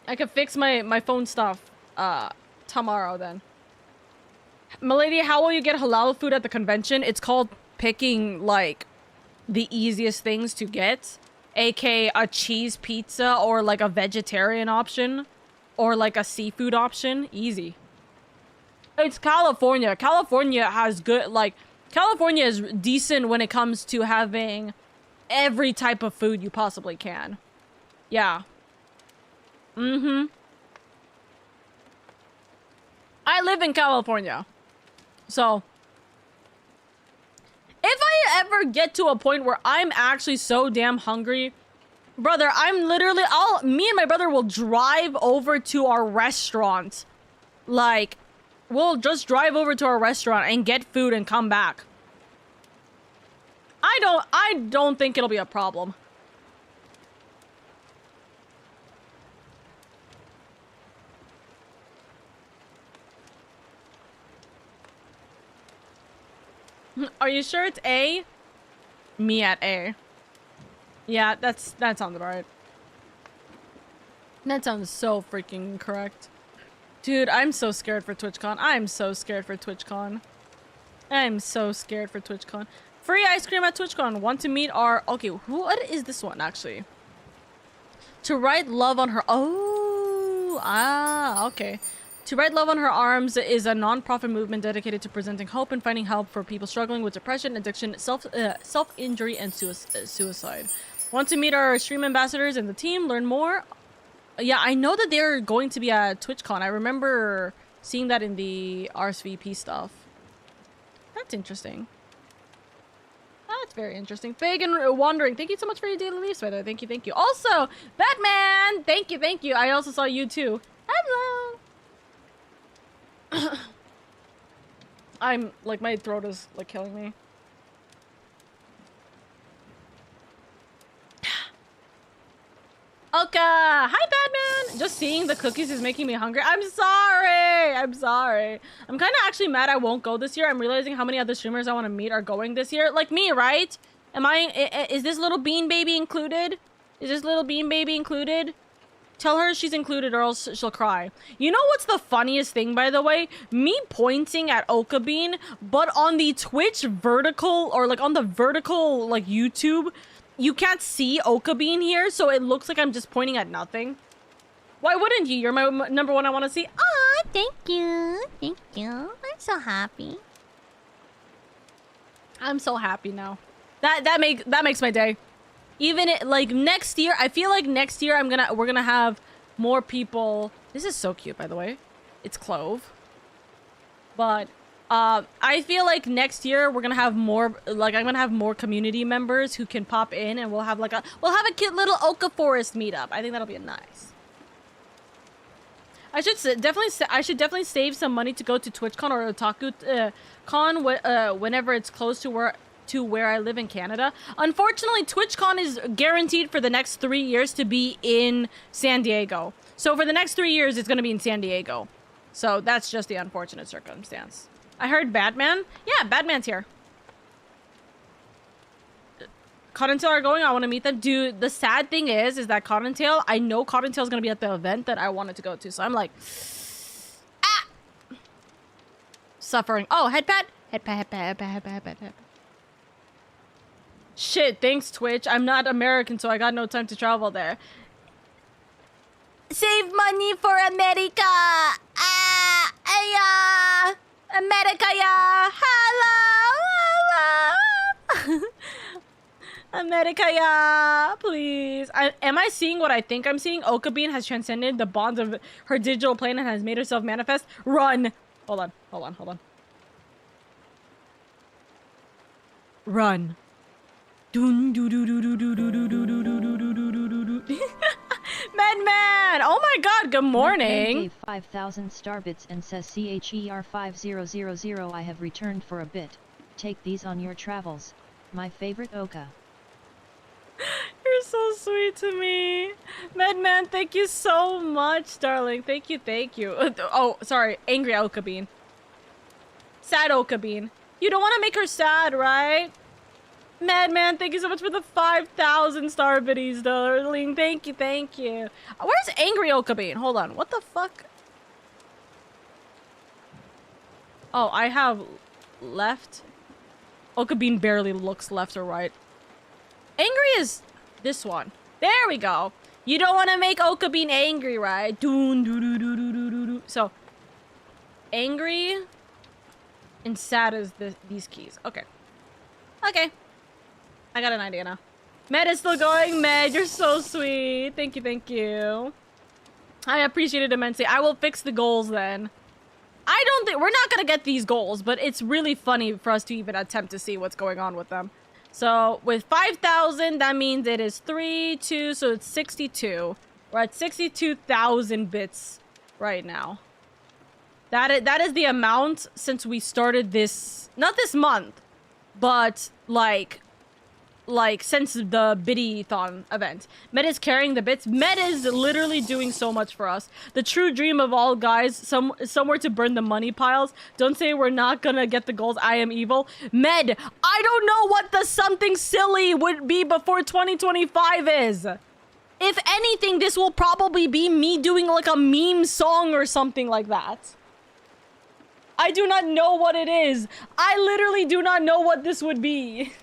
I can fix my phone stuff. Tomorrow then. Milady, how will you get halal food at the convention? It's called picking, like, the easiest things to get. aka a cheese pizza or like a vegetarian option or like a seafood option. Easy. It's California. California has good, like, California is decent when it comes to having every type of food you possibly can. Yeah. Mm-hmm. I live in California. So, if I ever get to a point where I'm actually so damn hungry, brother, I'm literally, me and my brother will drive over to our restaurant. Like, we'll just drive over to our restaurant and get food and come back. I don't think it'll be a problem. Are you sure it's A? Me at A. Yeah, that sounds about right. That sounds so freaking correct. Dude, I'm so scared for TwitchCon. I'm so scared for TwitchCon. I'm so scared for TwitchCon. Free ice cream at TwitchCon. Want to meet our... Okay, what is this one, actually? To write love on her... Oh, okay. To Write Love on Her Arms is a non-profit movement dedicated to presenting hope and finding help for people struggling with depression, addiction, self-injury, and suicide. Want to meet our stream ambassadors and the team? Learn more? Yeah, I know that they're going to be at TwitchCon. I remember seeing that in the RSVP stuff. That's interesting. That's very interesting. Fig and Wandering, thank you so much for your daily leaves, by the way. Thank you, thank you. Also, Batman, thank you, thank you. I also saw you too. Hello. I'm like, my throat is like killing me. Oka! Hi, Batman! Just seeing the cookies is making me hungry. I'm sorry! I'm sorry. I'm kind of actually mad I won't go this year. I'm realizing how many other streamers I want to meet are going this year. Like me, right? Is this little bean baby included? Is this little bean baby included? Tell her she's included or else she'll cry. You know what's the funniest thing, by the way? Me pointing at Oka Bean, but on the Twitch vertical, or like on the vertical, like YouTube, you can't see Oka Bean here, so it looks like I'm just pointing at nothing. Why wouldn't you? You're my number one I want to see. Aw, thank you. Thank you. I'm so happy. I'm so happy now. That makes my day. Even like next year, I feel like next year we're gonna have more people. This is so cute, by the way. It's Clove. But I feel like next year we're gonna have more, like I'm gonna have more community members who can pop in, and we'll have a cute little Oka Forest meetup. I think that'll be nice. I should definitely save some money to go to TwitchCon or Otaku Con whenever it's close to where I live in Canada. Unfortunately, TwitchCon is guaranteed for the next 3 years to be in San Diego. So for the next 3 years, it's going to be in San Diego. So that's just the unfortunate circumstance. I heard Batman. Yeah, Batman's here. Cottontail are going. I want to meet them. Dude, the sad thing is that Cottontail, I know Cottontail's going to be at the event that I wanted to go to. So I'm like, suffering. Oh, head pat. Head pat. Shit, thanks, Twitch. I'm not American, so I got no time to travel there. Save money for America! America, yeah! Hello! America, yeah! Please. Am I seeing what I think I'm seeing? Oka Bean has transcended the bonds of her digital plane and has made herself manifest. Run! Hold on. Run. Man! Oh my god, good morning! Gave 5,000 star bits and says CHER5000 I have returned for a bit. Take these on your travels. My favorite Oka. You're so sweet to me. Medman, thank you so much, darling. Thank you. Oh, sorry. Angry Oka Bean. Sad Oka Bean. You don't want to make her sad, right? Madman, thank you so much for the 5,000 star biddies, darling. Thank you. Where's Angry Oka Bean? Hold on. What the fuck? Oh, I have left. Oka Bean barely looks left or right. Angry is this one. There we go. You don't want to make Oka Bean angry, right? So, angry and sad is these keys. Okay. I got an idea now. Med is still going. Med, you're so sweet. Thank you. I appreciate it immensely. I will fix the goals then. I don't think... We're not gonna get these goals, but it's really funny for us to even attempt to see what's going on with them. So, with 5,000, that means it is 3, 2, so it's 62. We're at 62,000 bits right now. That is the amount since we started this... Not this month, but, like... like since the Biddy-thon event. Med is carrying the bits. Med is literally doing so much for us. The true dream of all guys, somewhere to burn the money piles. Don't say we're not gonna get the goals. I am evil. Med, I don't know what the something silly would be before 2025 is. If anything, this will probably be me doing like a meme song or something like that. I do not know what it is. I literally do not know what this would be.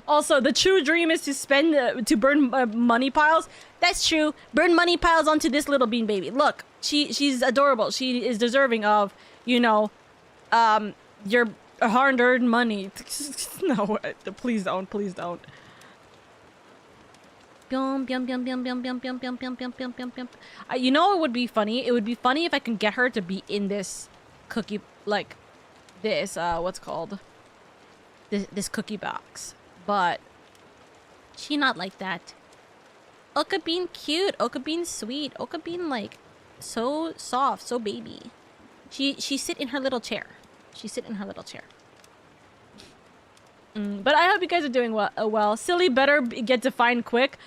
Also, the true dream is to spend, to burn money piles. That's true. Burn money piles onto this little bean baby. Look, she's adorable. She is deserving of, you know, your hard-earned money. No, please don't. Please don't. You know what would be funny? It would be funny if I can get her to be in this cookie, like, this, what's called? This cookie box. But she not like that. Oka being cute, Oka being sweet, Oka being like so soft, so baby. She sit in her little chair. She sit in her little chair. But I hope you guys are doing well. Silly better get defined quick.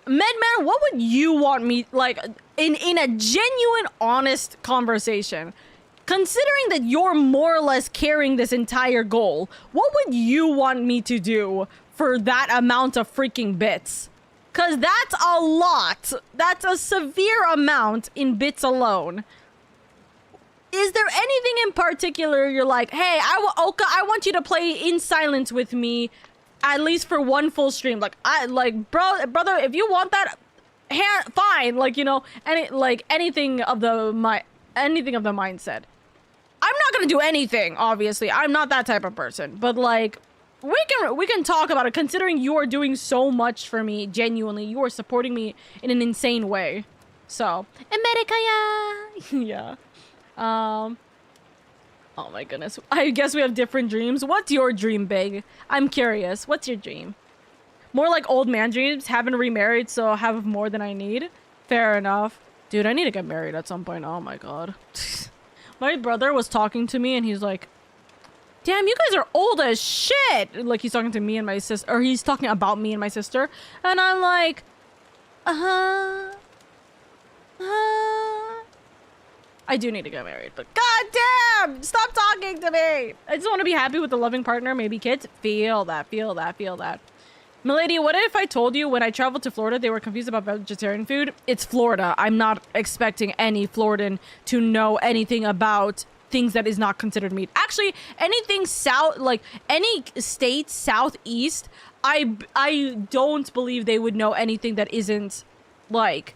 Medman, what would you want me, like, in a genuine, honest conversation? Considering that you're more or less carrying this entire goal, what would you want me to do for that amount of freaking bits? Cause that's a lot. That's a severe amount in bits alone. Is there anything in particular you're like, hey, Oka, I want you to play in silence with me at least for one full stream. Like, brother, if you want that, fine. Like, you know, anything of the mindset. I'm not gonna do anything, obviously. I'm not that type of person. But like, we can talk about it, considering you are doing so much for me, genuinely. You are supporting me in an insane way. So, America, yeah. Oh my goodness. I guess we have different dreams. What's your dream, Big? I'm curious. What's your dream? More like old man dreams. Haven't remarried, so have more than I need. Fair enough. Dude, I need to get married at some point. Oh my god. My brother was talking to me and he's like, damn, you guys are old as shit. Like, he's talking to me and my sister, or he's talking about me and my sister. And I'm like, I do need to get married, but goddamn, stop talking to me. I just want to be happy with a loving partner, maybe kids. Feel that. Milady, what if I told you when I traveled to Florida, they were confused about vegetarian food? It's Florida. I'm not expecting any Floridan to know anything about things that is not considered meat. Actually, anything south, like any state southeast, I don't believe they would know anything that isn't like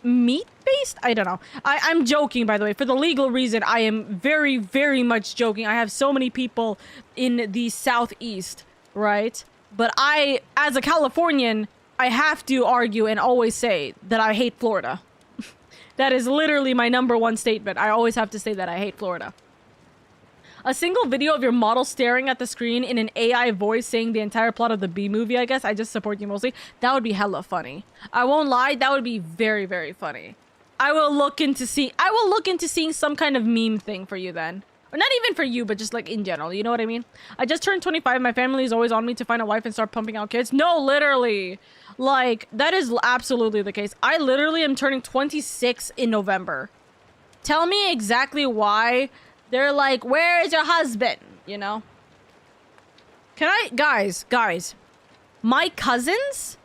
meat based. I don't know. I'm joking, by the way. For the legal reason, I am very, very much joking. I have so many people in the southeast, right? But I, as a Californian, I have to argue and always say that I hate Florida. That is literally my #1 statement. I always have to say that I hate Florida. A single video of your model staring at the screen in an AI voice saying the entire plot of the B movie, I guess. I just support you mostly. That would be hella funny. I won't lie, that would be very, very funny. I will look into seeing some kind of meme thing for you then. Or not even for you, but just like in general, you know what I mean? I just turned 25, my family is always on me to find a wife and start pumping out kids. No, literally. Like, that is absolutely the case. I literally am turning 26 in November. Tell me exactly why they're like, where is your husband? You know? Can I, guys, my cousins,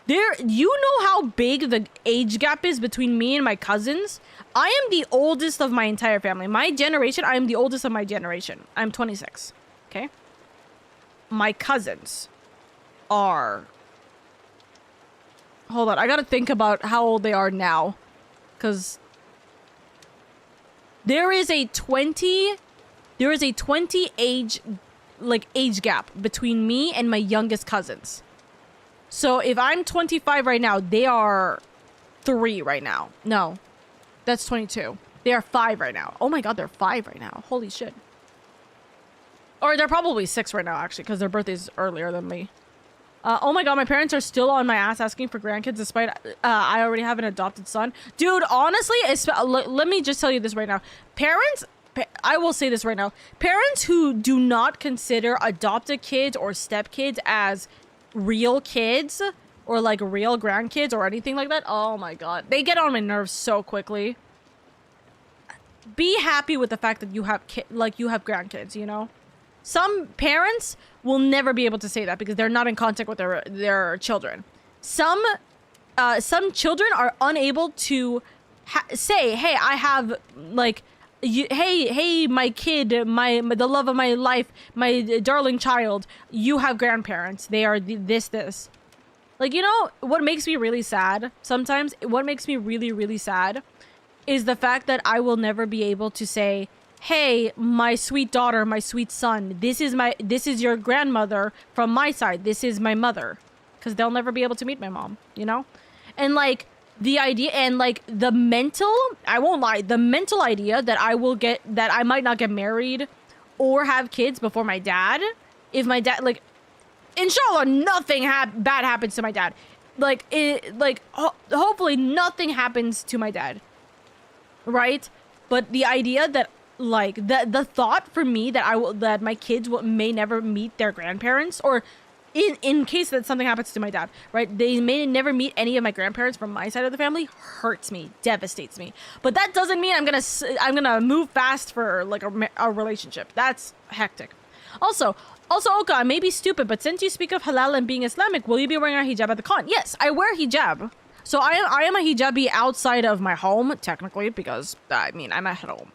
you know how big the age gap is between me and my cousins? I am the oldest of my entire family. My generation, I am the oldest of my generation. I'm 26, okay? My cousins are... Hold on, I gotta think about how old they are now. Because there is a 20 age gap between me and my youngest cousins. So if I'm 25 right now, they are 3 right now. No, that's 22. They are 5 right now. Oh my god, they're 5 right now. Holy shit. Or they're probably 6 right now, actually, because their birthday's earlier than me. Oh my god, my parents are still on my ass asking for grandkids despite I already have an adopted son. Dude, honestly, let me just tell you this right now. Parents I will say this right now. Parents who do not consider adopted kids or stepkids as real kids or like real grandkids or anything like that. Oh my god. They get on my nerves so quickly. Be happy with the fact that you have you have grandkids, you know? Some parents will never be able to say that because they're not in contact with their children. Some children are unable to say, "Hey, I have like hey, my kid, the love of my life, my darling child, you have grandparents. They are this." Like, you know, what makes me really sad sometimes, what makes me really, really sad is the fact that I will never be able to say, "Hey, my sweet daughter, my sweet son, this is your grandmother from my side. This is my mother." Because they'll never be able to meet my mom, you know? And like the idea and like the mental, I won't lie, the mental idea that I might not get married or have kids before my dad, if my dad, like, inshallah, nothing bad happens to my dad. Like, hopefully nothing happens to my dad. Right? But the idea that, like, the thought for me that my kids may never meet their grandparents, or in case that something happens to my dad, right? They may never meet any of my grandparents from my side of the family, hurts me, devastates me. But that doesn't mean I'm gonna move fast for like a relationship. That's hectic. Also, Oka, I may be stupid, but since you speak of halal and being Islamic, will you be wearing a hijab at the con? Yes, I wear hijab. So I am a hijabi outside of my home, technically, because, I mean, I'm at home.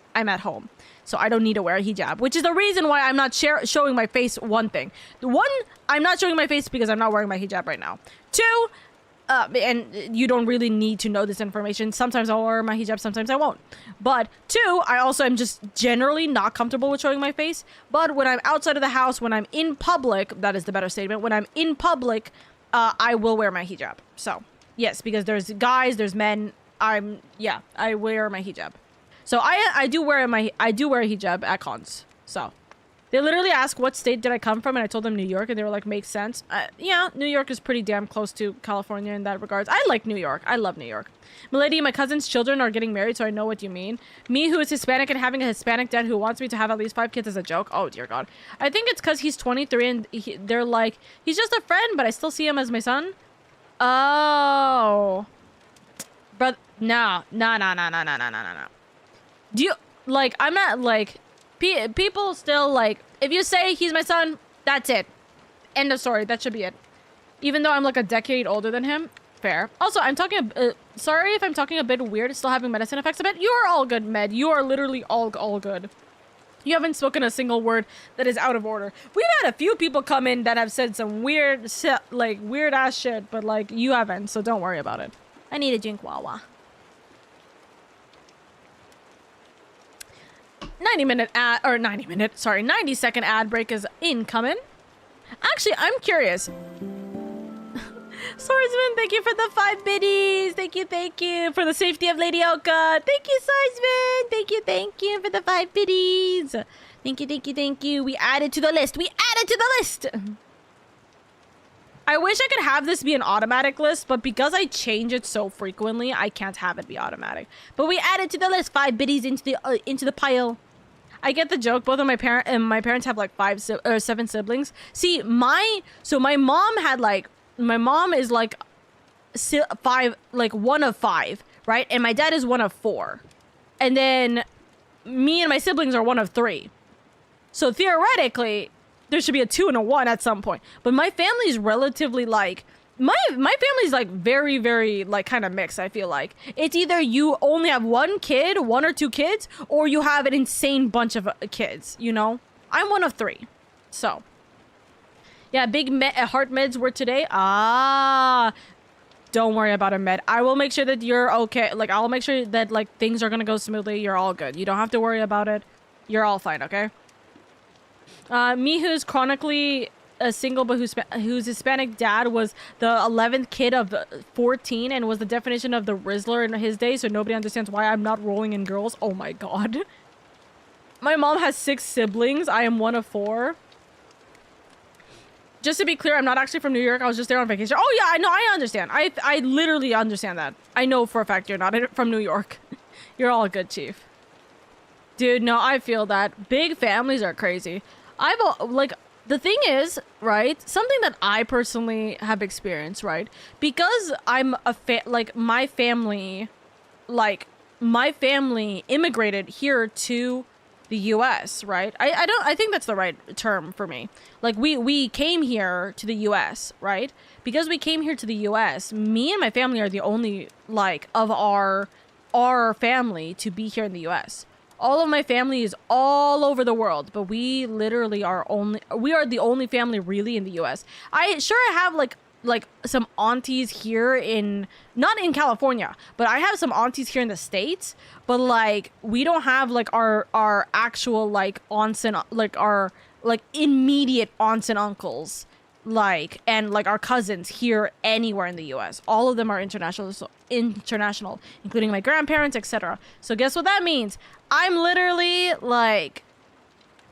So I don't need to wear a hijab, which is the reason why I'm not showing my face, one thing. One, I'm not showing my face because I'm not wearing my hijab right now. Two, and you don't really need to know this information. Sometimes I'll wear my hijab, sometimes I won't. But two, I also am just generally not comfortable with showing my face. But when I'm outside of the house, when I'm in public, that is the better statement. When I'm in public, I will wear my hijab. So, yes, because there's guys, there's men. I wear my hijab. So I do wear a hijab at cons. So they literally asked what state did I come from, and I told them New York, and they were like, makes sense. Yeah, New York is pretty damn close to California in that regards. I like New York. I love New York. Milady, my cousin's children are getting married, so I know what you mean. Me, who is Hispanic and having a Hispanic dad who wants me to have at least 5 kids, is a joke. Oh dear God. I think it's because he's 23 and they're like, he's just a friend, but I still see him as my son. Oh. But no. Do you, like, I'm not, like, people still, like, if you say he's my son, that's it. End of story. That should be it. Even though I'm, like, a decade older than him. Fair. Also, I'm talking, sorry if I'm talking a bit weird, still having medicine effects a bit. You are all good, Med. You are literally all good. You haven't spoken a single word that is out of order. We've had a few people come in that have said some weird ass shit, but, like, you haven't, so don't worry about it. I need a drink Wawa. 90-second ad break is incoming. Actually, I'm curious. Swordsman, thank you for the 5 biddies. Thank you for the safety of LadyOka. Thank you, Swordsman. Thank you for the 5 biddies. Thank you. We added to the list. I wish I could have this be an automatic list, but because I change it so frequently, I can't have it be automatic. But we added to the list 5 biddies into the pile. I get the joke. Both of my parents have like 7 siblings. See, my mom is like 5, like 1 of 5, right? And my dad is 1 of 4. And then me and my siblings are 1 of 3. So theoretically, there should be a 2 and a 1 at some point. But my family's relatively like, my family's like very, very like kind of mixed, I feel like. It's either you only have 1 kid, 1 or 2 kids, or you have an insane bunch of kids, you know? I'm 1 of 3. So. Yeah, big heart meds were today. Don't worry about a med. I will make sure that you're okay. Like, I'll make sure that like things are gonna go smoothly. You're all good. You don't have to worry about it. You're all fine, okay? Me, who's chronically single but whose Hispanic dad was the 11th kid of 14 and was the definition of the Rizzler in his day, so nobody understands why I'm not rolling in girls. Oh my God. My mom has 6 siblings. I am 1 of 4. Just to be clear, I'm not actually from New York. I was just there on vacation. Oh yeah, I know. I understand. I literally understand that. I know for a fact you're not from New York. You're all good, Chief. Dude, no, I feel that. Big families are crazy. Like, the thing is, right? Something that I personally have experienced, right? Because I'm my family immigrated here to the US, right? I think that's the right term for me. Like, we came here to the US, right? Because we came here to the US, me and my family are the only, like, of our family to be here in the US. All of my family is all over the world, but we literally are the only family really in the US. I have like some aunties here not in California, but I have some aunties here in the States, but like we don't have like our actual like aunts and like our like immediate aunts and uncles like and like our cousins here anywhere in the US. All of them are international, including my grandparents, etc. So guess what that means? I'm literally like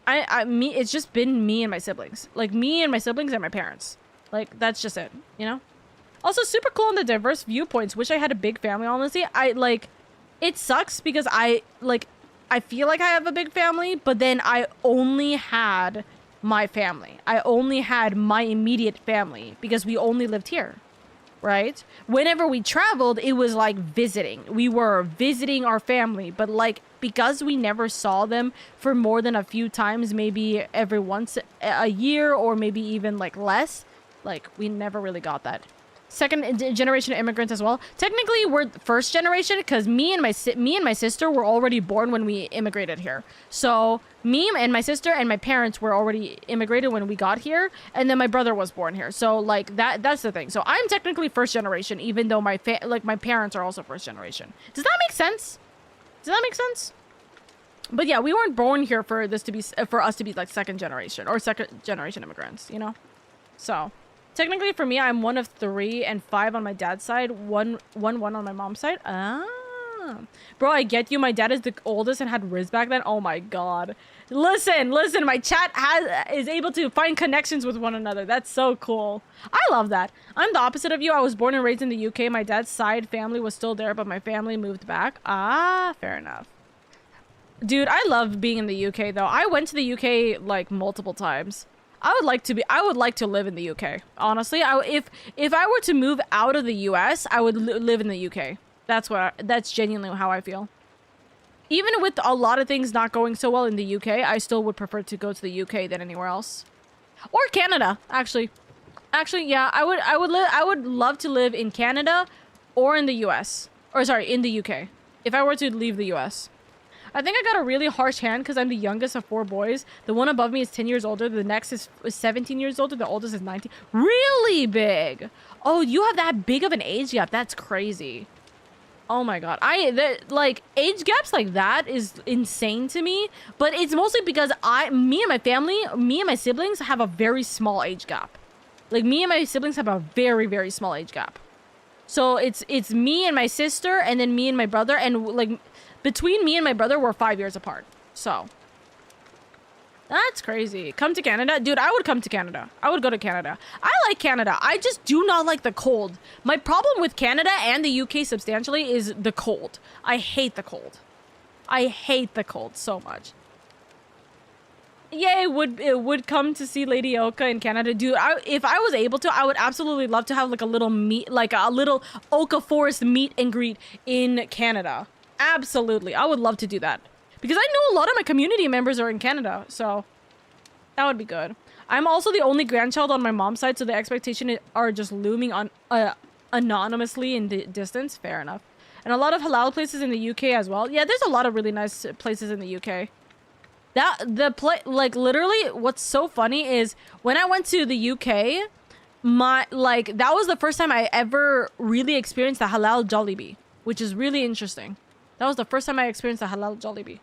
it's just been me and my siblings. Like me and my siblings and my parents. Like that's just it, you know? Also super cool on the diverse viewpoints. Wish I had a big family, honestly. It sucks because I feel like I have a big family, but then I only had my family. I only had my immediate family because we only lived here. Right? Whenever we traveled, it was like visiting. We were visiting our family, but like because we never saw them for more than a few times, maybe every once a year or maybe even like less, like we never really got that. Second generation immigrants as well. Technically, we're first generation because me and my sister were already born when we immigrated here. So me and my sister and my parents were already immigrated when we got here, and then my brother was born here. So like that's the thing. So I'm technically first generation, even though my parents are also first generation. Does that make sense? Does that make sense? But yeah, we weren't born here for us to be like second generation immigrants, you know? So technically, for me, I'm one of 3 and 5 on my dad's side, one on my mom's side. Ah, bro, I get you. My dad is the oldest and had Riz back then. Oh my god. Listen. My chat is able to find connections with one another. That's so cool. I love that. I'm the opposite of you. I was born and raised in the UK. My dad's side family was still there, but my family moved back. Ah, fair enough. Dude, I love being in the UK though. I went to the UK like multiple times. I would like to live in the UK. Honestly, if I were to move out of the US, I would live in the UK. That's genuinely how I feel. Even with a lot of things not going so well in the UK, I still would prefer to go to the UK than anywhere else. Or Canada, actually. Actually, yeah, I would love to live in Canada or in the US. Or sorry, in the UK. If I were to leave the US. I think I got a really harsh hand because I'm the youngest of 4 boys. The one above me is 10 years older. The next is 17 years older. The oldest is 19. Really big. Oh, you have that big of an age gap. That's crazy. Oh my god. Like age gaps like that is insane to me. But it's mostly because me and my siblings have a very small age gap. Like me and my siblings have a very, very small age gap. So it's me and my sister and then me and my brother, and like between me and my brother, we're 5 years apart. So that's crazy. Come to Canada? Dude, I would come to Canada. I would go to Canada. I like Canada. I just do not like the cold. My problem with Canada and the UK substantially is the cold. I hate the cold. I hate the cold so much. Yeah, it would come to see LadyOka in Canada. Dude, if I was able to, I would absolutely love to have like a little Oka Forest meet and greet in Canada. Absolutely. I would love to do that. Because I know a lot of my community members are in Canada, so that would be good. I'm also the only grandchild on my mom's side, so the expectations are just looming on anonymously in the distance. Fair enough. And a lot of halal places in the UK as well. Yeah, there's a lot of really nice places in the UK. Like literally what's so funny is when I went to the UK, that was the first time I ever really experienced the halal Jollibee, which is really interesting. That was the first time I experienced a halal Jollibee.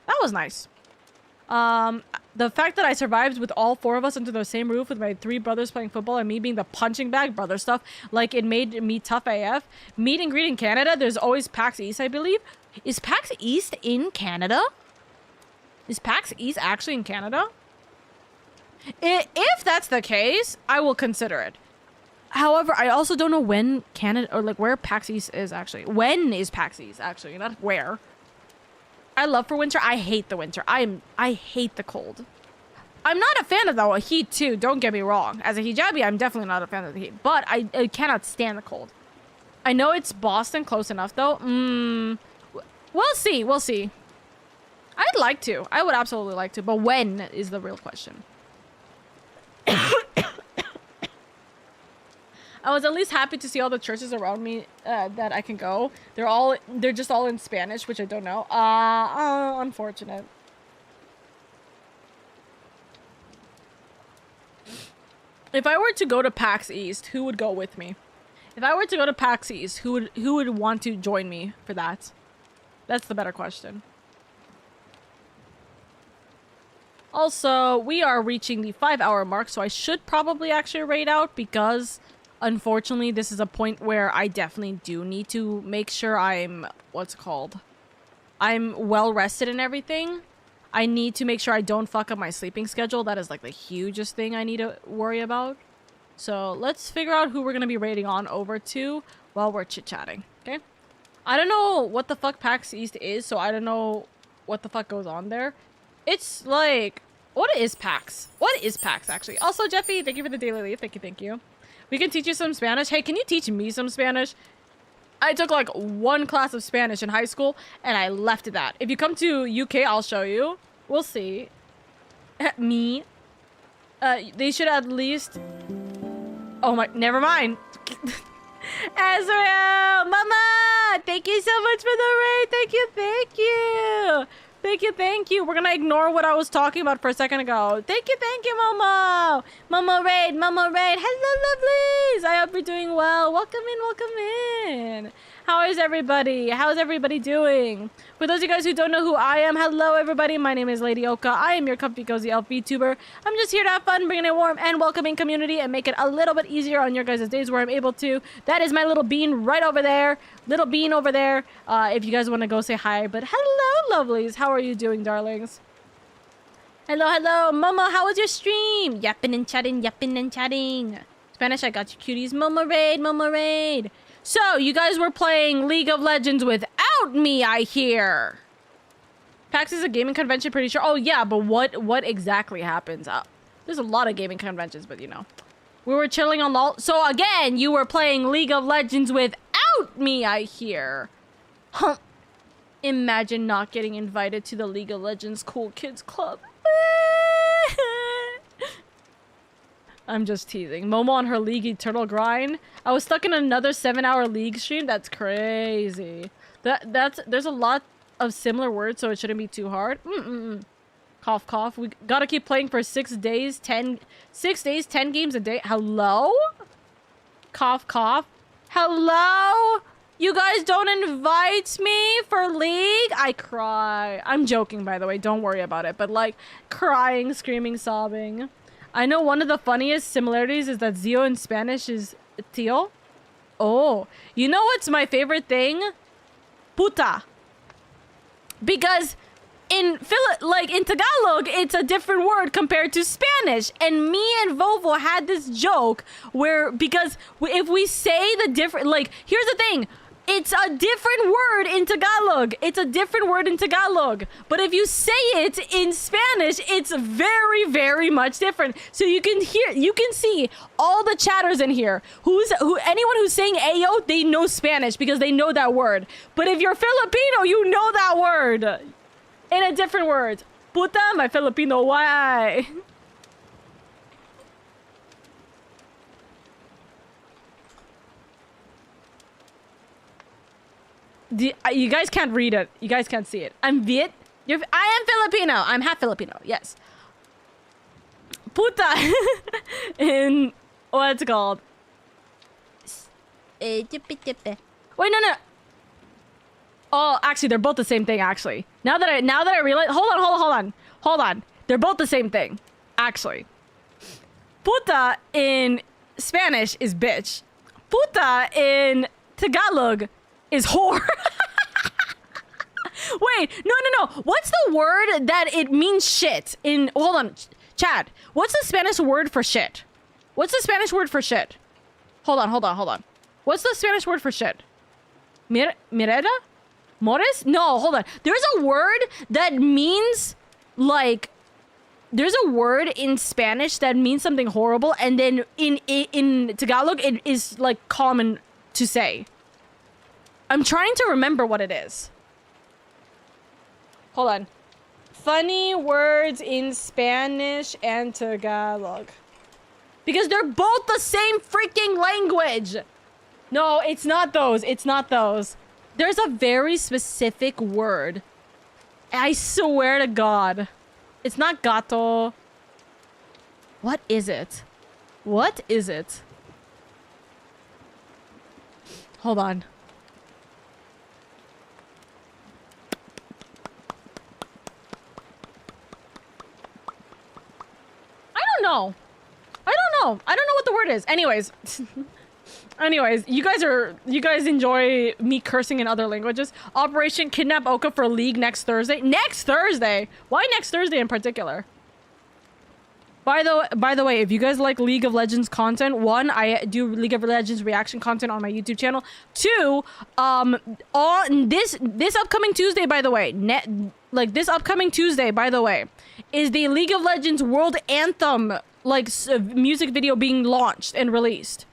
That was nice. The fact that I survived with all 4 of us under the same roof with my 3 brothers playing football and me being the punching bag brother stuff, like it made me tough AF. Meet and greet in Canada, there's always PAX East, I believe. Is PAX East in Canada? Is PAX East actually in Canada? If that's the case, I will consider it. However, I also don't know when Canada, or like where PAX East is actually. When is PAX East actually, not where. I love for winter. I hate the winter. I hate the cold. I'm not a fan of the heat too. Don't get me wrong. As a hijabi, I'm definitely not a fan of the heat. But I cannot stand the cold. I know it's Boston close enough though. We'll see. We'll see. I'd like to. I would absolutely like to. But when is the real question. I was at least happy to see all the churches around me that I can go. They're just all in Spanish, which I don't know. Unfortunate. If I were to go to PAX East, who would go with me? If I were to go to PAX East, who would want to join me for that? That's the better question. Also, we are reaching the 5-hour mark, so I should probably actually raid out because unfortunately, this is a point where I definitely do need to make sure I'm, I'm well rested and everything. I need to make sure I don't fuck up my sleeping schedule. That is like the hugest thing I need to worry about. So let's figure out who we're going to be raiding on over to while we're chit-chatting, okay? I don't know what the fuck PAX East is, so I don't know what the fuck goes on there. It's like, what is PAX? What is PAX, actually? Also, Jeffy, thank you for the daily leave. Thank you, thank you. We can teach you some Spanish. Hey, can you teach me some Spanish? I took like 1 class of Spanish in high school and I left that. If you come to UK, I'll show you. We'll see. Me. They should at least... Oh my... Never mind. Azrael! Mama! Thank you so much for the raid. Thank you, thank you. Thank you, thank you. We're gonna ignore what I was talking about for a second ago. Thank you, Momo. Momo raid, Momo raid. Hello, lovelies. I hope you're doing well. Welcome in, welcome in. How is everybody? How's everybody doing? For those of you guys who don't know who I am, hello, everybody. My name is LadyOka. I am your comfy, cozy elf VTuber. I'm just here to have fun, bring in a warm and welcoming community and make it a little bit easier on your guys' days where I'm able to. That is my little bean right over there. Little bean over there. If you guys want to go say hi. But hello, lovelies. How are you doing, darlings? Hello, hello. Momo, how was your stream? Yapping and chatting, yapping and chatting. Spanish, I got you, cuties. Momo raid, Momo raid. So, you guys were playing League of Legends without me, I hear. PAX is a gaming convention, pretty sure. Oh, yeah, but what exactly happens? There's a lot of gaming conventions, but you know. We were chilling on LOL. So, again, you were playing League of Legends without me, I hear. Huh. Imagine not getting invited to the League of Legends Cool Kids Club. I'm just teasing. Momo on her League Eternal grind. I was stuck in another 7-hour League stream. That's crazy. There's a lot of similar words, so it shouldn't be too hard. Cough, cough. We gotta keep playing for 6 days, 10 games a day. Hello? Cough, cough. Hello? You guys don't invite me for League? I cry. I'm joking, by the way. Don't worry about it. But like, crying, screaming, sobbing. I know one of the funniest similarities is that Zio in Spanish is tío. Oh, you know what's my favorite thing? Puta. Because in Tagalog, it's a different word compared to Spanish. And me and Vovo had this joke where, because if we say the different, like, here's the thing. It's a different word in Tagalog. It's a different word in Tagalog. But if you say it in Spanish, it's very, very much different. So you can see all the chatters in here. Anyone who's saying ayo, they know Spanish because they know that word. But if you're Filipino, you know that word in a different word. Puta, my Filipino, why? You guys can't read it. You guys can't see it. I'm Viet. I am Filipino. I'm half Filipino. Yes. Puta. In what's it called? Wait, no. Oh, actually, they're both the same thing. Actually, now that I realize, hold on. They're both the same thing. Actually, puta in Spanish is bitch. Puta in Tagalog is whore. Wait, no. What's the word that it means shit in? Hold on, Chad. What's the Spanish word for shit? What's the Spanish word for shit? Hold on. What's the Spanish word for shit? Mireda? Mores? No, hold on. There's a word that means, like, there's a word in Spanish that means something horrible, and then in Tagalog, it is, like, common to say. I'm trying to remember what it is. Hold on. Funny words in Spanish and Tagalog. Because they're both the same freaking language! No, it's not those. It's not those. There's a very specific word. I swear to God. It's not gato. What is it? What is it? Hold on. I don't know. I don't know what the word is. Anyways. Anyways, you guys enjoy me cursing in other languages. Operation Kidnap Oka for League next Thursday. Next Thursday? Why next Thursday in particular? By the way, if you guys like League of Legends content, one, I do League of Legends reaction content on my YouTube channel. Two, on this upcoming Tuesday, by the way, this upcoming Tuesday, by the way, is the League of Legends World Anthem music video being launched and released.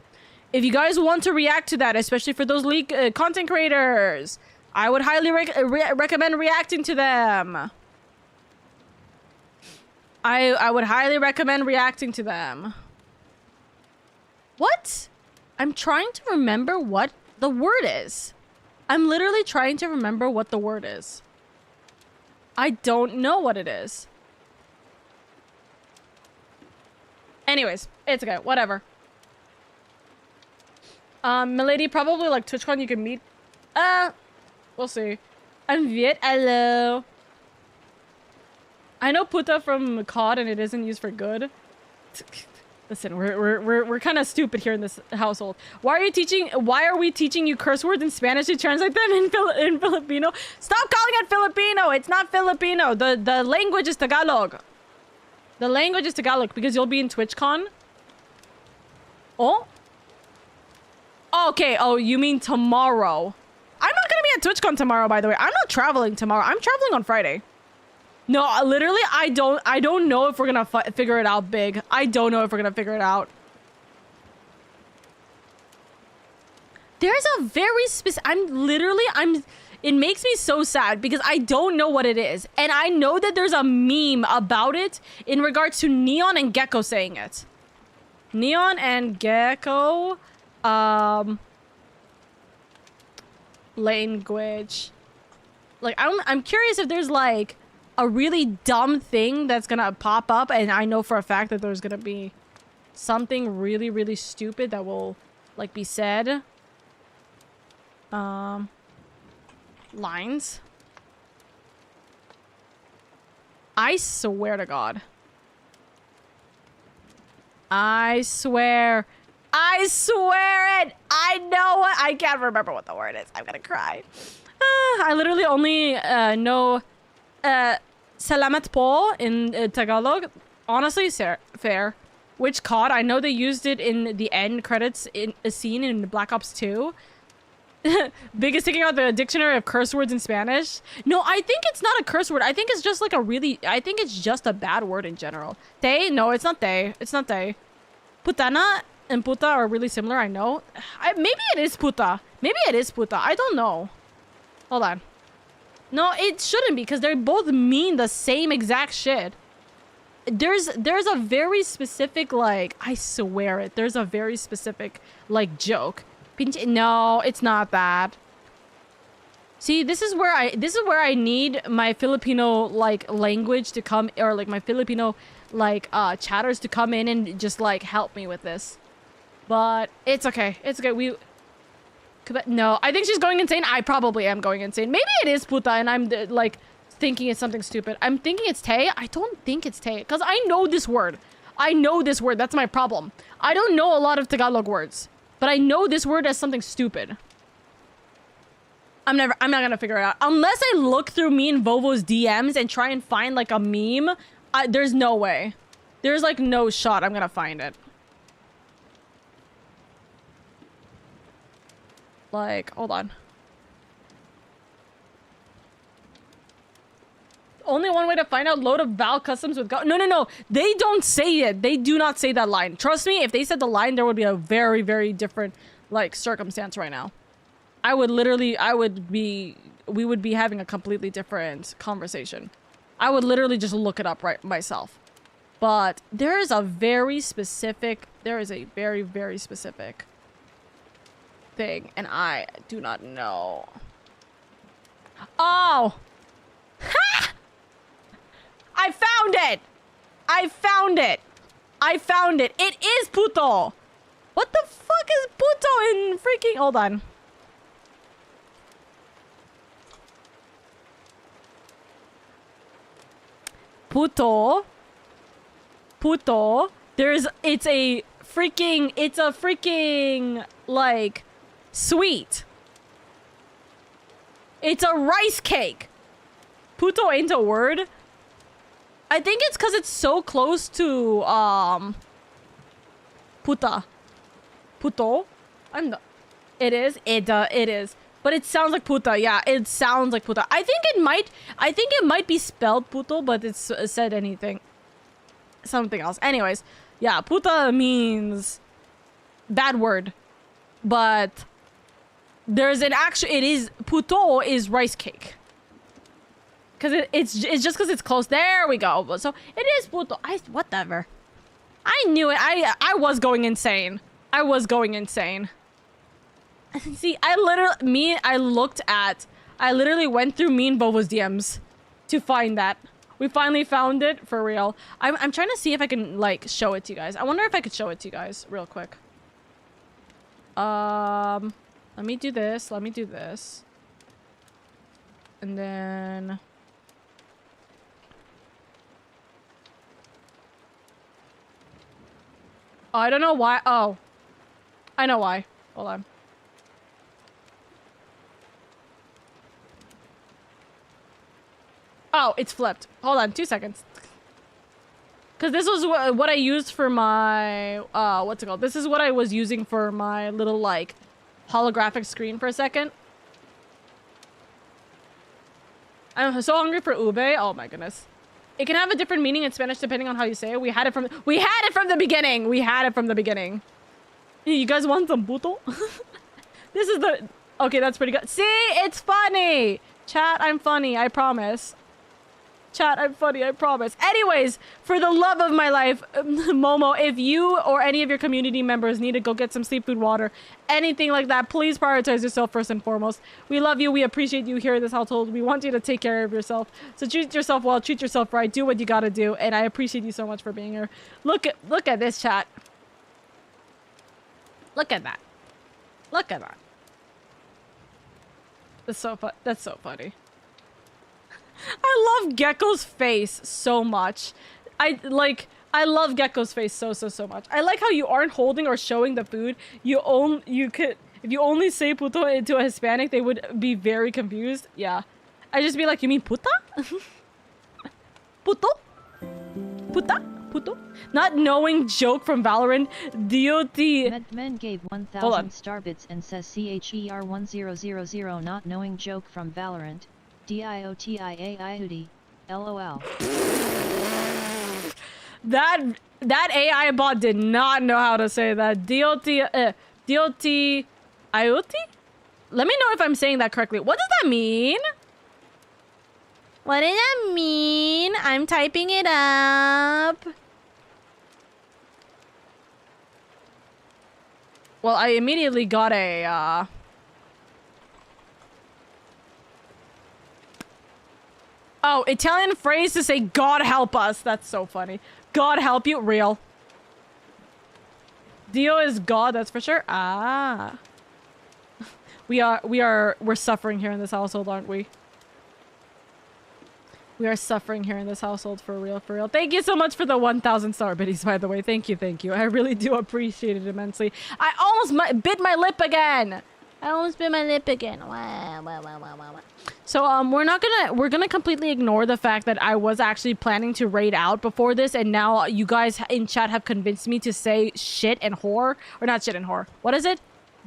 If you guys want to react to that, especially for those League content creators, I would highly recommend reacting to them. I would highly recommend reacting to them. What? I'm trying to remember what the word is. I'm literally trying to remember what the word is. I don't know what it is. Anyways, it's okay. Whatever. Milady, probably like TwitchCon you can meet. We'll see. I'm Viet. Hello. I know puta from COD and it isn't used for good. Listen, we're kind of stupid here in this household. Why are we teaching you curse words in Spanish to translate them in Filipino? Stop calling it Filipino. It's not Filipino. The language is Tagalog. The language is Tagalog because you'll be in TwitchCon. Oh? Okay. Oh, you mean tomorrow? I'm not gonna be at TwitchCon tomorrow, by the way. I'm not traveling tomorrow. I'm traveling on Friday. No, literally, I don't know if we're gonna figure it out big. I don't know if we're gonna figure it out. There's a very specific... It makes me so sad because I don't know what it is. And I know that there's a meme about it in regards to Neon and Gecko saying it. Neon and Gecko... language. Like, I'm curious if there's, like... a really dumb thing that's gonna pop up, and I know for a fact that there's gonna be something really, really stupid that will, like, be said. Lines. I swear to God. I swear it! I know what- I can't remember what the word is. I'm gonna cry. I literally only, know... Salamat po in Tagalog. Honestly, fair. Which COD? I know they used it in the end credits in a scene in Black Ops 2. Biggest taking out the dictionary of curse words in Spanish. No, I think it's not a curse word. I think it's just like I think it's just a bad word in general. Te? No, it's not te. It's not te. Putana and puta are really similar, I know. Maybe it is puta. Maybe it is puta. I don't know. Hold on. No, it shouldn't be because they both mean the same exact shit. There's a very specific, like, I swear it. There's a very specific, like, joke. No, it's not that. See, this is where I need my Filipino, like, language to come, or like my Filipino, like, chatters to come in and just, like, help me with this. But it's okay. It's okay. No, I think she's going insane. I probably am going insane. Maybe it is puta and I'm like thinking it's something stupid. I'm thinking it's te. I don't think it's te because I know this word. I know this word. That's my problem. I don't know a lot of Tagalog words, but I know this word as something stupid. I'm not gonna figure it out unless I look through me and Vovo's DMs and try and find like a meme. There's no way. There's like no shot I'm gonna find it. Like, hold on. only one way to find out. Load of Val customs with God. No. They don't say it. They do not say that line. Trust me, if they said the line, there would be a very, very different, like, circumstance right now. We would be having a completely different conversation. I would literally just look it up myself. But there is a very, very specific thing, and I do not know. Oh! Ha! I found it! It is puto! What the fuck is puto in freaking... Hold on. Puto. It's a freaking, like, sweet. It's a rice cake. Puto ain't a word. I think it's because it's so close to, puta. Puto? It is. But it sounds like puta. Yeah, it sounds like puta. I think it might be spelled puto, but it's said something else. Anyways, yeah, puta means bad word. But there's an puto is rice cake. Cause it's just because it's close. There we go. So it is puto. Whatever. I knew it. I was going insane. See, I literally went through me and Bobo's DMs to find that. We finally found it for real. I'm trying to see if I can, like, show it to you guys. I wonder if I could show it to you guys real quick. Let me do this. And then... Oh, I don't know why. Oh. I know why. Hold on. Oh, it's flipped. Hold on, 2 seconds. Because this was what I used for my... what's it called? This is what I was using for my little, like, holographic screen for a second. I'm so hungry for ube. Oh my goodness. It can have a different meaning in Spanish depending on how you say it. We had it from the beginning. You guys want some puto? This is the... Okay, that's pretty good. See? It's funny! Chat, I'm funny. I promise. Anyways, for the love of my life, Momo, if you or any of your community members need to go get some seafood water, anything like that, please prioritize yourself first and foremost. We love you. We appreciate you here in this household. We want you to take care of yourself. So treat yourself well, treat yourself right, do what you gotta do, and I appreciate you so much for being here. Look at this, chat. Look at that. That's so funny. I love Gecko's face so much. I love Gecko's face so much. I like how you aren't holding or showing the food. If you only say puto to a Hispanic, they would be very confused. Yeah. I just be like, you mean puta? Puto? Puto? Not knowing joke from Valorant. DOT. Men gave 1,000 star bits and says CHER1000 not knowing joke from Valorant. DIOTIAIUD. LOL. That AI bot did not know how to say that. DOT IoT? Let me know if I'm saying that correctly. What does that mean? I'm typing it up. Well, I immediately got a Oh, Italian phrase to say God help us. That's so funny. God help you. Real. Dio is God, that's for sure. Ah. We're suffering here in this household, aren't we? We are suffering here in this household for real. Thank you so much for the 1,000 star biddies, by the way. Thank you. I really do appreciate it immensely. I almost bit my lip again. Wow. So we're gonna completely ignore the fact that I was actually planning to raid out before this, and now you guys in chat have convinced me to say shit and whore, or not shit and whore. What is it?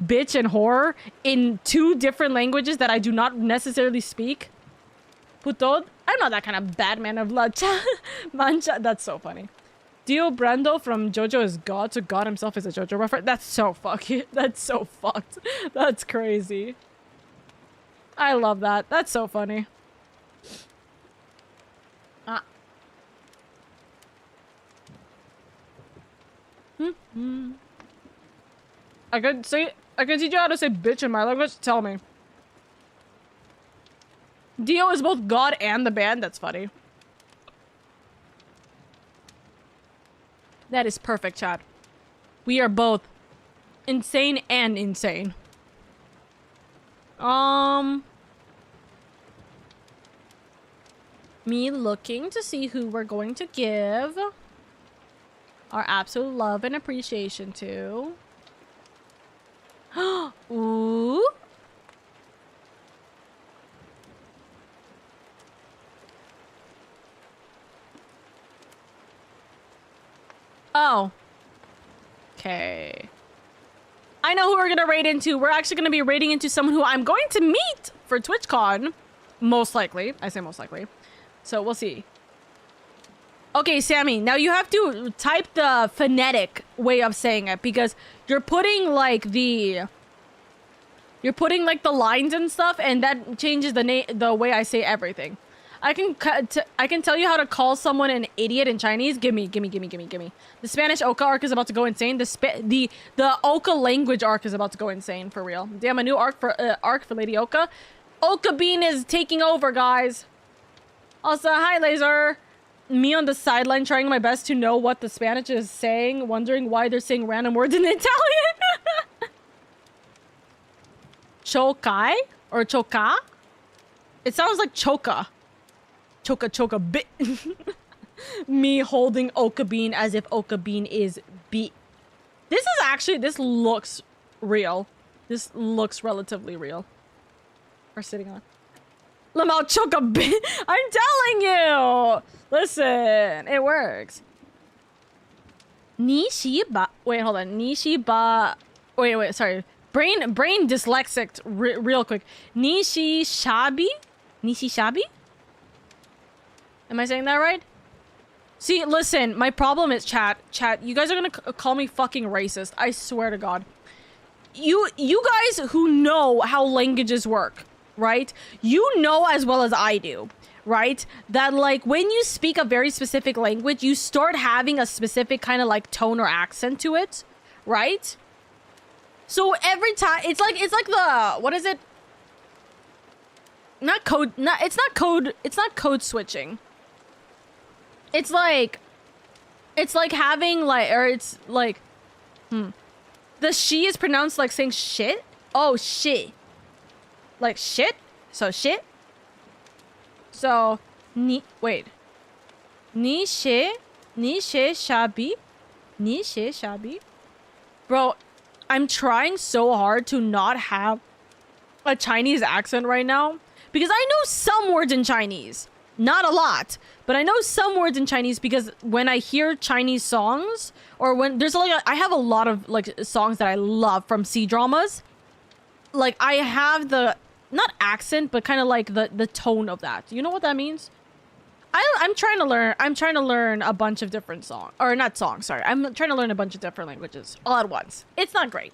Bitch and whore in 2 different languages that I do not necessarily speak. Putod. I'm not that kind of bad man of blood. Mancha. That's so funny. Dio Brando from JoJo is God, so God himself is a JoJo reference. That's so fucking. That's so fucked. That's crazy. I love that. That's so funny. I could teach you how to say bitch in my language. Tell me. Dio is both God and the band. That's funny. That is perfect, chat. We are both insane and insane. Me looking to see who we're going to give our absolute love and appreciation to. Ooh. Oh. Okay. I know who we're gonna raid into. We're actually gonna be raiding into someone who I'm going to meet for TwitchCon. Most likely. I say most likely. So we'll see. Okay, Sammy, now you have to type the phonetic way of saying it because you're putting like the lines and stuff, and that changes the way I say everything. I can tell you how to call someone an idiot in Chinese. Gimme. The Spanish Oka arc is about to go insane. The Oka language arc is about to go insane for real. Damn, a new arc for LadyOka. Oka Bean is taking over, guys. Also, hi Laser. Me on the sideline trying my best to know what the Spanish is saying, wondering why they're saying random words in Italian. Chokai or choka? It sounds like choka. Choka bit. Me holding Oka Bean as if Oka Bean is beat. This looks real. This looks relatively real. We're sitting on. Lamau choka bit. I'm telling you. Listen, it works. Nishiba. Wait, hold on. Nishiba. Wait. Sorry. Brain dyslexic. Real quick. Nishishabi. Am I saying that right? See, listen, my problem is chat, you guys are gonna call me fucking racist. I swear to God. You guys who know how languages work, right? You know as well as I do, right? That like when you speak a very specific language, you start having a specific kind of like tone or accent to it, right? So every time, it's like the, what is it? It's not code switching. It's like having like, or it's like, the she is pronounced like saying shit. Oh, shit. Like shit. So shit. So, wait. Ni she shabi. Bro, I'm trying so hard to not have a Chinese accent right now because I know some words in Chinese. Not a lot, but I know some words in Chinese because when I hear Chinese songs or when there's like I have a lot of like songs that I love from C-dramas. Like I have the not accent, but kind of like the tone of that. You know what that means? I'm trying to learn a bunch of different songs, or not songs. Sorry, I'm trying to learn a bunch of different languages all at once. It's not great.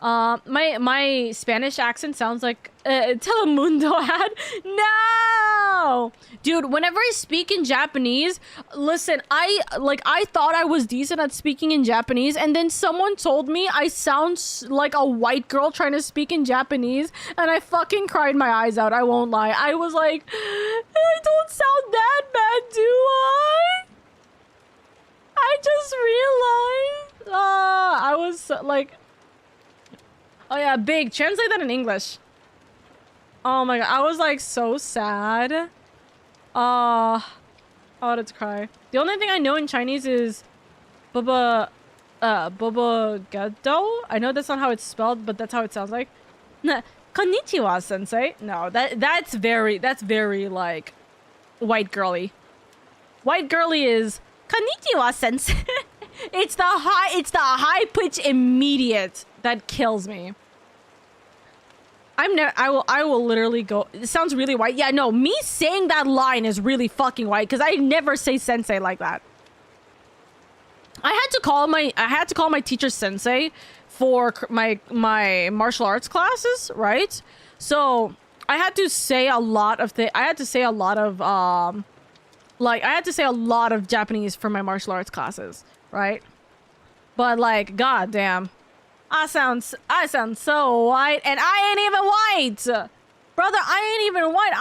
My Spanish accent sounds like Telemundo ad. No! Dude, whenever I speak in Japanese, listen, I thought I was decent at speaking in Japanese, and then someone told me I sound like a white girl trying to speak in Japanese, and I fucking cried my eyes out. I won't lie. I was like, I don't sound that bad, do I? I just realized. I was like... Oh yeah, big. Translate that in English. Oh my god, I was like so sad. Oh, let's cry. The only thing I know in Chinese is Baba Gado. I know that's not how it's spelled, but that's how it sounds like. Konnichiwa, sensei. No, that's very like white girly. White girly is Konnichiwa, sensei. It's the high pitch immediate that kills me. I will literally go. It sounds really white. Yeah, no, me saying that line is really fucking white because I never say sensei like that. I had to call my teacher sensei for my martial arts classes, right? So I had to say a lot of I had to say a lot of Japanese for my martial arts classes, right? But like, goddamn, I sound so white, and I ain't even white, brother. I ain't even white.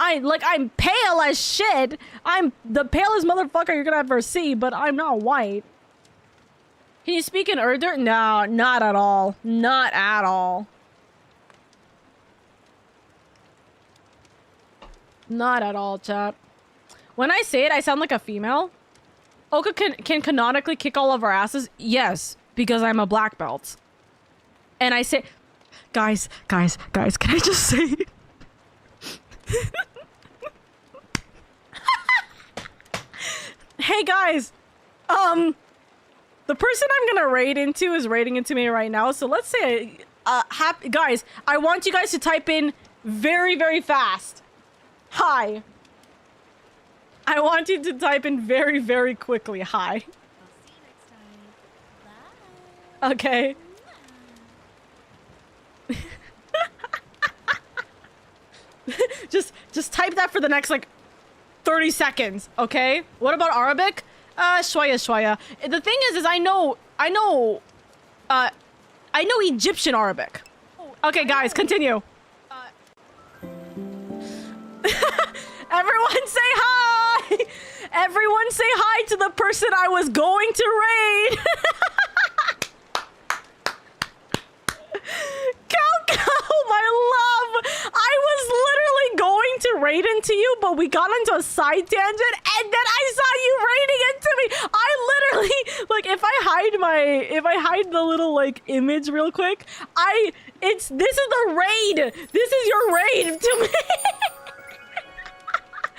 I'm pale as shit. I'm the palest motherfucker you're gonna ever see, but I'm not white. Can you speak in Urdu? No, not at all. Not at all. Not at all, chat. When I say it, I sound like a female. Oka can canonically kick all of our asses. Yes, because I'm a black belt. And I say, guys, can I just say? Hey guys, the person I'm gonna raid into is raiding into me right now. So let's say, guys, I want you guys to type in very, very fast. Hi. I want you to type in very, very quickly. Hi. I'll see you next time. Bye. Okay. just type that for the next like 30 seconds, okay? What about Arabic? Shwaya. The thing is I know Egyptian Arabic. Okay, guys, continue. Everyone say hi! Everyone say hi to the person I was going to raid! Cow, my love! I was literally going to raid into you, but we got into a side tangent, and then I saw you raiding into me! I literally, like, if I hide the little, like, image real quick, this is the raid! This is your raid to me!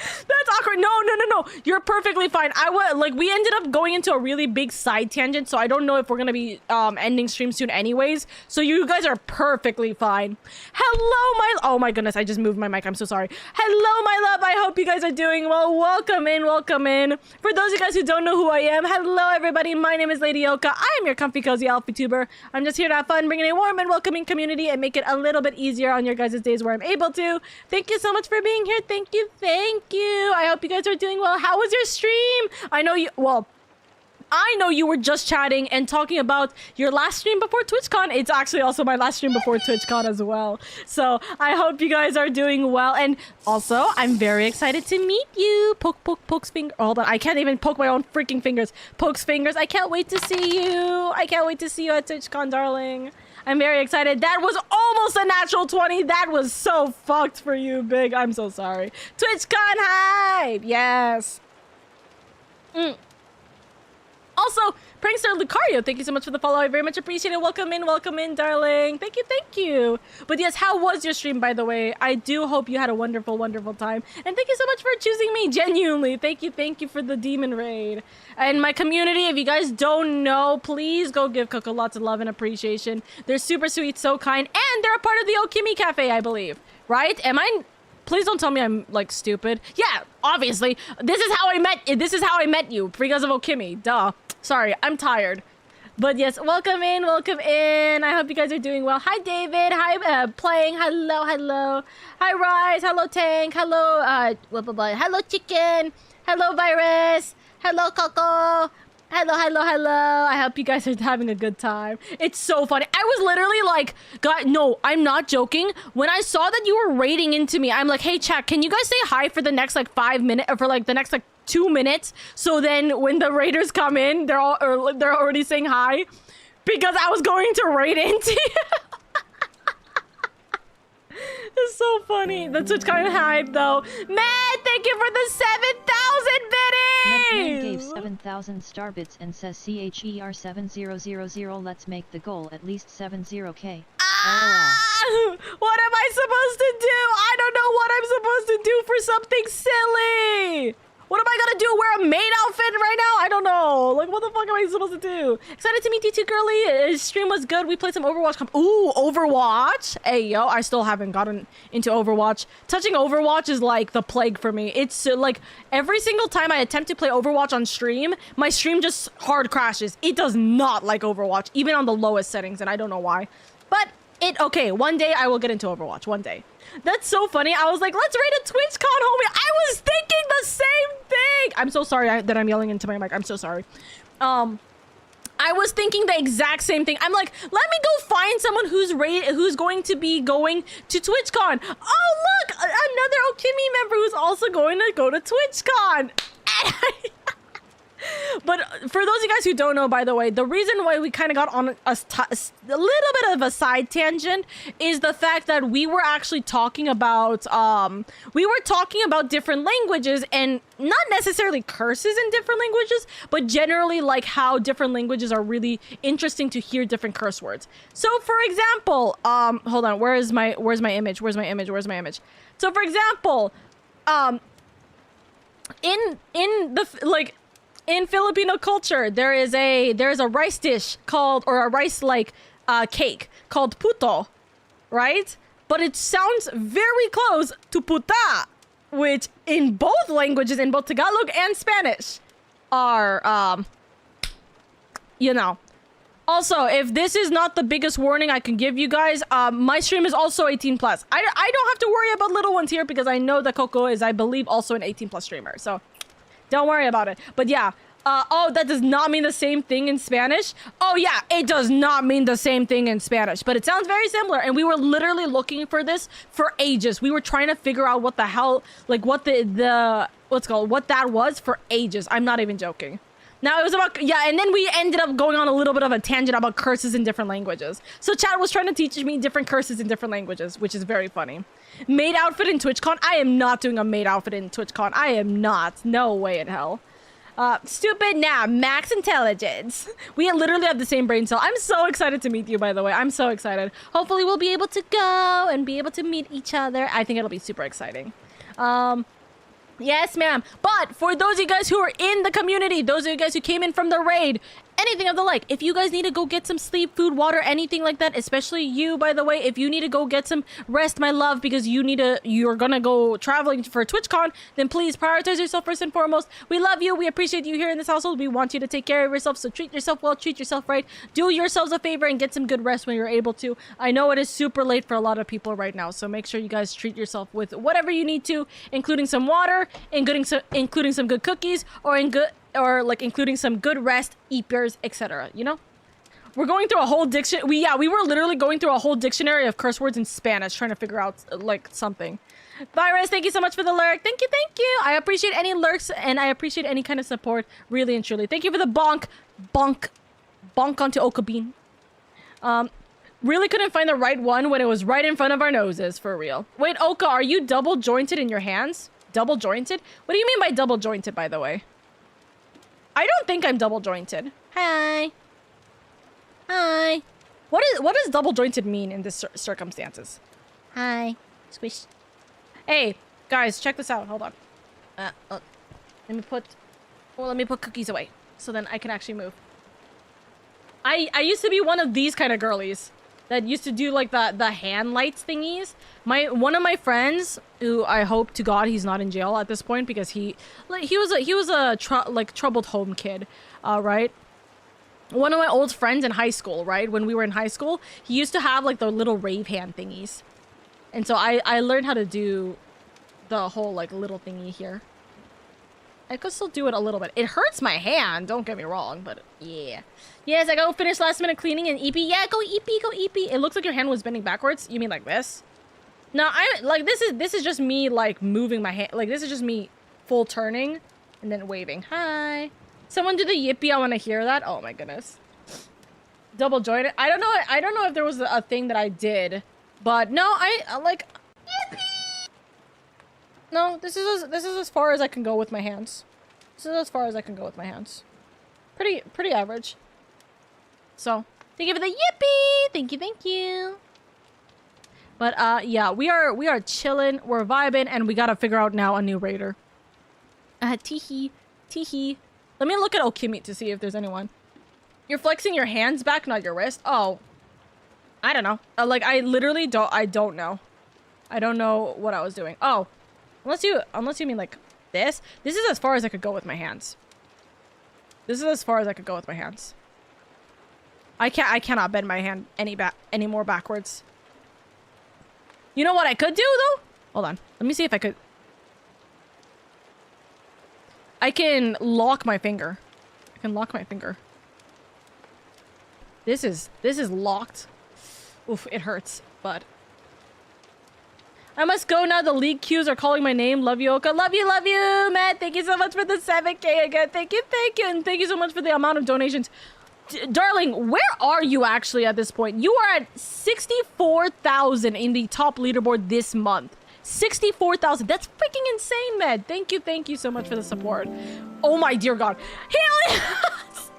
That's awkward. No. You're perfectly fine. We ended up going into a really big side tangent, so I don't know if we're gonna be ending stream soon anyways. So you guys are perfectly fine. Hello, oh my goodness, I just moved my mic. I'm so sorry. Hello, my love. I hope you guys are doing well. Welcome in. For those of you guys who don't know who I am, hello everybody. My name is LadyOka. I am your comfy cozy alpha tuber. I'm just here to have fun, bring in a warm and welcoming community and make it a little bit easier on your guys' days where I'm able to. Thank you so much for being here. Thank you. I hope you guys are doing well. How was your stream? I know you were just chatting and talking about your last stream before TwitchCon. It's actually also my last stream before TwitchCon as well. So I hope you guys are doing well. And also, I'm very excited to meet you. Pokes finger. Hold on. I can't even poke my own freaking fingers. Pokes fingers. I can't wait to see you. I can't wait to see you at TwitchCon, darling. I'm very excited. That was almost a natural 20. That was so fucked for you, Big. I'm so sorry. TwitchCon hype! Yes. Also, Prankster Lucario, thank you so much for the follow. I very much appreciate it. Welcome in, darling. Thank you. But yes, how was your stream, by the way? I do hope you had a wonderful, wonderful time. And thank you so much for choosing me, genuinely. Thank you for the demon raid. And my community, if you guys don't know, please go give Coco lots of love and appreciation. They're super sweet, so kind, and they're a part of the Okimi Cafe, I believe. Right? Please don't tell me I'm, like, stupid. Yeah, obviously. This is how I met you, because of Okimi. Duh. Sorry, I'm tired. But yes, welcome in. I hope you guys are doing well. Hi, David. Hi, Playing. Hello. Hi, Rise. Hello, Tank. Hello, hello, Chicken. Hello, Virus. Hello, Coco. Hello. I hope you guys are having a good time. It's so funny. I was literally like, God, no, I'm not joking. When I saw that you were raiding into me, I'm like, hey, chat, can you guys say hi for the next, like, 5 minutes, or for, like, the next, like, 2 minutes? So then when the raiders come in, they're already saying hi. Because I was going to raid into you. It's so funny. The Twitch kind of hype, though. Matt, thank you for the 7,000 biddies! Matt gave 7,000 star bits and says CHER 7000. Let's make the goal at least 70k. LOL. What am I supposed to do? I don't know what I'm supposed to do for something silly. What am I gonna do? Wear a maid outfit right now? I don't know. Like, what the fuck am I supposed to do? Excited to meet you too, girly. His stream was good. We played some Overwatch. Ooh, Overwatch. Hey, yo, I still haven't gotten into Overwatch. Touching Overwatch is like the plague for me. It's like every single time I attempt to play Overwatch on stream, my stream just hard crashes. It does not like Overwatch, even on the lowest settings, and I don't know why. But okay, one day I will get into Overwatch. One day. That's so funny. I was like, let's raid a TwitchCon, homie. I was thinking the same thing. I'm so sorry that I'm yelling into my mic. I'm so sorry. I was thinking the exact same thing. I'm like, let me go find someone who's going to be going to TwitchCon. Oh, look, another Okimi member who's also going to go to TwitchCon. But for those of you guys who don't know, by the way, the reason why we kind of got on a little bit of a side tangent is the fact that we were actually talking about different languages, and not necessarily curses in different languages, but generally like how different languages are really interesting to hear different curse words. So for example, hold on, where's my image? So for example, in Filipino culture, there is a rice dish called, or a rice cake called puto, right? But it sounds very close to puta, which in both languages, in both Tagalog and Spanish, are you know. Also, if this is not the biggest warning I can give you guys, my stream is also 18 plus. I don't have to worry about little ones here because I know that Coco is, I believe, also an 18 plus streamer. So don't worry about it. But yeah, oh, that does not mean the same thing in Spanish. Oh yeah, it does not mean the same thing in Spanish, but it sounds very similar. And we were literally looking for this for ages. We were trying to figure out what the hell, like what what that was for ages. I'm not even joking. Now it was about, yeah, and then we ended up going on a little bit of a tangent about curses in different languages. So chat was trying to teach me different curses in different languages, which is very funny. Maid outfit in TwitchCon? I am not doing a maid outfit in TwitchCon. I am not. No way in hell. Stupid, nah, max intelligence. We literally have the same brain cell. I'm so excited to meet you, by the way. I'm so excited. Hopefully we'll be able to go and be able to meet each other. I think it'll be super exciting. Yes, ma'am. But for those of you guys who are in the community, those of you guys who came in from the raid, anything of the like, if you guys need to go get some sleep, food, water, anything like that, especially you, by the way, if you need to go get some rest, my love, because you're gonna go traveling for TwitchCon, then please prioritize yourself first and foremost. We love you. We appreciate you here in this household. We want you to take care of yourself. So treat yourself well, treat yourself right. Do yourselves a favor and get some good rest when you're able to. I know it is super late for a lot of people right now, so make sure you guys treat yourself with whatever you need to, including some water, including some good cookies, including some good rest, eaters, etc. You know, we're going through a whole we were literally going through a whole dictionary of curse words in Spanish, trying to figure out like something. Virus, thank you so much for the lurk. Thank you. I appreciate any lurks and I appreciate any kind of support, really and truly. Thank you for the bonk onto Oka Bean. Really couldn't find the right one when it was right in front of our noses, for real. Wait, Oka, are you double jointed in your hands? Double jointed? What do you mean by double jointed, by the way? I don't think I'm double jointed. Hi. What does double jointed mean in this circumstances? Hi. Squish. Hey, guys, check this out. Hold on. Let me put cookies away so then I can actually move. I used to be one of these kind of girlies that used to do like the hand lights thingies. One of my friends, who I hope to God he's not in jail at this point because he was a troubled home kid, right? One of my old friends in high school, right? When we were in high school, he used to have like the little rave hand thingies, and so I learned how to do the whole like little thingy here. I could still do it a little bit. It hurts my hand, don't get me wrong, but yeah. Yes, I go finish last minute cleaning and EP. Yeah, go EP. It looks like your hand was bending backwards. You mean like this? No, I like this is just me like moving my hand. Like this is just me full turning and then waving. Hi. Someone do the yippee. I want to hear that. Oh my goodness. Double jointed. I don't know if there was a thing that I did, but no, I like yippee. No, this is as far as I can go with my hands. Pretty average. So, thank you for the yippee! Thank you. But, yeah, we are chilling, we're vibing, and we gotta figure out now a new raider. Teehee. Teehee. Let me look at Okimi to see if there's anyone. You're flexing your hands back, not your wrist? Oh. I don't know. Like, I literally don't know. I don't know what I was doing. Oh. Unless you mean like this. This is as far as I could go with my hands. This is as far as I could go with my hands. I cannot bend my hand any more backwards. You know what I could do though? Hold on. Let me see if I could. I can lock my finger. I can lock my finger. This is locked. Oof, it hurts, but I must go now. The league queues are calling my name. LadyOka. Love you, Matt. Thank you so much for the 7K again. Thank you, and thank you so much for the amount of donations. Darling, where are you actually at this point? You are at 64,000 in the top leaderboard this month. 64,000. That's freaking insane, man. Thank you so much for the support. Oh my dear God. Helios!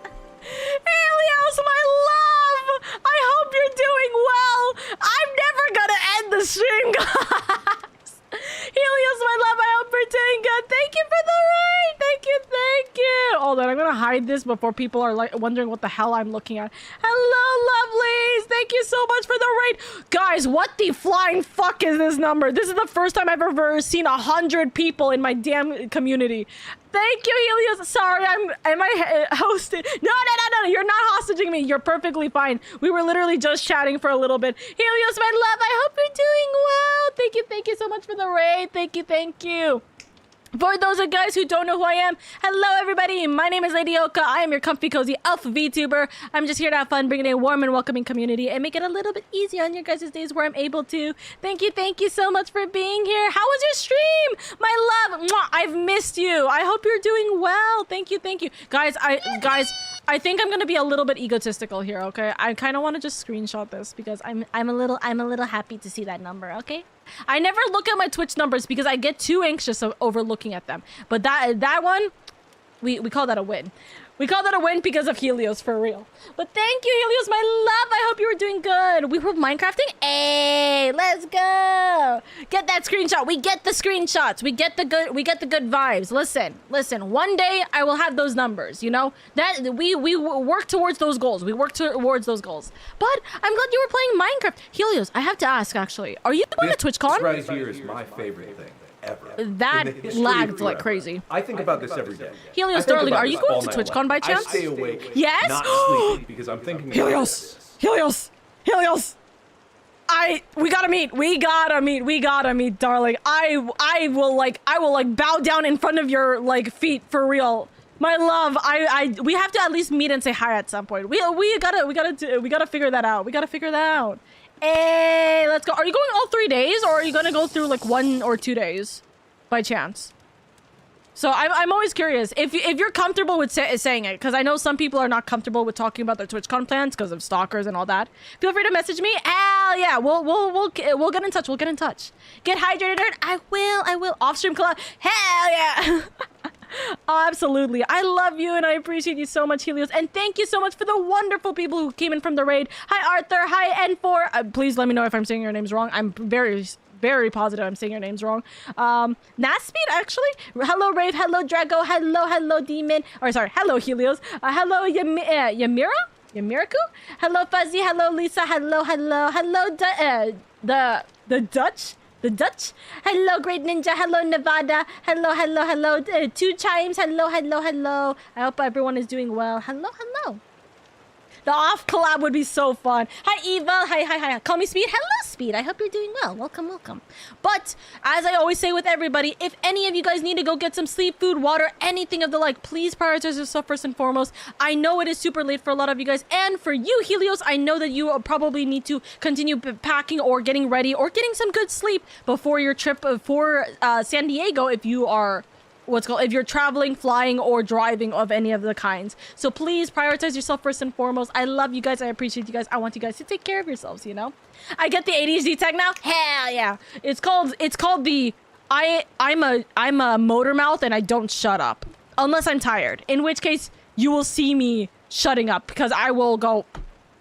Helios, my love! I hope you're doing well. I'm never gonna end the stream, guys. Helios, my love, I hope you're doing good. Thank you for the raid. Thank you. Hold on, I'm gonna hide this before people are like wondering what the hell I'm looking at. Hello, lovelies. Thank you so much for the raid. Guys, what the flying fuck is this number? This is the first time I've ever seen 100 people in my damn community. Thank you, Helios. Sorry, am I hosting? No, you're not hostage-ing me. You're perfectly fine. We were literally just chatting for a little bit. Helios, my love, I hope you're doing well. Thank you so much for the raid. Thank you. For those of guys who don't know who I am, hello everybody, my name is LadyOka. I am your comfy cozy elf VTuber. I'm just here to have fun, bringing a warm and welcoming community and make it a little bit easier on your guys' days where I'm able to. Thank you so much for being here. How was your stream? My love, mwah, I've missed you. I hope you're doing well. Thank you. Guys, I think I'm gonna be a little bit egotistical here, okay? I kind of want to just screenshot this because I'm a little happy to see that number, okay? I never look at my Twitch numbers because I get too anxious over looking at them. But that one, we call that a win. We call that a win because of Helios, for real. But thank you, Helios, my love. I hope you were doing good. We were Minecrafting. Hey, let's go. Get that screenshot. We get the screenshots. We get the good vibes. Listen. One day I will have those numbers. You know that we work towards those goals. But I'm glad you were playing Minecraft. Helios, I have to ask actually. Are you going to TwitchCon? This right here is my favorite thing ever. That lagged like crazy. I think about this every day. Helios, darling, are you going to TwitchCon by chance? I stay awake, yes? not sleeping, because I'm thinking Helios! We gotta meet, darling. I will bow down in front of your feet for real. My love, we have to at least meet and say hi at some point. We gotta figure that out. Hey, let's go. Are you going all 3 days, or are you gonna go through 1 or 2 days, by chance? So I'm always curious if you're comfortable with saying it, because I know some people are not comfortable with talking about their TwitchCon plans because of stalkers and all that. Feel free to message me. Hell yeah, we'll get in touch. Get hydrated. I will. Off-stream collab. Hell yeah. Oh, absolutely. I love you and I appreciate you so much, Helios. And thank you so much for the wonderful people who came in from the raid. Hi, Arthur. Hi, N4. Please let me know if I'm saying your names wrong. I'm very positive I'm saying your names wrong. Naspeed, actually. Hello, Rave. Hello, Drago. Hello, Demon. Or sorry, hello, Helios. Hello, Yamira? Yamiriku? Hello, Fuzzy. Hello, Lisa. Hello, the Dutch. The Dutch. Hello, Great Ninja. Hello, Nevada. Hello. 2 Chimes. Hello. I hope everyone is doing well. Hello. The off collab would be so fun. Hi, Eva. Hi. Call me Speed. Hello, Speed. I hope you're doing well. Welcome. But as I always say with everybody, if any of you guys need to go get some sleep, food, water, anything of the like, please prioritize yourself first and foremost. I know it is super late for a lot of you guys, and for you, Helios, I know that you probably need to continue packing or getting ready or getting some good sleep before your trip for San Diego if you are if you're traveling, flying, or driving of any of the kinds. So please prioritize yourself first and foremost. I love you guys. I appreciate you guys. I want you guys to take care of yourselves, you know? I get the ADHD tag now. Hell yeah. It's called the I'm a motor mouth and I don't shut up. Unless I'm tired. In which case you will see me shutting up because I will go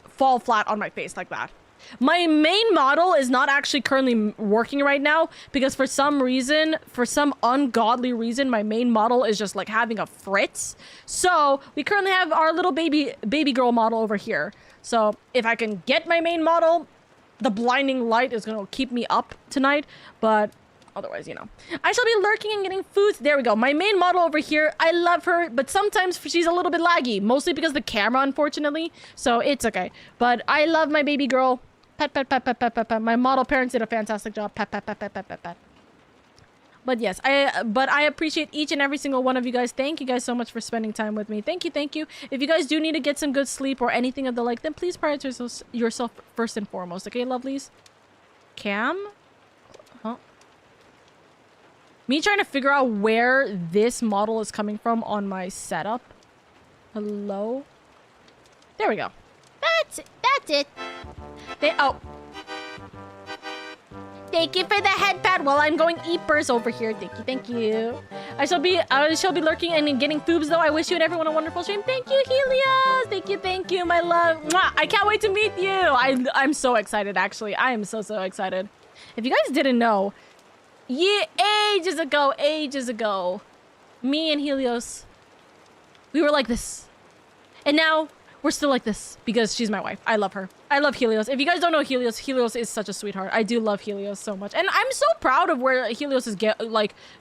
fall flat on my face like that. My main model is not actually currently working right now because for some reason, for some ungodly reason, my main model is just like having a fritz. So we currently have our little baby girl model over here. So if I can get my main model, the blinding light is gonna keep me up tonight, but otherwise, you know. I shall be lurking and getting food. There we go. My main model over here, I love her, but sometimes she's a little bit laggy, mostly because of the camera, unfortunately. So it's okay. But I love my baby girl. Pet, pet, pet, pet, pet, pet, pet. My model parents did a fantastic job. Pet, pet, pet, pet, pet, pet, pet. But yes, I appreciate each and every single one of you guys. Thank you guys so much for spending time with me. Thank you, thank you. If you guys do need to get some good sleep or anything of the like, then please prioritize yourself first and foremost. Okay, lovelies? Cam? Huh? Me trying to figure out where this model is coming from on my setup. Hello? There we go. That's it. Oh. Thank you for the head pat while I'm going eepers over here. Thank you. I shall be lurking and getting foobs though. I wish you and everyone a wonderful stream. Thank you, Helios. Thank you, my love. Mwah. I can't wait to meet you. I'm so excited, actually. I am so excited. If you guys didn't know, yeah, ages ago, me and Helios, we were like this. And now we're still like this because she's my wife. I love her. I love Helios. If you guys don't know Helios, Helios is such a sweetheart. I do love Helios so much. And I'm so proud of where Helios is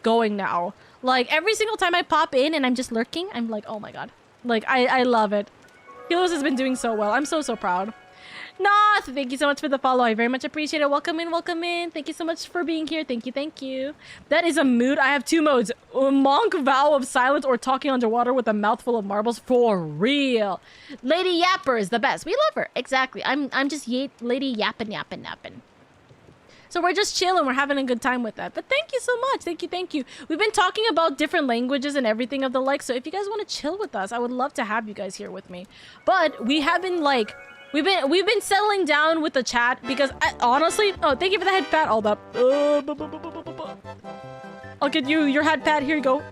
going now. Like every single time I pop in and I'm just lurking, I'm like, oh my god. Like I love it. Helios has been doing so well. I'm so proud. Noth, thank you so much for the follow. I very much appreciate it. Welcome in. Thank you so much for being here. Thank you. That is a mood. I have two modes. Monk vow of silence or talking underwater with a mouthful of marbles. For real. Lady Yapper is the best. We love her. Exactly. I'm just Lady yappin'. So we're just chilling. We're having a good time with that. But thank you so much. Thank you. We've been talking about different languages and everything of the like. So if you guys want to chill with us, I would love to have you guys here with me. But we have been like... We've been settling down with the chat because honestly, oh, thank you for the head pat. Hold up. I'll get you your head pat. Here you go.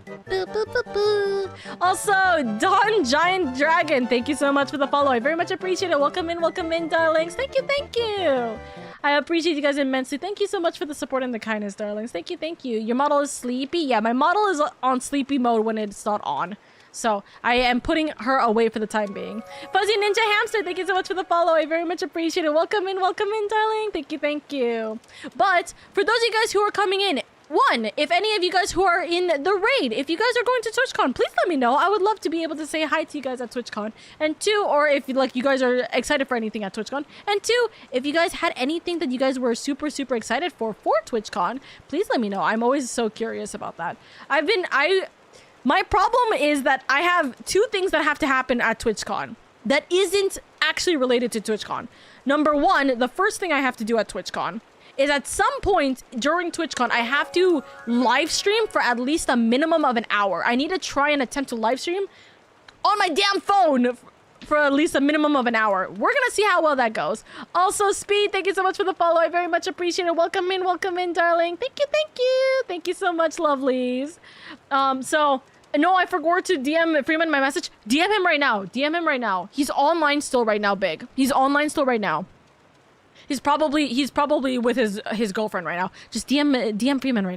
Also, Dawn Giant Dragon, thank you so much for the follow. I very much appreciate it. Welcome in, darlings. Thank you. I appreciate you guys immensely. Thank you so much for the support and the kindness, darlings. Thank you. Your model is sleepy. Yeah, my model is on sleepy mode when it's not on. So I am putting her away for the time being. Fuzzy Ninja Hamster, thank you so much for the follow. I very much appreciate it. Welcome in, darling. Thank you. But for those of you guys who are coming in, one, if any of you guys who are in the raid, if you guys are going to TwitchCon, please let me know. I would love to be able to say hi to you guys at TwitchCon. And two, or if you guys are excited for anything at TwitchCon. And two, if you guys had anything that you guys were super excited for TwitchCon, please let me know. I'm always so curious about that. My problem is that I have two things that have to happen at TwitchCon that isn't actually related to TwitchCon. Number one, the first thing I have to do at TwitchCon is at some point during TwitchCon, I have to live stream for at least a minimum of an hour. I need to try and attempt to live stream on my damn phone for at least a minimum of an hour. We're gonna see how well that goes. Also, Speed, thank you so much for the follow. I very much appreciate it. Welcome in, darling. Thank you. Thank you so much, lovelies. No, I forgot to DM Freeman my message. DM him right now. He's online still right now, Big. He's online still right now. He's probably with his girlfriend right now. Just DM Freeman right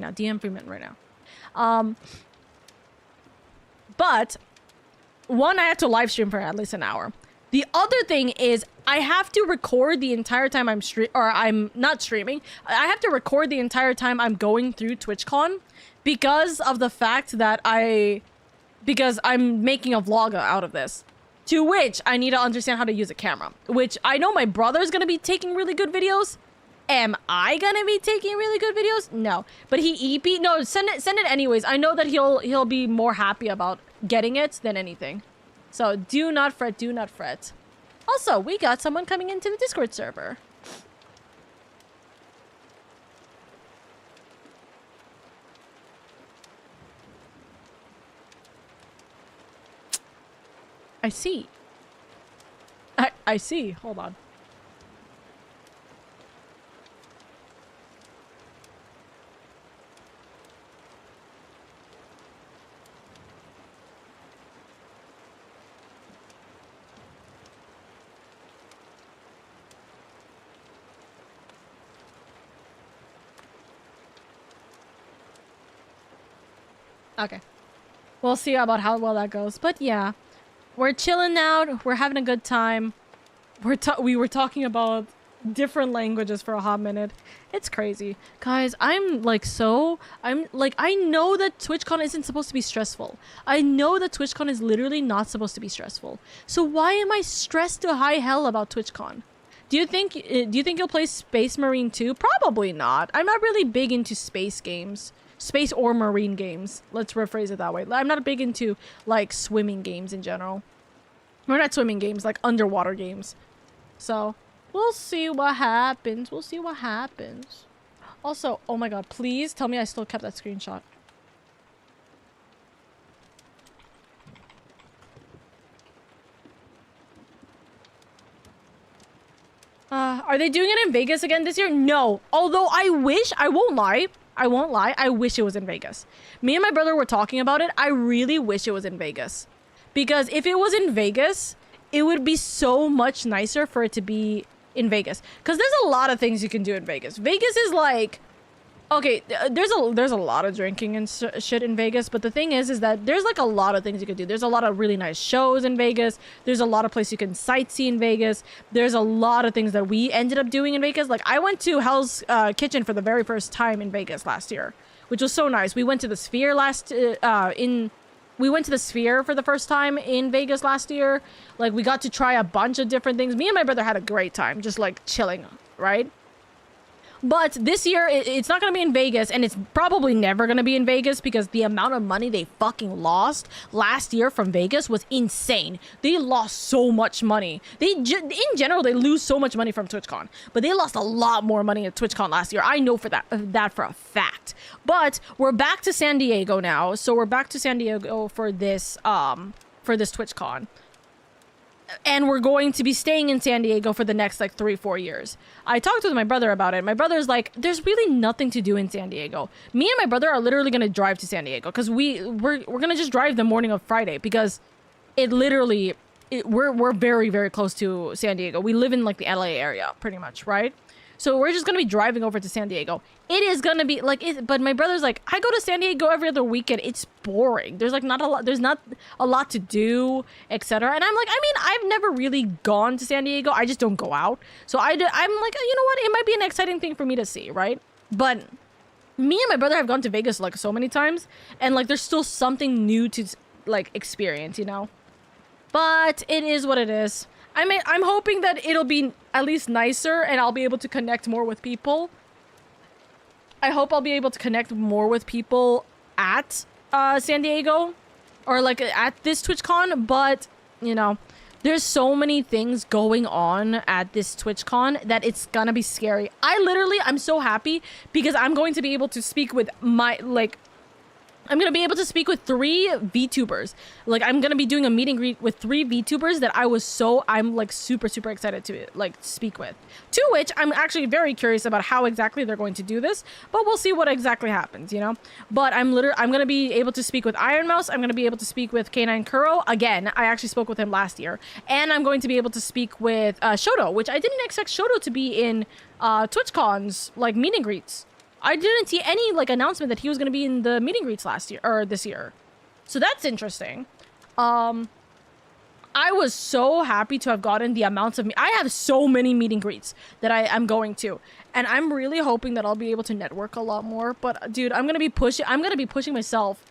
now. But one, I have to live stream for at least an hour. The other thing is I have to record the entire time I'm not streaming. I have to record the entire time I'm going through TwitchCon because of the fact that because I'm making a vlog out of this. To which I need to understand how to use a camera, which I know my brother's gonna be taking really good videos. Am I gonna be taking really good videos? No, but no, send it anyways. I know that he'll be more happy about getting it than anything. So do not fret. Also, we got someone coming into the Discord server. I see. I see. Hold on. Okay. We'll see about how well that goes. But yeah, we're chilling out. We're having a good time. We were talking about different languages for a hot minute. It's crazy. Guys, I know that TwitchCon isn't supposed to be stressful. I know that TwitchCon is literally not supposed to be stressful. So why am I stressed to high hell about TwitchCon? Do you think you'll play Space Marine 2? Probably not. I'm not really big into space games. Space or marine games. Let's rephrase it that way. I'm not big into, like, swimming games in general. Or not swimming games, like underwater games. So, we'll see what happens. We'll see what happens. Also, oh my god, please tell me I still kept that screenshot. Are they doing it in Vegas again this year? No. Although I won't lie, I wish it was in Vegas. Me and my brother were talking about it. I really wish it was in Vegas. Because if it was in Vegas, it would be so much nicer for it to be in Vegas. Because there's a lot of things you can do in Vegas. Vegas is like... Okay, there's a lot of drinking and shit in Vegas, but the thing is that there's like a lot of things you can do. There's a lot of really nice shows in Vegas. There's a lot of places you can sightsee in Vegas. There's a lot of things that we ended up doing in Vegas. Like, I went to Hell's Kitchen for the very first time in Vegas last year, which was so nice. We went to the Sphere we went to the Sphere for the first time in Vegas last year. Like, we got to try a bunch of different things. Me and my brother had a great time, just like chilling, right? But this year, it's not going to be in Vegas, and it's probably never going to be in Vegas because the amount of money they fucking lost last year from Vegas was insane. They lost so much money. In general, they lose so much money from TwitchCon, but they lost a lot more money at TwitchCon last year. I know for that for a fact. But we're back to San Diego now, so we're back to San Diego for this TwitchCon. And we're going to be staying in San Diego for the next like 3-4 years. I talked with my brother about it. My brother's like, there's really nothing to do in San Diego. Me and my brother are literally going to drive to San Diego because we're going to just drive the morning of Friday because we're very, very close to San Diego. We live in like the LA area pretty much, right? So we're just going to be driving over to San Diego. It is going to be like, but my brother's like, I go to San Diego every other weekend. It's boring. There's like not a lot to do, etc. And I'm like, I mean, I've never really gone to San Diego. I just don't go out. So I'm like, you know what? It might be an exciting thing for me to see, right? But me and my brother have gone to Vegas like so many times. And like, there's still something new to like experience, you know? But it is what it is. I'm hoping that it'll be at least nicer and I'll be able to connect more with people. I hope I'll be able to connect more with people at San Diego or like at this TwitchCon, but you know, there's so many things going on at this TwitchCon that it's gonna be scary. I'm so happy because I'm going to be able to speak with I'm going to be able to speak with 3 VTubers. Like, I'm going to be doing a meet and greet with 3 VTubers that I'm like super, super excited to like speak with. To which I'm actually very curious about how exactly they're going to do this, but we'll see what exactly happens, you know? But I'm going to be able to speak with Iron Mouse. I'm going to be able to speak with K9 Kuro. Again, I actually spoke with him last year. And I'm going to be able to speak with Shoto, which I didn't expect Shoto to be in TwitchCon's like meet and greets. I didn't see any like announcement that he was going to be in the meet and greets last year or this year. So that's interesting. I was so happy to have gotten the amounts of I have so many meet and greets that I'm going to, and I'm really hoping that I'll be able to network a lot more. But dude, I'm going to be pushing myself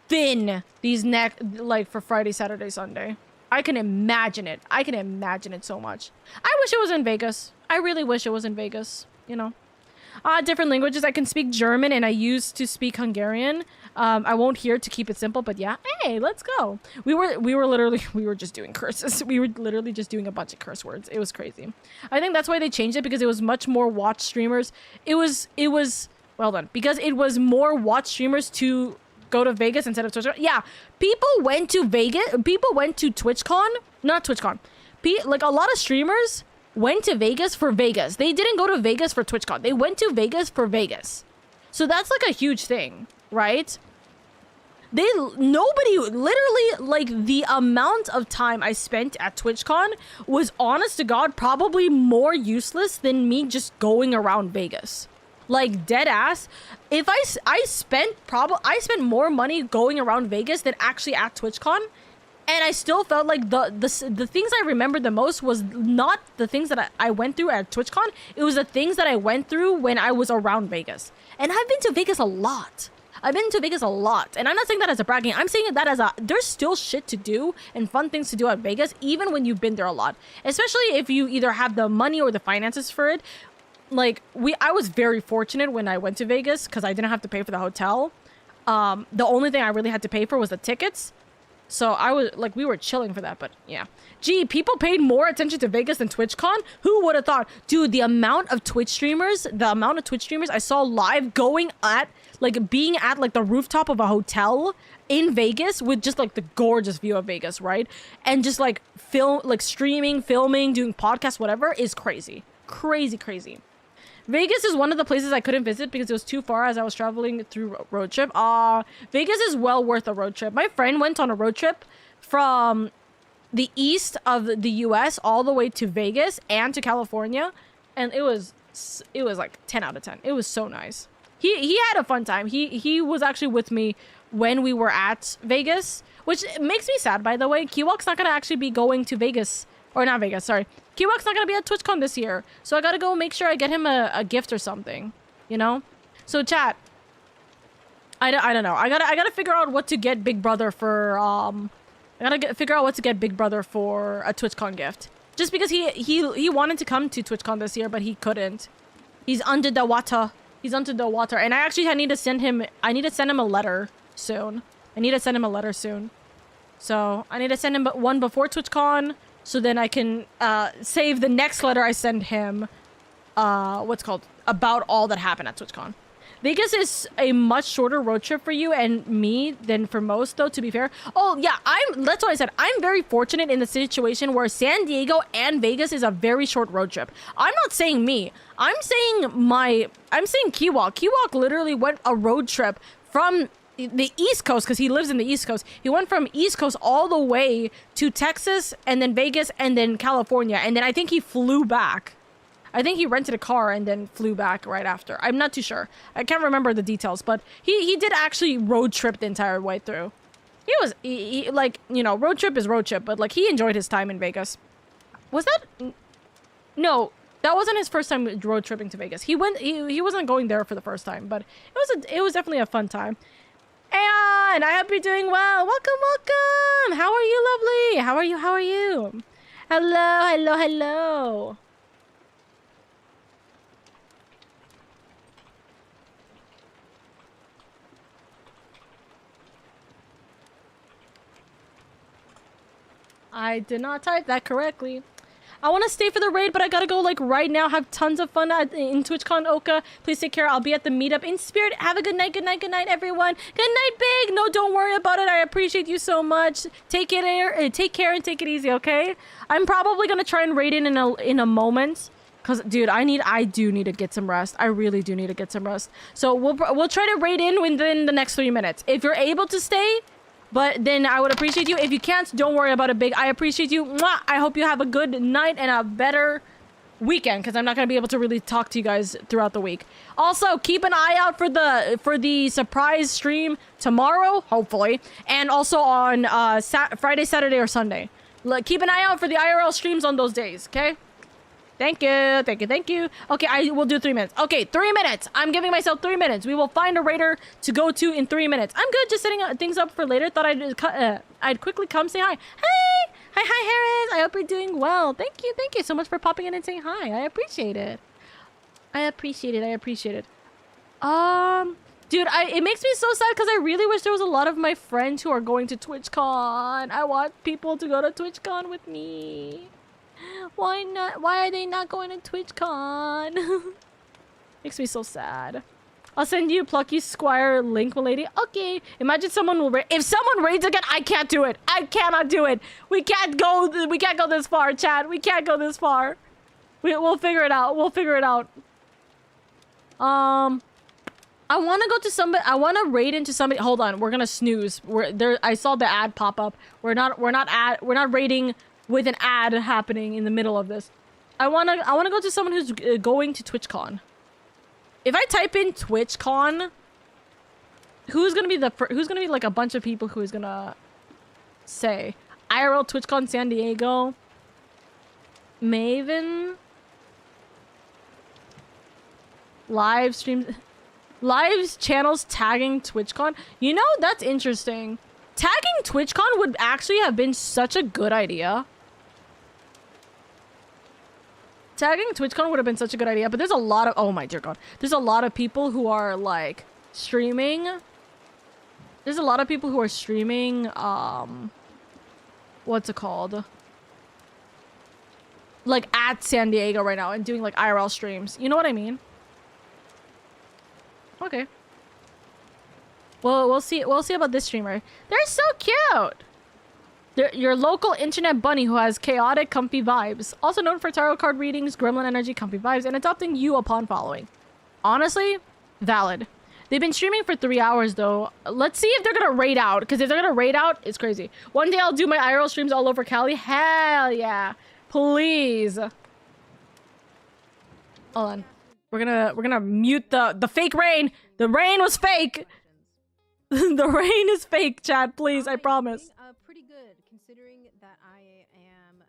thin these like for Friday, Saturday, Sunday. I can imagine it. I can imagine it so much. I wish it was in Vegas. I really wish it was in Vegas, you know. Different languages. I can speak German and I used to speak Hungarian. I won't here to keep it simple, but yeah. Hey, let's go. We were just doing curses. We were literally just doing a bunch of curse words. It was crazy. I think that's why they changed it because it was much more watch streamers. It was well done because it was more watch streamers to go to Vegas instead of Twitch. Yeah, people went to Vegas. People went to TwitchCon, not TwitchCon. Like a lot of streamers went to Vegas for Vegas. They didn't go to Vegas for TwitchCon. They went to Vegas for Vegas. So that's like a huge thing, right? Nobody, literally, like the amount of time I spent at TwitchCon was honest to God probably more useless than me just going around Vegas. Like dead ass. If I spent more money going around Vegas than actually at TwitchCon, and I still felt like the things I remembered the most was not the things that I went through at TwitchCon. It was the things that I went through when I was around Vegas. And I've been to Vegas a lot. And I'm not saying that as a bragging. I'm saying that as there's still shit to do and fun things to do at Vegas, even when you've been there a lot. Especially if you either have the money or the finances for it. Like, I was very fortunate when I went to Vegas because I didn't have to pay for the hotel. The only thing I really had to pay for was the tickets. So I was like, we were chilling for that, but yeah. Gee, people paid more attention to Vegas than TwitchCon? Who would have thought? Dude, the amount of Twitch streamers I saw live going at, like, being at, like, the rooftop of a hotel in Vegas with just, like, the gorgeous view of Vegas, right? And just, like, streaming, filming, doing podcasts, whatever, is crazy. Crazy. Vegas is one of the places I couldn't visit because it was too far as I was traveling through road trip. Vegas is well worth a road trip. My friend went on a road trip from the east of the US all the way to Vegas and to California, and it was like 10 out of 10. It was so nice. He had a fun time. He was actually with me when we were at Vegas, which makes me sad, by the way. Kiwok's not gonna actually be going to Vegas, or not Vegas, sorry. Kiwok's not gonna be at TwitchCon this year, so I gotta go make sure I get him a gift or something, you know? So chat, I don't know. I gotta figure out what to get Big Brother for figure out what to get Big Brother for a TwitchCon gift. Just because he wanted to come to TwitchCon this year, but he couldn't. He's under the water. And I actually need to send him a letter soon. So I need to send him one before TwitchCon, so then I can save the next letter I send him, about all that happened at TwitchCon. Vegas is a much shorter road trip for you and me than for most, though, to be fair. Oh, yeah, that's what I said. I'm very fortunate in the situation where San Diego and Vegas is a very short road trip. I'm not saying me. I'm saying Kiwok. Kiwok literally went a road trip from the East Coast, because he lives in the East Coast. He went from East Coast all the way to Texas, and then Vegas, and then California, and then I think he flew back. I think he rented a car and then flew back right after. I'm not too sure. I can't remember the details, but he did actually road trip the entire way through. He like, you know, road trip is road trip, but like he enjoyed his time in Vegas. Was that? No, that wasn't his first time road tripping to Vegas. He wasn't going there for the first time, but it was definitely a fun time. And I hope you're doing well. Welcome. How are you, lovely? How are you? Hello. I did not type that correctly. I want to stay for the raid, but I gotta go like right now. Have tons of fun in TwitchCon Oka. Please take care. I'll be at the meetup in spirit. Have a good night, everyone. Good night, Big. No, don't worry about it. I appreciate you so much. Take care and take it easy, okay? I'm probably gonna try and raid in a moment. Cause dude, I do need to get some rest. I really do need to get some rest. So we'll try to raid in within the next 3 minutes. If you're able to stay, but then I would appreciate you. If you can't, don't worry about it, Big. I appreciate you. Mwah! I hope you have a good night and a better weekend, because I'm not going to be able to really talk to you guys throughout the week. Also, keep an eye out for the surprise stream tomorrow, hopefully, and also on Friday, Saturday, or Sunday. Keep an eye out for the IRL streams on those days, okay? Thank you. Okay, I will do 3 minutes. Okay, 3 minutes. I'm giving myself 3 minutes. We will find a raider to go to in 3 minutes. I'm good, just setting things up for later. Thought I'd quickly come say hi. Hey! Hi, Harris. I hope you're doing well. Thank you so much for popping in and saying hi. I appreciate it. Dude, it makes me so sad because I really wish there was a lot of my friends who are going to TwitchCon. I want people to go to TwitchCon with me. Why not? Why are they not going to TwitchCon? Makes me so sad. I'll send you Plucky Squire link, my lady. Okay. Imagine someone will raid. If someone raids again, I can't do it. I cannot do it. We can't go this far, chat. We can't go this far. We'll figure it out. I want to go to somebody. I want to raid into somebody. Hold on. We're gonna snooze. I saw the ad pop up. We're not raiding with an ad happening in the middle of this. I wanna go to someone who's going to TwitchCon. If I type in TwitchCon, who's gonna be like a bunch of people who is gonna say IRL TwitchCon San Diego? Maven? Live streams, live channels tagging TwitchCon. You know, that's interesting. Tagging TwitchCon would actually have been such a good idea. Tagging TwitchCon would have been such a good idea, but there's a lot of, oh my dear god, there's a lot of people who are like streaming. There's a lot of people who are streaming, what's it called? Like at San Diego right now and doing like IRL streams. You know what I mean? Okay. Well, we'll see about this streamer. They're so cute. They're your local internet bunny who has chaotic, comfy vibes. Also known for tarot card readings, gremlin energy, comfy vibes, and adopting you upon following. Honestly, valid. They've been streaming for 3 hours though. Let's see if they're gonna raid out. Because if they're gonna raid out, it's crazy. One day I'll do my IRL streams all over Cali. Hell yeah. Please. Hold on. We're gonna mute the fake rain. The rain was fake. The rain is fake, chat. Please, I promise. Pretty good considering that I am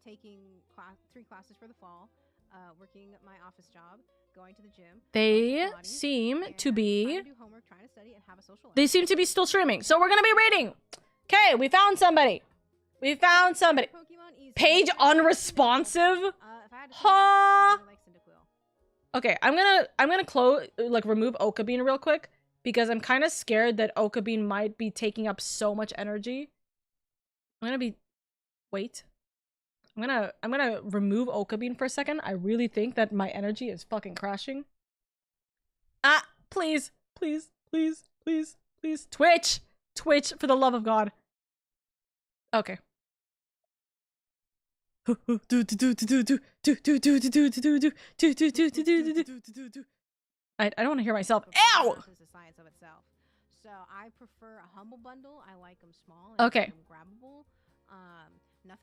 taking 3 classes for the fall, working my office job, going to the gym. They seem to be. They seem to be still streaming. So we're gonna be raiding. Okay, we found somebody. We found somebody. Page unresponsive. Ha. Okay, I'm gonna close, like, remove Okabean real quick because I'm kind of scared that Okabean might be taking up so much energy. Wait. I'm gonna remove Okabean for a second. I really think that my energy is fucking crashing. Ah, please, please, please, please, please. Twitch, for the love of God. Okay. I don't want to hear myself. Ow! So I prefer a humble bundle. I like them small. Okay. Grabbable.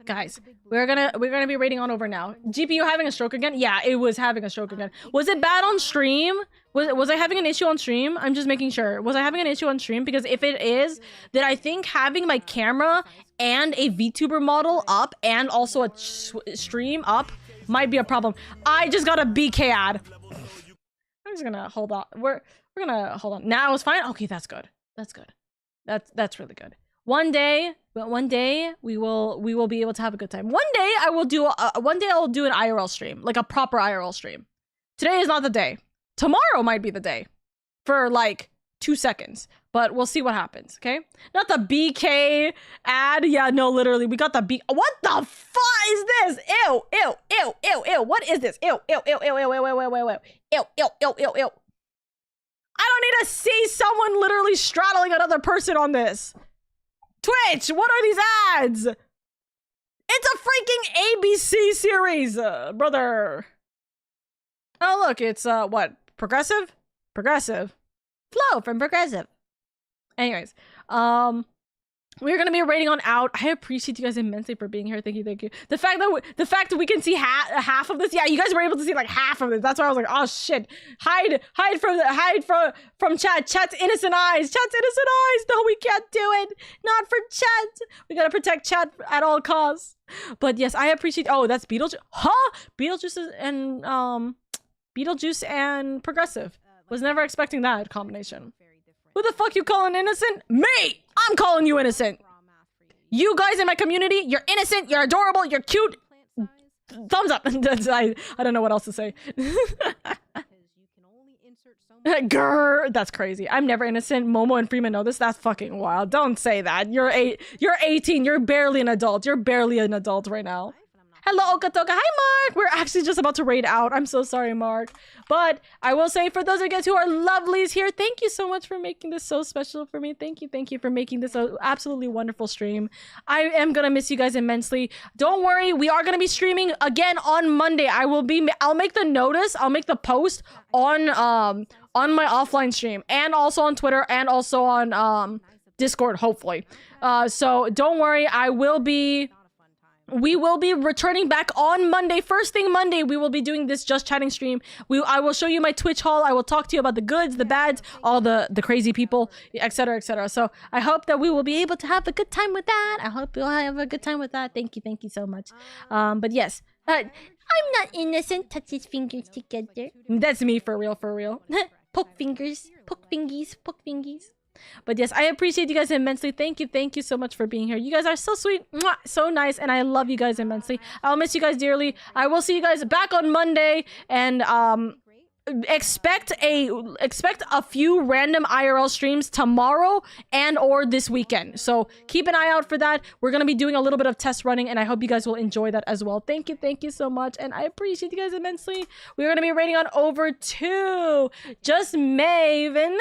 Guys, we're gonna be raiding on over now. GPU having a stroke again? Yeah, it was having a stroke again. Was it bad on stream? Was I having an issue on stream? I'm just making sure. Was I having an issue on stream? Because if it is, then I think having my camera and a VTuber model up and also a stream up might be a problem. I just got a BK ad. I'm just gonna hold on. We're gonna hold on. Now it's fine. Okay, that's good. That's good. That's really good. One day we will be able to have a good time. One day I will do I'll do an IRL stream, like a proper IRL stream. Today is not the day. Tomorrow might be the day for like 2 seconds, but we'll see what happens. Okay, not the BK ad. Yeah, no, literally we got the B. What the fuck is this? Ew, ew, ew, ew, ew. What is this? Ew, ew, ew, ew, ew, ew, ew, ew, ew, ew, ew, ew, ew, ew. I don't need to see someone literally straddling another person on this. Twitch, what are these ads? It's a freaking ABC series, brother. Oh, look, it's, what? Progressive? Progressive. Flow from Progressive. Anyways, we're gonna be rating on out. I appreciate you guys immensely for being here. Thank you, thank you. The fact that we can see half of this. Yeah, you guys were able to see like half of this. That's why I was like, oh shit, hide from chat. Chat's innocent eyes. Chat's innocent eyes. No, we can't do it. Not for chat. We gotta protect chat at all costs. But yes, I appreciate. Oh, that's Beetlejuice. Huh? Beetlejuice and Progressive. Was never expecting that combination. Who the fuck you calling innocent? Me! I'm calling you innocent. You guys in my community, you're innocent, you're adorable, you're cute. Thumbs up. I don't know what else to say. Grr, that's crazy. I'm never innocent. Momo and Freeman know this. That's fucking wild. Don't say that. You're 18. You're barely an adult. You're barely an adult right now. Hello, Okatoka. Hi, Mark. We're actually just about to raid out. I'm so sorry, Mark. But I will say, for those of you guys who are lovelies here, thank you so much for making this so special for me. Thank you for making this an absolutely wonderful stream. I am gonna miss you guys immensely. Don't worry, we are gonna be streaming again on Monday. I'll make the notice. I'll make the post on my offline stream and also on Twitter and also on Discord, hopefully. So don't worry, I will be we will be returning back on Monday. First thing Monday, we will be doing this Just Chatting stream. I will show you my Twitch haul. I will talk to you about the goods, the bads, all the crazy people, etc., etc. So I hope that we will be able to have a good time with that. I hope you'll have a good time with that. Thank you so much. But yes, I'm not innocent. Touch his fingers together. That's me for real. Poke fingers, poke fingies, poke fingies. But yes, I appreciate you guys immensely. Thank you so much for being here. You guys are so sweet, mwah, so nice, and I love you guys immensely. I'll miss you guys dearly. I will see you guys back on Monday, and expect a few random IRL streams tomorrow and or this weekend. So keep an eye out for that. We're gonna be doing a little bit of test running, and I hope you guys will enjoy that as well. Thank you so much, and I appreciate you guys immensely. We're gonna be rating on over to Just Maven.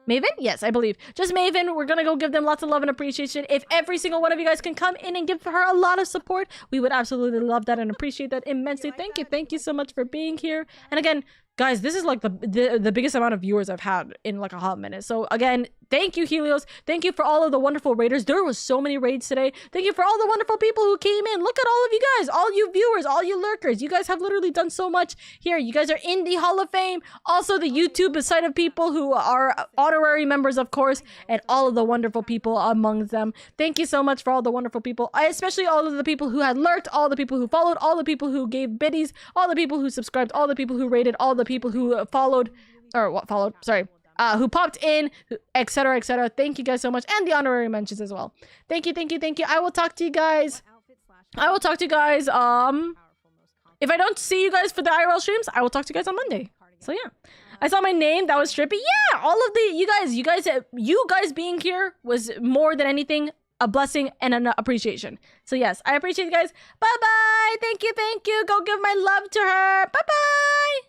Maven? Yes, I believe. Just Maven. We're gonna go give them lots of love and appreciation. If every single one of you guys can come in and give her a lot of support, we would absolutely love that and appreciate that immensely. Thank you so much for being here. And again, guys, this is like the biggest amount of viewers I've had in like a hot minute. So again, thank you, Helios. Thank you for all of the wonderful raiders. There was so many raids today. Thank you for all the wonderful people who came in. Look at all of you guys, all you viewers, all you lurkers. You guys have literally done so much here. You guys are in the Hall of Fame. Also, the YouTube side of people who are honorary members, of course, and all of the wonderful people among them. Thank you so much for all the wonderful people. Especially all of the people who had lurked, all the people who followed, all the people who gave biddies, all the people who subscribed, all the people who rated, all the people who who popped in, etc. Thank you guys so much, and the honorary mentions as well. Thank you. I will talk to you guys. If I don't see you guys for the IRL streams, I will talk to you guys on Monday. So yeah, I saw my name. That was trippy. Yeah, all of you guys being here was more than anything a blessing and an appreciation. So yes, I appreciate you guys. Bye bye. Thank you. Go give my love to her. Bye bye.